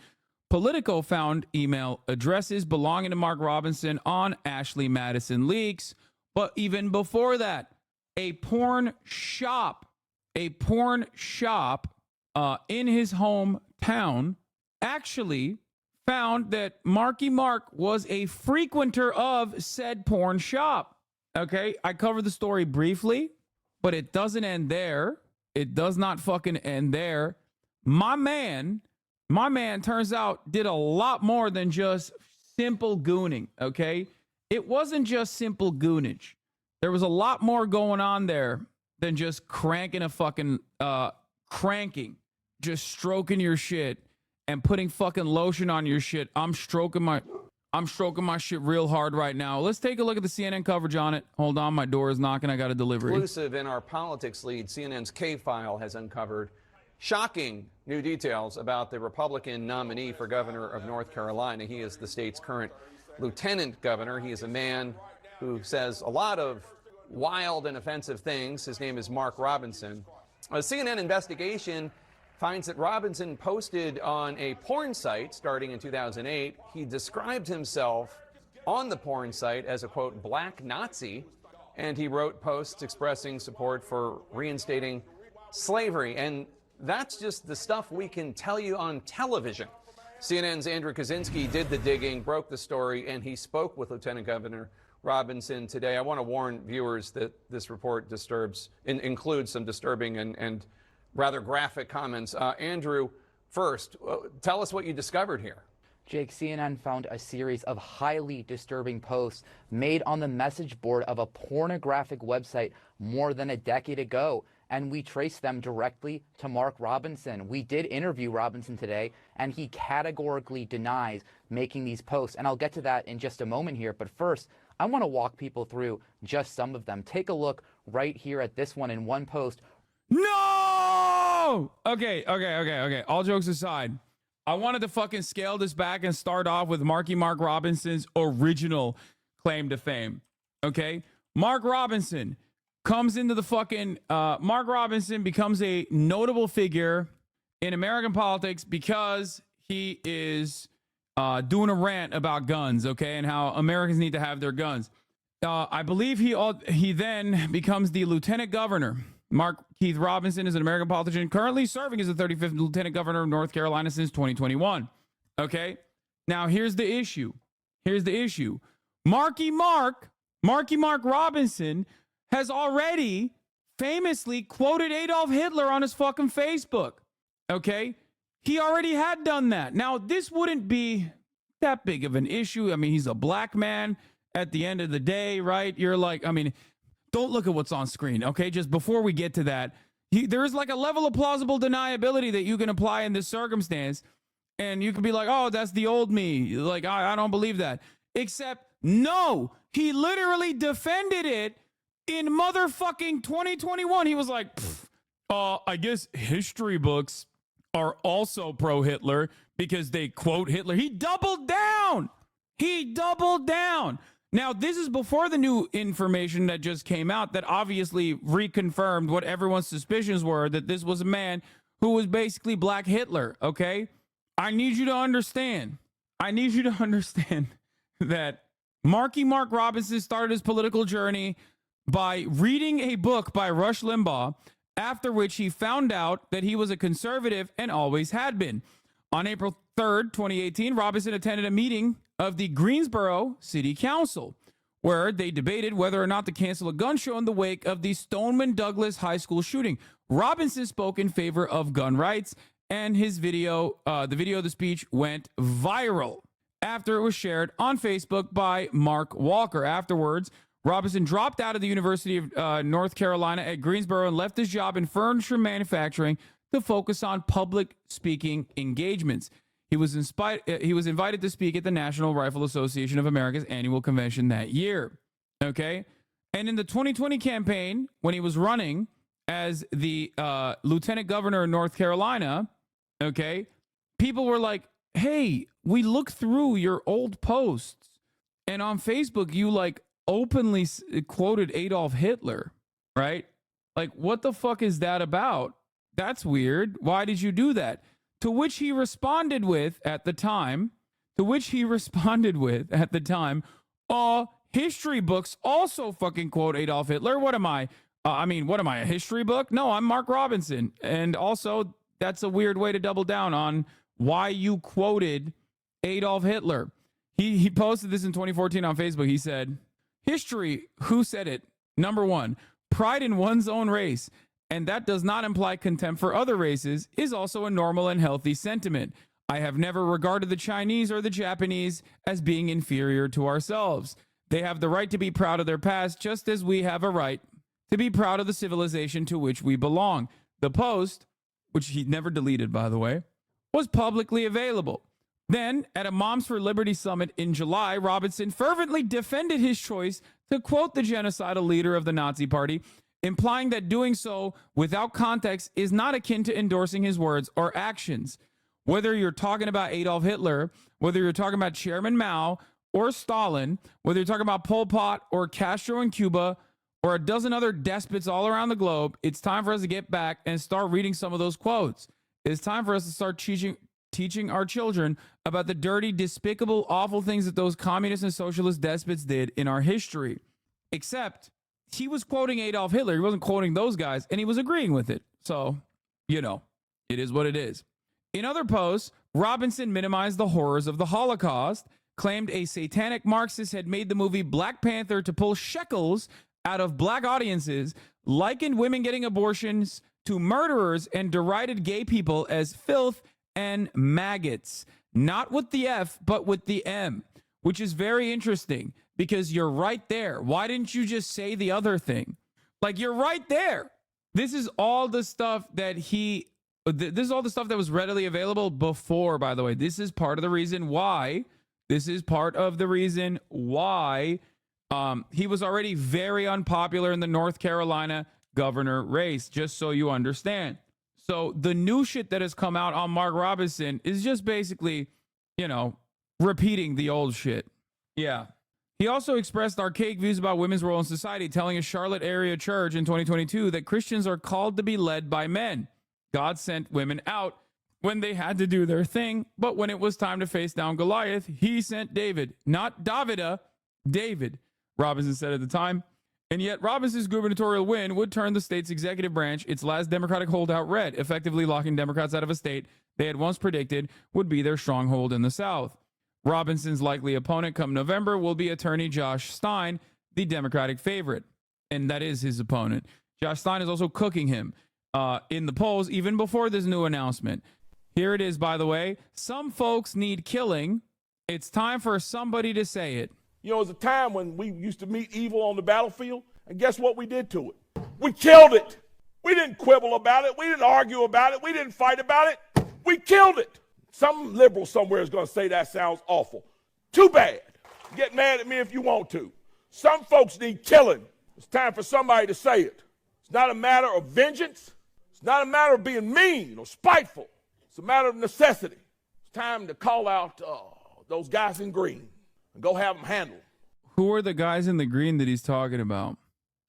Politico found email addresses belonging to Mark Robinson on Ashley Madison leaks, but even before that, a porn shop in his hometown actually found that Marky Mark was a frequenter of said porn shop. Okay, I covered the story briefly, but it doesn't end there. It does not fucking end there. My man turns out did a lot more than just simple gooning, okay? It wasn't just simple goonage. There was a lot more going on there than just cranking a fucking, just stroking your shit and putting fucking lotion on your shit. I'm stroking my shit real hard right now. Let's take a look at the CNN coverage on it. Hold on, my door is knocking. I got a delivery. Exclusive in our politics lead, CNN's K-File has uncovered shocking new details about the Republican nominee for governor of North Carolina. He is the state's current lieutenant governor. He is a man who says a lot of wild and offensive things. His name is Mark Robinson. A CNN investigation finds that Robinson posted on a porn site starting in 2008. He described himself on the porn site as a, quote, black Nazi, and he wrote posts expressing support for reinstating slavery. And that's just the stuff we can tell you on television. CNN's Andrew Kaczynski did the digging, broke the story, and he spoke with Lieutenant Governor Robinson today. I want to warn viewers that this report includes some disturbing and rather graphic comments. Andrew, first, tell us what you discovered here. Jake, CNN found a series of highly disturbing posts made on the message board of a pornographic website more than a decade ago, and we traced them directly to Mark Robinson. We did interview Robinson today, and he categorically denies making these posts, and I'll get to that in just a moment here, but first, I want to walk people through just some of them. Take a look right here at this one in one post. No! Okay. All jokes aside, I wanted to fucking scale this back and start off with Marky Mark Robinson's original claim to fame. Okay? Mark Robinson comes into the fucking Mark Robinson becomes a notable figure in American politics because he is doing a rant about guns, okay, and how Americans need to have their guns. I believe he then becomes the lieutenant governor. Mark Keith Robinson is an American politician currently serving as the 35th lieutenant governor of North Carolina since 2021. Okay, now here's the issue. Marky Mark Robinson has already famously quoted Adolf Hitler on his fucking Facebook. Okay, he already had done that. Now, this wouldn't be that big of an issue. I mean, he's a black man at the end of the day, right? You're like, I mean, don't look at what's on screen, okay? Just before we get to that, there is like a level of plausible deniability that you can apply in this circumstance. And you could be like, oh, that's the old me. Like, I don't believe that. Except, no, he literally defended it in motherfucking 2021. He was like, I guess history books are also pro-Hitler because they quote Hitler. He doubled down. Now, this is before the new information that just came out that obviously reconfirmed what everyone's suspicions were, that this was a man who was basically Black Hitler, okay? I need you to understand that Marky Mark Robinson started his political journey by reading a book by Rush Limbaugh, after which he found out that he was a conservative and always had been. On April 3rd, 2018, Robinson attended a meeting of the Greensboro City Council, where they debated whether or not to cancel a gun show in the wake of the Stoneman Douglas High School shooting. Robinson spoke in favor of gun rights, and his video, the video of the speech, went viral after it was shared on Facebook by Mark Walker. Afterwards, Robinson dropped out of the University of North Carolina at Greensboro and left his job in furniture manufacturing to focus on public speaking engagements. He was invited to speak at the National Rifle Association of America's annual convention that year. Okay? And in the 2020 campaign, when he was running as the lieutenant governor of North Carolina, okay, people were like, hey, we looked through your old posts, and on Facebook, you like openly quoted Adolf Hitler, right? Like, what the fuck is that about? That's weird. Why did you do that? To which he responded with at the time, history books also fucking quote Adolf Hitler. What am I? What am I, a history book? No, I'm Mark Robinson. And also, that's a weird way to double down on why you quoted Adolf Hitler. He posted this in 2014 on Facebook. He said, history, who said it? Number one, pride in one's own race, and that does not imply contempt for other races, is also a normal and healthy sentiment. I have never regarded the Chinese or the Japanese as being inferior to ourselves. They have the right to be proud of their past, just as we have a right to be proud of the civilization to which we belong. The post, which he never deleted, by the way, was publicly available. Then, at a Moms for Liberty summit in July, Robinson fervently defended his choice to quote the genocidal leader of the Nazi Party, implying that doing so without context is not akin to endorsing his words or actions. Whether you're talking about Adolf Hitler, whether you're talking about Chairman Mao or Stalin, whether you're talking about Pol Pot or Castro in Cuba, or a dozen other despots all around the globe, it's time for us to get back and start reading some of those quotes. It's time for us to start teaching our children about the dirty, despicable, awful things that those communist and socialist despots did in our history. Except he was quoting Adolf Hitler. He wasn't quoting those guys, and he was agreeing with it. So, it is what it is. In other posts, Robinson minimized the horrors of the Holocaust, claimed a satanic Marxist had made the movie Black Panther to pull shekels out of black audiences, likened women getting abortions to murderers, and derided gay people as filth and maggots. Not with the F, but with the M, which is very interesting because you're right there. Why didn't you just say the other thing? Like, you're right there. This is all the stuff that this is all the stuff that was readily available before, by the way. This is part of the reason why he was already very unpopular in the North Carolina governor race, just so you understand. So the new shit that has come out on Mark Robinson is just basically, repeating the old shit. Yeah. He also expressed archaic views about women's role in society, telling a Charlotte area church in 2022 that Christians are called to be led by men. God sent women out when they had to do their thing, but when it was time to face down Goliath, he sent David. Not Davida, David, Robinson said at the time. And yet Robinson's gubernatorial win would turn the state's executive branch, its last Democratic holdout, red, effectively locking Democrats out of a state they had once predicted would be their stronghold in the South. Robinson's likely opponent come November will be attorney Josh Stein, the Democratic favorite. And that is his opponent. Josh Stein is also cooking him in the polls even before this new announcement. Here it is, by the way. Some folks need killing. It's time for somebody to say it. You know, it was a time when we used to meet evil on the battlefield, and guess what we did to it? We killed it. We didn't quibble about it. We didn't argue about it. We didn't fight about it. We killed it. Some liberal somewhere is going to say that sounds awful. Too bad. Get mad at me if you want to. Some folks need killing. It's time for somebody to say it. It's not a matter of vengeance. It's not a matter of being mean or spiteful. It's a matter of necessity. It's time to call out those guys in green and go have them handled. Who are the guys in the green that he's talking about?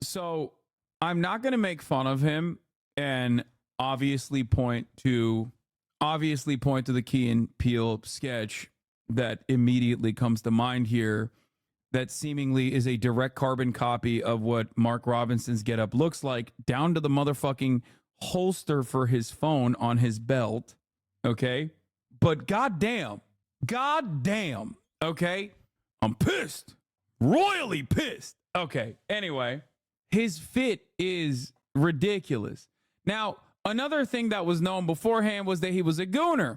So I'm not going to make fun of him and obviously point to the Key and Peele sketch that immediately comes to mind here that seemingly is a direct carbon copy of what Mark Robinson's getup looks like, down to the motherfucking holster for his phone on his belt. Okay? But goddamn, okay? I'm pissed. Royally pissed. Okay, anyway, his fit is ridiculous. Now, another thing that was known beforehand was that he was a gooner,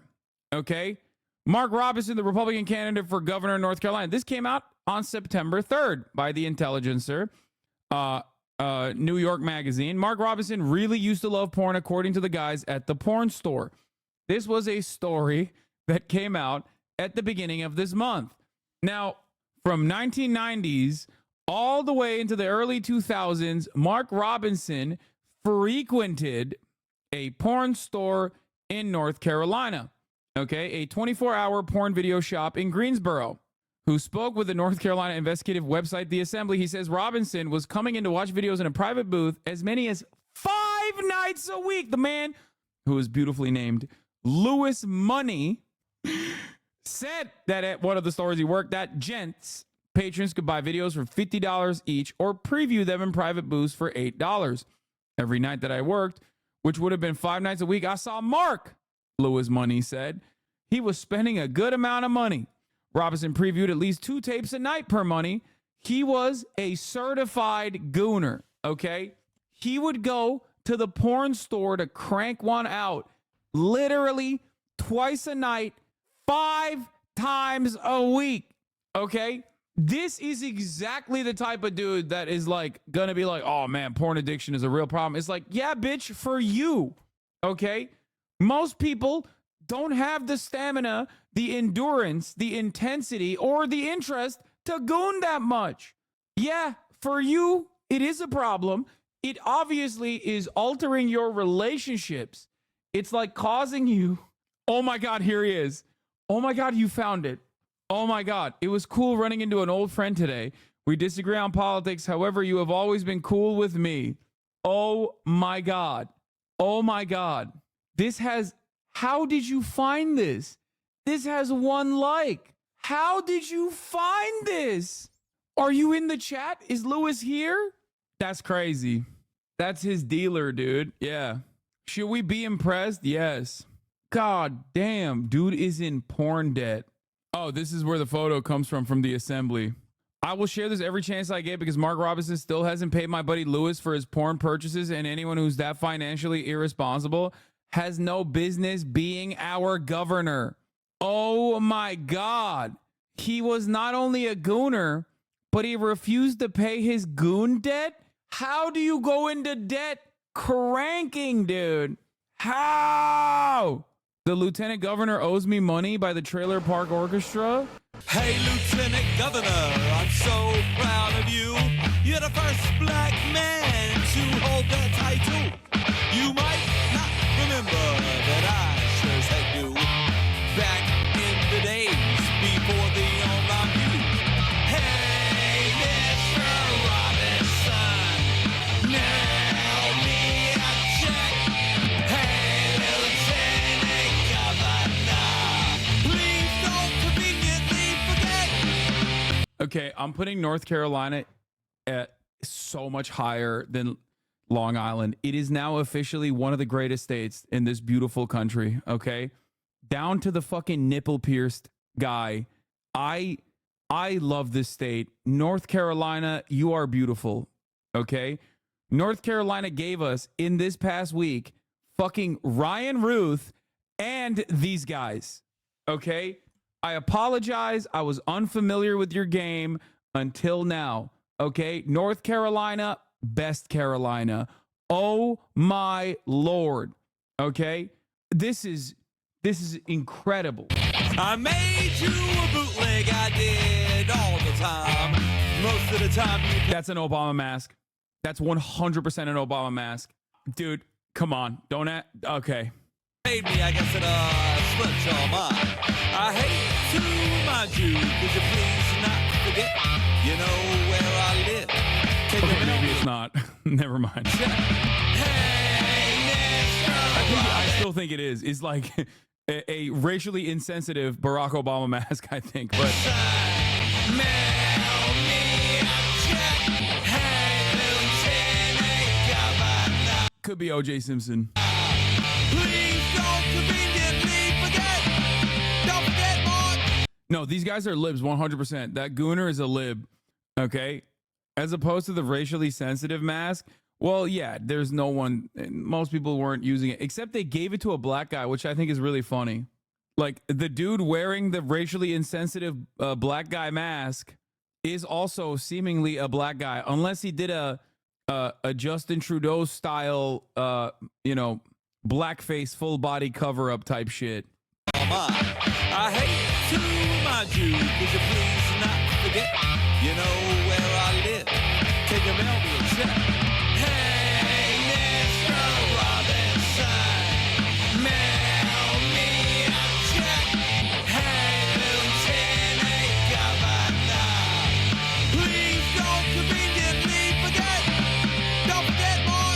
okay? Mark Robinson, the Republican candidate for governor of North Carolina. This came out on September 3rd by The Intelligencer, New York Magazine. Mark Robinson really used to love porn, according to the guys at the porn store. This was a story that came out at the beginning of this month. Now, from 1990s all the way into the early 2000s, Mark Robinson frequented a porn store in North Carolina, okay, a 24-hour porn video shop in Greensboro. Who spoke with the North Carolina investigative website, The Assembly. He says Robinson was coming in to watch videos in a private booth as many as 5 nights a week. The man, who is beautifully named Louis Money, said that at one of the stores he worked at, gents, patrons could buy videos for $50 each or preview them in private booths for $8. Every night that I worked, which would have been 5 nights a week, I saw Mark, Louis Money said. He was spending a good amount of money. Robinson previewed at least 2 tapes a night per money. He was a certified gooner, okay? He would go to the porn store to crank one out literally twice a night, 5 times a week, okay? This is exactly the type of dude that is like gonna be like, oh man, porn addiction is a real problem. It's like, yeah, bitch, for you, okay? Most people don't have the stamina, the endurance, the intensity, or the interest to goon that much. Yeah, for you, it is a problem. It obviously is altering your relationships. It's like causing you, oh my God, here he is. Oh my God, you found it. Oh my God, it was cool running into an old friend today. We disagree on politics. However, you have always been cool with me. Oh my God. Oh my God. How did you find this? This has 1 like. How did you find this? Are you in the chat? Is Louis here? That's crazy. That's his dealer, dude. Yeah. Should we be impressed? Yes. God damn, dude is in porn debt. Oh, this is where the photo comes from The Assembly. I will share this every chance I get because Mark Robinson still hasn't paid my buddy Louis for his porn purchases, and anyone who's that financially irresponsible has no business being our governor. Oh my God. He was not only a gooner, but he refused to pay his goon debt? How do you go into debt cranking, dude? How? The lieutenant governor owes me money by the Trailer Park Orchestra? Hey, Lieutenant Governor, I'm so proud of you. You're the first black man to hold that title. You might not remember that I sure as heck do. Back in the days before the online view. Hey, Okay, I'm putting North Carolina at so much higher than Long Island. It is now officially one of the greatest states in this beautiful country, okay? Down to the fucking nipple-pierced guy. I love this state. North Carolina, you are beautiful, okay? North Carolina gave us, in this past week, fucking Ryan Ruth and these guys, okay? I apologize. I was unfamiliar with your game until now, okay? North Carolina, best Carolina. Oh my Lord, okay? This is incredible. I made you a bootleg, I did all the time. Most of the time you... That's an Obama mask. That's 100% an Obama mask. Dude, come on. Don't act... Okay. Paid me, I guess it slipped your mind. I hate to remind you, could you please not forget, you know where I live. Take Okay, maybe it's not. Never mind. I still think it is. It's like a racially insensitive Barack Obama mask, I think. But could be O.J. Simpson. Please don't conveniently forget. Don't forget, boy. No, these guys are libs 100%. That Gooner is a lib, okay? As opposed to the racially sensitive mask. Well, yeah, there's no one, most people weren't using it, except they gave it to a black guy, which I think is really funny. Like, the dude wearing the racially insensitive black guy mask is also seemingly a black guy, unless he did a Justin Trudeau style, blackface full body cover up type shit. I hate to remind you, could you please not forget, you know where I live. Can you mail me a check? Hey, Mr. Robinson, mail me a check. Hey, Lieutenant Governor, please don't conveniently forget. Don't forget, boy,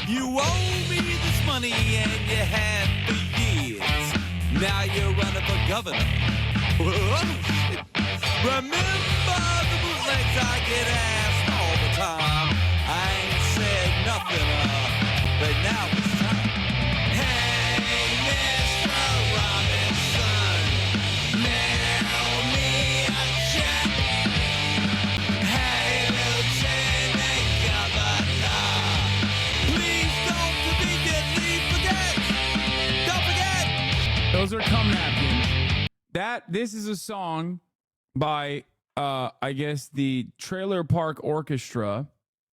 you owe me this money and you have for years. Now you're running for governor. Whoa, shit. Remember the bootlegs I get asked all the time. I ain't said nothing, but now it's time. Hey, Mr. Robinson, mail me a check. Hey, Lieutenant Governor, please don't conveniently forget. Don't forget. Those are cum napkins. This is a song by I guess the Trailer Park Orchestra,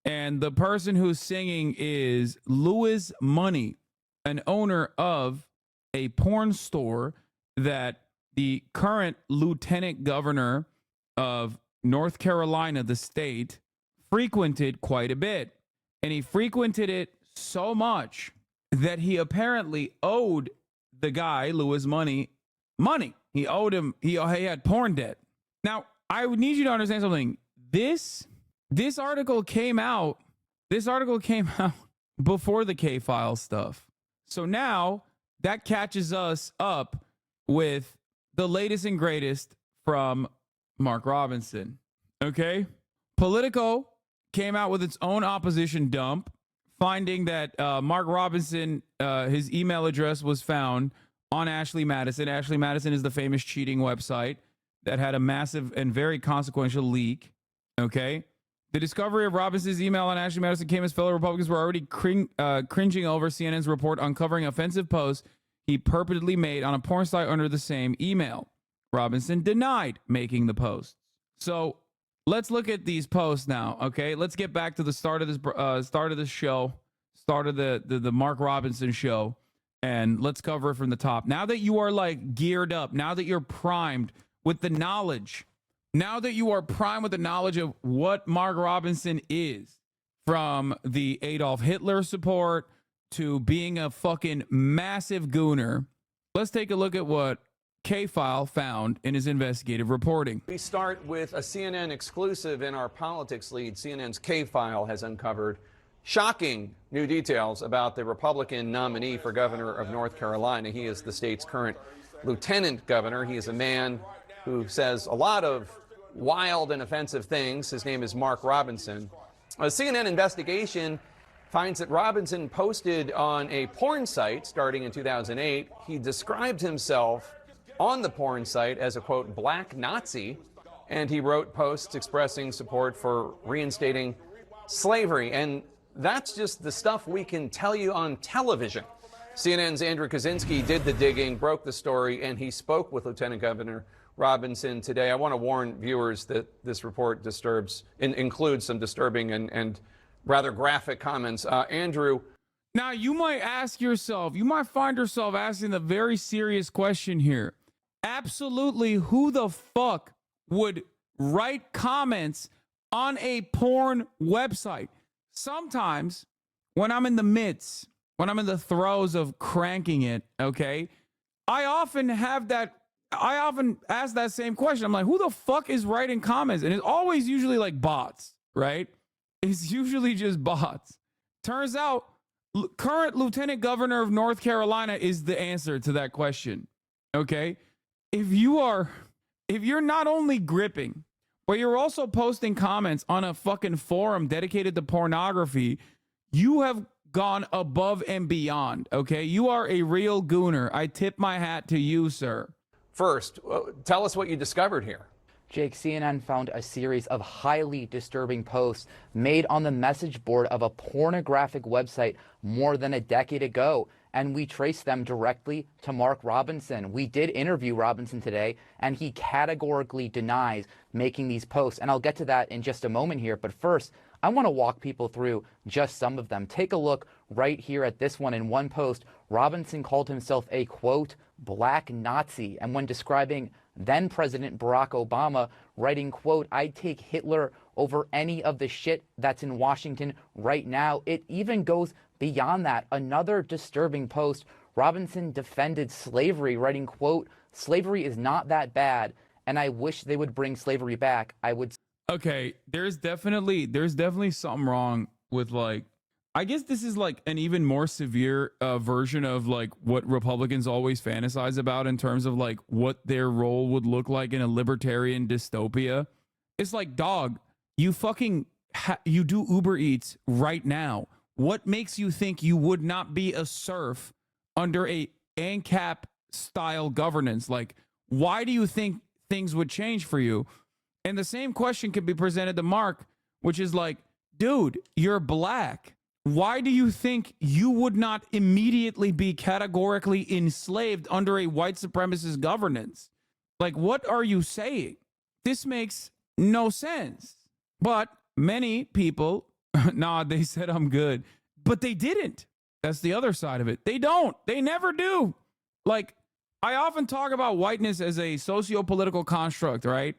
and the person who's singing is Louis Money, an owner of a porn store that the current lieutenant governor of North Carolina, the state, frequented quite a bit. And he frequented it so much that he apparently owed the guy, Louis Money. He owed him, he had porn debt. Now, I would need you to understand something. This article came out before the K-File stuff. So now that catches us up with the latest and greatest from Mark Robinson. Okay? Politico came out with its own opposition dump, finding that Mark Robinson, his email address was found on Ashley Madison. Ashley Madison is the famous cheating website that had a massive and very consequential leak. Okay? The discovery of Robinson's email on Ashley Madison came as fellow Republicans were already cringing over CNN's report uncovering offensive posts he purportedly made on a porn site under the same email. Robinson denied making the posts. So let's look at these posts now. Okay, let's get back to the start of this show, start of the Mark Robinson show, and let's cover it from the top. Now that you are like geared up, now that you're primed with the knowledge, now that you are primed with the knowledge of what Mark Robinson is, from the Adolf Hitler support to being a fucking massive gooner, let's take a look at what K-File found in his investigative reporting. We start with a CNN exclusive in our politics lead. CNN's K-File has uncovered shocking new details about the Republican nominee for governor of North Carolina. He is the state's current lieutenant governor. He is a man who says a lot of wild and offensive things. His name is Mark Robinson. A CNN investigation finds that Robinson posted on a porn site starting in 2008. He described himself on the porn site as a, quote, black Nazi, and he wrote posts expressing support for reinstating slavery. And that's just the stuff we can tell you on television. CNN's Andrew Kaczynski did the digging, broke the story, and he spoke with Lieutenant Governor Robinson today. I want to warn viewers that this report includes some disturbing and rather graphic comments. Andrew. Now, you might ask yourself, you might find yourself asking the very serious question here. Absolutely, who the fuck would write comments on a porn website? Sometimes when I'm in the throes of cranking it, okay, I often ask that same question. I'm like, who the fuck is writing comments? And it's always usually like bots, right? It's usually just bots. Turns out, current Lieutenant Governor of North Carolina is the answer to that question, okay? If you're not only gripping, but you're also posting comments on a fucking forum dedicated to pornography, you have gone above and beyond, okay? You are a real gooner. I tip my hat to you, sir. First, tell us what you discovered here. Jake, CNN found a series of highly disturbing posts made on the message board of a pornographic website more than a decade ago, and we traced them directly to Mark Robinson. We did interview Robinson today, and he categorically denies making these posts, and I'll get to that in just a moment here. But first, I want to walk people through just some of them. Take a look right here at this one. In one post, Robinson called himself a, quote, black Nazi, and when describing then President Barack Obama, writing, quote, I'd take Hitler over any of the shit that's in Washington right now. It even goes beyond that. Another disturbing post, Robinson defended slavery, writing, quote, slavery is not that bad, and I wish they would bring slavery back. I would. Okay, there's definitely something wrong with, like, I guess this is like an even more severe version of like what Republicans always fantasize about in terms of like what their role would look like in a libertarian dystopia. It's like, dog, you fucking you do Uber Eats right now. What makes you think you would not be a serf under a ANCAP style governance? Like, why do you think things would change for you? And the same question could be presented to Mark, which is like, dude, you're black. Why do you think you would not immediately be categorically enslaved under a white supremacist governance? Like, what are you saying? This makes no sense. But many people, they said I'm good, but they didn't. That's the other side of it. They don't. They never do. Like, I often talk about whiteness as a socio-political construct, right?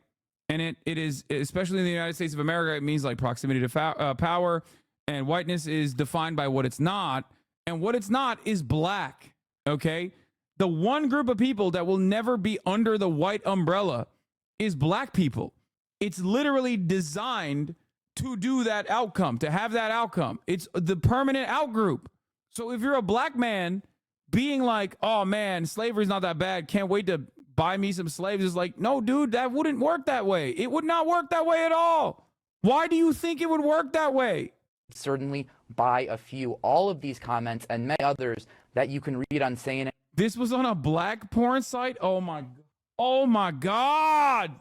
And it is, especially in the United States of America, it means like proximity to power. And whiteness is defined by what it's not. And what it's not is black, okay? The one group of people that will never be under the white umbrella is black people. It's literally designed to do that outcome, to have that outcome. It's the permanent outgroup. So if you're a black man being like, oh man, slavery's not that bad, can't wait to buy me some slaves, it's like, no, dude, that wouldn't work that way. It would not work that way at all. Why do you think it would work that way? Certainly buy a few. All of these comments and many others that you can read on CNN. This was on a black porn site? Oh my God.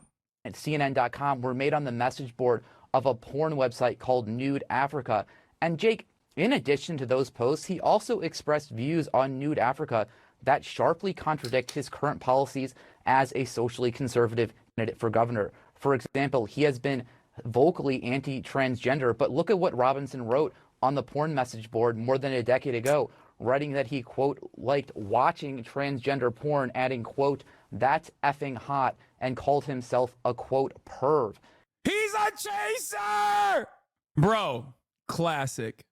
At CNN.com were made on the message board of a porn website called Nude Africa. And Jake, in addition to those posts, he also expressed views on Nude Africa that sharply contradict his current policies as a socially conservative candidate for governor. For example, he has been vocally anti-transgender, but look at what Robinson wrote on the porn message board more than a decade ago, writing that he, quote, liked watching transgender porn, adding, quote, that's effing hot, and called himself a, quote, perv. He's a chaser! Bro, classic,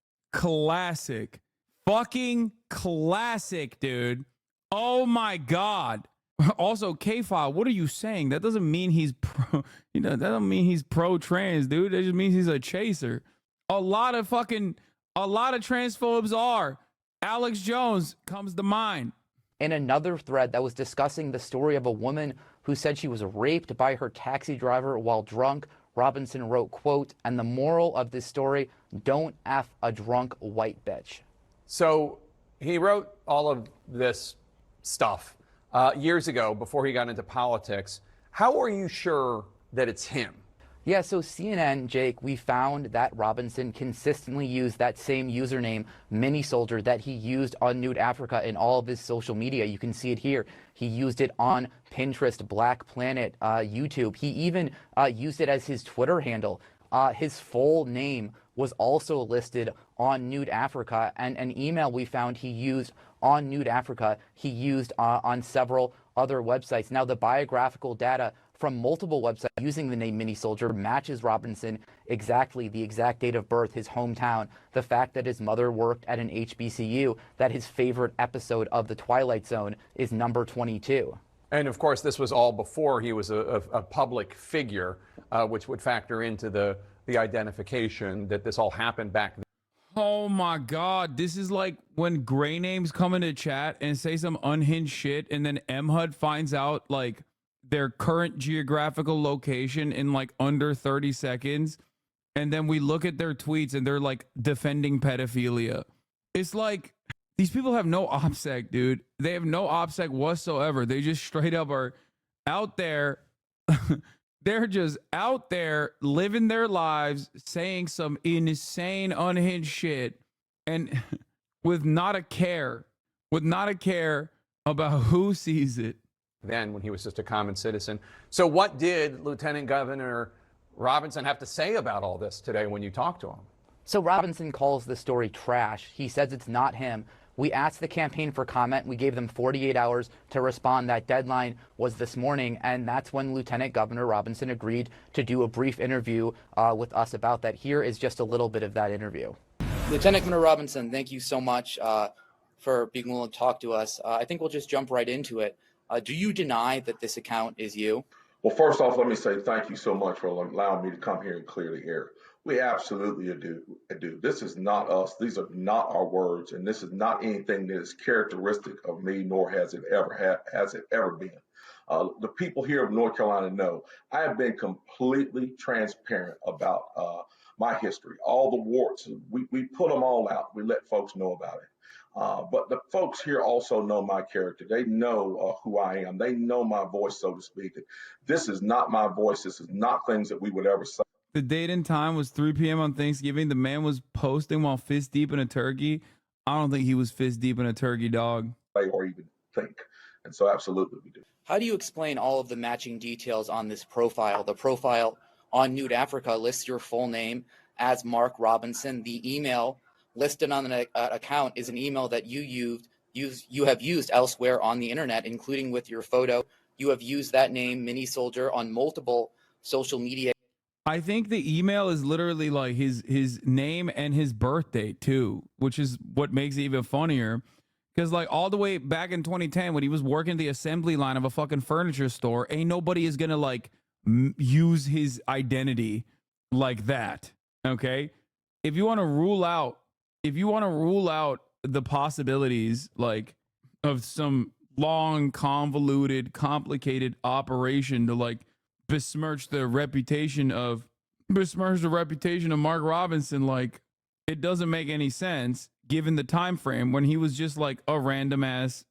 fucking classic, dude. Oh my God. Also, K-File, what are you saying? That doesn't mean he's pro, that doesn't mean he's pro-trans, dude. That just means he's a chaser. A lot of transphobes are. Alex Jones comes to mind. In another thread that was discussing the story of a woman who said she was raped by her taxi driver while drunk. Robinson wrote, quote, "And the moral of this story, don't F a drunk white bitch." So he wrote all of this stuff years ago before he got into politics. How are you sure that it's him? Yeah, so CNN, Jake, we found that Robinson consistently used that same username, Mini Soldier, that he used on Nude Africa in all of his social media. You can see it here. He used it on Pinterest, Black Planet, YouTube. He even used it as his Twitter handle. His full name was also listed on Nude Africa, and an email we found he used on Nude Africa, he used on several other websites. Now, the biographical data from multiple websites using the name Mini Soldier matches Robinson exactly, the exact date of birth, his hometown, the fact that his mother worked at an HBCU, that his favorite episode of The Twilight Zone is number 22. And of course, this was all before he was a public figure, which would factor into the identification that this all happened back then. Oh my God. This is like when gray names come into chat and say some unhinged shit, and then MHUD finds out like their current geographical location in like under 30 seconds. And then we look at their tweets and they're like defending pedophilia. It's like these people have no OPSEC, dude. They have no OPSEC whatsoever. They just straight up are out there. They're just out there living their lives, saying some insane, unhinged shit, and with not a care about who sees it. Then, when he was just a common citizen. So what did Lieutenant Governor Robinson have to say about all this today when you talked to him? So Robinson calls the story trash. He says it's not him. We asked the campaign for comment. We gave them 48 hours to respond. That deadline was this morning, and that's when Lieutenant Governor Robinson agreed to do a brief interview with us about that. Here is just a little bit of that interview. Lieutenant Governor Robinson, thank you so much for being willing to talk to us. I think we'll just jump right into it. Do you deny that this account is you? Well, first off, let me say thank you so much for allowing me to come here and clear the air. We absolutely do. This is not us. These are not our words, and this is not anything that is characteristic of me, nor has it ever been. The people here of North Carolina know I have been completely transparent about my history. All the warts, we put them all out. We let folks know about it. But the folks here also know my character. They know who I am. They know my voice, so to speak. This is not my voice. This is not things that we would ever say. The date and time was 3 p.m. on Thanksgiving. The man was posting while fist deep in a turkey. I don't think he was fist deep in a turkey, dog. Or even think. And so absolutely we do. How do you explain all of the matching details on this profile? The profile on Nude Africa lists your full name as Mark Robinson. The email listed on the account is an email that you have used elsewhere on the internet, including with your photo. You have used that name, Mini Soldier, on multiple social media. I think the email is literally like his name and his birth date too, which is what makes it even funnier. Because like all the way back in 2010, when he was working the assembly line of a fucking furniture store, ain't nobody is gonna like use his identity like that. Okay, if you want to rule out the possibilities like of some long, convoluted, complicated operation to like besmirch the reputation of Mark Robinson, like it doesn't make any sense given the time frame when he was just like a random ass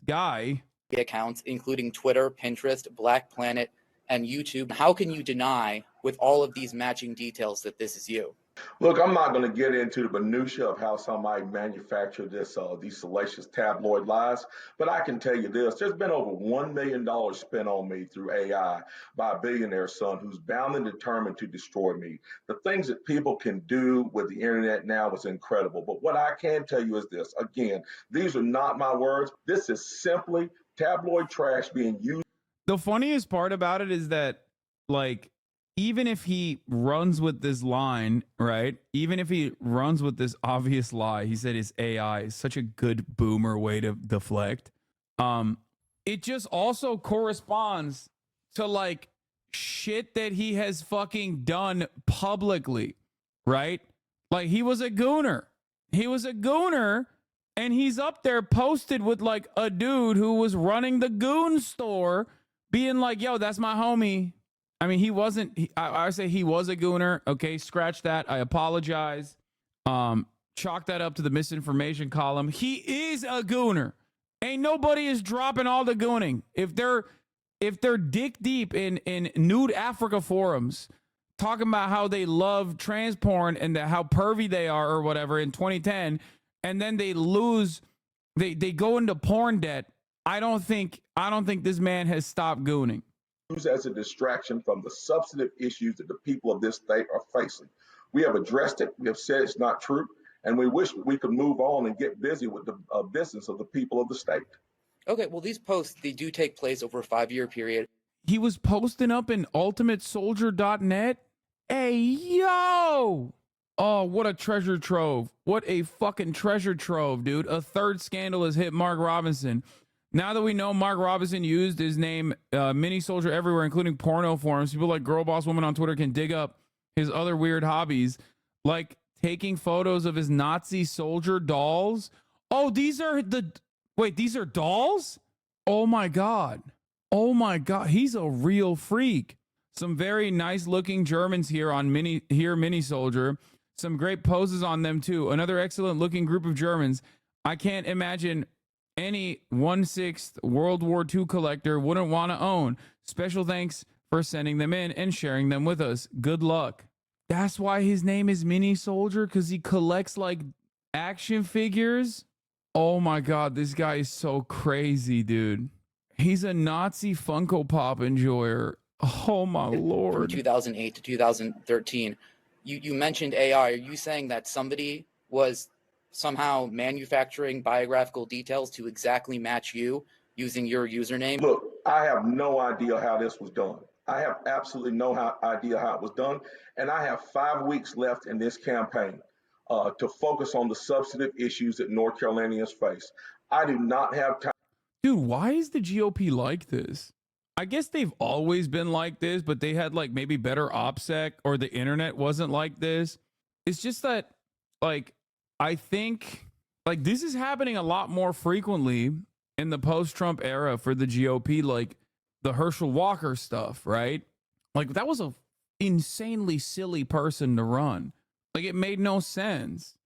guy. Accounts including Twitter, Pinterest, Black Planet, and YouTube. How can you deny with all of these matching details that this is you? Look, I'm not going to get into the minutia of how somebody manufactured these salacious tabloid lies, but I can tell you this. There's been over $1 million spent on me through AI by a billionaire son who's bound and determined to destroy me. The things that people can do with the internet now is incredible. But what I can tell you is this. Again, these are not my words. This is simply tabloid trash being used. The funniest part about it is that, like, even if he runs with this line, right? Even if he runs with this obvious lie, he said his AI is such a good boomer way to deflect. It just also corresponds to like shit that he has fucking done publicly, right? Like he was a gooner. And he's up there posted with like a dude who was running the goon store being like, yo, that's my homie. I mean, he wasn't, I say he was a gooner. Okay, scratch that. I apologize. Chalk that up to the misinformation column. He is a gooner. Ain't nobody is dropping all the gooning. If they're dick deep in nude Africa forums talking about how they love trans porn and how pervy they are or whatever in 2010, and then they lose, they go into porn debt. I don't think this man has stopped gooning. Used as a distraction from the substantive issues that the people of this state are facing. We have addressed it. We have said it's not true, and we wish we could move on and get busy with the business of the people of the state. Okay, well, these posts, they do take place over a 5-year period. He was posting up in ultimatesoldier.net. Hey, yo! Oh, what a treasure trove. What a fucking treasure trove, dude. A third scandal has hit Mark Robinson. Now that we know Mark Robinson used his name, Mini Soldier, everywhere, including porno forums, people like Girl Boss Woman on Twitter can dig up his other weird hobbies, like taking photos of his Nazi soldier dolls. Oh, these are dolls? Oh my God. Oh my God. He's a real freak. Some very nice looking Germans here on Mini Soldier. Some great poses on them too. Another excellent looking group of Germans. I can't imagine any 1/6 World War II collector wouldn't want to own. Special thanks for sending them in and sharing them with us. Good luck. That's why his name is Mini Soldier, because he collects like action figures. Oh my God, this guy is so crazy, dude. He's a Nazi Funko Pop enjoyer. Oh my Lord. From 2008 to 2013, you mentioned AI. Are you saying that somebody was somehow manufacturing biographical details to exactly match you using your username? Look, I have no idea how this was done. I have absolutely no idea how it was done. And I have 5 weeks left in this campaign to focus on the substantive issues that North Carolinians face. I do not have time. Dude, why is the GOP like this? I guess they've always been like this, but they had like maybe better OPSEC, or the internet wasn't like this. It's just that, like, I think like this is happening a lot more frequently in the post-Trump era for the GOP, like the Herschel Walker stuff, right? Like that was a insanely silly person to run. Like it made no sense.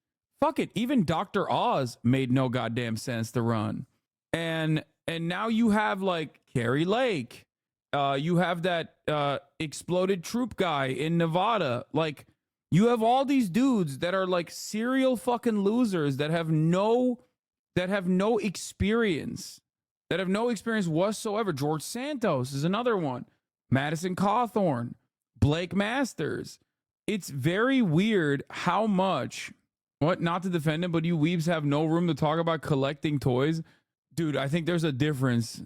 Fuck it. Even Dr. Oz made no goddamn sense to run. And now you have like Carrie Lake. You have that exploded troop guy in Nevada. Like you have all these dudes that are like serial fucking losers that have no experience. That have no experience whatsoever. George Santos is another one. Madison Cawthorn, Blake Masters. It's very weird how much, not to defend him, but you weebs have no room to talk about collecting toys. Dude, I think there's a difference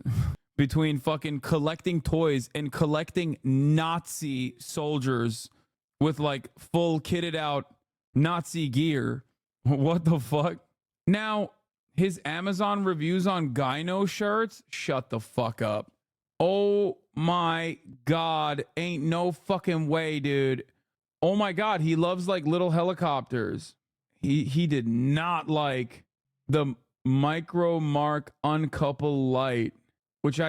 between fucking collecting toys and collecting Nazi soldiers with like full kitted out Nazi gear. What the fuck? Now, his Amazon reviews on Gyno shirts, shut the fuck up. Oh my God, ain't no fucking way, dude. Oh my God, he loves like little helicopters. He did not like the Micro Mark Uncouple Light, which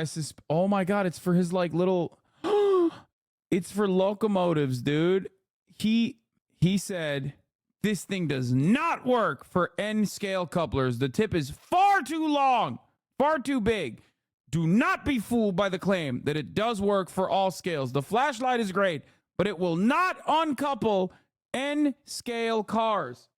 oh my God, it's for his like little, it's for locomotives, dude. He said, this thing does not work for N-scale couplers. The tip is far too long, far too big. Do not be fooled by the claim that it does work for all scales. The flashlight is great, but it will not uncouple N-scale cars.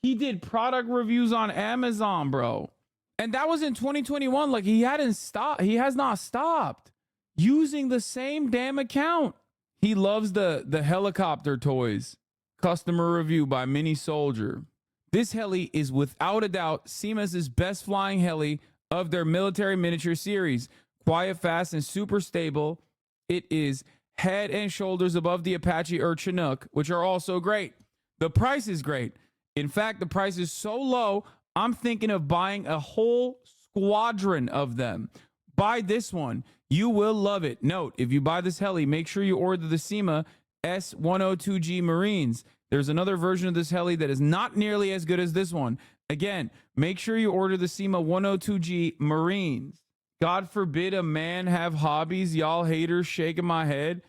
He did product reviews on Amazon, bro. And that was in 2021. Like he has not stopped using the same damn account. He loves the helicopter toys. Customer review by Mini Soldier. This heli is without a doubt Siemens' best flying heli of their military miniature series. Quiet, fast, and super stable. It is head and shoulders above the Apache or Chinook, which are also great. The price is great. In fact, the price is so low, I'm thinking of buying a whole squadron of them. Buy this one. You will love it. Note, if you buy this heli, make sure you order the SEMA S102G Marines. There's another version of this heli that is not nearly as good as this one. Again, make sure you order the SEMA 102G Marines. God forbid a man have hobbies. Y'all haters shaking my head.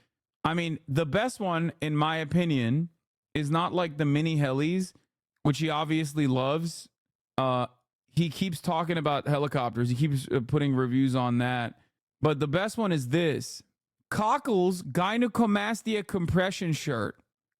I mean, the best one, in my opinion, is not like the mini helis, which he obviously loves. He keeps talking about helicopters. He keeps putting reviews on that. But the best one is this. Cockles Gynecomastia Compression Shirt.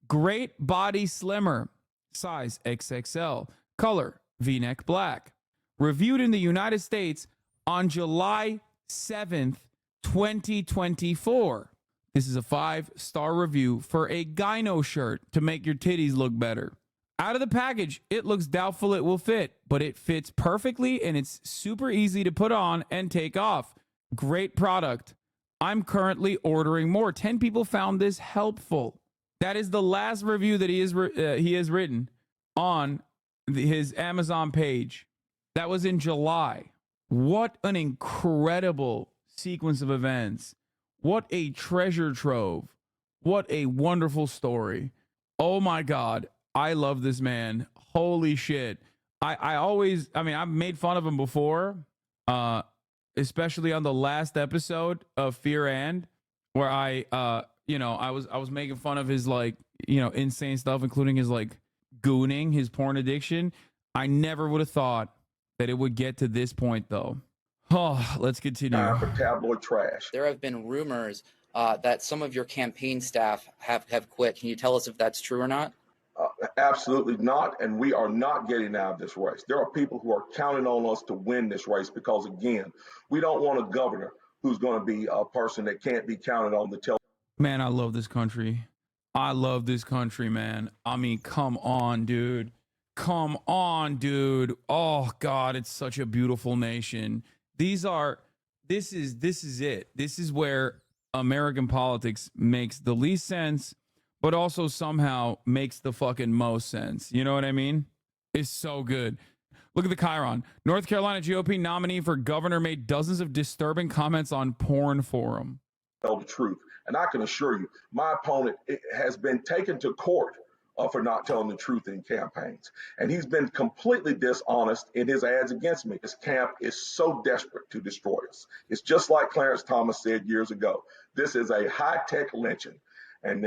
Great body slimmer. Size XXL. Color V-neck black. Reviewed in the United States on July 7th, 2024. This is a 5-star review for a gyno shirt to make your titties look better. Out of the package, it looks doubtful it will fit, but it fits perfectly and it's super easy to put on and take off. Great product. I'm currently ordering more. 10 people found this helpful. That is the last review that he has written on his Amazon page. That was in July. What an incredible sequence of events. What a treasure trove. What a wonderful story. Oh my God. I love this man. Holy shit. I've made fun of him before, especially on the last episode of Fear and, where I was making fun of his insane stuff, including his gooning, his porn addiction. I never would have thought that it would get to this point though. Oh, let's continue. For tabloid trash. There have been rumors that some of your campaign staff have quit. Can you tell us if that's true or not? Absolutely not, and we are not getting out of this race. There are people who are counting on us to win this race because, again, we don't want a governor who's going to be a person that can't be counted on to tell. Man, I love this country. I love this country, man. I mean, come on, dude. Come on, dude. Oh, God, it's such a beautiful nation. This is it. This is where American politics makes the least sense, but also somehow makes the fucking most sense. You know what I mean? It's so good. Look at the Chiron. North Carolina GOP nominee for governor made dozens of disturbing comments on porn forum. Tell the truth. And I can assure you, my opponent has been taken to court for not telling the truth in campaigns. And he's been completely dishonest in his ads against me. His camp is so desperate to destroy us. It's just like Clarence Thomas said years ago. This is a high-tech lynching. And,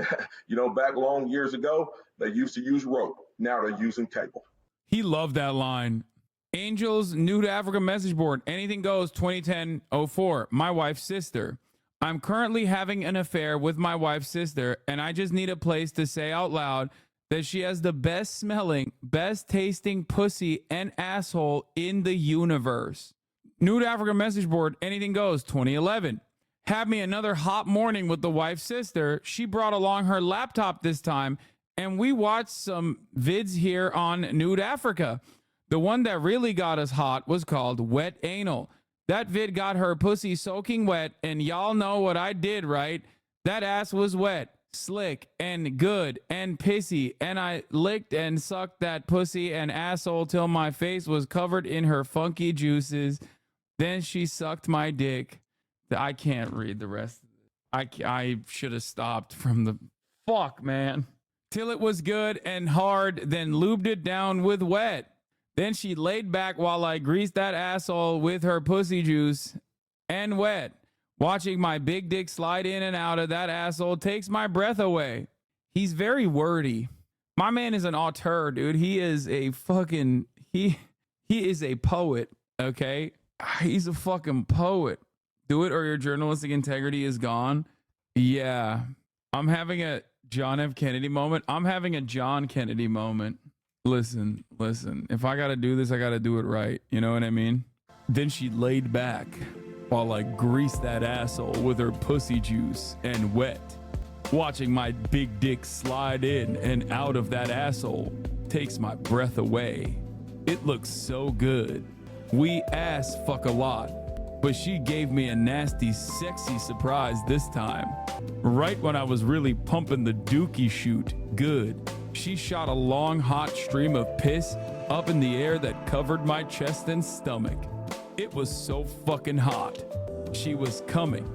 back long years ago, they used to use rope. Now they're using cable. He loved that line. Angels, New to Africa message board. Anything goes 2010-04. My wife's sister. I'm currently having an affair with my wife's sister, and I just need a place to say out loud that she has the best smelling, best tasting pussy and asshole in the universe. New to Africa message board. Anything goes 2011. Had me another hot morning with the wife's sister. She brought along her laptop this time, and we watched some vids here on Nude Africa. The one that really got us hot was called Wet Anal. That vid got her pussy soaking wet, and y'all know what I did, right? That ass was wet, slick, and good, and pissy, and I licked and sucked that pussy and asshole till my face was covered in her funky juices. Then she sucked my dick. I can't read the rest. I should have stopped from the fuck, man. Till it was good and hard, then lubed it down with wet. Then she laid back while I greased that asshole with her pussy juice and wet. Watching my big dick slide in and out of that asshole takes my breath away. He's very wordy. My man is an auteur, dude. He is a fucking, he is a poet, okay? He's a fucking poet. Do it or your journalistic integrity is gone. Yeah. I'm having a John F. Kennedy moment. I'm having a John Kennedy moment. Listen. If I got to do this, I got to do it right. You know what I mean? Then she laid back while I greased that asshole with her pussy juice and wet. Watching my big dick slide in and out of that asshole takes my breath away. It looks so good. We ass fuck a lot. But she gave me a nasty, sexy surprise this time. Right when I was really pumping the dookie chute good, she shot a long, hot stream of piss up in the air that covered my chest and stomach. It was so fucking hot. She was coming.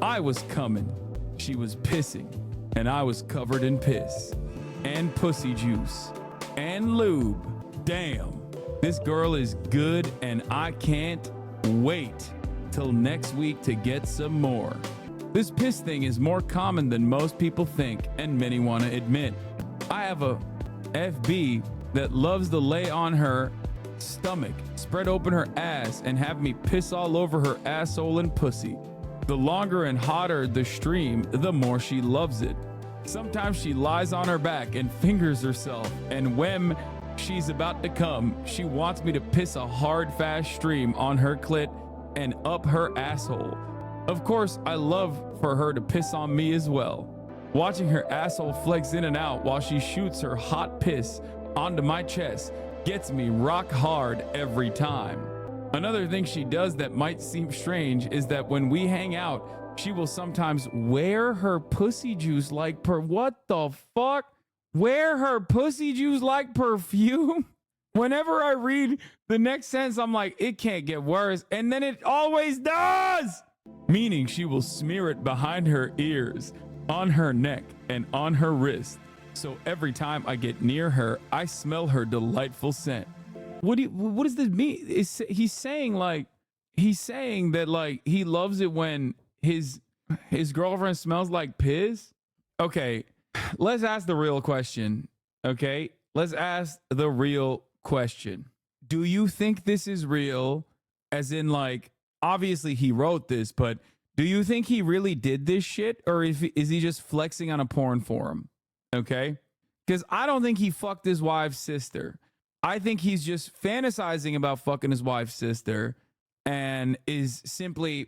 I was coming. She was pissing. And I was covered in piss. And pussy juice. And lube. Damn. This girl is good, and I can't wait till next week to get some more. This piss thing is more common than most people think, and many want to admit. I have a FB that loves to lay on her stomach, spread open her ass, and have me piss all over her asshole and pussy. The longer and hotter the stream, the more she loves it. Sometimes she lies on her back and fingers herself, and when she's about to come, she wants me to piss a hard, fast stream on her clit and up her asshole. Of course, I love for her to piss on me as well. Watching her asshole flex in and out while she shoots her hot piss onto my chest gets me rock hard every time. Another thing she does that might seem strange is that when we hang out, she will sometimes wear her pussy juice like what the fuck? Wear her pussy juice like perfume? Whenever I read the next sentence, I'm like, it can't get worse. And then it always does. Meaning she will smear it behind her ears, on her neck, and on her wrist. So every time I get near her, I smell her delightful scent. What does this mean? He's saying that like he loves it when his girlfriend smells like piss? Okay, let's ask the real question. Okay, let's ask the real question. Do you think this is real? As in, like, obviously he wrote this, but do you think he really did this shit, or is he just flexing on a porn forum? Okay, because I don't think he fucked his wife's sister. I think he's just fantasizing about fucking his wife's sister and is simply,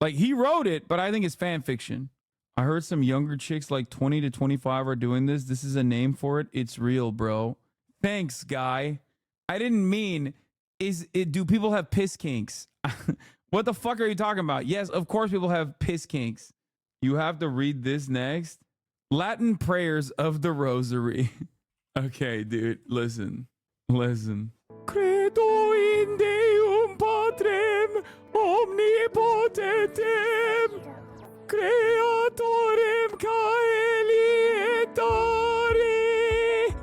like, he wrote it, but I think it's fan fiction. I heard some younger chicks like 20 to 25 are doing this. This is a name for it. It's real, bro. Thanks, guy. I didn't mean, do people have piss kinks? What the fuck are you talking about? Yes, of course people have piss kinks. You have to read this next. Latin prayers of the rosary. Okay, dude, listen. Credo in Deum Patrem omnipotentem, creatorem caeli et terrae,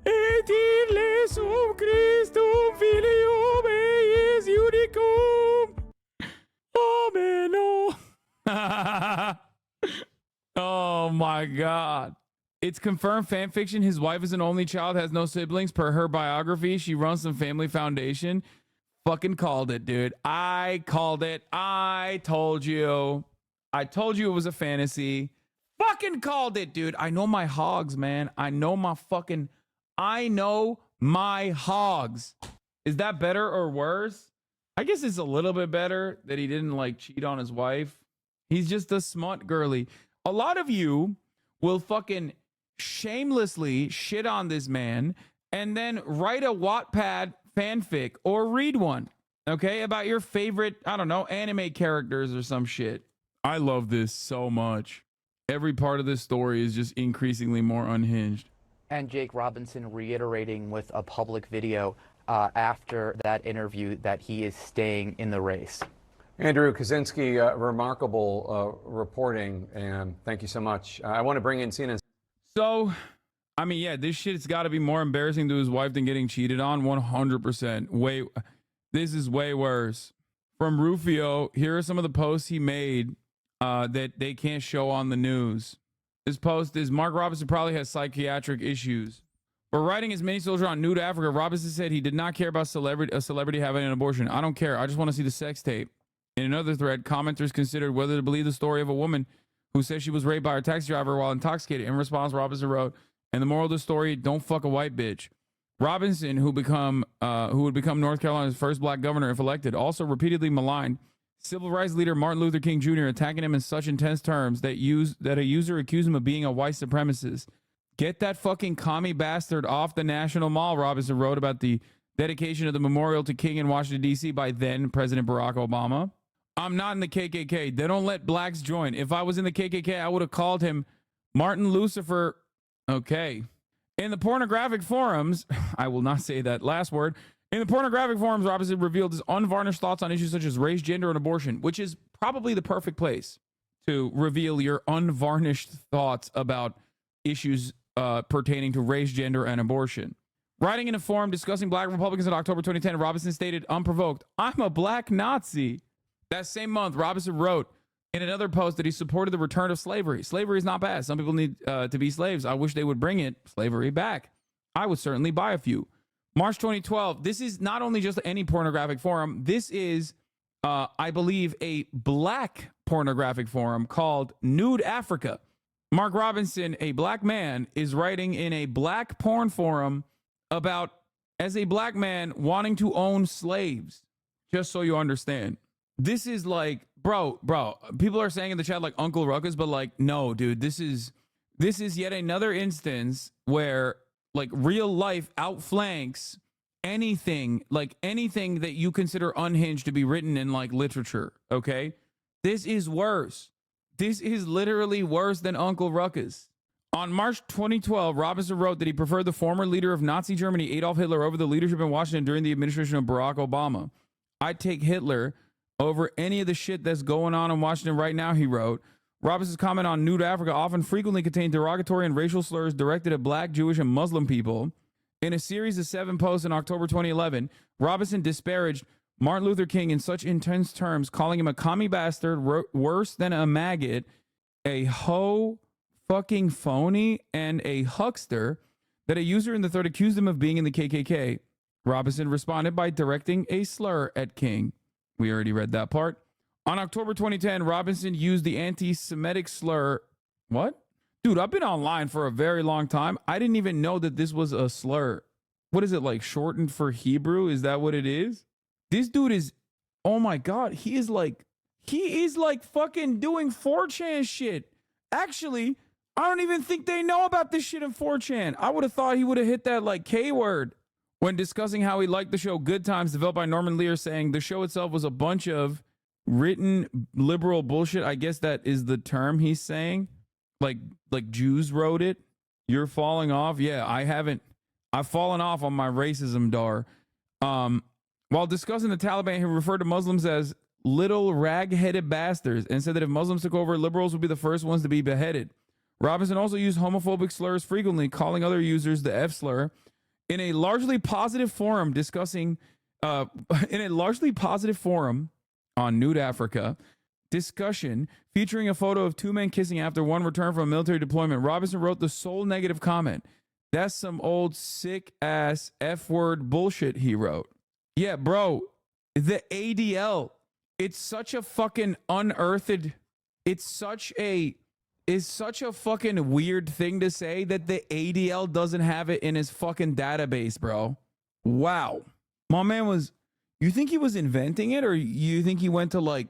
et in lesum Christum filium eius unicum. Amen. Oh my God. It's confirmed fan fiction. His wife is an only child, has no siblings. Per her biography, she runs some family foundation. Fucking called it, dude. I called it. I told you it was a fantasy. Fucking called it, dude. I know my hogs, man. I know my hogs. Is that better or worse? I guess it's a little bit better that he didn't like cheat on his wife. He's just a smut girly. A lot of you will fucking shamelessly shit on this man and then write a Wattpad fanfic or read one, okay, about your favorite, I don't know, anime characters or some shit. I love this so much. Every part of this story is just increasingly more unhinged. And Jake Robinson reiterating with a public video after that interview that he is staying in the race. Andrew Kaczynski, remarkable reporting, and thank you so much. I want to bring in CNN. So, I mean, yeah, this shit's got to be more embarrassing to his wife than getting cheated on. 100%. This is way worse. From Rufio, here are some of the posts he made that they can't show on the news. This post is, Mark Robinson probably has psychiatric issues. For writing his mini soldier on Nude Africa, Robinson said he did not care about a celebrity having an abortion. I don't care. I just want to see the sex tape. In another thread, commenters considered whether to believe the story of a woman who says she was raped by her taxi driver while intoxicated. In response, Robinson wrote, and the moral of the story, don't fuck a white bitch. Robinson, who would become North Carolina's first black governor if elected, also repeatedly maligned civil rights leader Martin Luther King Jr., attacking him in such intense terms that a user accused him of being a white supremacist. Get that fucking commie bastard off the National Mall, Robinson wrote about the dedication of the memorial to King in Washington, D.C. by then President Barack Obama. I'm not in the KKK. They don't let blacks join. If I was in the KKK, I would have called him Martin Lucifer. Okay. In the pornographic forums, I will not say that last word. In the pornographic forums, Robinson revealed his unvarnished thoughts on issues such as race, gender, and abortion, which is probably the perfect place to reveal your unvarnished thoughts about issues pertaining to race, gender, and abortion. Writing in a forum discussing black Republicans in October 2010, Robinson stated, unprovoked, "I'm a black Nazi." That same month, Robinson wrote in another post that he supported the return of slavery. Slavery is not bad. Some people need to be slaves. I wish they would bring slavery back. I would certainly buy a few. March 2012, this is not only just any pornographic forum. This is, I believe, a black pornographic forum called Nude Africa. Mark Robinson, a black man, is writing in a black porn forum about, as a black man, wanting to own slaves. Just so you understand. This is like, bro, people are saying in the chat like Uncle Ruckus, but like, no, dude, this is yet another instance where like real life outflanks anything that you consider unhinged to be written in like literature. Okay. This is worse. This is literally worse than Uncle Ruckus. On March 2012, Robinson wrote that he preferred the former leader of Nazi Germany, Adolf Hitler, over the leadership in Washington during the administration of Barack Obama. "I'd take Hitler over any of the shit that's going on in Washington right now," he wrote. Robinson's comment on Nude Africa often frequently contained derogatory and racial slurs directed at black, Jewish, and Muslim people. In a series of 7 posts in October 2011, Robinson disparaged Martin Luther King in such intense terms, calling him a commie bastard, worse than a maggot, a hoe fucking phony, and a huckster, that a user in the thread accused him of being in the KKK. Robinson responded by directing a slur at King. We already read that part. On October 2010, Robinson used the anti-Semitic slur. What? Dude, I've been online for a very long time. I didn't even know that this was a slur. What is it, like shortened for Hebrew? Is that what it is? This dude is, oh my God, he is like fucking doing 4chan shit. Actually, I don't even think they know about this shit in 4chan. I would have thought he would have hit that like K word. When discussing how he liked the show Good Times, developed by Norman Lear, saying the show itself was a bunch of written liberal bullshit. I guess that is the term he's saying. Like Jews wrote it. You're falling off. Yeah, I've fallen off on my racism, Dar. While discussing the Taliban, he referred to Muslims as little rag-headed bastards and said that if Muslims took over, liberals would be the first ones to be beheaded. Robinson also used homophobic slurs frequently, calling other users the F slur. In a largely positive forum on Nude Africa, discussion featuring a photo of 2 men kissing after one returned from a military deployment, Robinson wrote the sole negative comment. "That's some old sick ass F-word bullshit," he wrote. Yeah, bro, the ADL, it's such a fucking unearthed, it's such a fucking weird thing to say that the ADL doesn't have it in his fucking database, bro. Wow. My man was, you think he was inventing it, or you think he went to like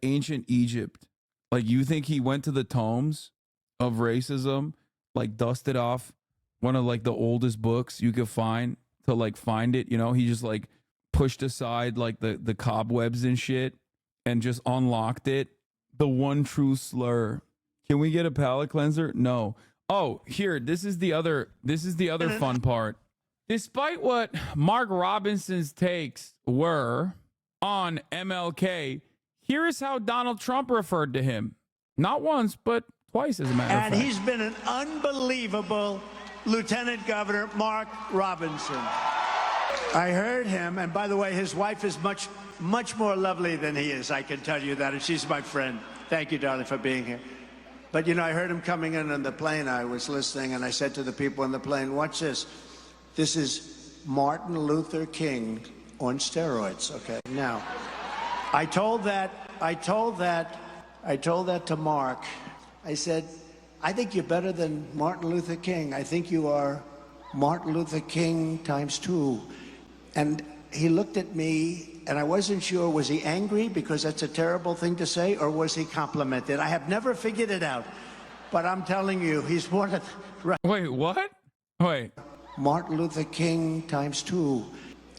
ancient Egypt? Like, you think he went to the tomes of racism, like dusted off one of like the oldest books you could find to like find it, you know? He just like pushed aside like the cobwebs and shit and just unlocked it. The one true slur. Can we get a palate cleanser? No. Oh, here, this is the other fun part. Despite what Mark Robinson's takes were on MLK, here is how Donald Trump referred to him. Not once, but twice, as a matter of fact. And he's been an unbelievable Lieutenant Governor, Mark Robinson. I heard him, and by the way, his wife is much more lovely than he is, I can tell you that, and she's my friend. Thank you, darling, for being here. But, you know, I heard him coming in on the plane. I was listening, and I said to the people on the plane, watch this. This is Martin Luther King on steroids, okay? Now, I told that to Mark. I said, I think you're better than Martin Luther King. I think you are Martin Luther King ×2. And he looked at me, and I wasn't sure, was he angry because that's a terrible thing to say, or was he complimented? I have never figured it out. But I'm telling you, he's one of the... Wait, what? Wait. Martin Luther King ×2.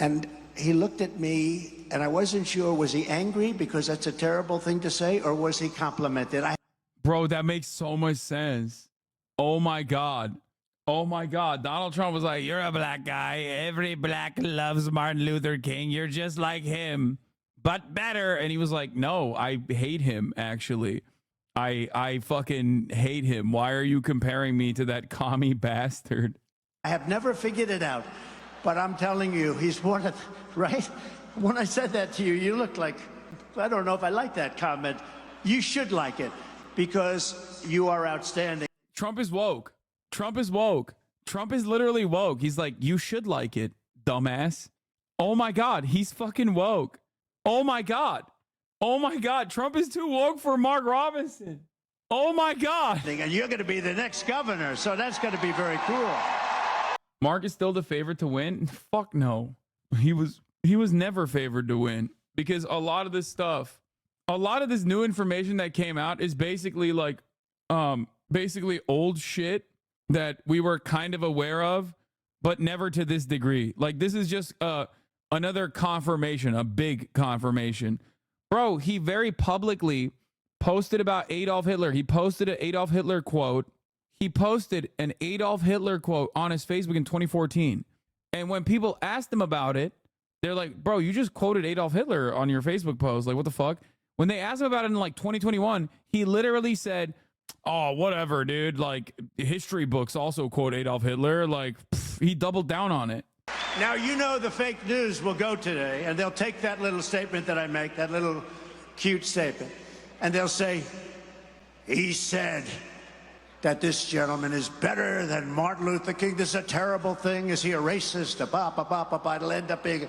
And he looked at me, and I wasn't sure, was he angry because that's a terrible thing to say, or was he complimented? Bro, that makes so much sense. Oh my God. Oh my God. Donald Trump was like, you're a black guy. Every black loves Martin Luther King. You're just like him, but better. And he was like, no, I hate him, actually. I fucking hate him. Why are you comparing me to that commie bastard? I have never figured it out, but I'm telling you, he's one of, right? When I said that to you, you looked like, I don't know if I like that comment. You should like it because you are outstanding. Trump is woke. Trump is woke. Trump is literally woke. He's like, you should like it, dumbass. Oh my God, he's fucking woke. Oh my God. Oh my God, Trump is too woke for Mark Robinson. Oh my God. And you're going to be the next governor, so that's going to be very cool. Mark is still the favorite to win? Fuck no. He was never favored to win because a lot of this stuff, a lot of this new information that came out is basically like basically old shit that we were kind of aware of, but never to this degree. Like this is just another confirmation, a big confirmation. Bro, he very publicly posted about Adolf Hitler. He posted an Adolf Hitler quote. He posted an Adolf Hitler quote on his Facebook in 2014. And when people asked him about it, they're like, bro, you just quoted Adolf Hitler on your Facebook post. Like, what the fuck? When they asked him about it in like 2021, he literally said, oh, whatever, dude. Like, history books also quote Adolf Hitler. Like, he doubled down on it. Now, you know the fake news will go today, and they'll take that little statement that I make, that little cute statement, and they'll say, he said that this gentleman is better than Martin Luther King. This is a terrible thing. Is he a racist? It'll end up being...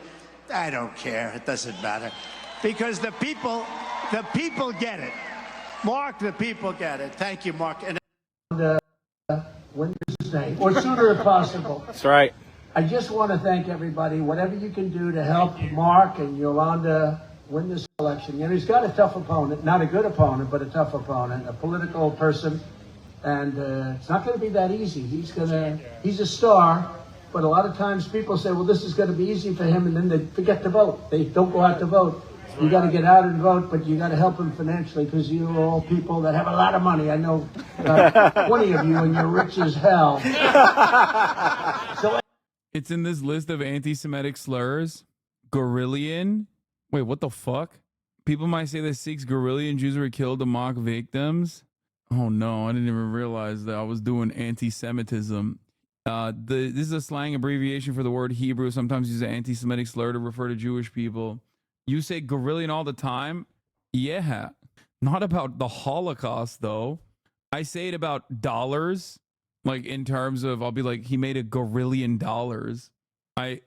I don't care. It doesn't matter. Because the people get it. Mark, the people get it. Thank you, Mark. And when his name, or sooner if possible. That's right. I just want to thank everybody, whatever you can do to help Mark and Yolanda win this election. You know, he's got a tough opponent, not a good opponent, but a tough opponent, a political person, and it's not going to be that easy. He's a star, but a lot of times people say, well, this is going to be easy for him, and then they forget to vote. They don't go out to vote. You got to get out and vote, but you got to help him financially because you're all people that have a lot of money. I know 20 of you, and you're rich as hell. So it's in this list of anti-Semitic slurs. Gorillion. Wait, what the fuck? People might say that 6 Gorillion Jews were killed to mock victims. Oh no, I didn't even realize that I was doing anti-Semitism. This is a slang abbreviation for the word Hebrew. Sometimes use an anti-Semitic slur to refer to Jewish people. You say Gorillion all the time? Yeah. Not about the Holocaust, though. I say it about dollars. Like in terms of, I'll be like, he made $1 gorillion. I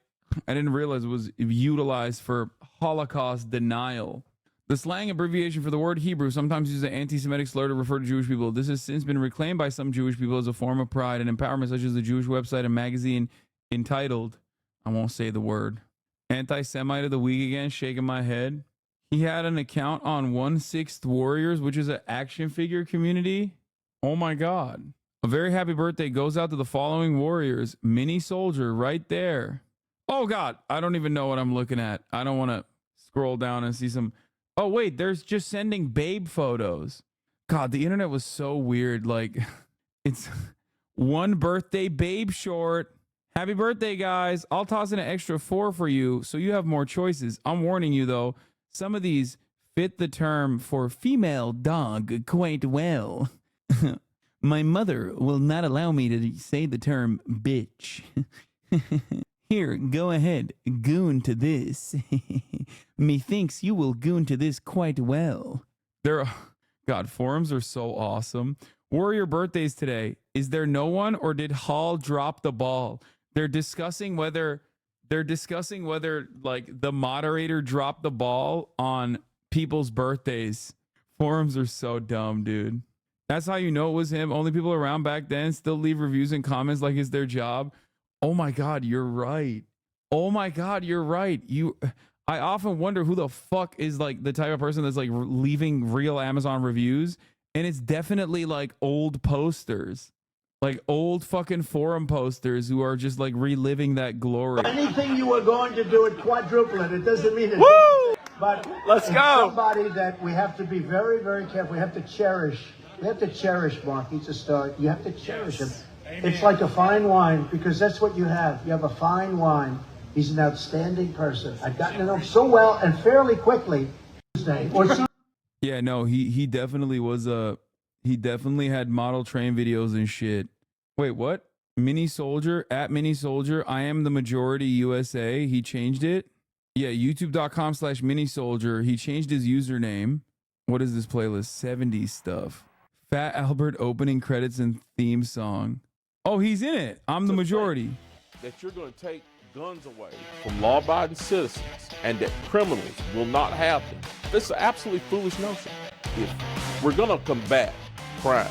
didn't realize it was utilized for Holocaust denial. The slang abbreviation for the word Hebrew sometimes uses an anti-Semitic slur to refer to Jewish people. This has since been reclaimed by some Jewish people as a form of pride and empowerment, such as the Jewish website and magazine entitled, I won't say the word, Anti-Semite of the Week again, shaking my head. He had an account on 1/6 Warriors, which is an action figure community. Oh my God. A very happy birthday goes out to the following warriors. Mini Soldier right there. Oh God, I don't even know what I'm looking at. I don't want to scroll down and see some. Oh wait, there's just sending babe photos. God, the internet was so weird. Like, it's one birthday babe short. Happy birthday, guys. I'll toss in an extra 4 for you so you have more choices. I'm warning you though, some of these fit the term for female dog quite well. My mother will not allow me to say the term bitch. Here, go ahead, goon to this. Methinks you will goon to this quite well. God, forums are so awesome. Warrior birthdays today. Is there no one, or did Hall drop the ball? They're discussing whether like the moderator dropped the ball on people's birthdays. Forums are so dumb, dude. That's how you know it was him. Only people around back then still leave reviews and comments like it's their job. Oh my God, you're right. Oh my God, you're right. I often wonder who the fuck is like the type of person that's like leaving real Amazon reviews. And it's definitely like old posters, like old fucking forum posters who are just like reliving that glory. anything you are going to do it, quadruple it. It doesn't mean it. But let's go. Somebody that we have to be very, very careful. We have to cherish. We have to cherish Mark. He's a star. You have to cherish him. Amen. It's like a fine wine, because that's what you have. You have a fine wine. He's an outstanding person. I've gotten to know him so well and fairly quickly. Yeah, no, he definitely was he definitely had model train videos and shit. Wait, what? Mini Soldier, at Mini Soldier, I am the majority USA. He changed it. Yeah, youtube.com/Mini Soldier. He changed his username. What is this playlist? 70s stuff. Fat Albert opening credits and theme song. Oh, he's in it. I'm the majority. That you're going to take guns away from law-abiding citizens and that criminals will not have them. This is an absolutely foolish notion. If we're going to combat crime,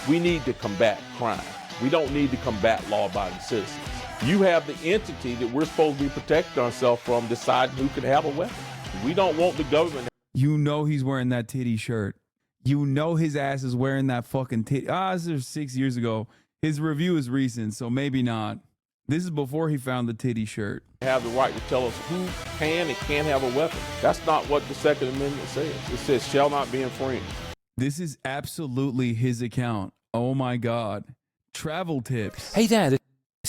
we need to combat crime. We don't need to combat law-abiding citizens. You have the entity that we're supposed to be protecting ourselves from deciding who can have a weapon. We don't want the government. You know he's wearing that titty shirt. You know his ass is wearing that fucking titty. This is 6 years ago. His review is recent, so maybe not. This is before he found the titty shirt. Have the right to tell us who can and can't have a weapon. That's not what the Second Amendment says. It says shall not be infringed. This is absolutely his account. Oh my God. Travel tips. Hey there, this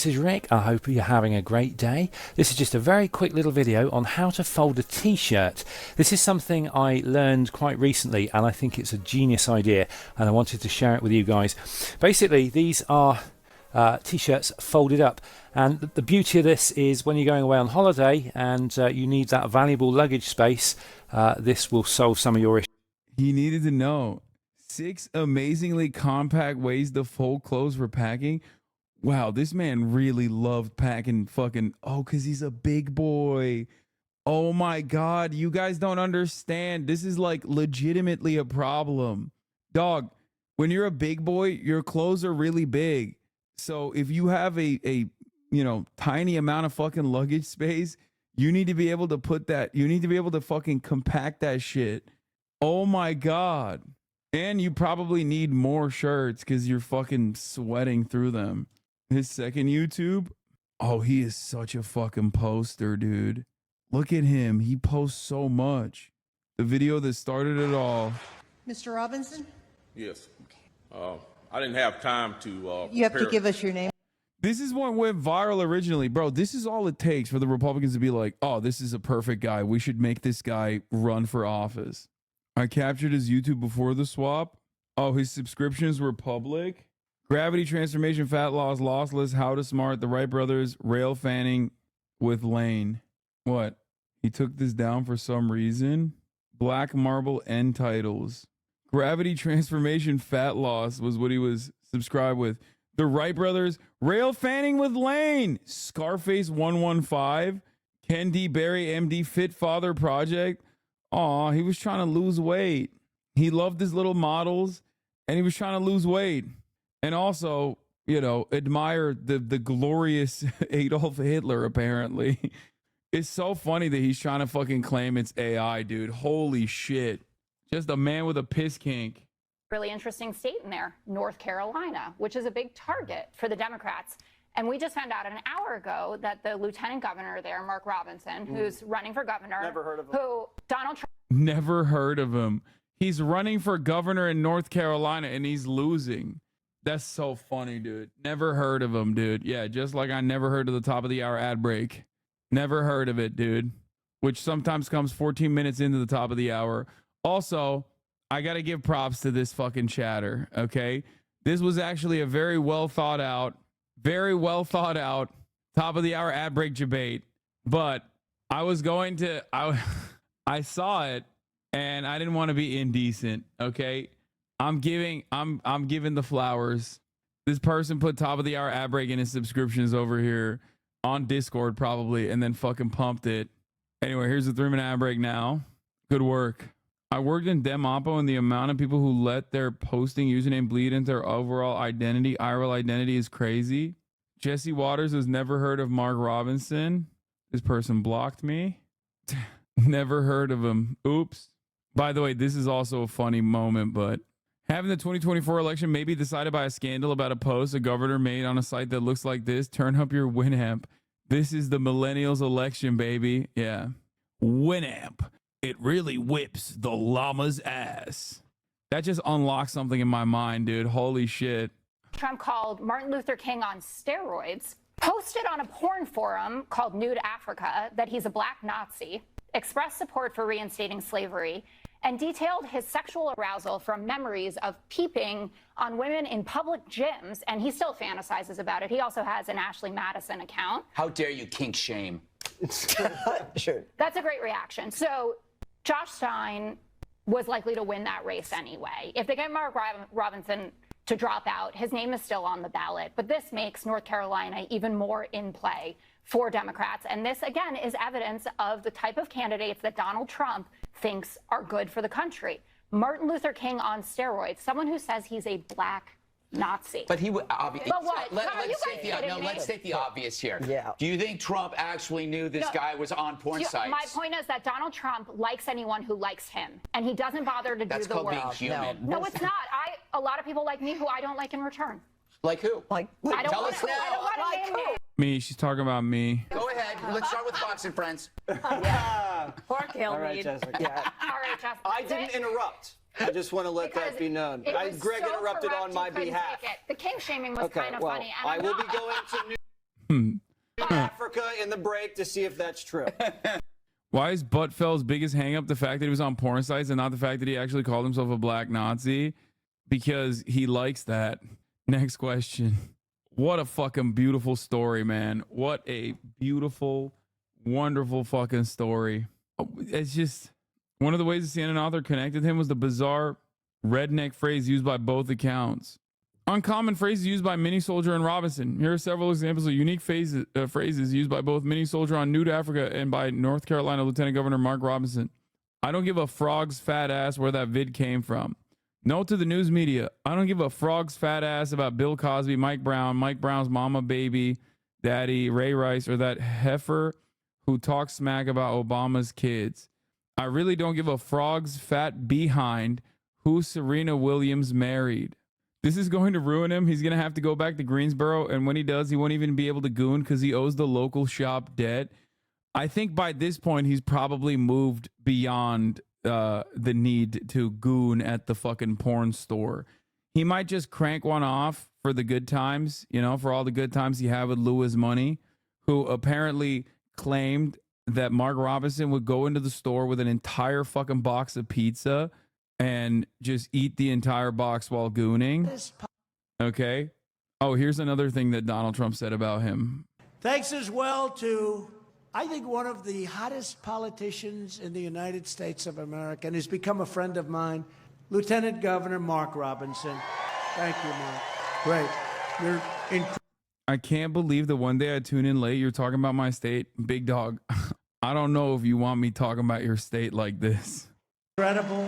is Rick. I hope you're having a great day. This is just a very quick little video on how to fold a t-shirt. This is something I learned quite recently and I think it's a genius idea and I wanted to share it with you guys. Basically, these are t-shirts folded up, and the beauty of this is when you're going away on holiday and you need that valuable luggage space, this will solve some of your issues. He needed to know 6 amazingly compact ways to fold clothes for packing. Wow, this man really loved packing fucking, because he's a big boy. Oh my God, you guys don't understand. This is like legitimately a problem. Dog, when you're a big boy, your clothes are really big. So if you have a tiny amount of fucking luggage space, you need to be able to put that, you need to be able to fucking compact that shit. Oh my God. And you probably need more shirts because you're fucking sweating through them. His second YouTube, he is such a fucking poster, dude. Look at him. He posts so much. The video that started it all. Mr. Robinson? Yes. I didn't have time to. You have to give us your name. This is what went viral originally. Bro, this is all it takes for the Republicans to be like, this is a perfect guy. We should make this guy run for office. I captured his YouTube before the swap. His subscriptions were public. Gravity Transformation, Fat Loss, Lossless, How to Smart, The Wright Brothers, Rail Fanning with Lane. What? He took this down for some reason? Black Marble End Titles. Gravity Transformation, Fat Loss was what he was subscribed with. The Wright Brothers, Rail Fanning with Lane. Scarface 115. Ken D. Barry, MD, Fit Father Project. He was trying to lose weight. He loved his little models and he was trying to lose weight. And also, admire the glorious Adolf Hitler, apparently. It's so funny that he's trying to fucking claim it's AI, dude. Holy shit. Just a man with a piss kink. Really interesting state in there, North Carolina, which is a big target for the Democrats. And we just found out an hour ago that the lieutenant governor there, Mark Robinson, who's running for governor, Never heard of him. who Donald Trump. Never heard of him. He's running for governor in North Carolina and he's losing. That's so funny, dude. Never heard of him, dude. Yeah, just like I never heard of the top of the hour ad break. Never heard of it, dude. Which sometimes comes 14 minutes into the top of the hour. Also, I got to give props to this fucking chatter, okay? This was actually a very well thought out top of the hour ad break debate. But I was going to, I saw it and I didn't want to be indecent, okay? I'm giving the flowers. This person put top of the hour ad break in his subscriptions over here on Discord probably and then fucking pumped it. Anyway, here's the 3-minute ad break now. Good work. I worked in Demapo and the amount of people who let their posting username bleed into their overall identity, IRL identity is crazy. Jesse Waters has never heard of Mark Robinson. This person blocked me. Never heard of him. Oops. By the way, this is also a funny moment, but having the 2024 election may be decided by a scandal about a post a governor made on a site that looks like this. Turn up your Winamp. This is the millennials election, baby. Yeah. Winamp. It really whips the llama's ass. That just unlocks something in my mind, dude. Holy shit. Trump called Martin Luther King on steroids, posted on a porn forum called Nude Africa that he's a black Nazi, expressed support for reinstating slavery, and detailed his sexual arousal from memories of peeping on women in public gyms, and he still fantasizes about it. He also has an Ashley Madison account. How dare you kink shame? Sure. That's a great reaction. So Josh Stein was likely to win that race anyway. If they get Mark Robinson to drop out, his name is still on the ballot. But this makes North Carolina even more in play for Democrats. And this, again, is evidence of the type of candidates that Donald Trump thinks are good for the country. Martin Luther King on steroids, someone who says he's a black Nazi. But he would obviously. But what? Let's take the obvious here. Yeah. Do you think Trump actually knew this guy was on porn sites? My point is that Donald Trump likes anyone who likes him, and he doesn't bother to do the work. That's called being human. No, it's not. A lot of people like me who I don't like in return. Like who? I don't Tell want us to. now. I don't want to name names. Me, she's talking about me. Go ahead. Let's start with Fox and Friends. Poor Kill All right, Mead. Jessica. All right, Jeff. I didn't interrupt. I just want to let that be known. Greg interrupted on my behalf. The king shaming was kind of funny. And I will be going to New Africa in the break to see if that's true. Why is Buttfeld's biggest hang-up the fact that he was on porn sites and not the fact that he actually called himself a black Nazi? Because he likes that. Next question. What a fucking beautiful story, man. What a beautiful, wonderful fucking story. It's just one of the ways the CNN author connected him was the bizarre redneck phrase used by both accounts. Uncommon phrases used by Mini Soldier and Robinson. Here are several examples of unique phrases used by both Mini Soldier on Nude Africa and by North Carolina Lieutenant Governor Mark Robinson. I don't give a frog's fat ass where that vid came from. Note to the news media, I don't give a frog's fat ass about Bill Cosby, Mike Brown, Mike Brown's mama, baby, daddy, Ray Rice, or that heifer who talks smack about Obama's kids. I really don't give a frog's fat behind who Serena Williams married. This is going to ruin him. He's going to have to go back to Greensboro, and when he does, he won't even be able to goon because he owes the local shop debt. I think by this point, he's probably moved beyond the need to goon at the fucking porn store. He might just crank one off for the good times, you know, for all the good times he had with Louis Money, who apparently claimed that Mark Robinson would go into the store with an entire fucking box of pizza and just eat the entire box while gooning. Okay. Oh, here's another thing that Donald Trump said about him. Thanks as well to, I think, one of the hottest politicians in the United States of America, and has become a friend of mine, Lieutenant Governor Mark Robinson. Thank you, Mark. Great. You're incredible. I can't believe that one day I tune in late, you're talking about my state. Big dog, I don't know if you want me talking about your state like this. Incredible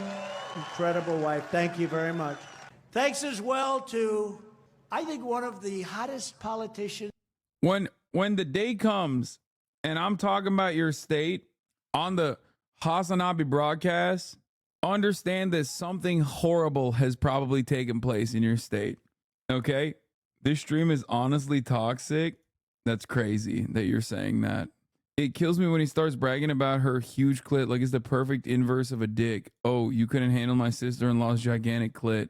wife. Thank you very much. Thanks as well to, I think, one of the hottest politicians. When the day comes and I'm talking about your state on the Hasanabi broadcast, understand that something horrible has probably taken place in your state. Okay? This stream is honestly toxic. That's crazy that you're saying that. It kills me when he starts bragging about her huge clit like it's the perfect inverse of a dick. Oh, you couldn't handle my sister-in-law's gigantic clit.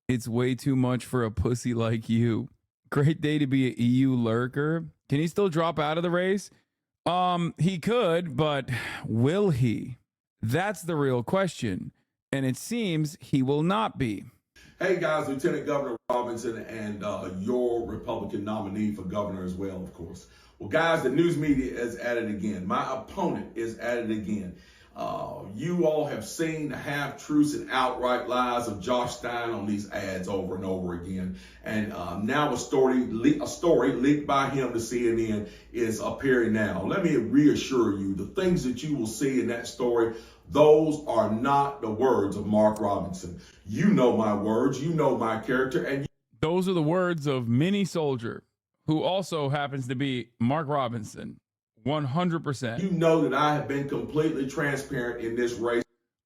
It's way too much for a pussy like you. Great day to be an EU lurker. Can he still drop out of the race? He could, but will he? That's the real question. And it seems he will not be. Hey guys, Lieutenant Governor Robinson and your Republican nominee for governor as well, of course. Well, guys, the news media is at it again. My opponent is at it again. You all have seen the half-truths and outright lies of Josh Stein on these ads over and over again. And now a story leaked by him to CNN is appearing now. Let me reassure you, the things that you will see in that story, those are not the words of Mark Robinson. You know my words, you know my character, and those are the words of Mini Soldier, who also happens to be Mark Robinson. 100%. You know that I have been completely transparent in this race.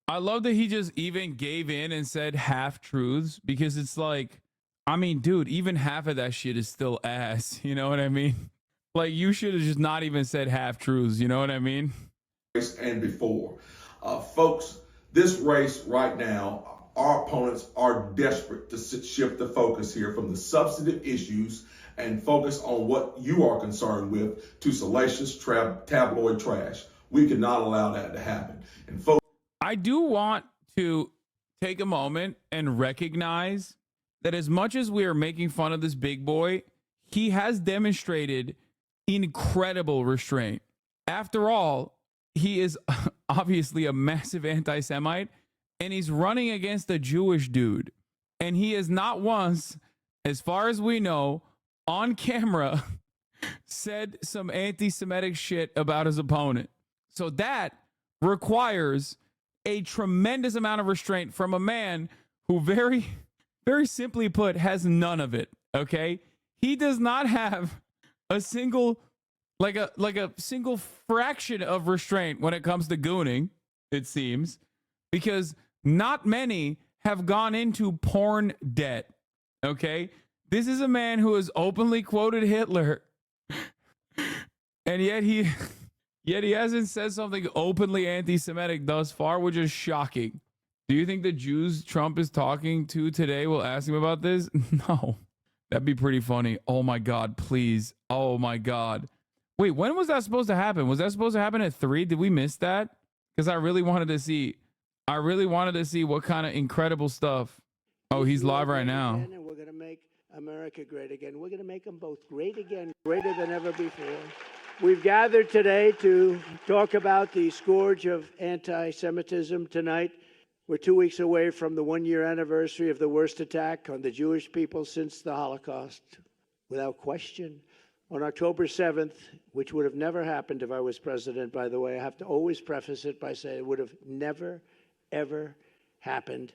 I love that he just even gave in and said half truths, because it's like, I mean, dude, even half of that shit is still ass. You know what I mean? Like, you should have just not even said half truths. You know what I mean? And before. Folks, this race right now, our opponents are desperate to shift the focus here from the substantive issues and focus on what you are concerned with to salacious tabloid trash. We cannot allow that to happen. And folks, I do want to take a moment and recognize that as much as we are making fun of this big boy, he has demonstrated incredible restraint. After all, he is obviously a massive anti-Semite, and he's running against a Jewish dude. And he has not once, as far as we know, on camera, said some anti-Semitic shit about his opponent. So that requires a tremendous amount of restraint from a man who very, very simply put, has none of it. Okay? He does not have a single, like a single fraction of restraint when it comes to gooning, it seems, because not many have gone into porn debt. Okay? This is a man who has openly quoted Hitler, and yet he hasn't said something openly anti-Semitic thus far, which is shocking. Do you think the Jews Trump is talking to today will ask him about this? No. That'd be pretty funny. Oh my God, please. Oh my God. Wait, when was that supposed to happen? Was that supposed to happen at 3? Did we miss that? Because I really wanted to see what kind of incredible stuff. Oh, he's live right now. And we're going to make America great again. We're going to make them both great again, greater than ever before. We've gathered today to talk about the scourge of anti-Semitism tonight. We're 2 weeks away from the one-year anniversary of the worst attack on the Jewish people since the Holocaust. Without question, on October 7th, which would have never happened if I was president, by the way, I have to always preface it by saying it would have never, ever happened.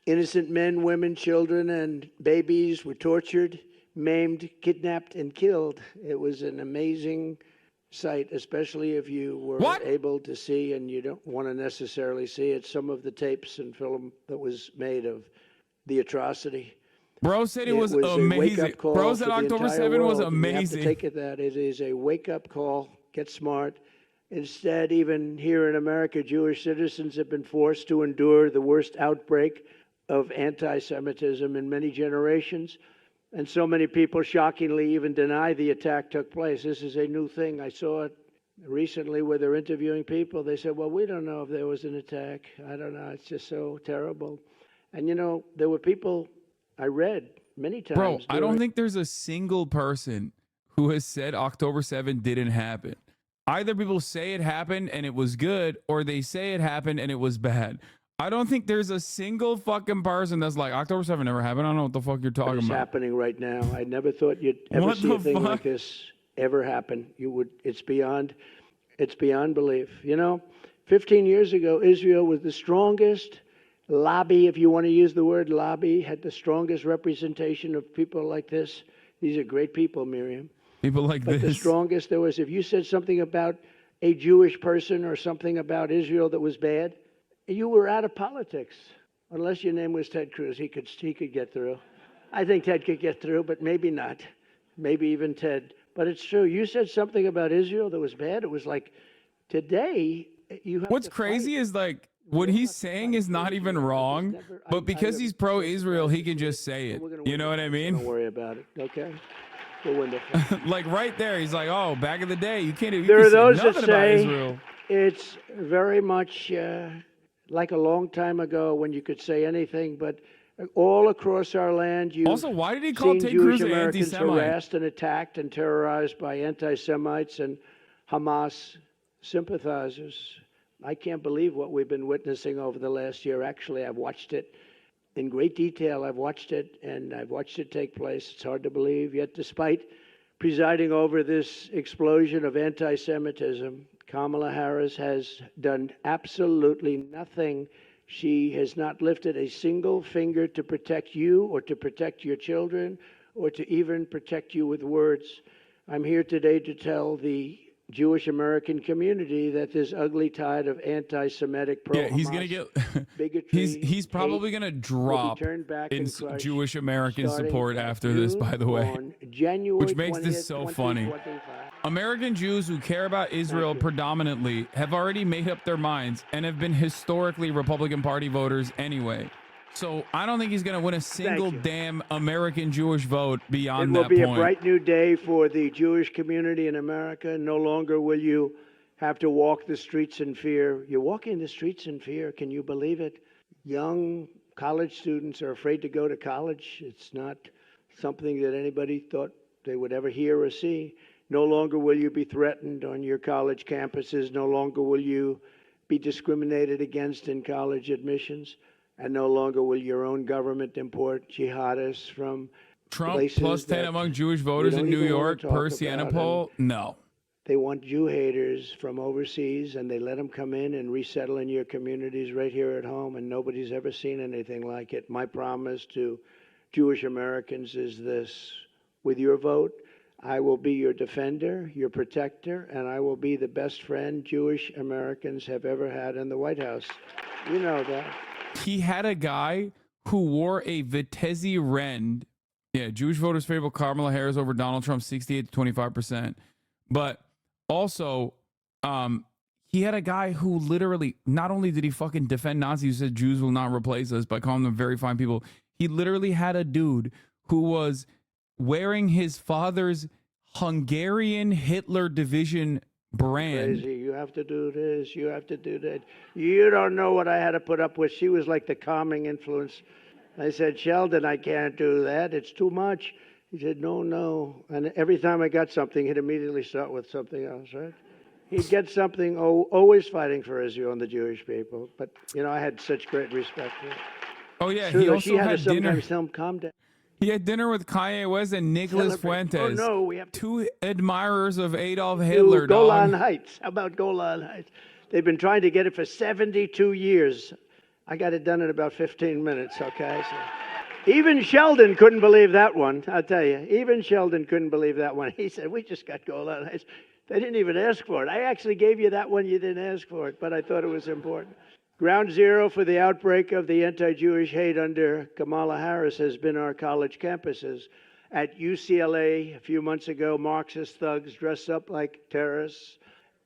Innocent men, women, children, and babies were tortured, maimed, kidnapped, and killed. It was an amazing sight, especially if you were able to see, and you don't want to necessarily see it, some of the tapes and film that was made of the atrocity. Bro said it was amazing. Bro said October 7th was amazing. You have to take it that it is a wake-up call. Get smart. Instead, even here in America, Jewish citizens have been forced to endure the worst outbreak of anti-Semitism in many generations. And so many people shockingly even deny the attack took place. This is a new thing. I saw it recently where they're interviewing people. They said, well, we don't know if there was an attack. I don't know. It's just so terrible. And, you know, there were people I read many times. Bro, I don't think there's a single person who has said October 7th didn't happen. Either people say it happened and it was good, or they say it happened and it was bad. I don't think there's a single fucking person that's like, October 7th never happened. I don't know what the fuck you're talking about. It's happening right now. I never thought you'd ever see a thing like this ever happen. It's beyond belief. You know, 15 years ago, Israel was the strongest lobby, if you want to use the word lobby, had the strongest representation of people like this. These are great people, Miriam. People like this. But the strongest there was, if you said something about a Jewish person or something about Israel that was bad, you were out of politics, unless your name was Ted Cruz. He could get through. I think Ted could get through, but maybe not. Maybe even Ted. But it's true. You said something about Israel that was bad. It was like, today, you have What's crazy is like, what he's saying is not even wrong, but because he's pro-Israel, he can just say it. You know what I mean? Don't worry about it, okay? We're wonderful. Like right there, he's like, oh, back in the day, you can't There are say those that nothing about say Israel. it's very much like a long time ago when you could say anything, but all across our land, you've Also, why did he call seen Ted Jewish Cruz an Americans anti-Semite? harassed and attacked and terrorized by anti-Semites and Hamas sympathizers. I can't believe what we've been witnessing over the last year. Actually, I've watched it in great detail. I've watched it, and I've watched it take place. It's hard to believe. Yet, despite presiding over this explosion of anti-Semitism, Kamala Harris has done absolutely nothing. She has not lifted a single finger to protect you or to protect your children or to even protect you with words. I'm here today to tell the Jewish American community that this ugly tide of anti-Semitic pro-Hamas Yeah, he's gonna get. bigotry, he's probably gonna drop in Jewish American support after this. By the way, which makes this so funny. American Jews who care about Israel predominantly have already made up their minds and have been historically Republican Party voters anyway. So I don't think he's going to win a single damn American Jewish vote beyond that point. It will be a bright new day for the Jewish community in America. No longer will you have to walk the streets in fear. You're walking the streets in fear. Can you believe it? Young college students are afraid to go to college. It's not something that anybody thought they would ever hear or see. No longer will you be threatened on your college campuses. No longer will you be discriminated against in college admissions. And no longer will your own government import jihadists from Trump places plus 10 that among Jewish we voters don't in New even wanna York talk per about. Siena poll? No. They want Jew haters from overseas, and they let them come in and resettle in your communities right here at home, and nobody's ever seen anything like it. My promise to Jewish Americans is this: with your vote, I will be your defender, your protector, and I will be the best friend Jewish Americans have ever had in the White House. You know that. He had a guy who wore a Vitesse Rend. Yeah, Jewish voters favor Kamala Harris over Donald Trump 68 to 25%. But also, he had a guy who literally, not only did he fucking defend Nazis who said Jews will not replace us by calling them very fine people, he literally had a dude who was wearing his father's Hungarian Hitler Division brand. Crazy. You have to do this. You have to do that. You don't know what I had to put up with. She was like the calming influence. I said, Sheldon, I can't do that. It's too much. He said, no. And every time I got something, he'd immediately start with something else, right? He'd get something, always fighting for Israel and the Jewish people. But, I had such great respect for it. Oh, yeah. So He she also had had to dinner. sometimes tell him, calm down. He had dinner with Kanye West and Nicholas Celebrate. Fuentes. Oh, no, we have to two admirers of Adolf Hitler, to Golan dog. Heights. How about Golan Heights? They've been trying to get it for 72 years. I got it done in about 15 minutes, okay? So, even Sheldon couldn't believe that one, I'll tell you. Even Sheldon couldn't believe that one. He said, we just got Golan Heights. They didn't even ask for it. I actually gave you that one. You didn't ask for it, but I thought it was important. Ground zero for the outbreak of the anti-Jewish hate under Kamala Harris has been our college campuses. At UCLA a few months ago, Marxist thugs dressed up like terrorists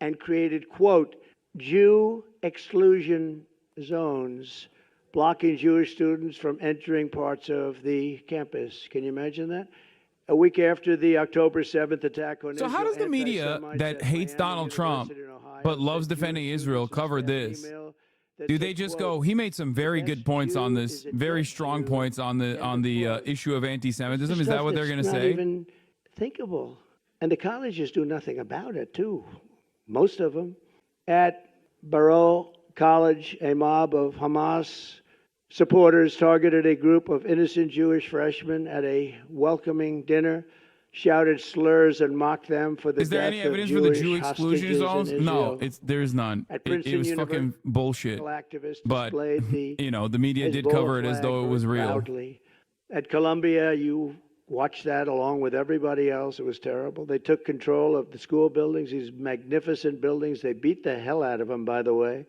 and created, quote, Jew exclusion zones, blocking Jewish students from entering parts of the campus. Can you imagine that? A week after the October 7th attack on So Israel, how does the media anti-Semites that at hates Miami Donald Trump University in Ohio but loves said defending Jewish Israel students cover sent an this? email that Do they said, just quote, go? He made some very good points on Jew this, is a very dead strong Jew, points on the issue of anti-Semitism. Is that stuff what they're that's going to not say? even thinkable. And the colleges do nothing about it, too. Most of them. At Baruch College, a mob of Hamas supporters targeted a group of innocent Jewish freshmen at a welcoming dinner, shouted slurs and mocked them for the Is there death any evidence of for the Jewish Jew exclusion hostages zones? in No, Israel. there's none. At It Princeton was fucking bullshit. activists But displayed the the media did Hezbollah cover it as flag though it was very real. proudly. At Columbia, you watched that along with everybody else. It was terrible. They took control of the school buildings, these magnificent buildings. They beat the hell out of them, by the way.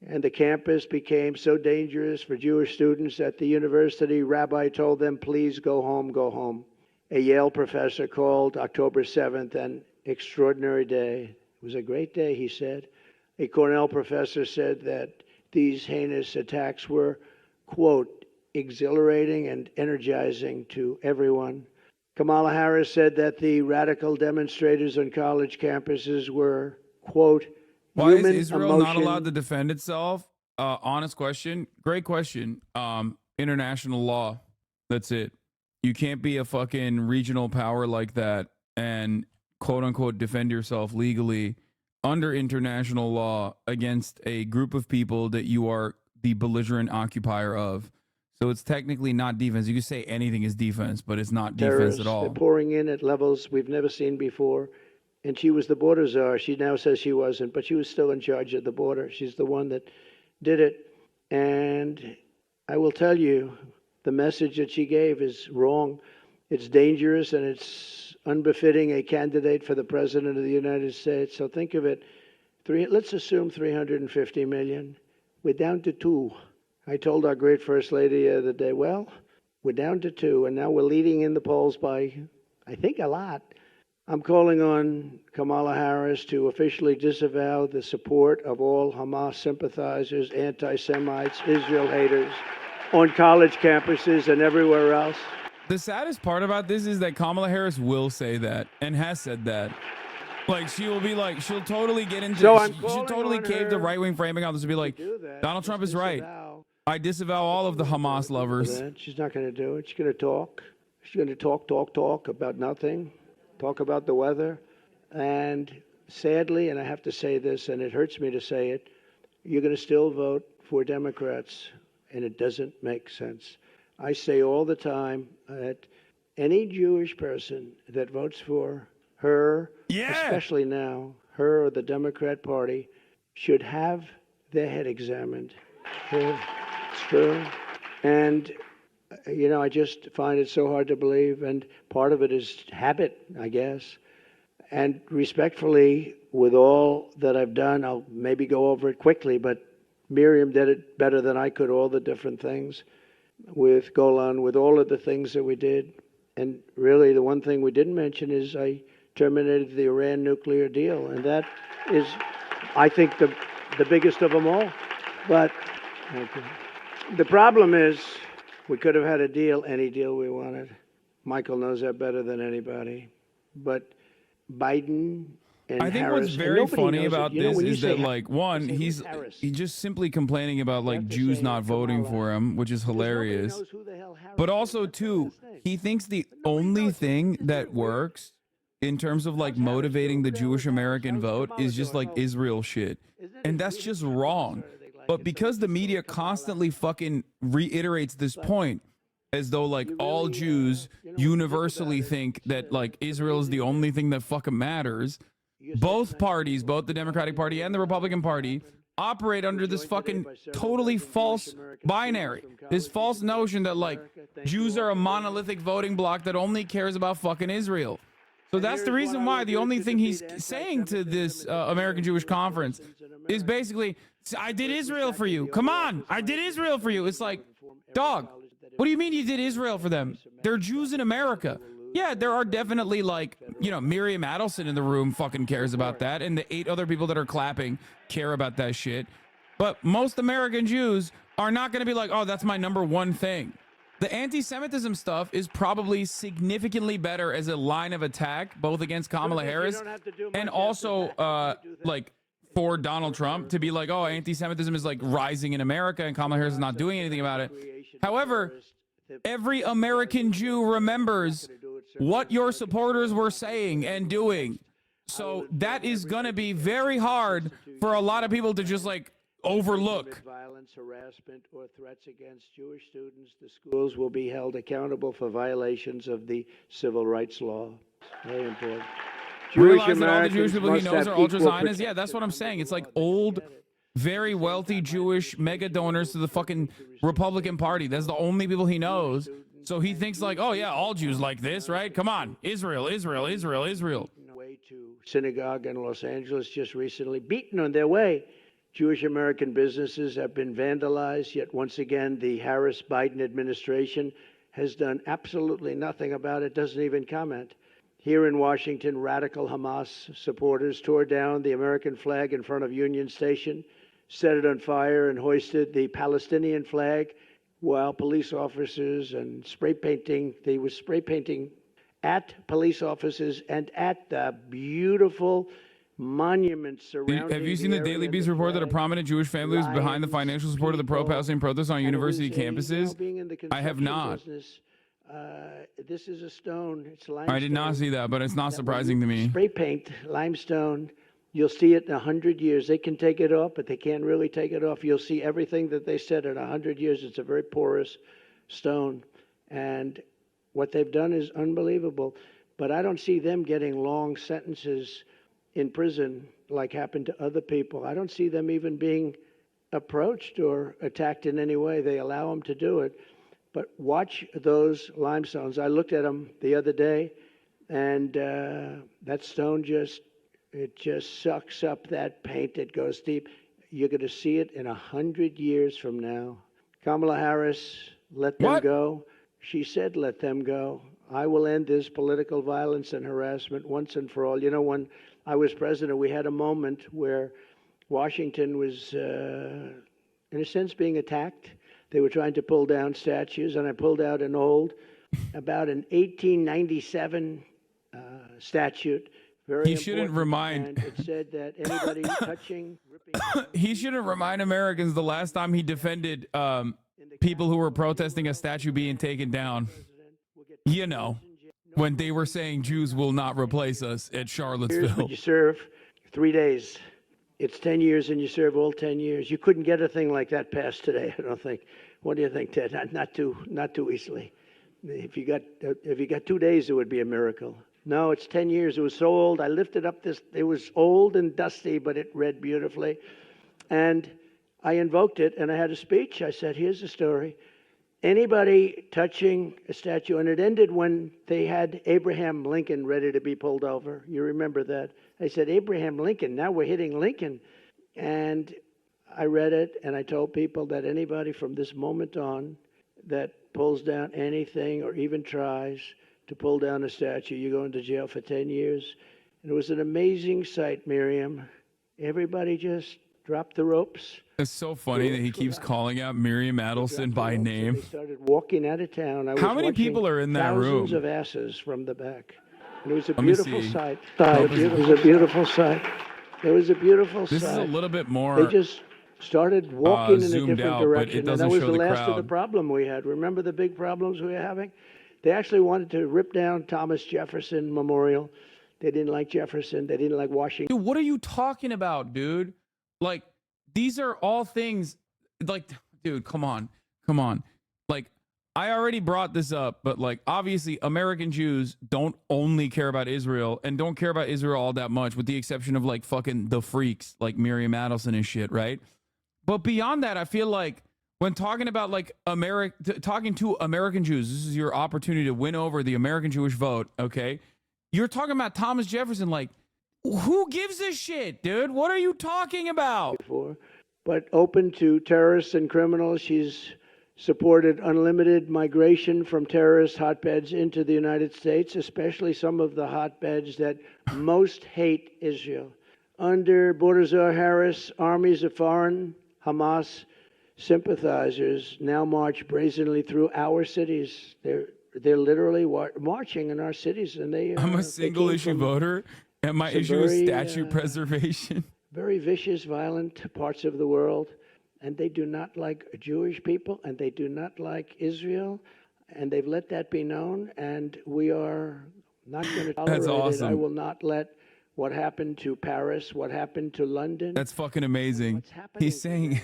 And the campus became so dangerous for Jewish students that the university rabbi told them, please go home, go home. A Yale professor called October 7th an extraordinary day. It was a great day, he said. A Cornell professor said that these heinous attacks were, quote, exhilarating and energizing to everyone. Kamala Harris said that the radical demonstrators on college campuses were, quote, Why is human Israel not emotion. allowed to defend itself? Honest question. Great question. International law. That's it. You can't be a fucking regional power like that and quote unquote defend yourself legally under international law against a group of people that you are the belligerent occupier of. So it's technically not defense. You can say anything is defense, but it's not defense Terrorists. at all. They're pouring in at levels we've never seen before. And she was the border czar. She now says she wasn't, but she was still in charge of the border. She's the one that did it. And I will tell you, the message that she gave is wrong. It's dangerous and it's unbefitting a candidate for the president of the United States. So think of it. Let's assume 350 million. We're down to 2. I told our great First Lady the other day, well, we're down to 2, and now we're leading in the polls by, I think, a lot. I'm calling on Kamala Harris to officially disavow the support of all Hamas sympathizers, anti-Semites, Israel haters on college campuses and everywhere else. The saddest part about this is that Kamala Harris will say that and has said that. Like, she will be like, she'll totally get into So I'm she'll calling totally on cave the her right wing framing on this and be like, Donald Trump is right. I disavow all of the Hamas lovers. She's not going to do it. She's going to talk. She's going to talk about nothing, talk about the weather. And sadly, and I have to say this, and it hurts me to say it, you're going to still vote for Democrats, and it doesn't make sense. I say all the time that any Jewish person that votes for her, especially now, her or the Democrat Party, should have their head examined. It's true. And, you know, I just find it so hard to believe, and part of it is habit, I guess. And respectfully, with all that I've done, I'll maybe go over it quickly, but Miriam did it better than I could, all the different things with Golan, with all of the things that we did. And really, the one thing we didn't mention is I terminated the Iran nuclear deal, and that is, I think, the biggest of them all. But the problem is we could have had a deal, any deal we wanted. Michael knows that better than anybody. But Biden and I think Harris, what's very funny knows about it. You know, this when you is say that, like, one, he's just simply complaining about, like, Jews not voting for him, which is hilarious. But also, two, he thinks the only thing that works in terms of, like, motivating the Jewish American vote is just, like, Israel shit. And that's just wrong. But because the media constantly fucking reiterates this point, as though, like, all Jews universally think that, like, Israel is the only thing that fucking matters, both parties, both the Democratic Party and the Republican Party, operate under this fucking totally false binary. This false notion that, like, Jews are a monolithic voting bloc that only cares about fucking Israel. So that's the reason why the only thing he's saying to this American Jewish Conference is basically, I did Israel for you. Come on, I did Israel for you. It's like, dog, what do you mean you did Israel for them? They're Jews in America. Yeah, there are definitely, like, you know, Miriam Adelson in the room fucking cares about that, and the 8 other people that are clapping care about that shit. But most American Jews are not going to be like, oh, that's my number one thing. The anti-Semitism stuff is probably significantly better as a line of attack, both against Kamala Harris and also, like, for Donald Trump to be like, oh, anti-Semitism is, like, rising in America and Kamala Harris is not doing anything about it. However, every American Jew remembers what your supporters were saying and doing. So that is going to be very hard for a lot of people to just, like, overlook. Violence, harassment, or threats against Jewish students, the schools will be held accountable for violations of the civil rights law. Very important. Realize that all the Jewish people he knows are ultra-Zionists? Yeah, that's what I'm saying. It's like old, very wealthy Jewish mega donors to the fucking Republican Party. That's the only people he knows. So he thinks like, oh yeah, all Jews like this, right? Come on, Israel, Israel, Israel, Israel. Way to synagogue in Los Angeles just recently, beaten on their way. Jewish American businesses have been vandalized, yet once again, the Harris-Biden administration has done absolutely nothing about it, doesn't even comment. Here in Washington, radical Hamas supporters tore down the American flag in front of Union Station, set it on fire, and hoisted the Palestinian flag, while police officers and they were spray painting at police officers and at the beautiful monuments surrounding. Have you seen the Daily Beast report that a prominent Jewish family was behind the financial support of the pro-Palestinian protests on university campuses? I have not. This is a stone. It's limestone. I did not see that, but it's not surprising to me. Spray paint limestone. You'll see it in 100 years. They can take it off, but they can't really take it off. You'll see everything that they said in 100 years. It's a very porous stone. And what they've done is unbelievable. But I don't see them getting long sentences in prison like happened to other people. I don't see them even being approached or attacked in any way. They allow them to do it. But watch those limestones. I looked at them the other day, and that stone just sucks up that paint. It goes deep. You're going to see it in 100 years from now. Kamala Harris, let them go. She said, let them go. I will end this political violence and harassment once and for all. You know, when I was president, we had a moment where Washington was, in a sense, being attacked. They were trying to pull down statues, and I pulled out about an 1897 statute Very he shouldn't important, remind. and it said that anybody touching, ripping. He shouldn't remind Americans the last time he defended people who were protesting a statue being taken down. You know, when they were saying Jews will not replace us at Here's Charlottesville. what you serve 3 days. It's 10 years, and you serve all 10 years. You couldn't get a thing like that passed today, I don't think. What do you think, Ted? Not too easily. If you got 2 days, it would be a miracle. No, it's 10 years. It was so old. I lifted up this. It was old and dusty, but it read beautifully. And I invoked it, and I had a speech. I said, here's the story. Anybody touching a statue, and it ended when they had Abraham Lincoln ready to be pulled over. You remember that? I said, Abraham Lincoln, now we're hitting Lincoln. And I read it, and I told people that anybody from this moment on that pulls down anything or even tries to pull down a statue, you go into jail for 10 years. And it was an amazing sight, Miriam. Everybody just dropped the ropes. It's so funny that he keeps calling out Miriam Adelson by name. They started walking out of town. I was How many watching people are in that thousands room? of asses from the back. And it was a Let me beautiful see. sight. It was a beautiful sight. It was a beautiful This sight. is a little bit more. They just started walking in a zoomed different out, but direction, it and that doesn't was show the the last of the crowd. problem we had. Remember the big problems we were having? They actually wanted to rip down Thomas Jefferson Memorial. They didn't like Jefferson. They didn't like Washington. Dude, what are you talking about, dude? Like, these are all things. Like, dude, come on. Like, I already brought this up, but like, obviously, American Jews don't only care about Israel and don't care about Israel all that much, with the exception of like fucking the freaks like Miriam Adelson and shit, right? But beyond that, I feel like when talking about like talking to American Jews, this is your opportunity to win over the American Jewish vote, okay? You're talking about Thomas Jefferson, like, who gives a shit, dude? What are you talking about? But open to terrorists and criminals. She's supported unlimited migration from terrorist hotbeds into the United States, especially some of the hotbeds that most hate Israel. Under Bordazar Harris, armies of foreign Hamas sympathizers now march brazenly through our cities. They're literally marching in our cities, and I'm a single issue voter, and my some issue is very, statue preservation. very vicious, violent parts of the world, and they do not like Jewish people, and they do not like Israel, and they've let that be known, and we are not going to tolerate That's awesome. it. I will not let what happened to Paris, what happened to London. That's fucking amazing. He's saying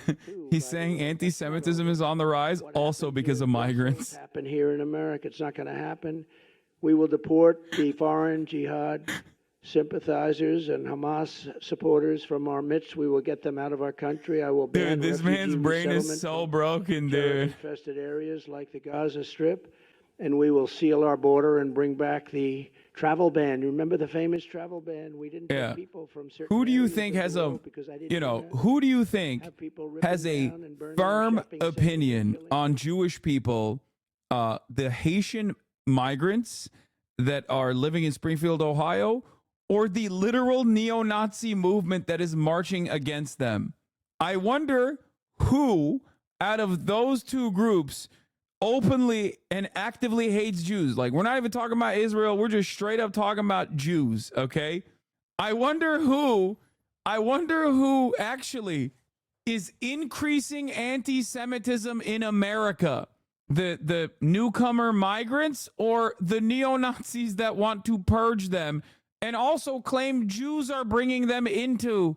anti-Semitism is on the rise, also because of migrants. happen here in America. It's not going to happen. We will deport the foreign jihad sympathizers and Hamas supporters from our midst. We will get them out of our country. I will ban Dude, this man's refugee brain is resettlement so from broken, dude. terror-infested areas like the Gaza Strip, and we will seal our border and bring back the travel ban. You remember the famous travel ban? We didn't Yeah. take people from certain Who do you areas think of has the a, world because I didn't you do know, that. who do you think Have people ripping has a down and burning firm shopping centers opinion on Jewish people, the Haitian migrants that are living in Springfield, Ohio, or the literal neo-Nazi movement that is marching against them? I wonder who out of those two groups openly and actively hates Jews. Like, we're not even talking about Israel. We're just straight up talking about Jews, okay? I wonder who actually is increasing anti-Semitism in America. The newcomer migrants or the neo-Nazis that want to purge them and also claim Jews are bringing them into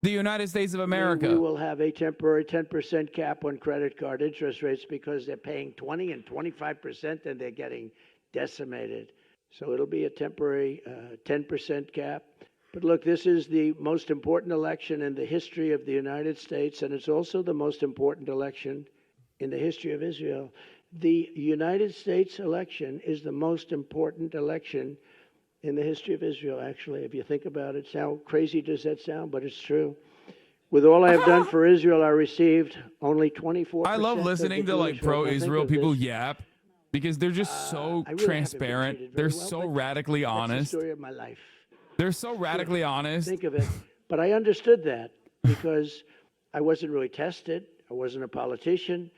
the United States of America. We will have a temporary 10% cap on credit card interest rates because they're paying 20 and 25% and they're getting decimated. So it'll be a temporary 10% cap. But look, this is the most important election in the history of the United States, and it's also the most important election in the history of Israel. The United States election is the most important election in the history of Israel, actually, if you think about it. How crazy does that sound? But it's true. With all I have done for Israel, I received only 24%. I love listening to like pro-Israel people this. yap because they're just so I really haven't been transparent. treated They're very well, so but radically That's honest. the story of my life. They're so radically honest. Think of it. But I understood that because I wasn't really tested. I wasn't a politician,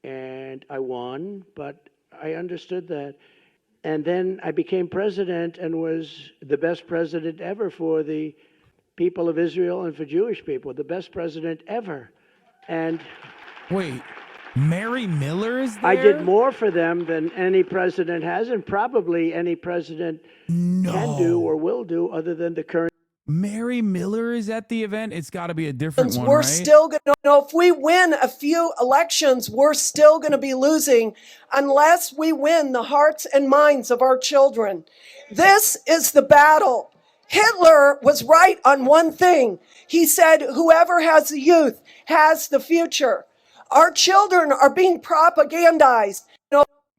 and I won. But I understood that. And then I became president and was the best president ever for the people of Israel and for Jewish people, the best president ever. And wait, Mary Miller is there? I did more for them than any president has, and probably any president can do or will do, other than the current. Mary Miller is at the event. It's got to be a different one, We're right? still going to know if we win a few elections, we're still going to be losing unless we win the hearts and minds of our children. This is the battle. Hitler was right on one thing. He said, whoever has the youth has the future. Our children are being propagandized.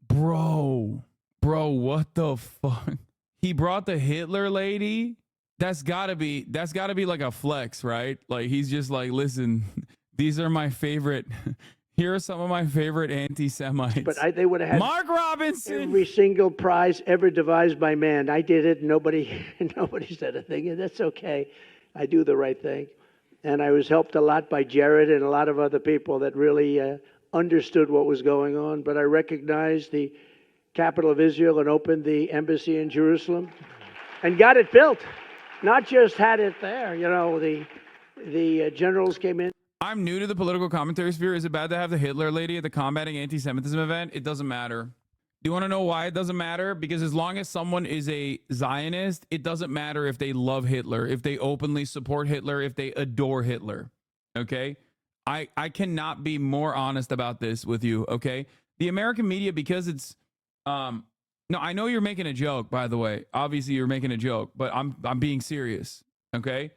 Bro, what the fuck? He brought the Hitler lady? That's gotta be like a flex, right? Like he's just like, listen, these are my favorite. Here are some of my favorite anti-Semites. But they would have had Mark Robinson. Every single prize ever devised by man. I did it. Nobody said a thing. And that's okay. I do the right thing. And I was helped a lot by Jared and a lot of other people that really understood what was going on. But I recognized the capital of Israel and opened the embassy in Jerusalem and got it built. Not just had it there, the generals came in. I'm new to the political commentary sphere. Is it bad to have the Hitler lady at the combating anti-Semitism event? It doesn't matter. Do you want to know why it doesn't matter? Because as long as someone is a Zionist, it doesn't matter if they love Hitler, if they openly support Hitler, if they adore Hitler. Okay? I cannot be more honest about this with you, okay? The American media, because it's no, I know you're making a joke, by the way. Obviously, you're making a joke, but I'm being serious, okay?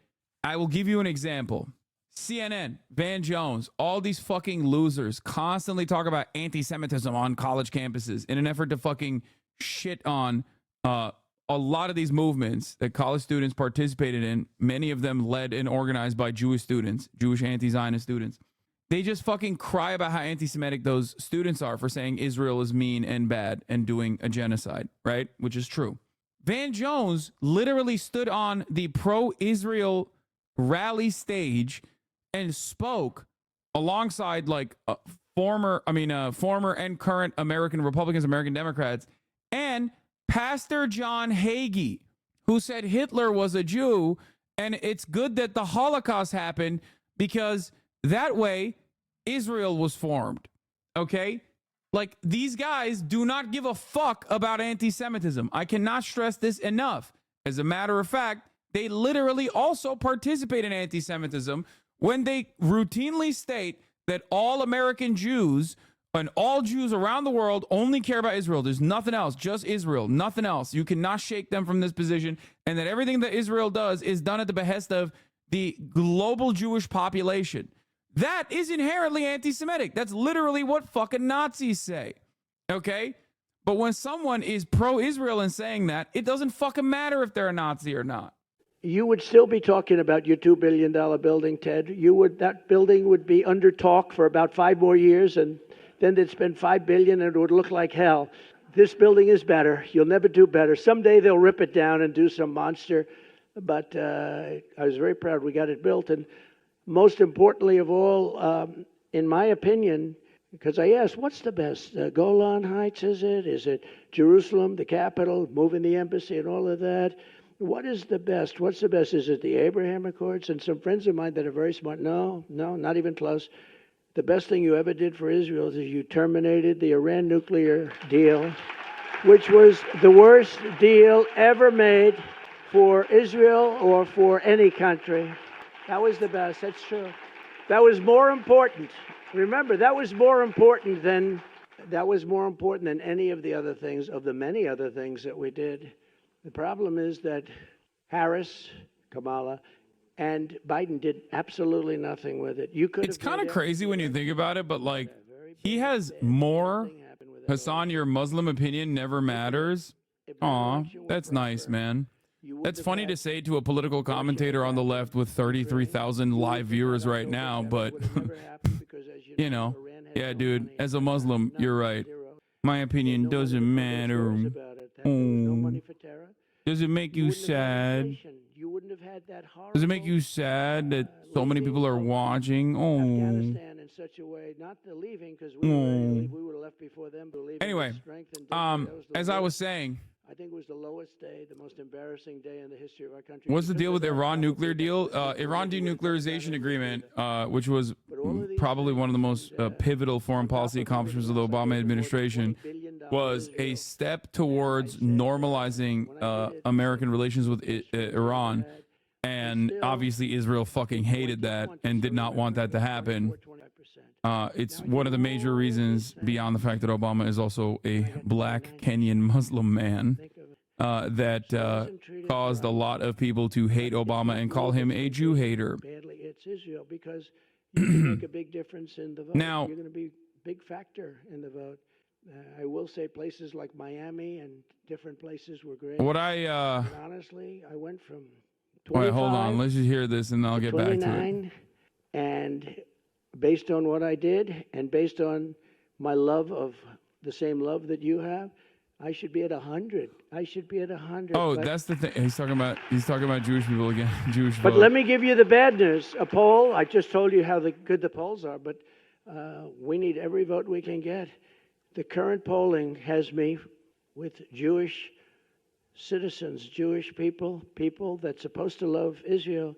I will give you an example. CNN, Van Jones, all these fucking losers constantly talk about anti-Semitism on college campuses in an effort to fucking shit on a lot of these movements that college students participated in, many of them led and organized by Jewish students, Jewish anti-Zionist students. They just fucking cry about how anti-Semitic those students are for saying Israel is mean and bad and doing a genocide, right? Which is true. Van Jones literally stood on the pro-Israel rally stage and spoke alongside like former and current American Republicans, American Democrats, and Pastor John Hagee, who said Hitler was a Jew, and it's good that the Holocaust happened because that way Israel was formed. Okay? Like, these guys do not give a fuck about anti-Semitism. I cannot stress this enough. As a matter of fact, they literally also participate in anti-Semitism when they routinely state that all American Jews and all Jews around the world only care about Israel. There's nothing else, just Israel, nothing else. You cannot shake them from this position, and that everything that Israel does is done at the behest of the global Jewish population. That is inherently anti-Semitic. That's literally what fucking Nazis say. Okay? But when someone is pro-Israel and saying that, it doesn't fucking matter if they're a Nazi or not. You would still be talking about your $2 billion building, Ted. That building would be under talk for about 5 more years, and then they'd spend $5 billion and it would look like hell. This building is better. You'll never do better. Someday they'll rip it down and do some monster. But I was very proud we got it built. And most importantly of all, in my opinion, because I asked, what's the best? Golan Heights, is it? Is it Jerusalem, the capital, moving the embassy and all of that? What is the best? What's the best? Is it the Abraham Accords? And some friends of mine that are very smart, no, not even close. The best thing you ever did for Israel is you terminated the Iran nuclear deal, which was the worst deal ever made for Israel or for any country. That was the best. That's true. That was more important. Remember, that was more important than any of the other things, of the many other things that we did. The problem is that Harris, Kamala, and Biden did absolutely nothing with it. It's kind of crazy when you think about it, but like, he has more. Hassan, your Muslim opinion never matters. Aw, that's nice, man. That's funny to say to a political commentator on the left with 33,000 live viewers right now, but you know, yeah, dude, as a Muslim, you're right. My opinion doesn't matter. Does it make you sad? Does it make you sad that so many people are watching? Oh, in such a way, not the leaving, because we were ready to leave. We would have left before them. Believe Anyway, as I was saying, I think it was the lowest day, the most embarrassing day in the history of our country. what's the deal with Iran nuclear deal? Iran denuclearization agreement, which was probably one of the most pivotal foreign policy accomplishments of the Obama administration, was a step towards normalizing American relations with Iran. And obviously Israel fucking hated that and did not want that to happen. It's one of the major reasons, beyond the fact that Obama is also a black Kenyan Muslim man, that caused a lot of people to hate Obama and call him a Jew hater. Badly, it's Israel, because you can make a big difference in the vote. Now, you're going to be a big factor in the vote. I will say places like Miami and different places were great. What I But honestly, I went from 25 wait, hold on. Let's just hear this, and I'll get back to it. 29, and based on what I did, and based on my love of the same love that you have, I should be at 100. I should be at 100. Oh, but, that's the thing. He's talking about Jewish people again. Jewish But vote. let me give you the bad news. A poll. I just told you how good the polls are, but we need every vote we can get. The current polling has me with Jewish citizens, Jewish people that's supposed to love Israel,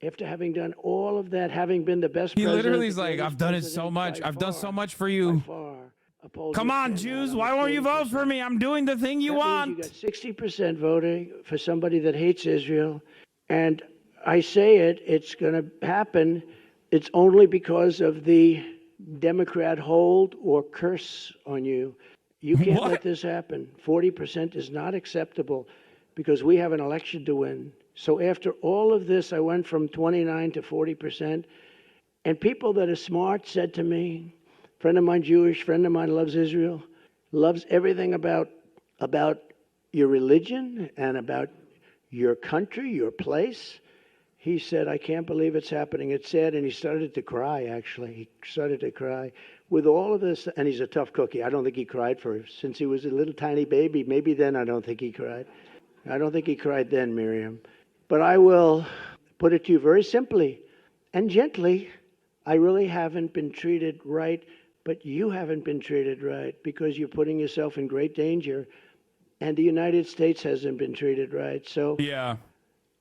after having done all of that, having been the best He president. literally is like, I've done it so much. I've done so much for you. Come on, Jews. Why won't you vote for me? I'm doing the thing you want. You got 60% voting for somebody that hates Israel. And I say it's going to happen. It's only because of the Democrat hold or curse on you. You can't let this happen. 40% is not acceptable because we have an election to win. So after all of this, I went from 29 to 40%. And people that are smart said to me, friend of mine, Jewish, friend of mine loves Israel, loves everything about your religion and about your country, your place. He said, I can't believe it's happening. It's sad. And he started to cry, actually. He started to cry. With all of this, and he's a tough cookie. I don't think he cried since he was a little tiny baby. Maybe then I don't think he cried. I don't think he cried then, Miriam. But I will put it to you very simply and gently. I really haven't been treated right, but you haven't been treated right because you're putting yourself in great danger. And the United States hasn't been treated right. So yeah.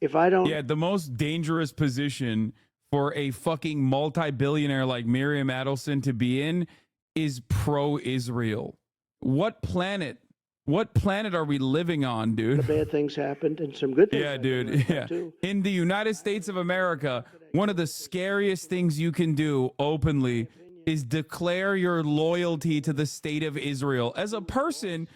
If I don't... Yeah, the most dangerous position for a fucking multi-billionaire like Miriam Adelson to be in is pro-Israel. What planet are we living on, dude? The bad things happened and some good things. Yeah, dude. Yeah. Too. In the United States of America, one of the scariest things you can do openly is declare your loyalty to the state of Israel. As a person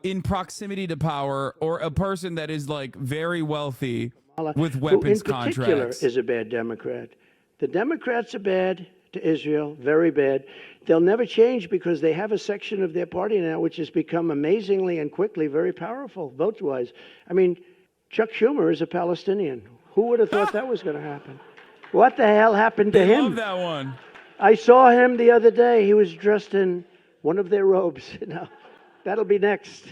in proximity to power, or a person that is like very wealthy with weapons who in particular contracts, is a bad Democrat. The Democrats are bad to Israel, very bad. They'll never change because they have a section of their party now which has become amazingly and quickly very powerful vote-wise. I mean, Chuck Schumer is a Palestinian. Who would have thought that was going to happen? What the hell happened to him? love that one. I saw him the other day. He was dressed in one of their robes. No, that'll be next.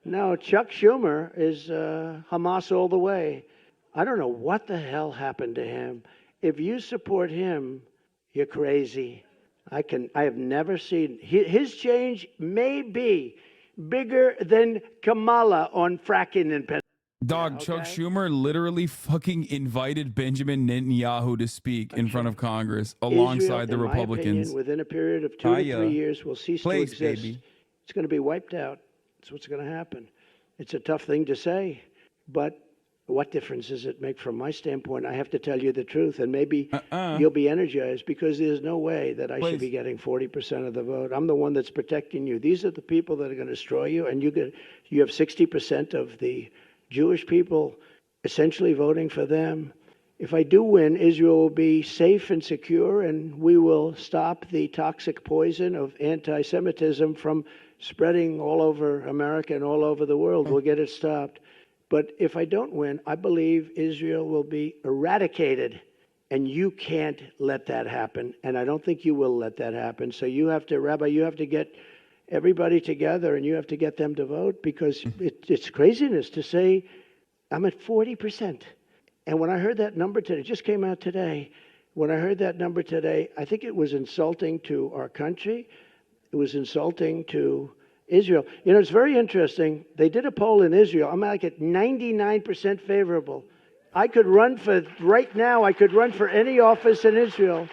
No, Chuck Schumer is Hamas all the way. I don't know what the hell happened to him. If you support him, you're crazy. I have never seen his change may be bigger than Kamala on fracking in Pennsylvania. Dog, Chuck Schumer literally fucking invited Benjamin Netanyahu to speak in front of Congress alongside the Israel, in my Republicans. opinion, within a period of 2 to 3 years, will cease to exist. Baby. It's going to be wiped out. That's what's going to happen. It's a tough thing to say, but what difference does it make from my standpoint? I have to tell you the truth, and maybe you'll be energized because there's no way that I should be getting 40% of the vote. I'm the one that's protecting you. These are the people that are going to destroy you, and you have 60% of the Jewish people essentially voting for them. If I do win, Israel will be safe and secure, and we will stop the toxic poison of anti-Semitism from spreading all over America and all over the world. We'll get it stopped. But if I don't win, I believe Israel will be eradicated, and you can't let that happen. And I don't think you will let that happen. So you have to, Rabbi, you have to get everybody together, and you have to get them to vote, because it's craziness to say I'm at 40%. And when I heard that number today, it just came out today, When I heard that number today, I think it was insulting to our country. It was insulting to Israel. You know, it's very interesting. They did a poll in Israel. I'm like at 99% favorable. I could run for, right now, I could run for any office in Israel.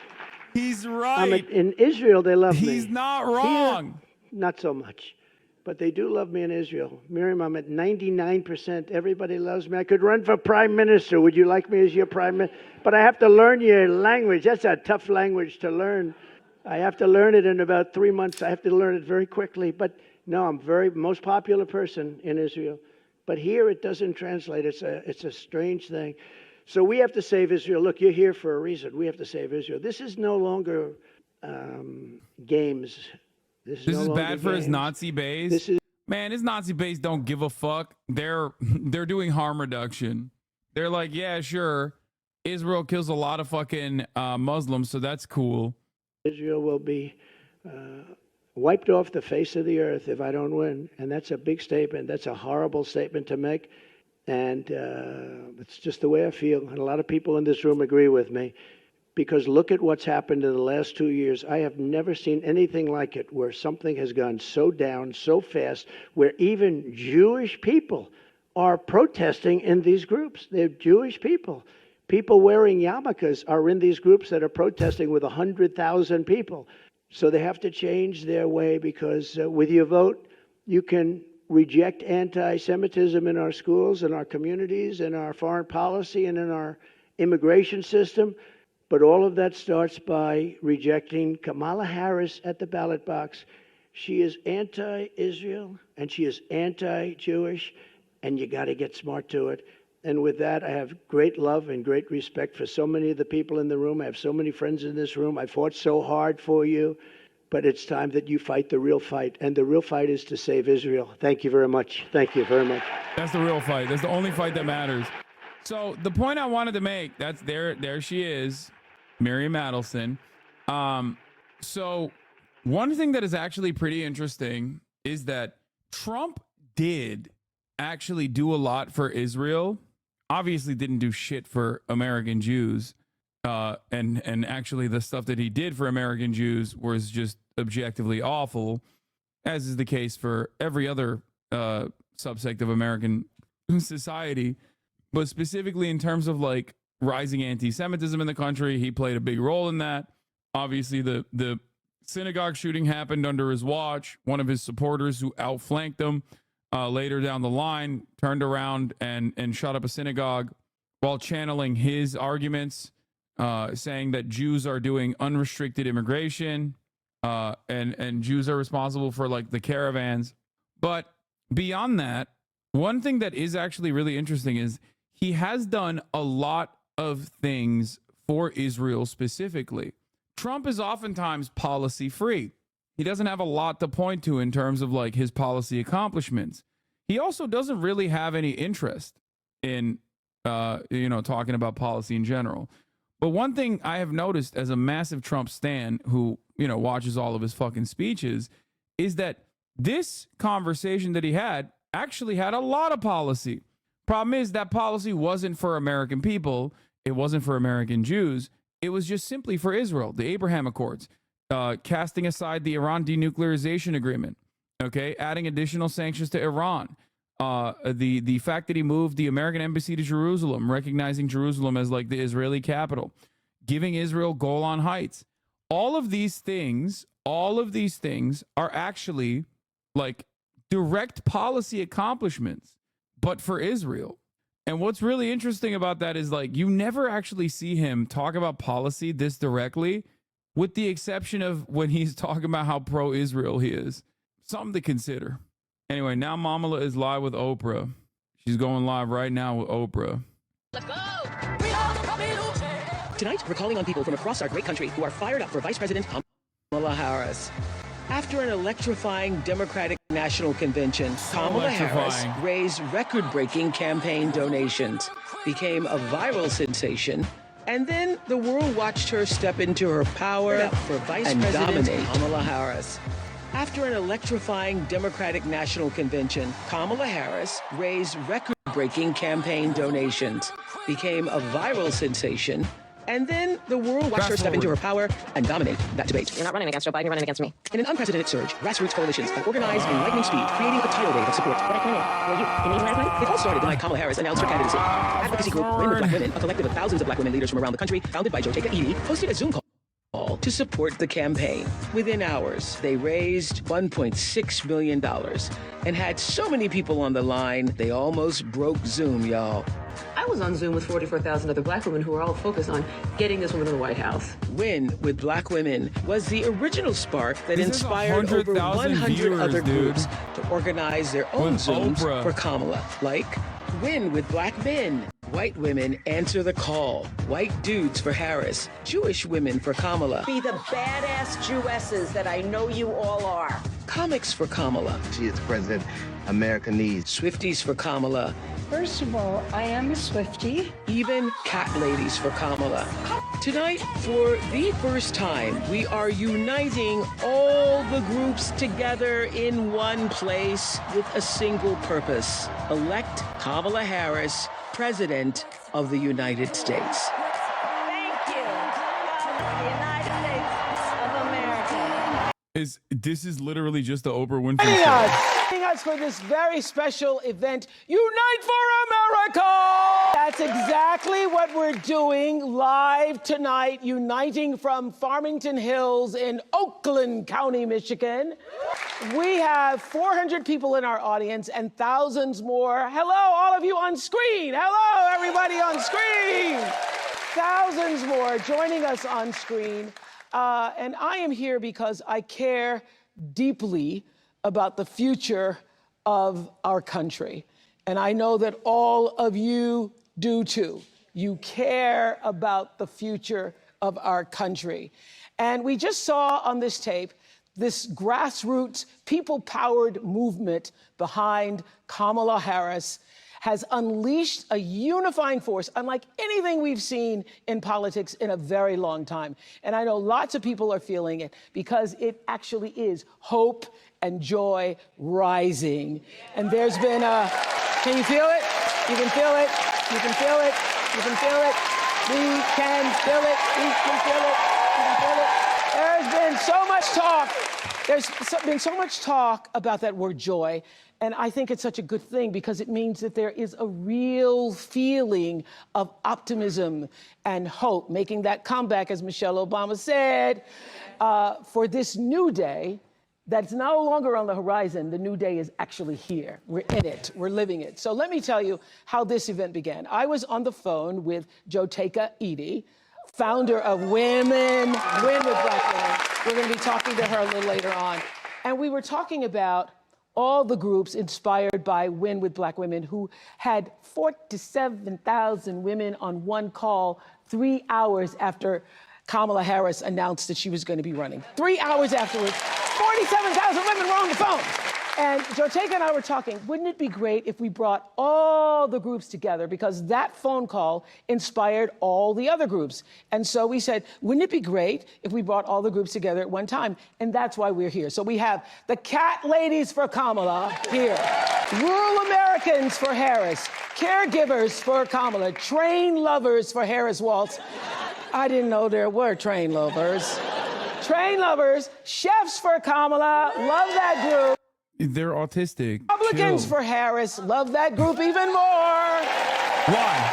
He's right. In Israel, they love me. He's not wrong. Here, not so much. But they do love me in Israel. Miriam, I'm at 99%. Everybody loves me. I could run for prime minister. Would you like me as your prime minister? But I have to learn your language. That's a tough language to learn. I have to learn it in about 3 months. I have to learn it very quickly. But no, I'm most popular person in Israel. But here it doesn't translate. It's a strange thing. So we have to save Israel. Look, you're here for a reason. We have to save Israel. This is no longer games. This is bad for his Nazi base. Man, his Nazi base don't give a fuck. They're doing harm reduction. They're like, yeah, sure. Israel kills a lot of fucking Muslims, so that's cool. Israel will be wiped off the face of the earth if I don't win. And that's a big statement. That's a horrible statement to make. And it's just the way I feel. And a lot of people in this room agree with me. Because look at what's happened in the last 2 years. I have never seen anything like it, where something has gone so down so fast, where even Jewish people are protesting in these groups. They're Jewish people. People wearing yarmulkes are in these groups that are protesting with 100,000 people. So they have to change their way, because with your vote, you can reject anti-Semitism in our schools, in our communities, in our foreign policy, and in our immigration system. But all of that starts by rejecting Kamala Harris at the ballot box. She is anti-Israel and she is anti-Jewish, and you got to get smart to it. And with that, I have great love and great respect for so many of the people in the room. I have so many friends in this room. I fought so hard for you, but it's time that you fight the real fight. And the real fight is to save Israel. Thank you very much. Thank you very much. That's the real fight. That's the only fight that matters. So the point I wanted to make, that's there she is. Miriam Adelson. So one thing that is actually pretty interesting is that Trump did actually do a lot for Israel. Obviously didn't do shit for American Jews. And actually the stuff that he did for American Jews was just objectively awful, as is the case for every other subsect of American society. But specifically in terms of like rising anti-Semitism in the country, he played a big role in that. Obviously, the synagogue shooting happened under his watch. One of his supporters who outflanked him later down the line turned around and shot up a synagogue while channeling his arguments, saying that Jews are doing unrestricted immigration and Jews are responsible for like the caravans. But beyond that, one thing that is actually really interesting is he has done a lot of things for Israel specifically. Trump is oftentimes policy free. He doesn't have a lot to point to in terms of like his policy accomplishments. He also doesn't really have any interest in, talking about policy in general. But one thing I have noticed as a massive Trump stan who, watches all of his fucking speeches is that this conversation that he had actually had a lot of policy. Problem is that policy wasn't for American people. It wasn't for American Jews. It was just simply for Israel. The Abraham Accords, casting aside the Iran denuclearization agreement, okay, adding additional sanctions to Iran, the fact that he moved the American embassy to Jerusalem, recognizing Jerusalem as like the Israeli capital, giving Israel Golan Heights. All of these things are actually like direct policy accomplishments, but for Israel. And what's really interesting about that is like you never actually see him talk about policy this directly, with the exception of when he's talking about how pro-Israel he is. Something to consider. Anyway, now Mamala is live with Oprah. She's going live right now with Oprah. Let's go! Tonight, we're calling on people from across our great country who are fired up for Vice President Kamala Harris. After an electrifying Democratic National Convention, Kamala Harris raised record-breaking campaign donations, became a viral sensation, and then the world watched her step into her power for Vice President Kamala Harris. After an electrifying Democratic National Convention, Kamala Harris raised record-breaking campaign donations, became a viral sensation, And then the world watched her step into her power and dominate that debate. You're not running against Joe Biden, you're running against me. In an unprecedented surge, grassroots coalitions have organized in lightning speed, creating a tidal wave of support. Black women, were you in meeting last night? It all started the night Kamala Harris announced her candidacy. Advocacy group Win with Black Women, a collective of thousands of black women leaders from around the country, founded by Joteka Edie, hosted a Zoom call to support the campaign. Within hours, they raised $1.6 million and had so many people on the line, they almost broke Zoom, y'all. I was on Zoom with 44,000 other black women who were all focused on getting this woman to the White House. Win with Black Women was the original spark that This is inspired over 100 viewers, other dude. groups to organize their own With Zooms Oprah. for Kamala, like Win with Black Men. White women answer the call. White dudes for Harris. Jewish women for Kamala. Be the badass Jewesses that I know you all are. Comics for Kamala. She is the president America needs. Swifties for Kamala. First of all, I am a Swiftie. Even cat ladies for Kamala. Tonight, for the first time, we are uniting all the groups together in one place with a single purpose. Elect Kamala Harris, President of the United States. Thank you. The United States of America. This is literally just the Oprah Winfrey Joining show. us for this very special event, Unite for America! That's exactly what we're doing live tonight, uniting from Farmington Hills in Oakland County, Michigan. We have 400 people in our audience and thousands more. Hello, all of you on screen. Hello, everybody on screen. Thousands more joining us on screen. And I am here because I care deeply about the future of our country. And I know that all of you do too. You care about the future of our country. And we just saw on this tape this grassroots, people-powered movement behind Kamala Harris has unleashed a unifying force unlike anything we've seen in politics in a very long time. And I know lots of people are feeling it because it actually is hope and joy rising. And there's been a, can you feel it? You can feel it. You can feel it. You can feel it. We can feel it. We can feel it. You can feel it. There's been so much talk. There's been so much talk about that word joy. And I think it's such a good thing because it means that there is a real feeling of optimism and hope, making that comeback, as Michelle Obama said, for this new day that's no longer on the horizon. The new day is actually here. We're in it. We're living it. So let me tell you how this event began. I was on the phone with Joteka Edie, founder of Win with Black Women. We're going to be talking to her a little later on. And we were talking about all the groups inspired by Win with Black Women who had 47,000 women on one call 3 hours after Kamala Harris announced that she was going to be running. 3 hours afterwards, 47,000 women were on the phone. And Joteka and I were talking, wouldn't it be great if we brought all the groups together? Because that phone call inspired all the other groups. And so we said, wouldn't it be great if we brought all the groups together at one time? And that's why we're here. So we have the cat ladies for Kamala here, rural Americans for Harris, caregivers for Kamala, train lovers for Harris Waltz. I didn't know there were train lovers. Train lovers, chefs for Kamala, love that group. They're autistic. Republicans Chill. for Harris, love that group even more. Why?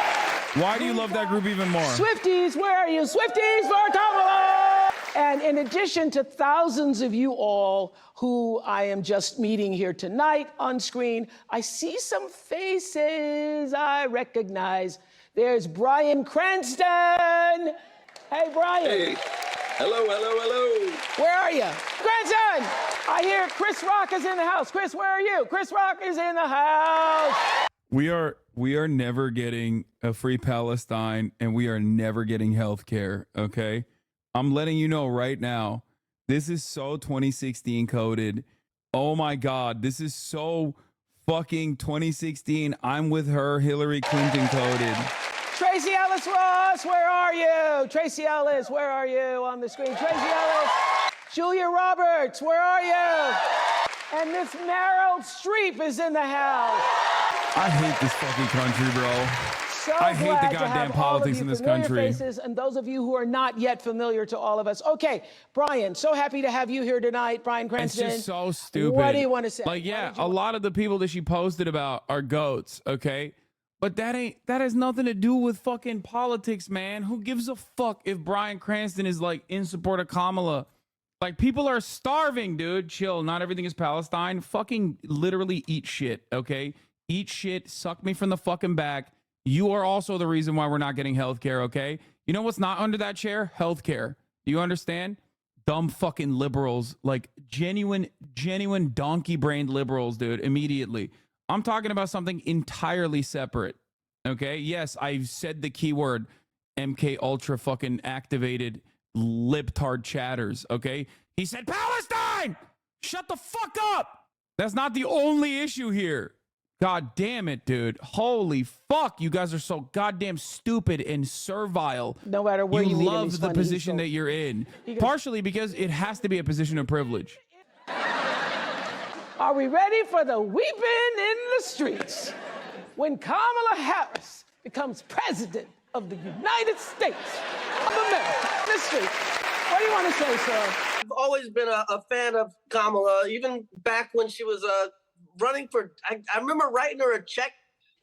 Why do you love that group even more? Swifties, where are you? Swifties for Kamala! And in addition to thousands of you all who I am just meeting here tonight on screen, I see some faces I recognize. There's Bryan Cranston. Hey, Bryan. Hey. Hello, hello, hello. Where are you? Grandson! I hear Chris Rock is in the house. Chris, where are you? Chris Rock is in the house. We are never getting a free Palestine and we are never getting health care, okay? I'm letting you know right now. This is so 2016 coded. Oh my God, this is so fucking 2016. I'm with her, Hillary Clinton coded. Tracy Ellis Ross, where are you? Tracy Ellis, where are you on the screen? Tracy Ellis. Julia Roberts, where are you? And Miss Meryl Streep is in the house. I hate this fucking country, bro. So I hate glad the to have goddamn all of politics you in this familiar country. faces, and those of you who are not yet familiar to all of us. Okay, Brian, so happy to have you here tonight, Brian Cranston. It's just so stupid. What do you want to say? Like, yeah, a lot of the people that she posted about are goats, okay? But that has nothing to do with fucking politics, man. Who gives a fuck if Brian Cranston is like in support of Kamala? Like, people are starving, dude. Chill. Not everything is Palestine. Fucking literally eat shit, okay? Eat shit. Suck me from the fucking back. You are also the reason why we're not getting healthcare, okay? You know what's not under that chair? Healthcare. Do you understand? Dumb fucking liberals, like genuine donkey-brained liberals, dude, immediately. I'm talking about something entirely separate, okay? Yes, I've said the keyword MK Ultra fucking activated libtard chatters, okay? He said Palestine! Shut the fuck up! That's not the only issue here. God damn it, dude. Holy fuck. You guys are so goddamn stupid and servile. No matter where you meet him, love he's the funny. position that you're in. Partially because it has to be a position of privilege. Are we ready for the weeping in the streets when Kamala Harris becomes president of the United States of America? The streets. What do you want to say, sir? I've always been a fan of Kamala, even back when she was running for. I remember writing her a check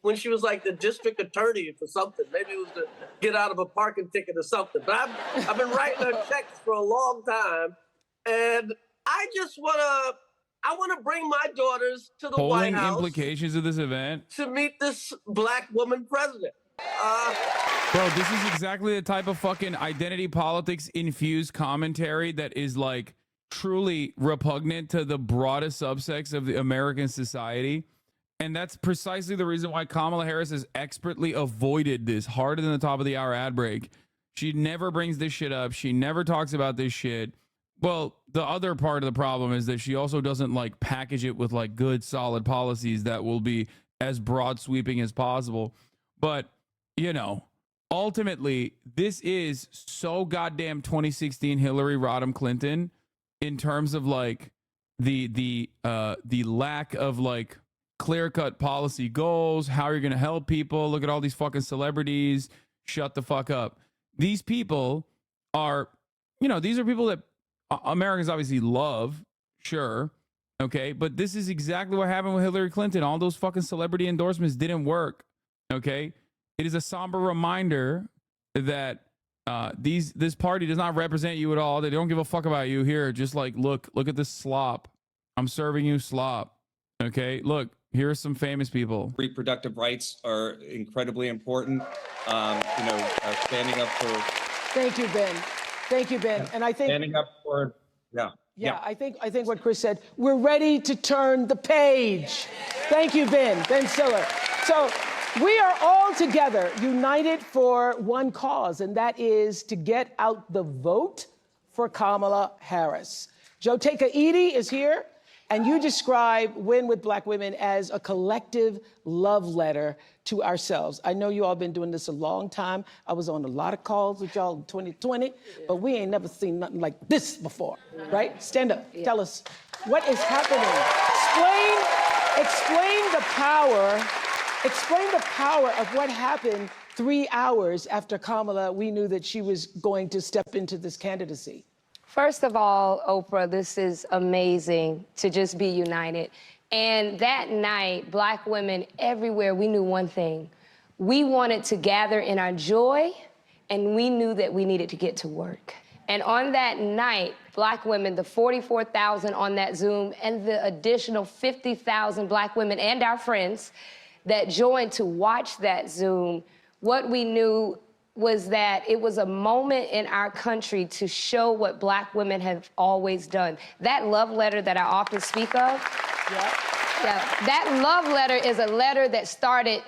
when she was like the district attorney for something. Maybe it was to get out of a parking ticket or something. But I've been writing her checks for a long time, and I just want to bring my daughters to the White Polling House implications of this event. to meet this black woman president. Bro, this is exactly the type of fucking identity politics infused commentary that is like truly repugnant to the broadest subsects of the American society. And that's precisely the reason why Kamala Harris has expertly avoided this harder than the top of the hour ad break. She never brings this shit up. She never talks about this shit. Well, the other part of the problem is that she also doesn't like package it with like good, solid policies that will be as broad sweeping as possible. But, you know, ultimately, this is so goddamn 2016 Hillary Rodham Clinton in terms of like the lack of like clear-cut policy goals, how you're going to help people. Look at all these fucking celebrities. Shut the fuck up. These people are, you know, these are people that Americans obviously love, sure, okay? But this is exactly what happened with Hillary Clinton. All those fucking celebrity endorsements didn't work, okay? It is a somber reminder that this party does not represent you at all. They don't give a fuck about you. Here, just like, look at this slop. I'm serving you slop, okay? Look, here are some famous people. Reproductive rights are incredibly important. Standing up for. Thank you, Ben. Thank you, Ben. And I think standing up for. Yeah. I think what Chris said. We're ready to turn the page. Thank you, Ben Stiller. So we are all together, united for one cause, and that is to get out the vote for Kamala Harris. Joteka Edie is here. And you describe Win with Black Women as a collective love letter to ourselves. I know you all been doing this a long time. I was on a lot of calls with y'all in 2020, but we ain't never seen nothing like this before, right? Stand up, tell us what is happening. Explain the power of what happened 3 hours after Kamala, we knew that she was going to step into this candidacy. First of all, Oprah, this is amazing to just be united. And that night, Black women everywhere, we knew one thing. We wanted to gather in our joy, and we knew that we needed to get to work. And on that night, Black women, the 44,000 on that Zoom, and the additional 50,000 Black women and our friends that joined to watch that Zoom, what we knew was that it was a moment in our country to show what Black women have always done. That love letter that I often speak of, that love letter is a letter that started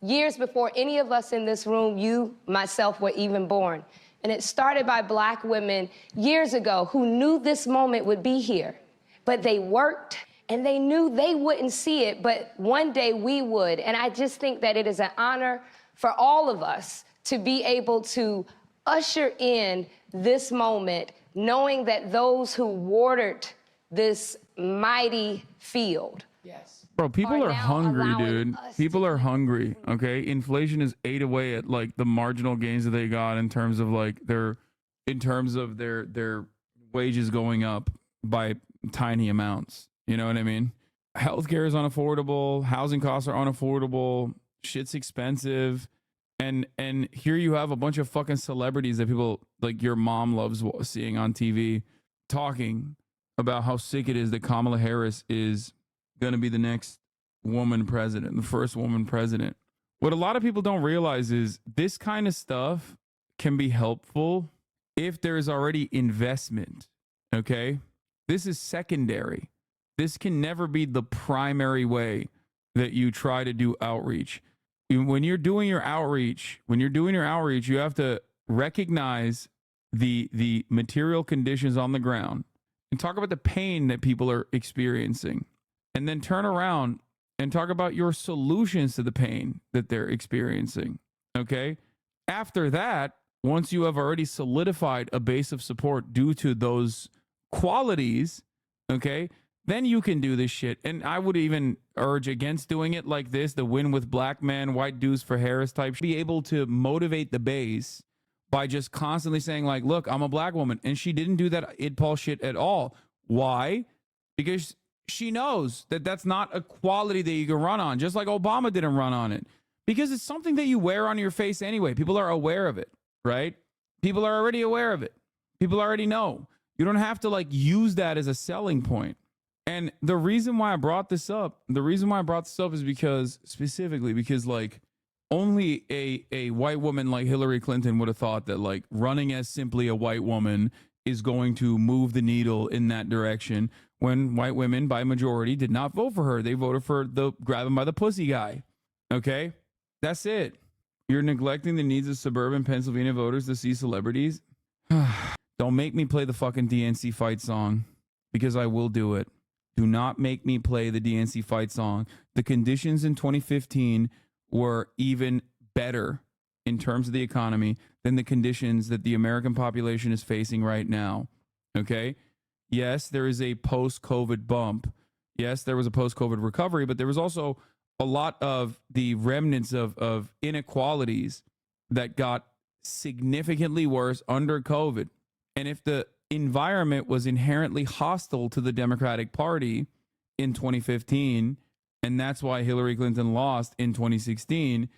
years before any of us in this room, you, myself, were even born. And it started by Black women years ago who knew this moment would be here. But they worked, and they knew they wouldn't see it, but one day we would. And I just think that it is an honor for all of us to be able to usher in this moment, knowing that those who watered this mighty field Yes. Bro, people are are now hungry, allowing dude. us People are hungry. Okay, inflation is ate away at like the marginal gains that they got in terms of like their wages going up by tiny amounts. You know what I mean? Healthcare is unaffordable. Housing costs are unaffordable. Shit's expensive. And here you have a bunch of fucking celebrities that people like your mom loves seeing on TV talking about how sick it is that Kamala Harris is going to be the next woman president, the first woman president. What a lot of people don't realize is this kind of stuff can be helpful if there's already investment. Okay? This is secondary. This can never be the primary way that you try to do outreach. When you're doing your outreach, you have to recognize the material conditions on the ground and talk about the pain that people are experiencing, and then turn around and talk about your solutions to the pain that they're experiencing. Okay? After that, once you have already solidified a base of support due to those qualities, okay, then you can do this shit. And I would even urge against doing it like this, the win with black men, white dues for Harris type. Be able to motivate the base by just constantly saying like, look, I'm a black woman. And she didn't do that id Paul shit at all. Why? Because she knows that that's not a quality that you can run on, just like Obama didn't run on it. Because it's something that you wear on your face anyway. People are aware of it, right? People are already aware of it. People already know. You don't have to like use that as a selling point. And the reason why I brought this up is because specifically because like only a white woman like Hillary Clinton would have thought that like running as simply a white woman is going to move the needle in that direction, when white women by majority did not vote for her. They voted for the grab him by the pussy guy. Okay? That's it. You're neglecting the needs of suburban Pennsylvania voters to see celebrities. Don't make me play the fucking DNC fight song, because I will do it. Do not make me play the DNC fight song. The conditions in 2015 were even better in terms of the economy than the conditions that the American population is facing right now. Okay? Yes, there is a post-COVID bump. Yes, there was a post-COVID recovery, but there was also a lot of the remnants of inequalities that got significantly worse under COVID. And if the environment was inherently hostile to the Democratic Party in 2015, and that's why Hillary Clinton lost in 2016,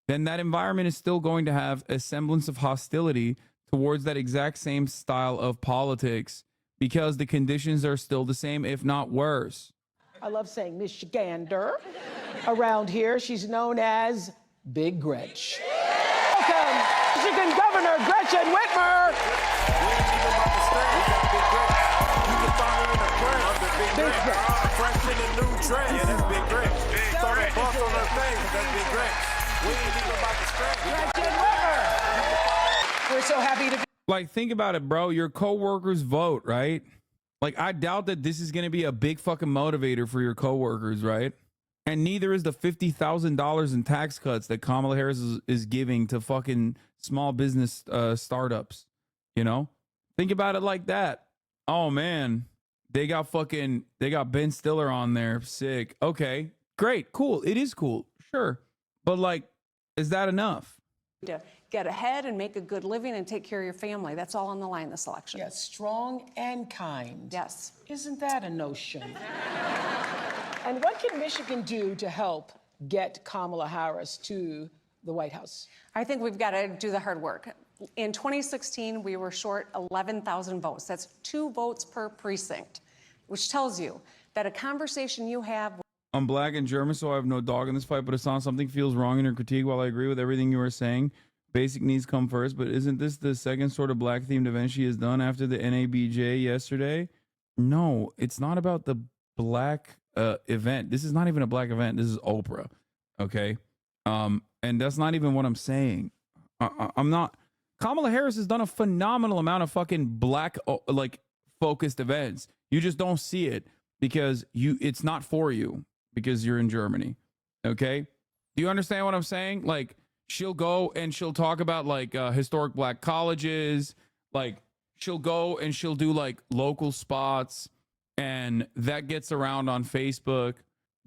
then that environment is still going to have a semblance of hostility towards that exact same style of politics, because the conditions are still the same, if not worse. I love saying Michigander around here. She's known as Big Gretch. Welcome, Michigan Governor Gretchen Whitmer. Big Gretch. Fresh in the new trend. Yeah, that's Big Gretch. Throw that bump on her face. That's Big Gretch. We ain't even about to scratch. Gretchen Whitmer. We're so happy to be. Like, think about it, bro. Your coworkers vote, right? Like, I doubt that this is going to be a big fucking motivator for your coworkers, right? And neither is the $50,000 in tax cuts that Kamala Harris is giving to fucking small business startups. You know? Think about it like that. Oh, man. They got Ben Stiller on there. Sick. Okay. Great. Cool. It is cool. Sure. But, like, is that enough? To get ahead and make a good living and take care of your family. That's all on the line this election. Yes, strong and kind. Yes. Isn't that a notion? And what can Michigan do to help get Kamala Harris to the White House? I think we've got to do the hard work. In 2016, we were short 11,000 votes. That's 2 votes per precinct, which tells you that a conversation you have. I'm black and German, so I have no dog in this fight, but it sounds something feels wrong in your critique. While I agree with everything you were saying, basic needs come first, but isn't this the second sort of black themed event she has done after the NABJ yesterday? No, it's not about the black event. This is not even a black event. This is Oprah. Okay. And that's not even what I'm saying. I'm not. Kamala Harris has done a phenomenal amount of fucking black, like, focused events. You just don't see it because it's not for you because you're in Germany. Okay. Do you understand what I'm saying? Like, she'll go and she'll talk about like historic black colleges. Like, she'll go and she'll do like local spots, and that gets around on Facebook.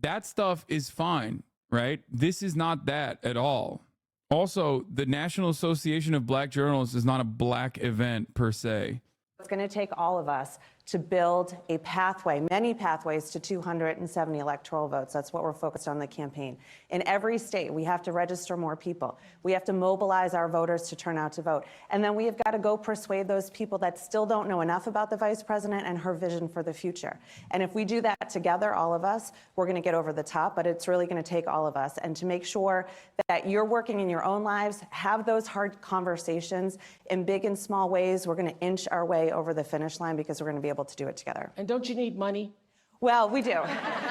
That stuff is fine, right? This is not that at all. Also, the National Association of Black Journalists is not a black event per se. It's going to take all of us to build a pathway, many pathways to 270 electoral votes. That's what we're focused on in the campaign. In every state, we have to register more people. We have to mobilize our voters to turn out to vote. And then we have got to go persuade those people that still don't know enough about the vice president and her vision for the future. And if we do that together, all of us, we're going to get over the top, but it's really going to take all of us. And to make sure that you're working in your own lives, have those hard conversations in big and small ways. We're going to inch our way over the finish line because we're going to be able to do it together. And don't you need money? Well, we do.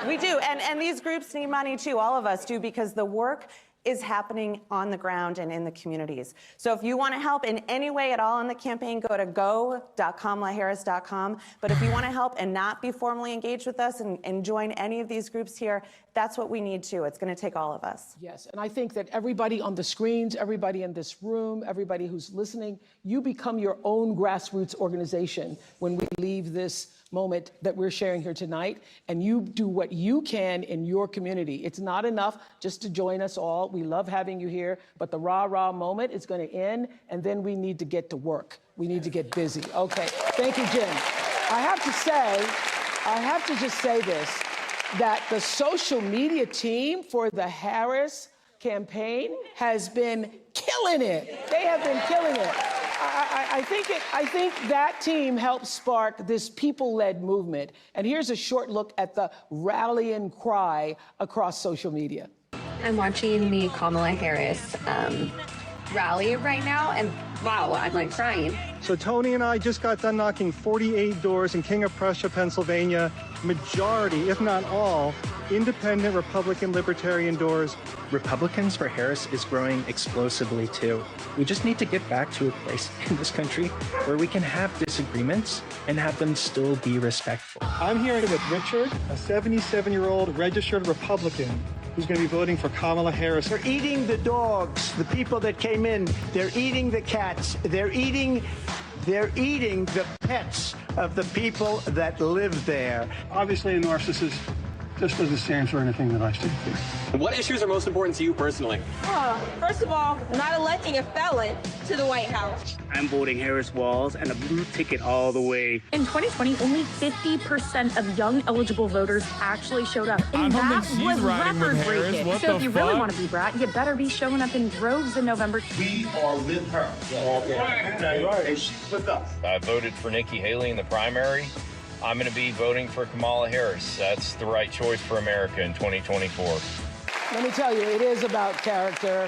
We do. And these groups need money too. All of us do, because the work is happening on the ground and in the communities. So if you want to help in any way at all in the campaign, go to go.kamalaharris.com. But if you want to help and not be formally engaged with us and join any of these groups here, that's what we need too. It's going to take all of us. Yes, and I think that everybody on the screens, everybody in this room, everybody who's listening, you become your own grassroots organization when we leave this moment that we're sharing here tonight, and you do what you can in your community. It's not enough just to join us all. We love having you here, but the rah-rah moment is going to end, and then we need to get to work. We need to get busy. Okay, thank you, Jim. I have to just say this, that the social media team for the Harris campaign has been killing it. They have been killing it. I think that team helped spark this people-led movement. And here's a short look at the rallying cry across social media. I'm watching the Kamala Harris rally right now, and wow, I'm like crying. So Tony and I just got done knocking 48 doors in King of Prussia, Pennsylvania. Majority, if not all, independent Republican libertarian doors. Republicans for Harris is growing explosively too. We just need to get back to a place in this country where we can have disagreements and have them still be respectful. I'm here with Richard, a 77-year-old registered Republican who's going to be voting for Kamala Harris. They're eating the dogs, the people that came in. They're eating the cats. They're eating the pets of the people that live there. Obviously, a narcissist just doesn't stand for anything that I stand for. What issues are most important to you personally? First of all, not electing a felon to the White House. I'm voting Harris Walls and a blue ticket all the way. In 2020, only 50% of young eligible voters actually showed up. And that was record-breaking. So if you really want to be brat, you better be showing up in droves in November. We are with her. And she's with us. I voted for Nikki Haley in the primary. I'm going to be voting for Kamala Harris. That's the right choice for America in 2024. Let me tell you, it is about character,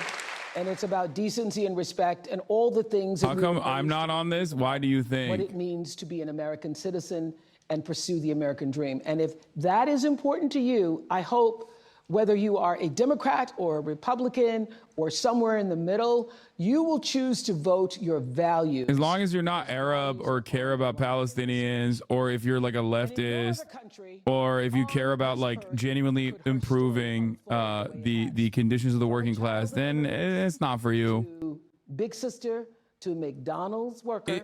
and it's about decency and respect and all the things. How come I'm not on this? Why do you think? What it means to be an American citizen and pursue the American dream. And if that is important to you, I hope whether you are a Democrat or a Republican or somewhere in the middle, you will choose to vote your values. As long as you're not Arab or care about Palestinians, or if you're like a leftist, or if you care about like genuinely improving the conditions of the working class, then it's not for you. Big sister to McDonald's worker.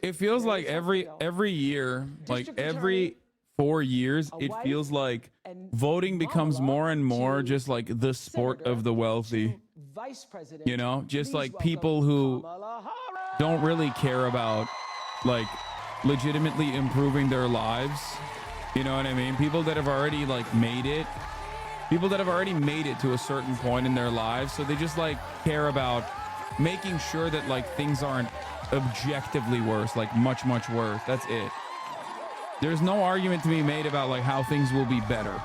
It feels like every year, like every 4 years, it feels like voting becomes more and more just like the sport of the wealthy. You know, just like people who don't really care about like legitimately improving their lives. You know what I mean? People that have already like made it. People that have already made it to a certain point in their lives. So they just like care about making sure that like things aren't objectively worse, like much worse. That's it. There's no argument to be made about like how things will be better.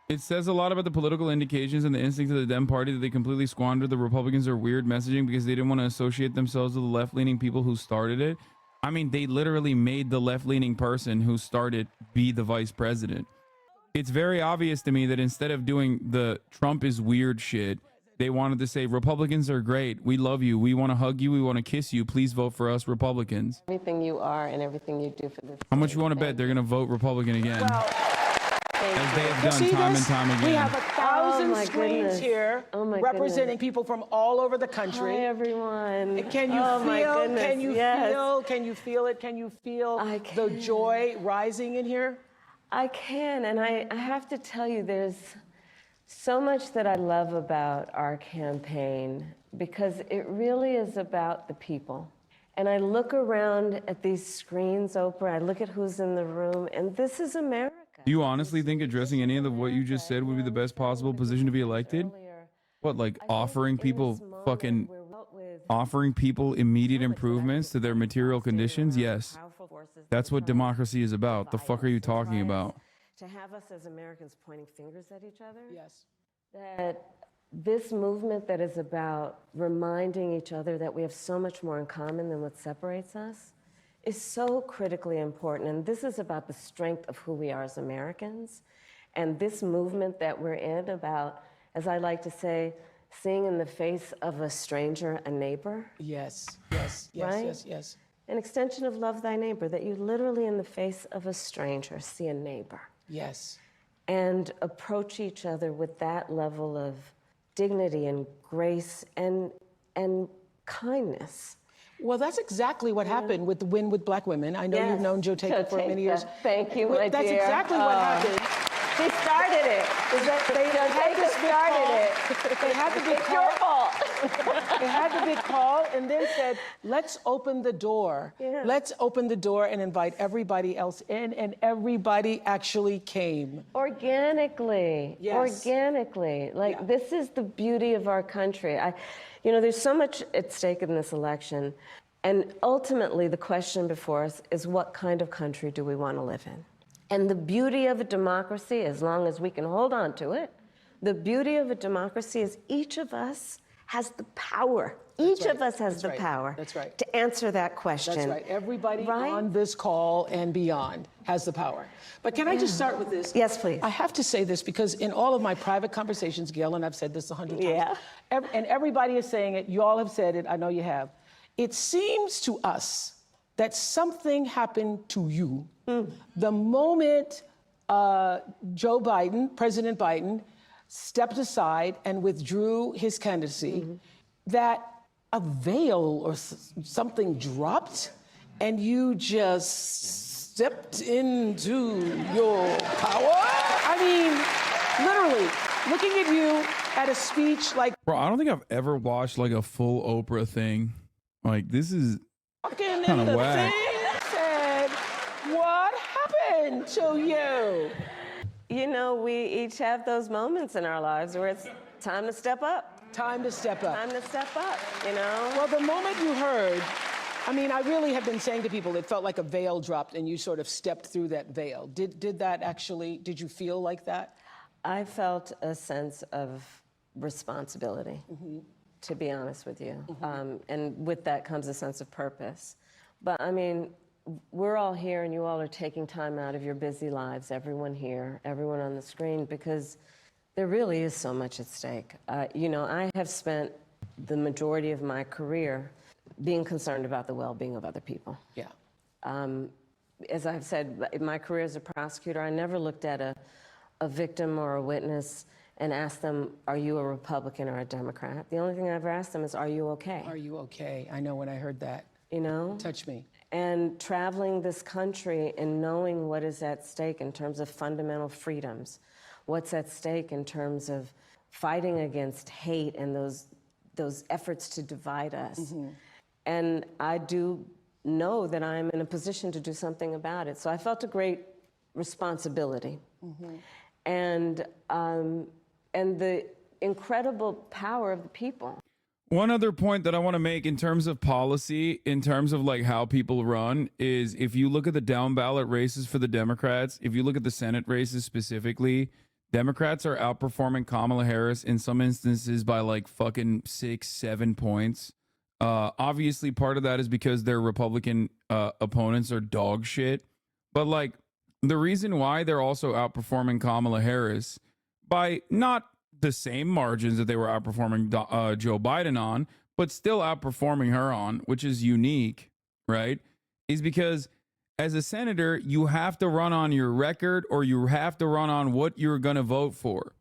It says a lot about the political indications and the instincts of the Dem Party that they completely squandered the Republicans or weird messaging because they didn't want to associate themselves with the left-leaning people who started it. I mean, they literally made the left-leaning person who started be the vice president. It's very obvious to me that instead of doing the Trump is weird shit, they wanted to say Republicans are great. We love you. We want to hug you. We want to kiss you. Please vote for us, Republicans. Everything you are and everything you do for this. How much you want to bet they're going to vote Republican again? As they have done time and time again. We have 1,000 screens here representing people from all over the country. Hi, everyone. Can you feel? Can you feel? Can you feel it? Can you feel the joy rising in here? I can, and I have to tell you, So much that I love about our campaign, because it really is about the people. And I look around at these screens, Oprah, I look at who's in the room, and this is America. Do you honestly think addressing any of what you just said would be the best possible position to be elected? What, like offering people immediate improvements to their material conditions? Yes. That's what democracy is about. The fuck are you talking about? To have us as Americans pointing fingers at each other? Yes. That this movement that is about reminding each other that we have so much more in common than what separates us is so critically important. And this is about the strength of who we are as Americans. And this movement that we're in about, as I like to say, seeing in the face of a stranger a neighbor. Yes, yes, yes, right? yes, yes. An extension of love thy neighbor, that you literally in the face of a stranger see a neighbor. Yes. And approach each other with that level of dignity and grace and kindness. Well, that's exactly what happened with the Win with Black Women. I know Yes. you've known Joe Taker for many years. Thank you, my That's dear. exactly what happened. She started it. They had this big call. They had the big It's call. your fault. They had the big call and then said, let's open the door. Yeah. Let's open the door and invite everybody else in. And everybody actually came. Organically. Yes. Organically. Like, this is the beauty of our country. There's so much at stake in this election. And ultimately, the question before us is, what kind of country do we want to live in? And the beauty of a democracy, as long as we can hold on to it, the beauty of a democracy is each of us has the power. Each of us has the power to answer that question. That's right. Everybody on this call and beyond has the power. But can I just start with this? Yes, please. I have to say this because in all of my private conversations, Gail, and I've said this 100 times, and everybody is saying it, you all have said it, I know you have. It seems to us that something happened to you the moment Joe Biden, President Biden, stepped aside and withdrew his candidacy, that a veil or something dropped and you just stepped into your power? I mean, literally, looking at you at a speech like... Bro, I don't think I've ever watched like a full Oprah thing. Like, this is kind of whack. Said, what happened to you? We each have those moments in our lives where it's time to step up. Time to step up. Time to step up, Well, the moment you heard, I really have been saying to people, it felt like a veil dropped and you sort of stepped through that veil. Did you feel like that? I felt a sense of responsibility, to be honest with you. And with that comes a sense of purpose. But we're all here and you all are taking time out of your busy lives, everyone here, everyone on the screen, because there really is so much at stake. I have spent the majority of my career being concerned about the well-being of other people. Yeah. As I've said, in my career as a prosecutor, I never looked at a victim or a witness and asked them, are you a Republican or a Democrat? The only thing I ever asked them is, are you okay? Are you okay? I know when I heard that. Touch me. And traveling this country and knowing what is at stake in terms of fundamental freedoms, what's at stake in terms of fighting against hate and those efforts to divide us. And I do know that I'm in a position to do something about it. So I felt a great responsibility. And the incredible power of the people. One other point that I want to make in terms of policy, in terms of like how people run, is if you look at the down ballot races for the Democrats, if you look at the Senate races specifically, Democrats are outperforming Kamala Harris in some instances by like fucking 6-7 points. Obviously, part of that is because their Republican opponents are dog shit. But like the reason why they're also outperforming Kamala Harris by not the same margins that they were outperforming Joe Biden on, but still outperforming her on, which is unique, right? Is because as a senator, you have to run on your record or you have to run on what you're going to vote for.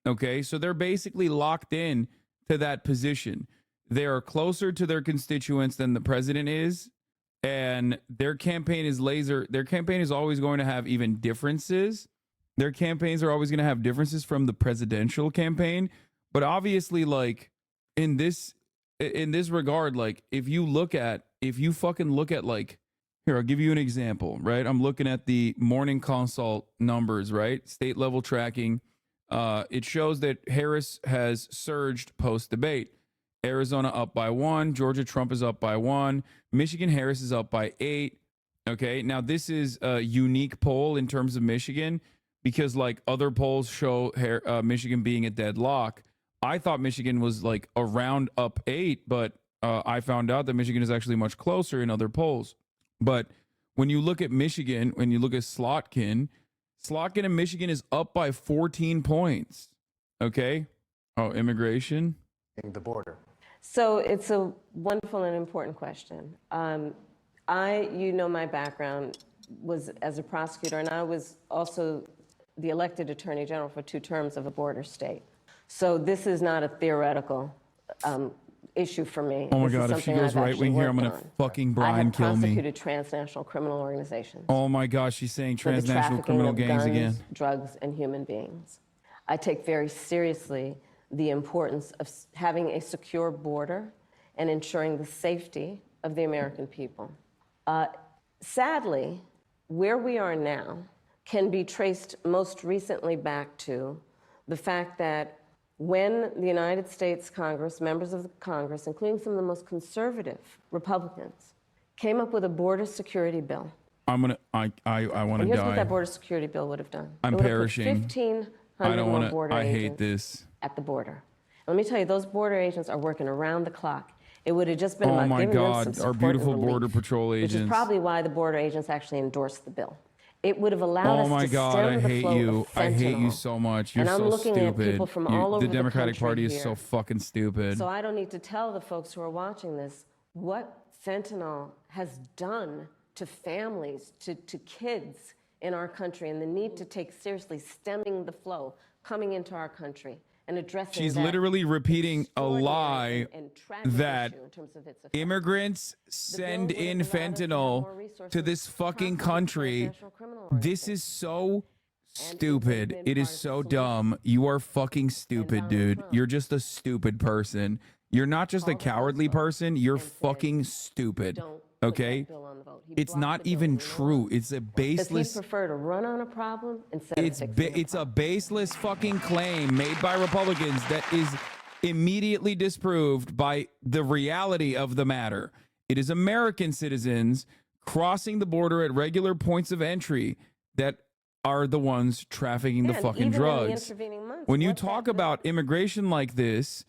Okay, so they're basically locked in to that position. They are closer to their constituents than the president is, and their campaign is always going to have even differences, Their campaigns are always going to have differences from the presidential campaign, but obviously, like in this regard, like if you fucking look at like, here, I'll give you an example, right? I'm looking at the Morning Consult numbers, right? State level tracking. It shows that Harris has surged post debate. Arizona up by 1, Georgia Trump is up by 1, Michigan Harris is up by 8. Okay, now this is a unique poll in terms of Michigan, because like other polls show Michigan being a deadlock. I thought Michigan was like around up 8, but I found out that Michigan is actually much closer in other polls. But when you look at Michigan, when you look at Slotkin in Michigan is up by 14 points. Okay. Oh, immigration. The border. So it's a wonderful and important question. My background was as a prosecutor, and I was also the elected attorney general for 2 terms of a border state. So this is not a theoretical issue for me. Oh my This is God, if she something goes I've right wing actually here, I'm going worked to on. fucking Brian kill me. I have prosecuted transnational criminal organizations. Oh my gosh, she's saying for the transnational trafficking criminal of gangs guns, again. drugs, and human beings. I take very seriously the importance of having a secure border and ensuring the safety of the American people. Sadly, where we are now can be traced most recently back to the fact that when the United States Congress, members of the Congress, including some of the most conservative Republicans, came up with a border security bill. I want to And here's what die. that border security bill would have done. I'm It would have perishing. put 1,500 I don't more want to. border I hate agents this. at the border. Let me tell you, those border agents are working around the clock. It would have just been Oh about my giving them God, some our support beautiful and relief, Border Patrol which is agents. probably why the border agents actually endorsed the bill. It would have allowed Oh us my to God, stem I the hate flow you. of I hate you fentanyl. so much. You're And I'm so looking at stupid. people from all over the Democratic country Party is here. so fucking stupid. So I don't need to tell the folks who are watching this what fentanyl has done to families, to kids in our country, and the need to take seriously stemming the flow coming into our country and addressing She's that literally repeating a lie and tragic that issue in terms of its effect. immigrants send in fentanyl to this fucking country. This is so stupid. It is so dumb. You are fucking stupid, dude. You're just a stupid person. You're not just a cowardly person. You're fucking stupid. Okay? It's not even true. It's a Because he'd baseless. prefer to run on a problem instead of fixing it. It's a baseless fucking claim made by Republicans that is immediately disproved by the reality of the matter. It is American citizens crossing the border at regular points of entry that are the ones trafficking the And fucking even in the drugs. intervening months, When you what talk about immigration like this,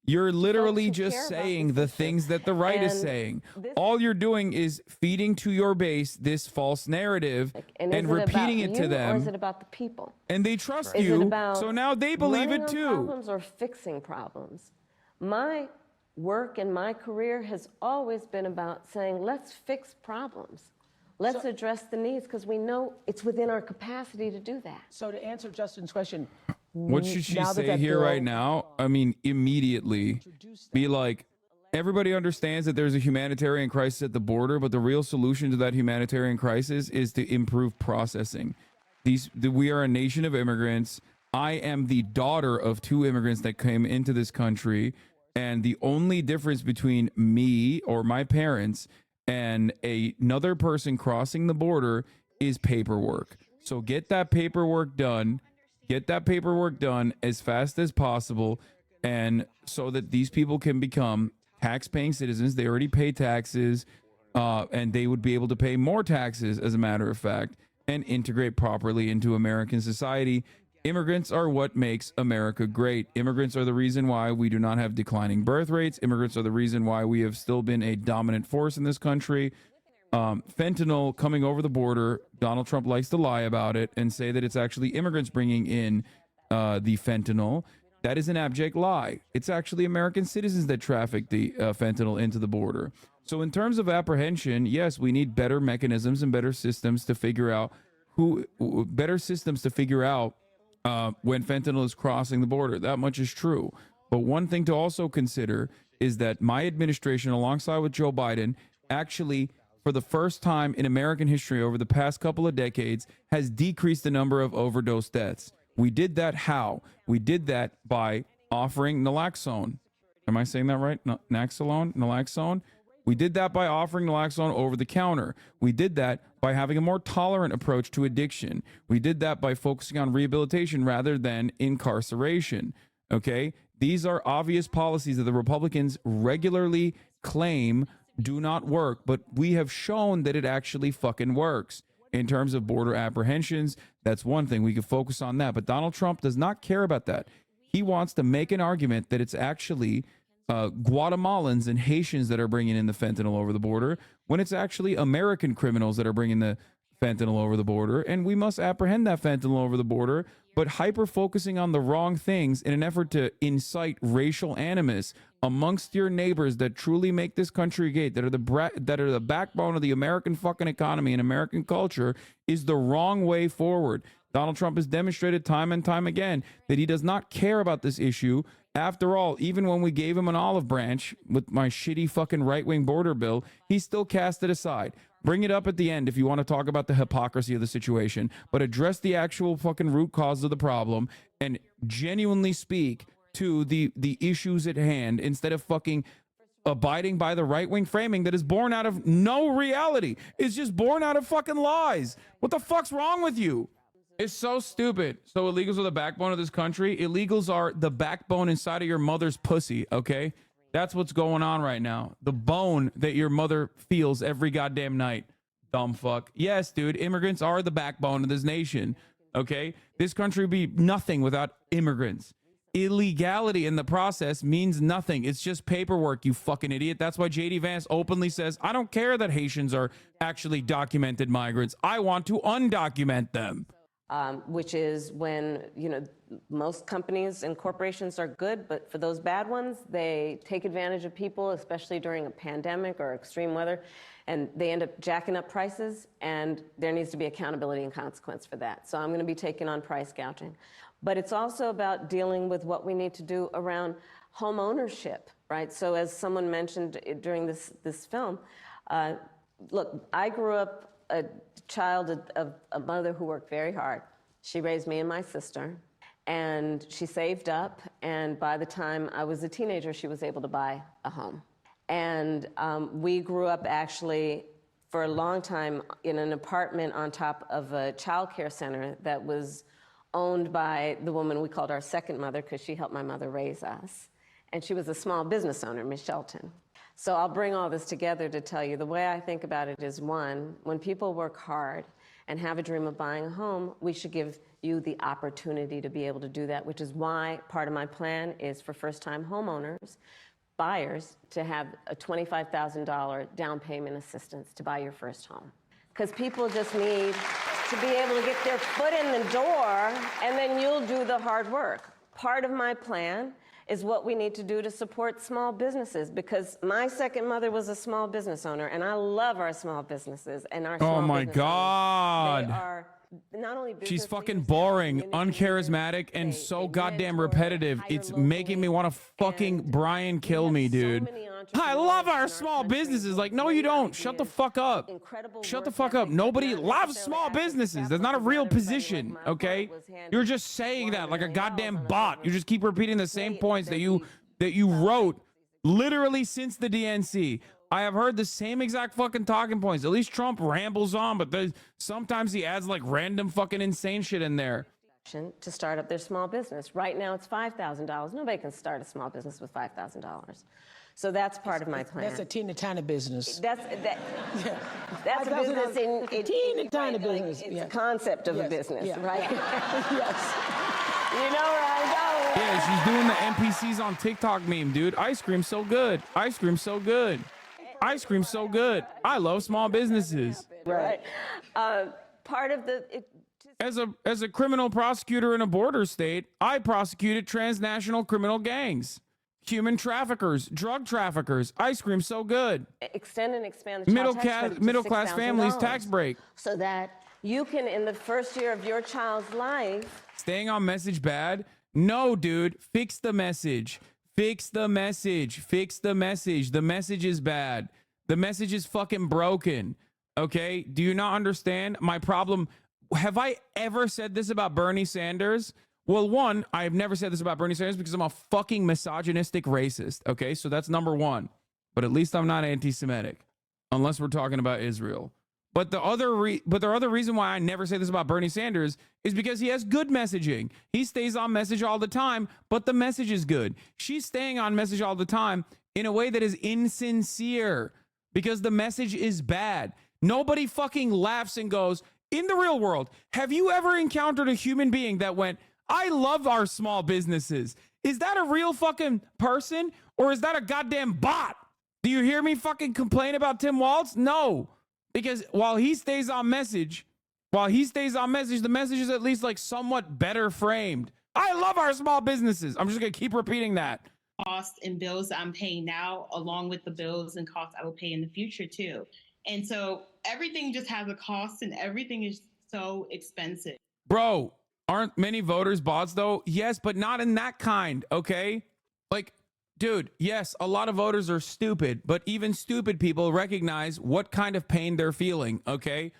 you're literally who just care about saying the things that the right is And saying. All you're doing is feeding to your base this false narrative and is it repeating about it to you, them. Or is it about the people? And they trust Is you, it about so now they believe running it on too. Problems or fixing problems? My work and my career has always been about saying, let's fix problems. Let's address the needs because we know it's within our capacity to do that. So to answer Justin's question, What should she now that say that here bill- right now? I mean, immediately be like, everybody understands that there's a humanitarian crisis at the border, but the real solution to that humanitarian crisis is to improve processing. We are a nation of immigrants. I am the daughter of 2 immigrants that came into this country. And the only difference between me or my parents and another person crossing the border is paperwork. So get that paperwork done. Get that paperwork done as fast as possible, and so that these people can become tax-paying citizens. They already pay taxes, and they would be able to pay more taxes, as a matter of fact, and integrate properly into American society. Immigrants are what makes America great. Immigrants are the reason why we do not have declining birth rates. Immigrants are the reason why we have still been a dominant force in this country. Fentanyl coming over the border, Donald Trump likes to lie about it and say that it's actually immigrants bringing in the fentanyl. That is an abject lie. It's actually American citizens that traffic the fentanyl into the border. So in terms of apprehension, yes, we need better mechanisms and better systems to figure out when fentanyl is crossing the border. That much is true. But one thing to also consider is that my administration, alongside with Joe Biden, actually for the first time in American history over the past couple of decades, has decreased the number of overdose deaths. We did that how? We did that by offering naloxone. Am I saying that right? Naloxone? We did that by offering naloxone over the counter. We did that by having a more tolerant approach to addiction. We did that by focusing on rehabilitation rather than incarceration. Okay? These are obvious policies that the Republicans regularly claim do not work, but we have shown that it actually fucking works. In terms of border apprehensions, that's one thing. We can focus on that. But Donald Trump does not care about that. He wants to make an argument that it's actually Guatemalans and Haitians that are bringing in the fentanyl over the border, when it's actually American criminals that are bringing the fentanyl over the border. And we must apprehend that fentanyl over the border, but hyper-focusing on the wrong things in an effort to incite racial animus amongst your neighbors that truly make this country great, that are the backbone of the American fucking economy and American culture, is the wrong way forward. Donald Trump has demonstrated time and time again that he does not care about this issue. After all, even when we gave him an olive branch with my shitty fucking right-wing border bill, he still cast it aside. Bring it up at the end if you want to talk about the hypocrisy of the situation, but address the actual fucking root cause of the problem and genuinely speak to the issues at hand instead of fucking abiding by the right-wing framing that is born out of no reality. It's just born out of fucking lies. What the fuck's wrong with you? It's so stupid. So illegals are the backbone of this country. Illegals are the backbone inside of your mother's pussy, okay? That's what's going on right now. The bone that your mother feels every goddamn night. Dumb fuck. Yes, dude, immigrants are the backbone of this nation, okay? This country would be nothing without immigrants. Illegality in the process means nothing. It's just paperwork, you fucking idiot. That's why JD Vance openly says, I don't care that Haitians are actually documented migrants. I want to undocument them. Which is when, you know, most companies and corporations are good, but for those bad ones, they take advantage of people, especially during a pandemic or extreme weather, and they end up jacking up prices, and there needs to be accountability and consequence for that. So I'm going to be taking on price gouging. But it's also about dealing with what we need to do around home ownership, right? So as someone mentioned during this film, look, I grew up a child of a mother who worked very hard. She raised me and my sister, and she saved up, and by the time I was a teenager, she was able to buy a home. And we grew up actually for a long time in an apartment on top of a child care center that was owned by the woman we called our second mother, because she helped my mother raise us. And she was a small business owner, Miss Shelton. So I'll bring all this together to tell you the way I think about it is, one, when people work hard and have a dream of buying a home, we should give you the opportunity to be able to do that, which is why part of my plan is for first-time homeowners, buyers, to have a $25,000 down payment assistance to buy your first home. Because people just need to be able to get their foot in the door, and then you'll do the hard work. Part of my plan is what we need to do to support small businesses, because my second mother was a small business owner, and I love our small businesses and our small Oh my business God. owners. They are not only business She's fucking leaders, boring, uncharismatic, and so goddamn repetitive. It's making me want to fucking Brian kill me, dude. I love our small businesses. Like, no, you don't. Shut the fuck up. Shut the fuck up. Nobody loves small businesses. That's not a real position, okay? You're just saying that like a goddamn bot. You just keep repeating the same points that you wrote literally since the DNC. I have heard the same exact fucking talking points. At least Trump rambles on, but sometimes he adds like random fucking insane shit in there. To start up their small business. Right now it's $5,000. Nobody can start a small business with $5,000. So that's part of my plan. That's a teeny tiny business. That's a business in teeny tiny business. It's a concept of a business, right? Yes. You know where I'm going. Yeah, she's doing the NPCs on TikTok meme, dude. Ice cream so good. Ice cream so good. Ice cream so good. I love small businesses. Right. Part of the... As a criminal prosecutor in a border state, I prosecuted transnational criminal gangs, human traffickers, drug traffickers. Ice cream so good. Extend and expand the middle class families tax break, so that you can, in the first year of your child's life... Staying on message bad? No, dude. Fix the message. Fix the message. Fix the message. The message is bad. The message is fucking broken. Okay? Do you not understand my problem? Have I ever said this about Bernie Sanders? Well, one, I have never said this about Bernie Sanders because I'm a fucking misogynistic racist. Okay? So that's number one. But at least I'm not anti-Semitic, unless we're talking about Israel. But the other reason why I never say this about Bernie Sanders is because he has good messaging. He stays on message all the time, but the message is good. She's staying on message all the time in a way that is insincere because the message is bad. Nobody fucking laughs and goes, in the real world, have you ever encountered a human being that went, I love our small businesses? Is that a real fucking person or is that a goddamn bot? Do you hear me fucking complain about Tim Walz? No. Because while he stays on message, the message is at least like somewhat better framed. I love our small businesses. I'm just going to keep repeating that. Costs and bills that I'm paying now, along with the bills and costs I will pay in the future too. And so everything just has a cost and everything is so expensive. Bro, aren't many voters bots though? Yes, but not in that kind, okay? Like, dude, yes, a lot of voters are stupid, but even stupid people recognize what kind of pain they're feeling, okay?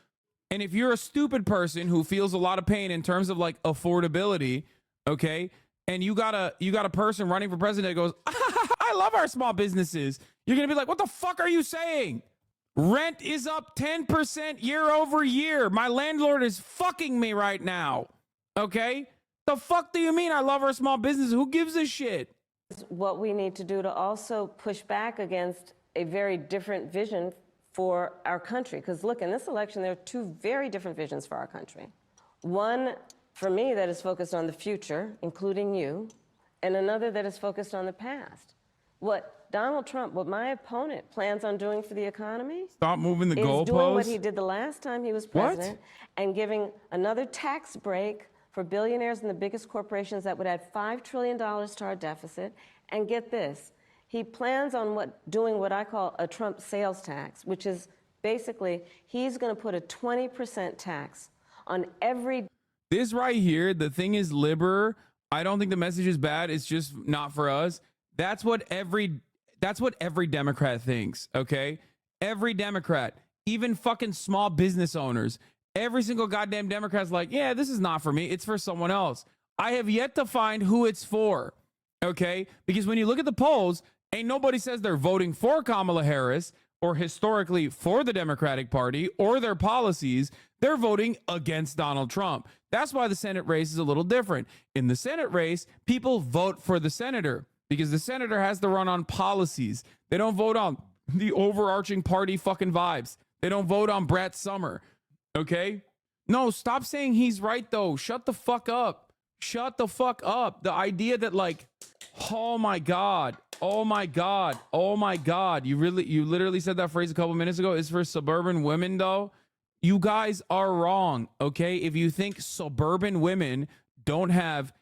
And if you're a stupid person who feels a lot of pain in terms of like affordability, okay, and you got a person running for president that goes, I love our small businesses, you're gonna be like, what the fuck are you saying? Rent is up 10% year over year. My landlord is fucking me right now, okay? The fuck do you mean I love our small business? Who gives a shit? What we need to do to also push back against a very different vision for our country. Because look, in this election, there are two very different visions for our country. One, for me, that is focused on the future, including you, and another that is focused on the past. What Donald Trump, what my opponent plans on doing for the economy, stop moving the goalposts. Is doing what he did the last time he was president, and giving another tax break for billionaires and the biggest corporations that would add $5 trillion to our deficit. And get this, he plans on doing what I call a Trump sales tax, which is basically he's going to put a 20% tax on every. This right here, the thing is, Liber, I don't think the message is bad. It's just not for us. That's what every Democrat thinks, okay? Every Democrat, even fucking small business owners, every single goddamn Democrat's like, yeah, this is not for me. It's for someone else. I have yet to find who it's for, okay? Because when you look at the polls, ain't nobody says they're voting for Kamala Harris or historically for the Democratic Party or their policies. They're voting against Donald Trump. That's why the Senate race is a little different. In the Senate race, people vote for the senator because the senator has to run on policies. They don't vote on the overarching party fucking vibes. They don't vote on Brett Summer. Okay? No, stop saying he's right though. Shut the fuck up. Shut the fuck up. The idea that like, oh my God, oh my God, oh my God. You literally said that phrase a couple minutes ago. Is for suburban women though. You guys are wrong. Okay? If you think suburban women don't have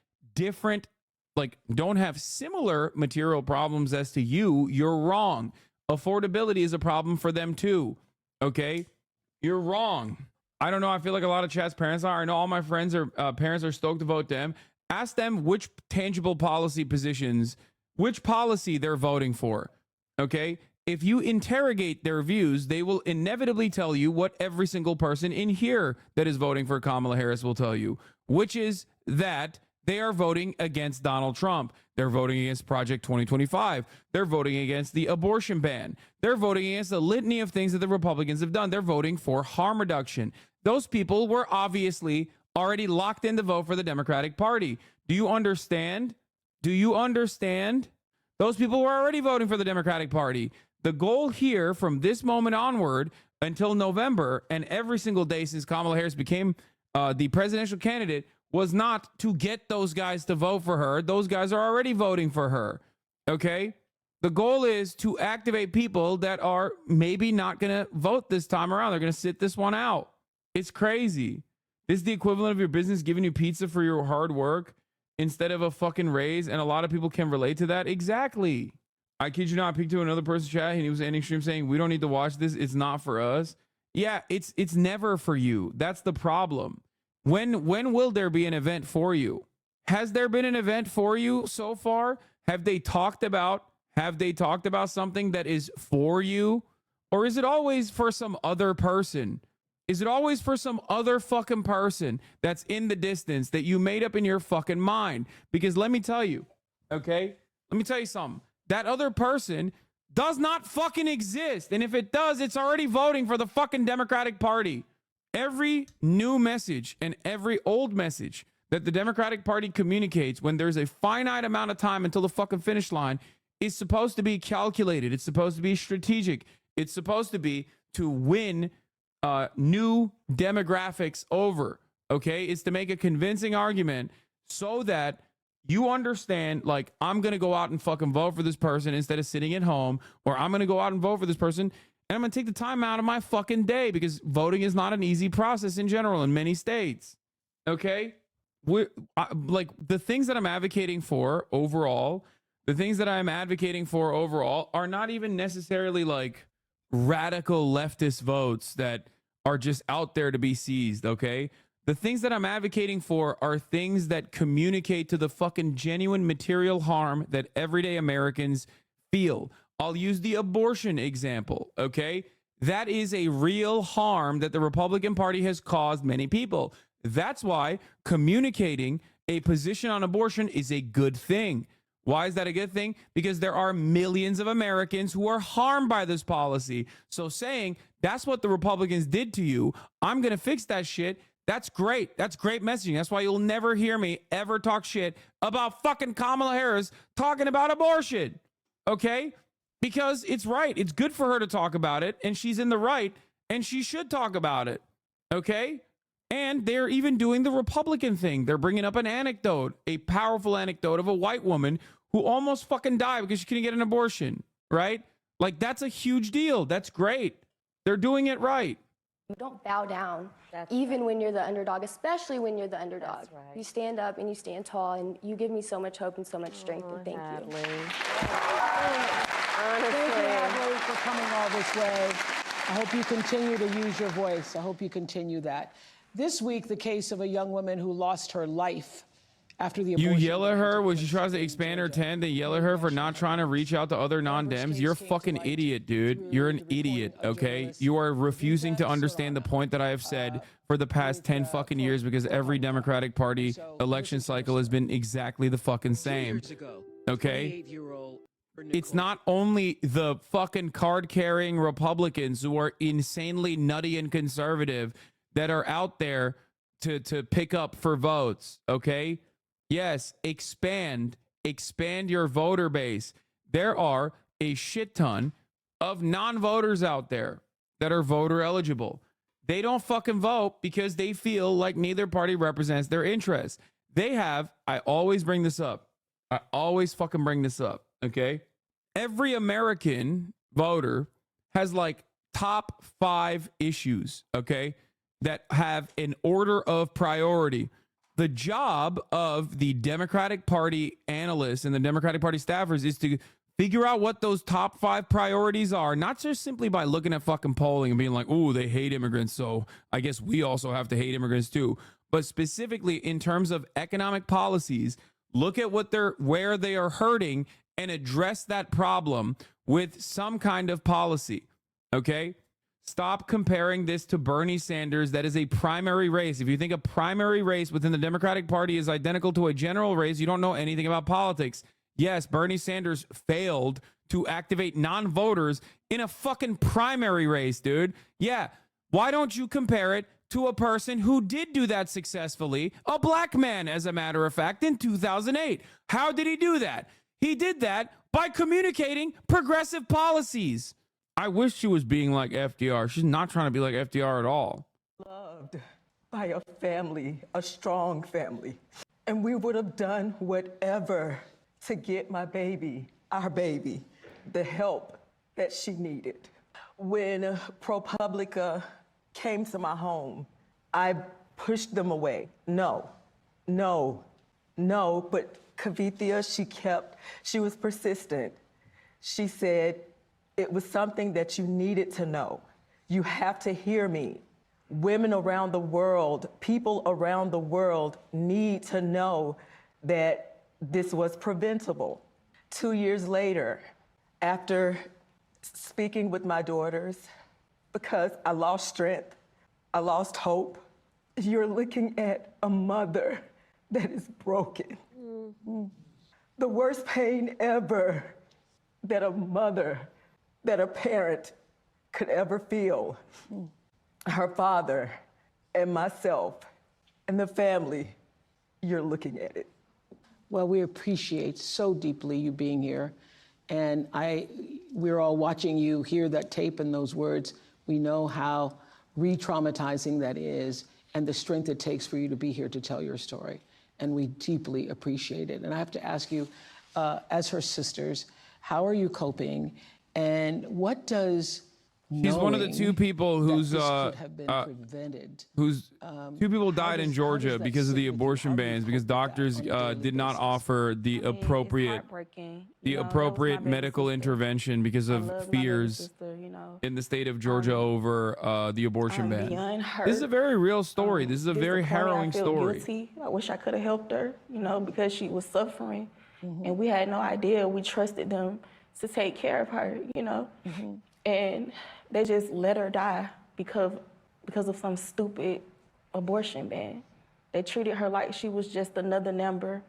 similar material problems as to you, you're wrong. Affordability is a problem for them too. Okay? You're wrong. I don't know. I feel like a lot of chat's parents are. I know all my friends are parents are stoked to vote them. Ask them which tangible policy positions, which policy they're voting for. Okay? If you interrogate their views, they will inevitably tell you what every single person in here that is voting for Kamala Harris will tell you, which is that they are voting against Donald Trump. They're voting against Project 2025. They're voting against the abortion ban. They're voting against a litany of things that the Republicans have done. They're voting for harm reduction. Those people were obviously already locked in to vote for the Democratic Party. Do you understand? Do you understand? Those people were already voting for the Democratic Party. The goal here from this moment onward until November and every single day since Kamala Harris became the presidential candidate was not to get those guys to vote for her. Those guys are already voting for her. Okay? The goal is to activate people that are maybe not going to vote this time around. They're going to sit this one out. It's crazy. This is the equivalent of your business giving you pizza for your hard work instead of a fucking raise. And a lot of people can relate to that. Exactly. I kid you not, I peeked to another person's chat and he was ending stream saying, we don't need to watch this. It's not for us. Yeah, it's never for you. That's the problem. When will there be an event for you? Has there been an event for you so far? Have they talked about something that is for you? Or is it always for some other person? Is it always for some other fucking person that's in the distance that you made up in your fucking mind? Because let me tell you, okay? Let me tell you something. That other person does not fucking exist. And if it does, it's already voting for the fucking Democratic Party. Every new message and every old message that the Democratic Party communicates when there's a finite amount of time until the fucking finish line is supposed to be calculated. It's supposed to be strategic. It's supposed to be to win new demographics over, okay? It's to make a convincing argument so that you understand, like, I'm going to go out and fucking vote for this person instead of sitting at home, or I'm going to go out and vote for this person, and I'm going to take the time out of my fucking day because voting is not an easy process in general in many states, okay? Like, the things that I'm advocating for overall, are not even necessarily, like, radical leftist votes that are just out there to be seized, okay? The things that I'm advocating for are things that communicate to the fucking genuine material harm that everyday Americans feel. I'll use the abortion example, okay? That is a real harm that the Republican Party has caused many people. That's why communicating a position on abortion is a good thing. Why is that a good thing? Because there are millions of Americans who are harmed by this policy. So saying that's what the Republicans did to you, I'm going to fix that shit. That's great. That's great messaging. That's why you'll never hear me ever talk shit about fucking Kamala Harris talking about abortion. Okay? Because it's right. It's good for her to talk about it, and she's in the right, and she should talk about it. Okay? And they're even doing the Republican thing. They're bringing up an anecdote, a powerful anecdote of a white woman who almost fucking died because she couldn't get an abortion, right? Like, that's a huge deal. That's great. They're doing it right. You don't bow down, even when you're the underdog, especially when you're the underdog. Right. You stand up and you stand tall, and you give me so much hope and so much strength, and thank you. Thank you, Hadley, for coming all this way. I hope you continue to use your voice. I hope you continue that. This week, the case of a young woman who lost her life after the abortion. You yell at her when she tries to expand her tent. They yell at her for not trying to reach out to other non-Dems. You're a fucking idiot, dude. You're an idiot, okay? You are refusing to understand the point that I have said for the past 10 fucking years because every Democratic Party election cycle has been exactly the fucking same, okay? It's not only the fucking card-carrying Republicans who are insanely nutty and conservative that are out there to pick up for votes, okay? Yes, expand your voter base. There are a shit ton of non-voters out there that are voter eligible. They don't fucking vote because they feel like neither party represents their interests. They have, I always bring this up. I always fucking bring this up, okay? Every American voter has like top 5 issues, okay, that have an order of priority. The job of the Democratic Party analysts and the Democratic Party staffers is to figure out what those top 5 priorities are, not just simply by looking at fucking polling and being like, ooh, they hate immigrants, so I guess we also have to hate immigrants too. But specifically in terms of economic policies, look at where they are hurting and address that problem with some kind of policy, okay? Stop comparing this to Bernie Sanders. That is a primary race. If you think a primary race within the Democratic Party is identical to a general race, you don't know anything about politics. Yes, Bernie Sanders failed to activate non-voters in a fucking primary race, dude. Yeah, why don't you compare it to a person who did do that successfully, a black man, as a matter of fact, in 2008? How did he do that? He did that by communicating progressive policies. I wish she was being like FDR. She's not trying to be like FDR at all. Loved by a family, a strong family. And we would have done whatever to get my baby, our baby, the help that she needed. When ProPublica came to my home, I pushed them away. No. But Kavithia, she was persistent. She said, it was something that you needed to know. You have to hear me. Women around the world, people around the world need to know that this was preventable. 2 years later, after speaking with my daughters because I lost strength. I lost hope. You're looking at a mother that is broken. The worst pain ever that a mother, that a parent could ever feel. Her father and myself and the family, you're looking at it. Well, we appreciate so deeply you being here. And we're all watching you hear that tape and those words. We know how re-traumatizing that is and the strength it takes for you to be here to tell your story. And we deeply appreciate it. And I have to ask you, as her sisters, how are you coping? And what does He's one of the two people who's could have been prevented. Two people died in Georgia because of the abortion bans, because doctors did not offer the appropriate medical intervention because of fears in the state of Georgia over the abortion ban. This is a very real story. This is a very harrowing story. Guilty. I wish I could have helped her, because she was suffering, and we had no idea. We trusted them to take care of her, and they just let her die because of some stupid abortion ban. They treated her like she was just another number.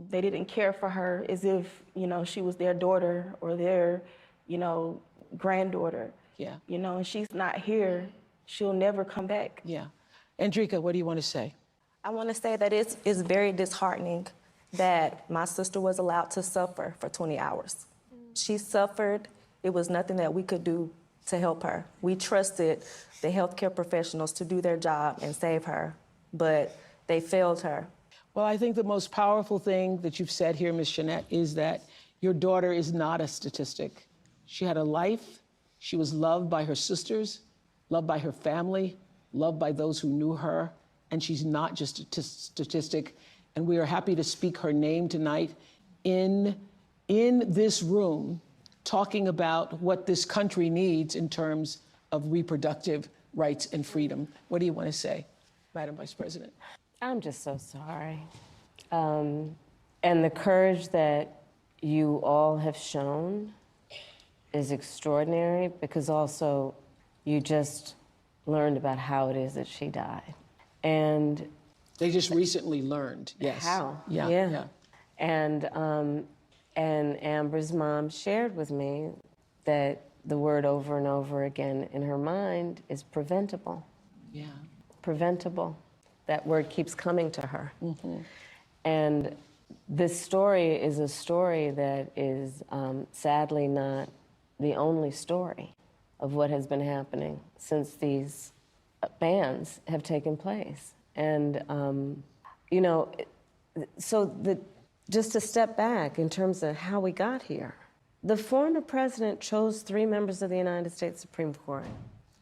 They didn't care for her as if, she was their daughter or their, granddaughter. Yeah. And she's not here. She'll never come back. Yeah. Andrika, what do you want to say? I want to say that it's very disheartening that my sister was allowed to suffer for 20 hours. She suffered. It was nothing that we could do to help her. We trusted the healthcare professionals to do their job and save her, but they failed her. Well, I think the most powerful thing that you've said here, Ms. Shanette, is that your daughter is not a statistic. She had a life. She was loved by her sisters, loved by her family, loved by those who knew her, and she's not just a statistic. And we are happy to speak her name tonight in this room, talking about what this country needs in terms of reproductive rights and freedom. What do you want to say, Madam Vice President? I'm just so sorry. And the courage that you all have shown is extraordinary, because also you just learned about how it is that she died. And they just recently learned, yes. How? Yeah. And Amber's mom shared with me that the word over and over again in her mind is preventable. Yeah. Preventable. That word keeps coming to her. And this story is a story that is sadly not the only story of what has been happening since these bans have taken place. And, just to step back in terms of how we got here, the former president chose 3 members of the United States Supreme Court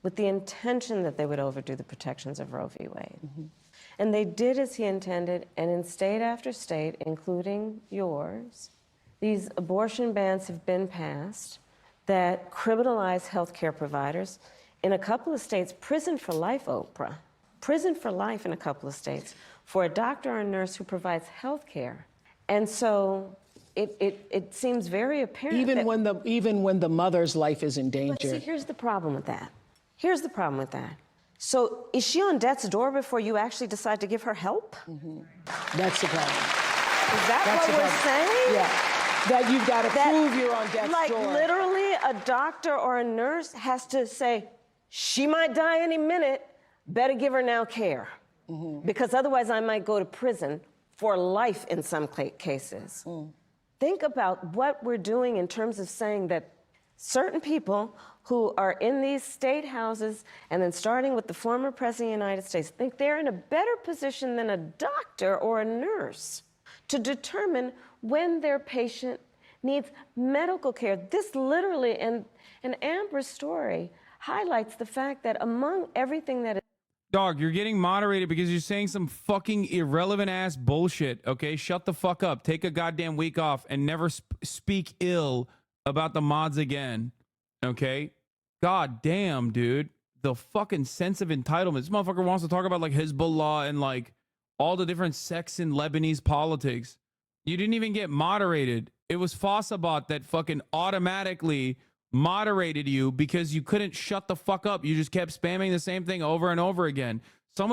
with the intention that they would overdo the protections of Roe v. Wade. And they did as he intended, and in state after state, including yours, these abortion bans have been passed that criminalize healthcare providers. In a couple of states, prison for life, Oprah. Prison for life in a couple of states for a doctor or a nurse who provides health care. And so it seems very apparent. Even when the mother's life is in danger. But see, here's the problem with that. So is she on death's door before you actually decide to give her help? That's the problem. Is that what we're saying? Yeah. That you've got to prove you're on death's door. Like literally a doctor or a nurse has to say, she might die any minute, better give her now care. Because otherwise I might go to prison for life in some cases. Think about what we're doing in terms of saying that certain people who are in these state houses, and then starting with the former president of the United States, think they're in a better position than a doctor or a nurse to determine when their patient needs medical care. This literally, and Amber's story highlights the fact that among everything that is Dog, you're getting moderated because you're saying some fucking irrelevant ass bullshit, okay? Shut the fuck up. Take a goddamn week off and never speak ill about the mods again, okay? God damn, dude. The fucking sense of entitlement. This motherfucker wants to talk about like Hezbollah and like all the different sects in Lebanese politics. You didn't even get moderated. It was Fossabot that fucking automatically moderated you because you couldn't shut the fuck up. You just kept spamming the same thing over and over again. Some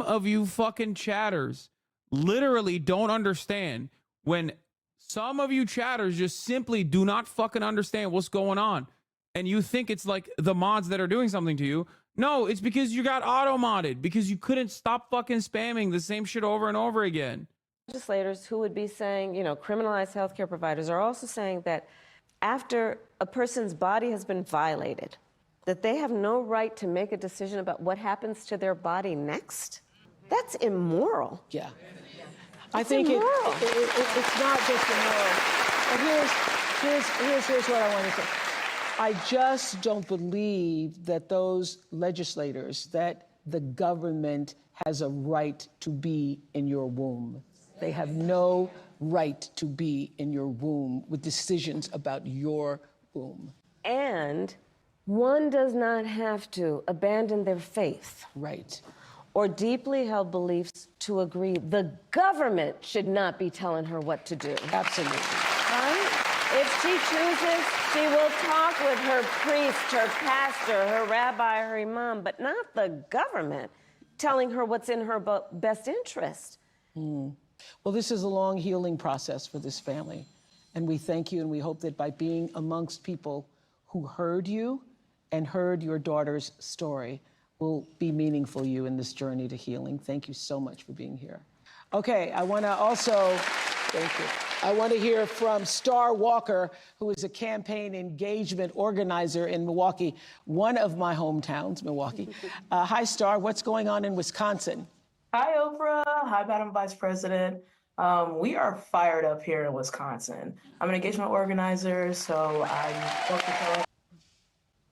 of you fucking chatters literally don't understand when some of you chatters just simply do not fucking understand what's going on. And you think it's like the mods that are doing something to you. No, it's because you got auto-modded because you couldn't stop fucking spamming the same shit over and over again. Legislators who would be saying, criminalize healthcare providers are also saying that after a person's body has been violated, that they have no right to make a decision about what happens to their body next. That's immoral. Yeah. I think it's not just immoral. But here's what I want to say. I just don't believe that those legislators, that the government has a right to be in your womb. They have no right to be in your womb with decisions about your womb. And one does not have to abandon their faith. Right. Or deeply held beliefs to agree the government should not be telling her what to do. Absolutely. Right? If she chooses, she will talk with her priest, her pastor, her rabbi, her imam, but not the government telling her what's in her best interest. Well, this is a long healing process for this family. And we thank you, and we hope that by being amongst people who heard you and heard your daughter's story will be meaningful to you in this journey to healing. Thank you so much for being here. Okay, I want to also, thank you. I want to hear from Star Walker, who is a campaign engagement organizer in Milwaukee, one of my hometowns, Milwaukee. Hi, Star, what's going on in Wisconsin? Hi, Oprah. Hi, Madam Vice President. We are fired up here in Wisconsin. I'm an engagement organizer, so I'm focused on...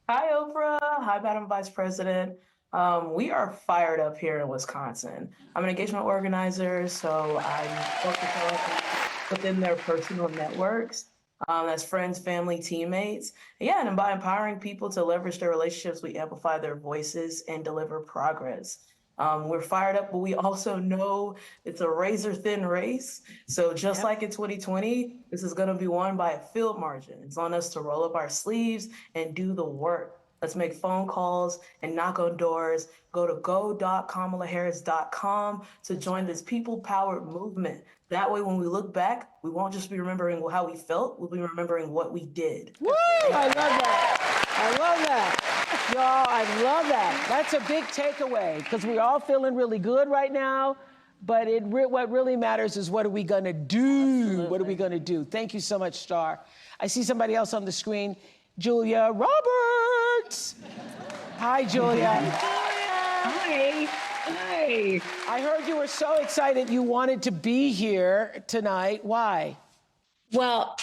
Hi, Oprah. Hi, Madam Vice President. We are fired up here in Wisconsin. I'm an engagement organizer, so I'm focused on within their personal networks, as friends, family, teammates. Yeah, and by empowering people to leverage their relationships, we amplify their voices and deliver progress. We're fired up, but we also know it's a razor-thin race. So just like in 2020, this is going to be won by a field margin. It's on us to roll up our sleeves and do the work. Let's make phone calls and knock on doors. Go to go.kamalaharris.com to join this people-powered movement. That way, when we look back, we won't just be remembering how we felt, we'll be remembering what we did. Woo! I love that. I love that. Y'all, I love that. That's a big takeaway because we're all feeling really good right now. But what really matters is what are we going to do? Absolutely. What are we going to do? Thank you so much, Star. I see somebody else on the screen, Julia Roberts. Hi, Julia. Hi. Hi. I heard you were so excited you wanted to be here tonight. Why? Well,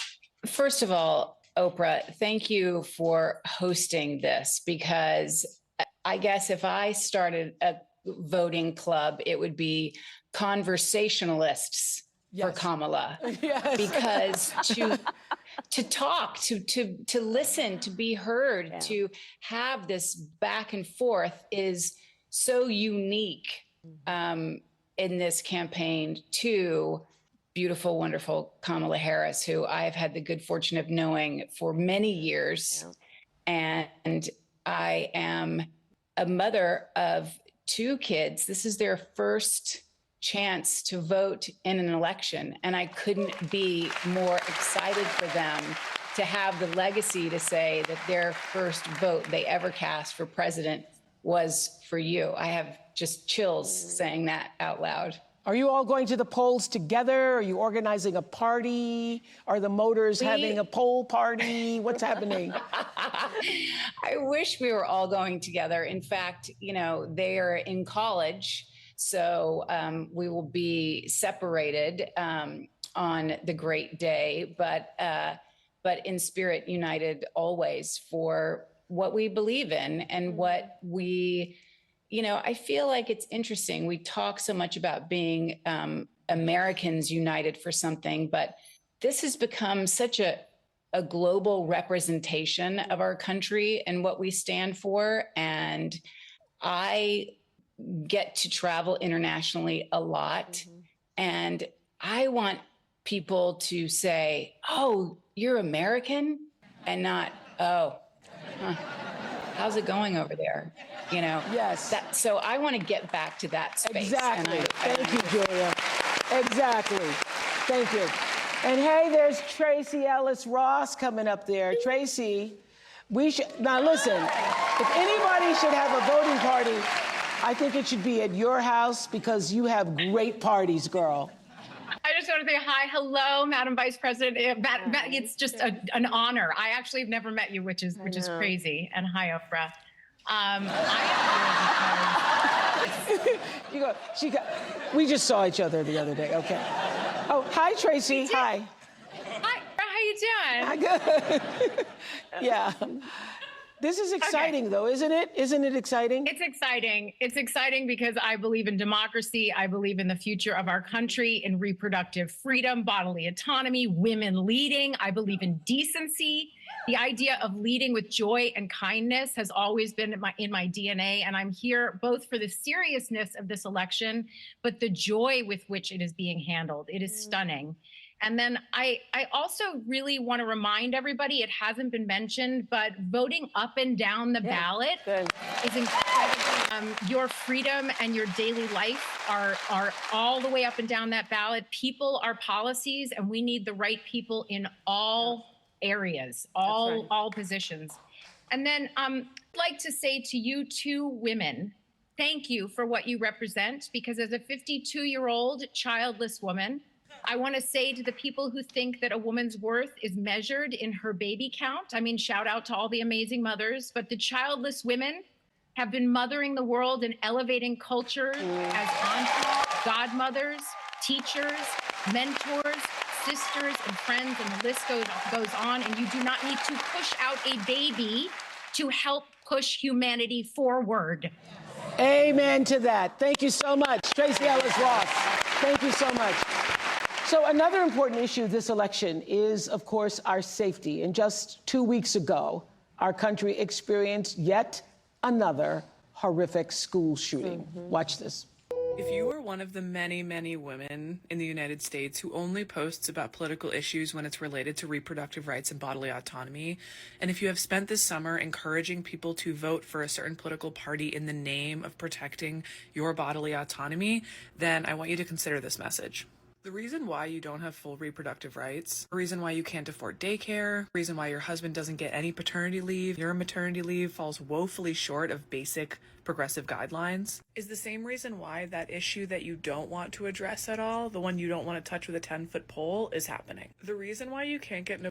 first of all, Oprah, thank you for hosting this, because I guess if I started a voting club, it would be conversationalists for Kamala. Yes. Because to talk, to listen, to be heard, to have this back and forth is so unique in this campaign to beautiful, wonderful Kamala Harris, who I've had the good fortune of knowing for many years. And I am a mother of 2 kids. This is their first chance to vote in an election. And I couldn't be more excited for them to have the legacy to say that their first vote they ever cast for president was for you. I have just chills saying that out loud. Are you all going to the polls together? Are you organizing a party? Are the Motors having a poll party? What's happening? I wish we were all going together. In fact, they're in college, so we will be separated on the great day, but in spirit united always for what we believe in and what we... I feel like it's interesting. We talk so much about being Americans united for something, but this has become such a global representation of our country and what we stand for. And I get to travel internationally a lot. And I want people to say, oh, you're American? and not, oh, how's it going over there? You know? Yes. So I want to get back to that space. Exactly. And Thank you, Julia. Exactly. Thank you. And hey, there's Tracy Ellis Ross coming up there. Tracy, now listen, if anybody should have a voting party, I think it should be at your house because you have great parties, girl. I just want to say hi, hello, Madam Vice President. It's just an honor. I actually have never met you, which is crazy. And hi, Oprah. We just saw each other the other day. Okay. Oh, hi, Tracy. Hi. Hi. How you doing? Hi, good. Yeah. This is exciting, though, isn't it? Isn't it exciting? It's exciting. It's exciting because I believe in democracy. I believe in the future of our country, in reproductive freedom, bodily autonomy, women leading. I believe in decency. The idea of leading with joy and kindness has always been in my DNA. And I'm here both for the seriousness of this election, but the joy with which it is being handled. It is stunning. And then I also really want to remind everybody, it hasn't been mentioned, but voting up and down the ballot is incredible. Your freedom and your daily life are all the way up and down that ballot. People are policies, and we need the right people in all areas, all positions. And then I'd like to say to you two women, thank you for what you represent, because as a 52-year-old childless woman, I want to say to the people who think that a woman's worth is measured in her baby count, I mean, shout out to all the amazing mothers, but the childless women have been mothering the world and elevating culture as aunties, godmothers, teachers, mentors, sisters, and friends, and the list goes on. And you do not need to push out a baby to help push humanity forward. Amen to that. Thank you so much, Tracy Ellis Ross. Thank you so much. So another important issue this election is, of course, our safety. And just 2 weeks ago, our country experienced yet another horrific school shooting. Watch this. If you are one of the many, many women in the United States who only posts about political issues when it's related to reproductive rights and bodily autonomy, and if you have spent this summer encouraging people to vote for a certain political party in the name of protecting your bodily autonomy, then I want you to consider this message. The reason why you don't have full reproductive rights, the reason why you can't afford daycare, the reason why your husband doesn't get any paternity leave, your maternity leave falls woefully short of basic progressive guidelines, is the same reason why that issue that you don't want to address at all, the one you don't want to touch with a 10-foot pole, is happening. The reason why you can't get no...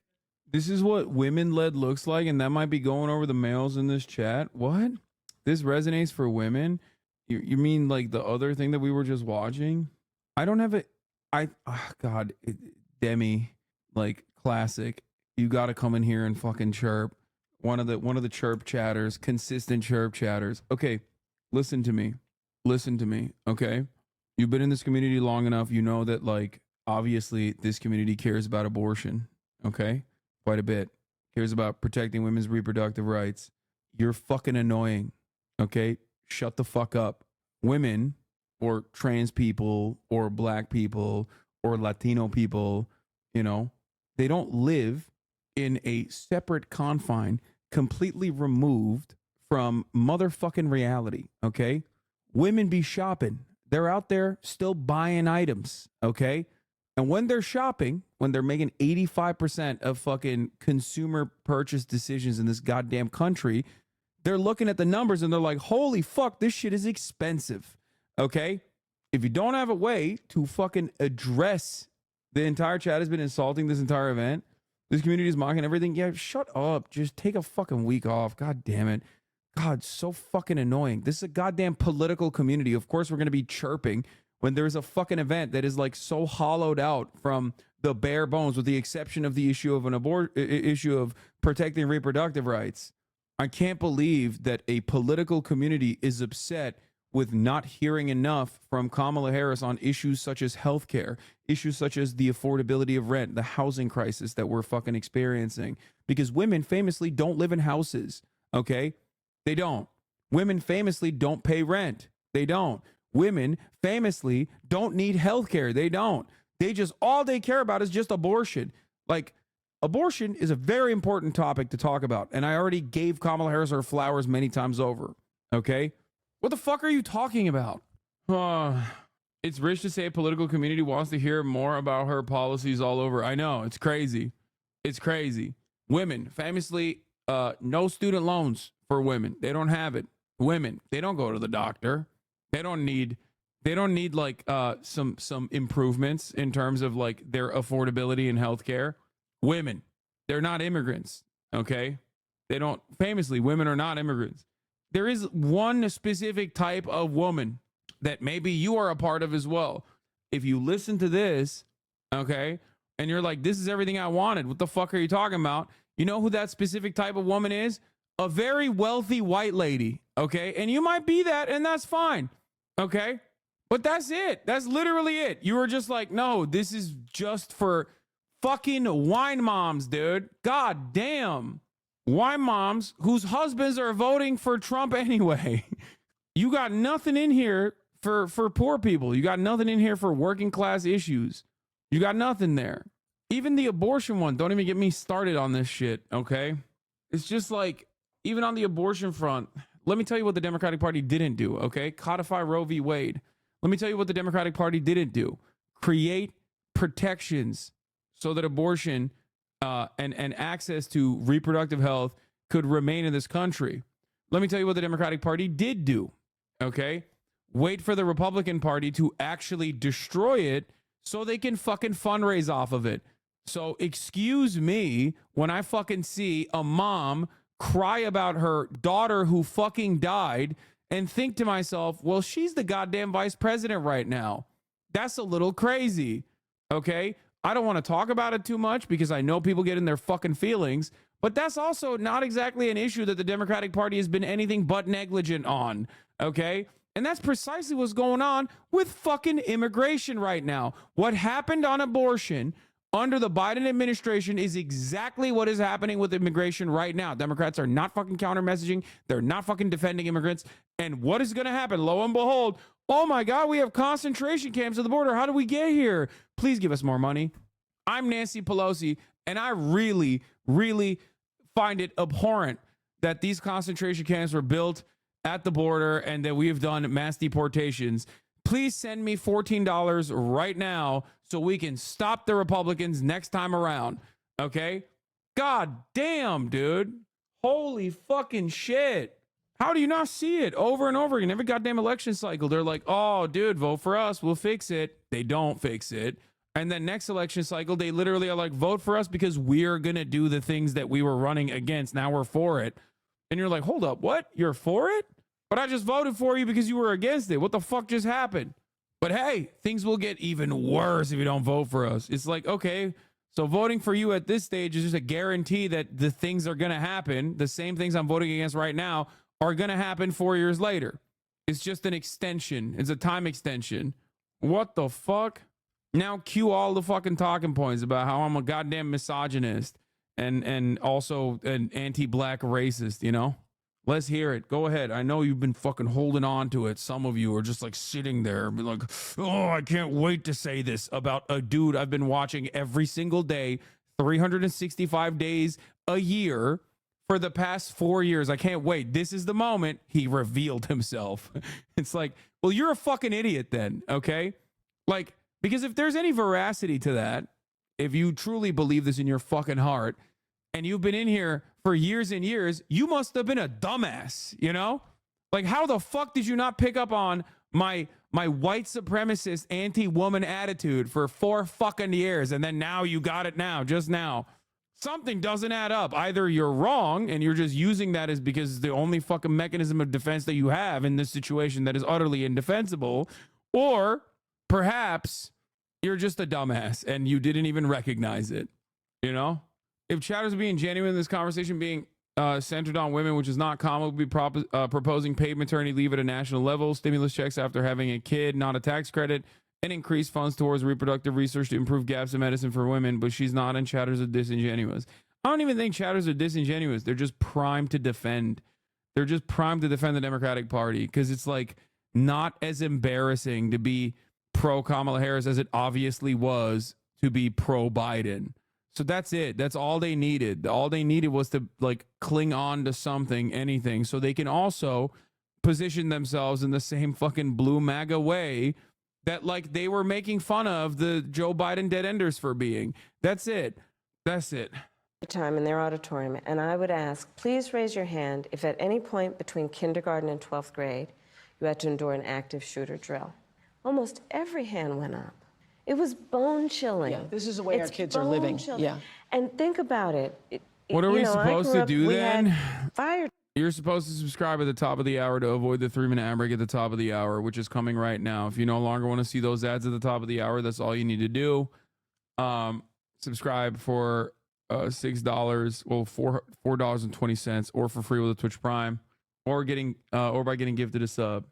This is what women-led looks like, and that might be going over the males in this chat. What? This resonates for women? You mean like the other thing that we were just watching? I don't have it. God, Demi, like classic. You got to come in here and fucking chirp. One of the chirp chatters, consistent chirp chatters. Okay, listen to me. Okay, you've been in this community long enough. You know that, like, obviously this community cares about abortion. Okay, quite a bit. Cares about protecting women's reproductive rights. You're fucking annoying. Okay, shut the fuck up. Women, or trans people, or black people, or Latino people, you know, they don't live in a separate confine, completely removed from motherfucking reality, okay? Women be shopping. They're out there still buying items, okay? And when they're shopping, when they're making 85% of fucking consumer purchase decisions in this goddamn country, they're looking at the numbers and they're like, holy fuck, this shit is expensive. Okay, if you don't have a way to fucking address, the entire chat has been insulting this entire event. This community is mocking everything. Yeah, shut up. Just take a fucking week off. God damn it. God, so fucking annoying. This is a goddamn political community. Of course, we're going to be chirping when there's a fucking event that is like so hollowed out from the bare bones, with the exception of the issue of issue of protecting reproductive rights. I can't believe that a political community is upset with not hearing enough from Kamala Harris on issues such as healthcare, issues such as the affordability of rent, the housing crisis that we're fucking experiencing. Because women famously don't live in houses, okay? They don't. Women famously don't pay rent. They don't. Women famously don't need healthcare. They don't. They just, all they care about is just abortion. Like, abortion is a very important topic to talk about. And I already gave Kamala Harris her flowers many times over. Okay? What the fuck are you talking about? It's rich to say a political community wants to hear more about her policies all over. I know, it's crazy. It's crazy. Women, famously, no student loans for women. They don't have it. Women, they don't go to the doctor. They don't need like some improvements in terms of like their affordability in healthcare. Women, they're not immigrants. Okay? They don't, famously, women are not immigrants. There is one specific type of woman that maybe you are a part of as well. If you listen to this, okay, and you're like, this is everything I wanted. What the fuck are you talking about? You know who that specific type of woman is? A very wealthy white lady, okay? And you might be that, and that's fine, okay? But that's it. That's literally it. You were just like, no, this is just for fucking wine moms, dude. God damn. Wine moms whose husbands are voting for Trump anyway. You got nothing in here for poor people. You got nothing in here for working class issues. You got nothing there. Even the abortion one, don't even get me started on this shit, okay? It's just like, even on the abortion front, let me tell you what the Democratic Party didn't do, okay? Codify Roe v. Wade. Let me tell you what the Democratic Party didn't do. Create protections so that abortion and access to reproductive health could remain in this country. Let me tell you what the Democratic Party did do, okay? Wait for the Republican Party to actually destroy it so they can fucking fundraise off of it. So excuse me when I fucking see a mom cry about her daughter who fucking died and think to myself, well, she's the goddamn vice president right now. That's a little crazy, okay? I don't want to talk about it too much because I know people get in their fucking feelings, but that's also not exactly an issue that the Democratic Party has been anything but negligent on, okay? And that's precisely what's going on with fucking immigration right now. What happened on abortion under the Biden administration is exactly what is happening with immigration right now. Democrats are not fucking counter messaging. They're not fucking defending immigrants. And what is going to happen? Lo and behold, oh my God, we have concentration camps at the border. How do we get here? Please give us more money. I'm Nancy Pelosi, and I really, really find it abhorrent that these concentration camps were built at the border and that we have done mass deportations. Please send me $14 right now so we can stop the Republicans next time around. Okay? God damn, dude. Holy fucking shit. How do you not see it over and over again? Every goddamn election cycle, they're like, oh, dude, vote for us. We'll fix it. They don't fix it. And then next election cycle, they literally are like, vote for us because we're going to do the things that we were running against. Now we're for it. And you're like, hold up, what? You're for it? But I just voted for you because you were against it. What the fuck just happened? But hey, things will get even worse if you don't vote for us. It's like, okay, so voting for you at this stage is just a guarantee that the things are going to happen. The same things I'm voting against right now are going to happen 4 years later. It's just an extension. It's a time extension. What the fuck? Now cue all the fucking talking points about how I'm a goddamn misogynist and also an anti-black racist, you know? Let's hear it. Go ahead. I know you've been fucking holding on to it. Some of you are just like sitting there and be like, oh, I can't wait to say this about a dude I've been watching every single day, 365 days a year for the past 4 years. I can't wait. This is the moment he revealed himself. It's like, well, you're a fucking idiot then, okay? Like, because if there's any veracity to that, if you truly believe this in your fucking heart, and you've been in here for years and years, you must have been a dumbass, you know? Like, how the fuck did you not pick up on my white supremacist anti-woman attitude for 4 fucking years, and then now you got it now, just now? Something doesn't add up. Either you're wrong and you're just using that as because it's the only fucking mechanism of defense that you have in this situation that is utterly indefensible, or perhaps you're just a dumbass and you didn't even recognize it, you know? If chatters being genuine in this conversation being centered on women, which is not common, would be proposing paid maternity leave at a national level, stimulus checks after having a kid, not a tax credit, and increased funds towards reproductive research to improve gaps in medicine for women, but she's not, and chatters are disingenuous. I don't even think chatters are disingenuous. They're just primed to defend. They're just primed to defend the Democratic Party because it's like not as embarrassing to be pro Kamala Harris as it obviously was to be pro Biden. So that's it. That's all they needed. All they needed was to like cling on to something, anything, so they can also position themselves in the same fucking blue MAGA way that like they were making fun of the Joe Biden dead enders for being. That's it. That's it. Time in their auditorium, and I would ask, please raise your hand if at any point between kindergarten and 12th grade you had to endure an active shooter drill. Almost every hand went up. It was bone chilling. Yeah, this is the way our kids are living. Yeah. And think about it. What are we supposed to do then? Fire. You're supposed to subscribe at the top of the hour to avoid the 3-minute ad break at the top of the hour, which is coming right now. If you no longer want to see those ads at the top of the hour, that's all you need to do. Subscribe for $6, well, $4.20, or for free with a Twitch Prime, or by getting gifted a sub.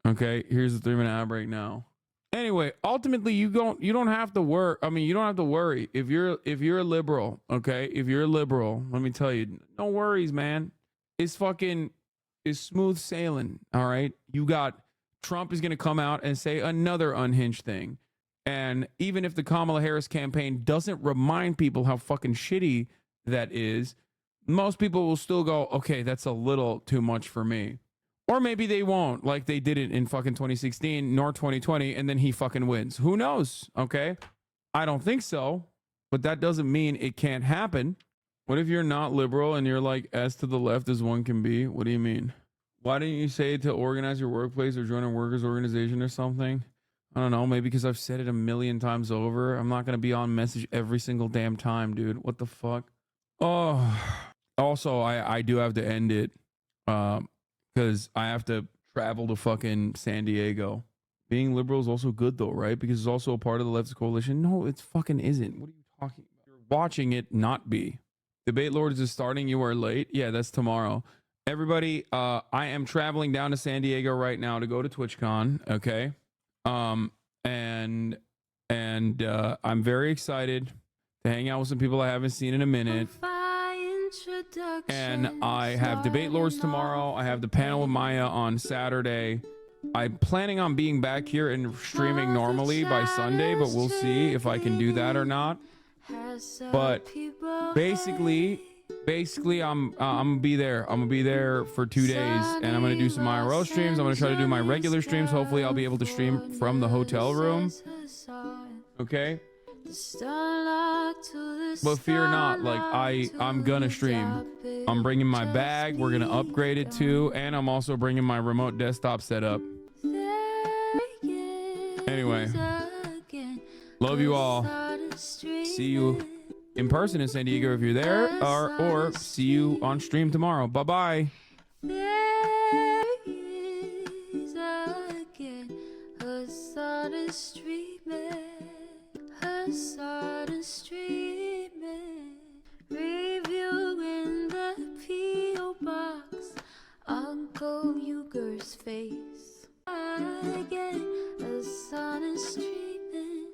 Okay, here's the 3-minute ad break now. Anyway, ultimately, you don't have to worry. I mean, you don't have to worry if you're a liberal. Okay, if you're a liberal, let me tell you, no worries, man. It's smooth sailing. All right, you got Trump is gonna come out and say another unhinged thing. And even if the Kamala Harris campaign doesn't remind people how fucking shitty that is, most people will still go, okay, that's a little too much for me. Or maybe they won't, like they did it in fucking 2016 nor 2020, and then he fucking wins. Who knows? Okay. I don't think so, but that doesn't mean it can't happen. What if you're not liberal and you're like as to the left as one can be? What do you mean? Why didn't you say to organize your workplace or join a workers' organization or something? I don't know, maybe because I've said it a million times over. I'm not going to be on message every single damn time, dude. What the fuck? Oh, also, I do have to end it because I have to travel to fucking San Diego. Being liberal is also good though, right? Because it's also a part of the leftist coalition. No, it fucking isn't. What are you talking about? You're watching it not be. Debate Lords is starting. You are late. Yeah, that's tomorrow. Everybody, I am traveling down to San Diego right now to go to TwitchCon. Okay. And I'm very excited to hang out with some people I haven't seen in a minute. And I have Debate Lords tomorrow. I have the panel with Maya on Saturday. I'm planning on being back here and streaming normally by Sunday, but we'll see if I can do that or not. But basically I'm gonna be there. I'm gonna be there for 2 days, and I'm gonna do some IRL streams. I'm gonna try to do my regular streams. Hopefully I'll be able to stream from the hotel room. Okay. But fear not, like I'm gonna stream. I'm bringing my bag. We're gonna upgrade it too, and I'm also bringing my remote desktop setup. Anyway, love you all. See you in person in San Diego if you're there, or see you on stream tomorrow. Bye bye. There is again a sudden streaming, reviewing the P.O. box, Uncle Uger's face. Again, a sun is streaming,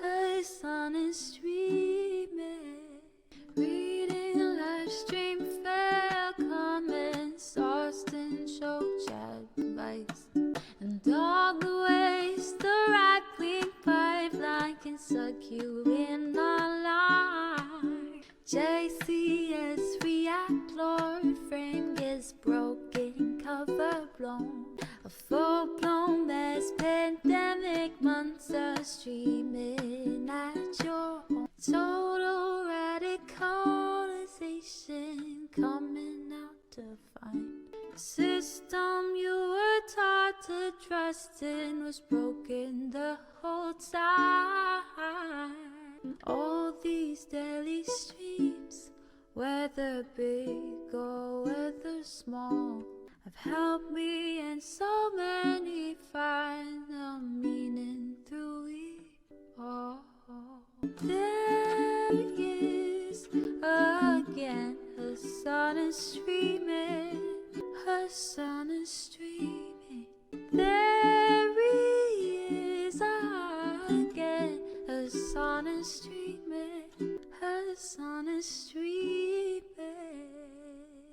a sun is streaming, reading a live stream, fair comments, Austin show chat advice, and all the ways the right-wing pipeline can suck you in online. JCS react, Lord frame gets broken, cover blown, a full-blown mass pandemic monster streaming at your home. Total radicalization coming out to find. The system you were taught to trust in was broken the whole time. All these daily streams, whether big or whether small, have helped me and so many find the meaning through it all. There is again a sun is streaming, a sun is streaming.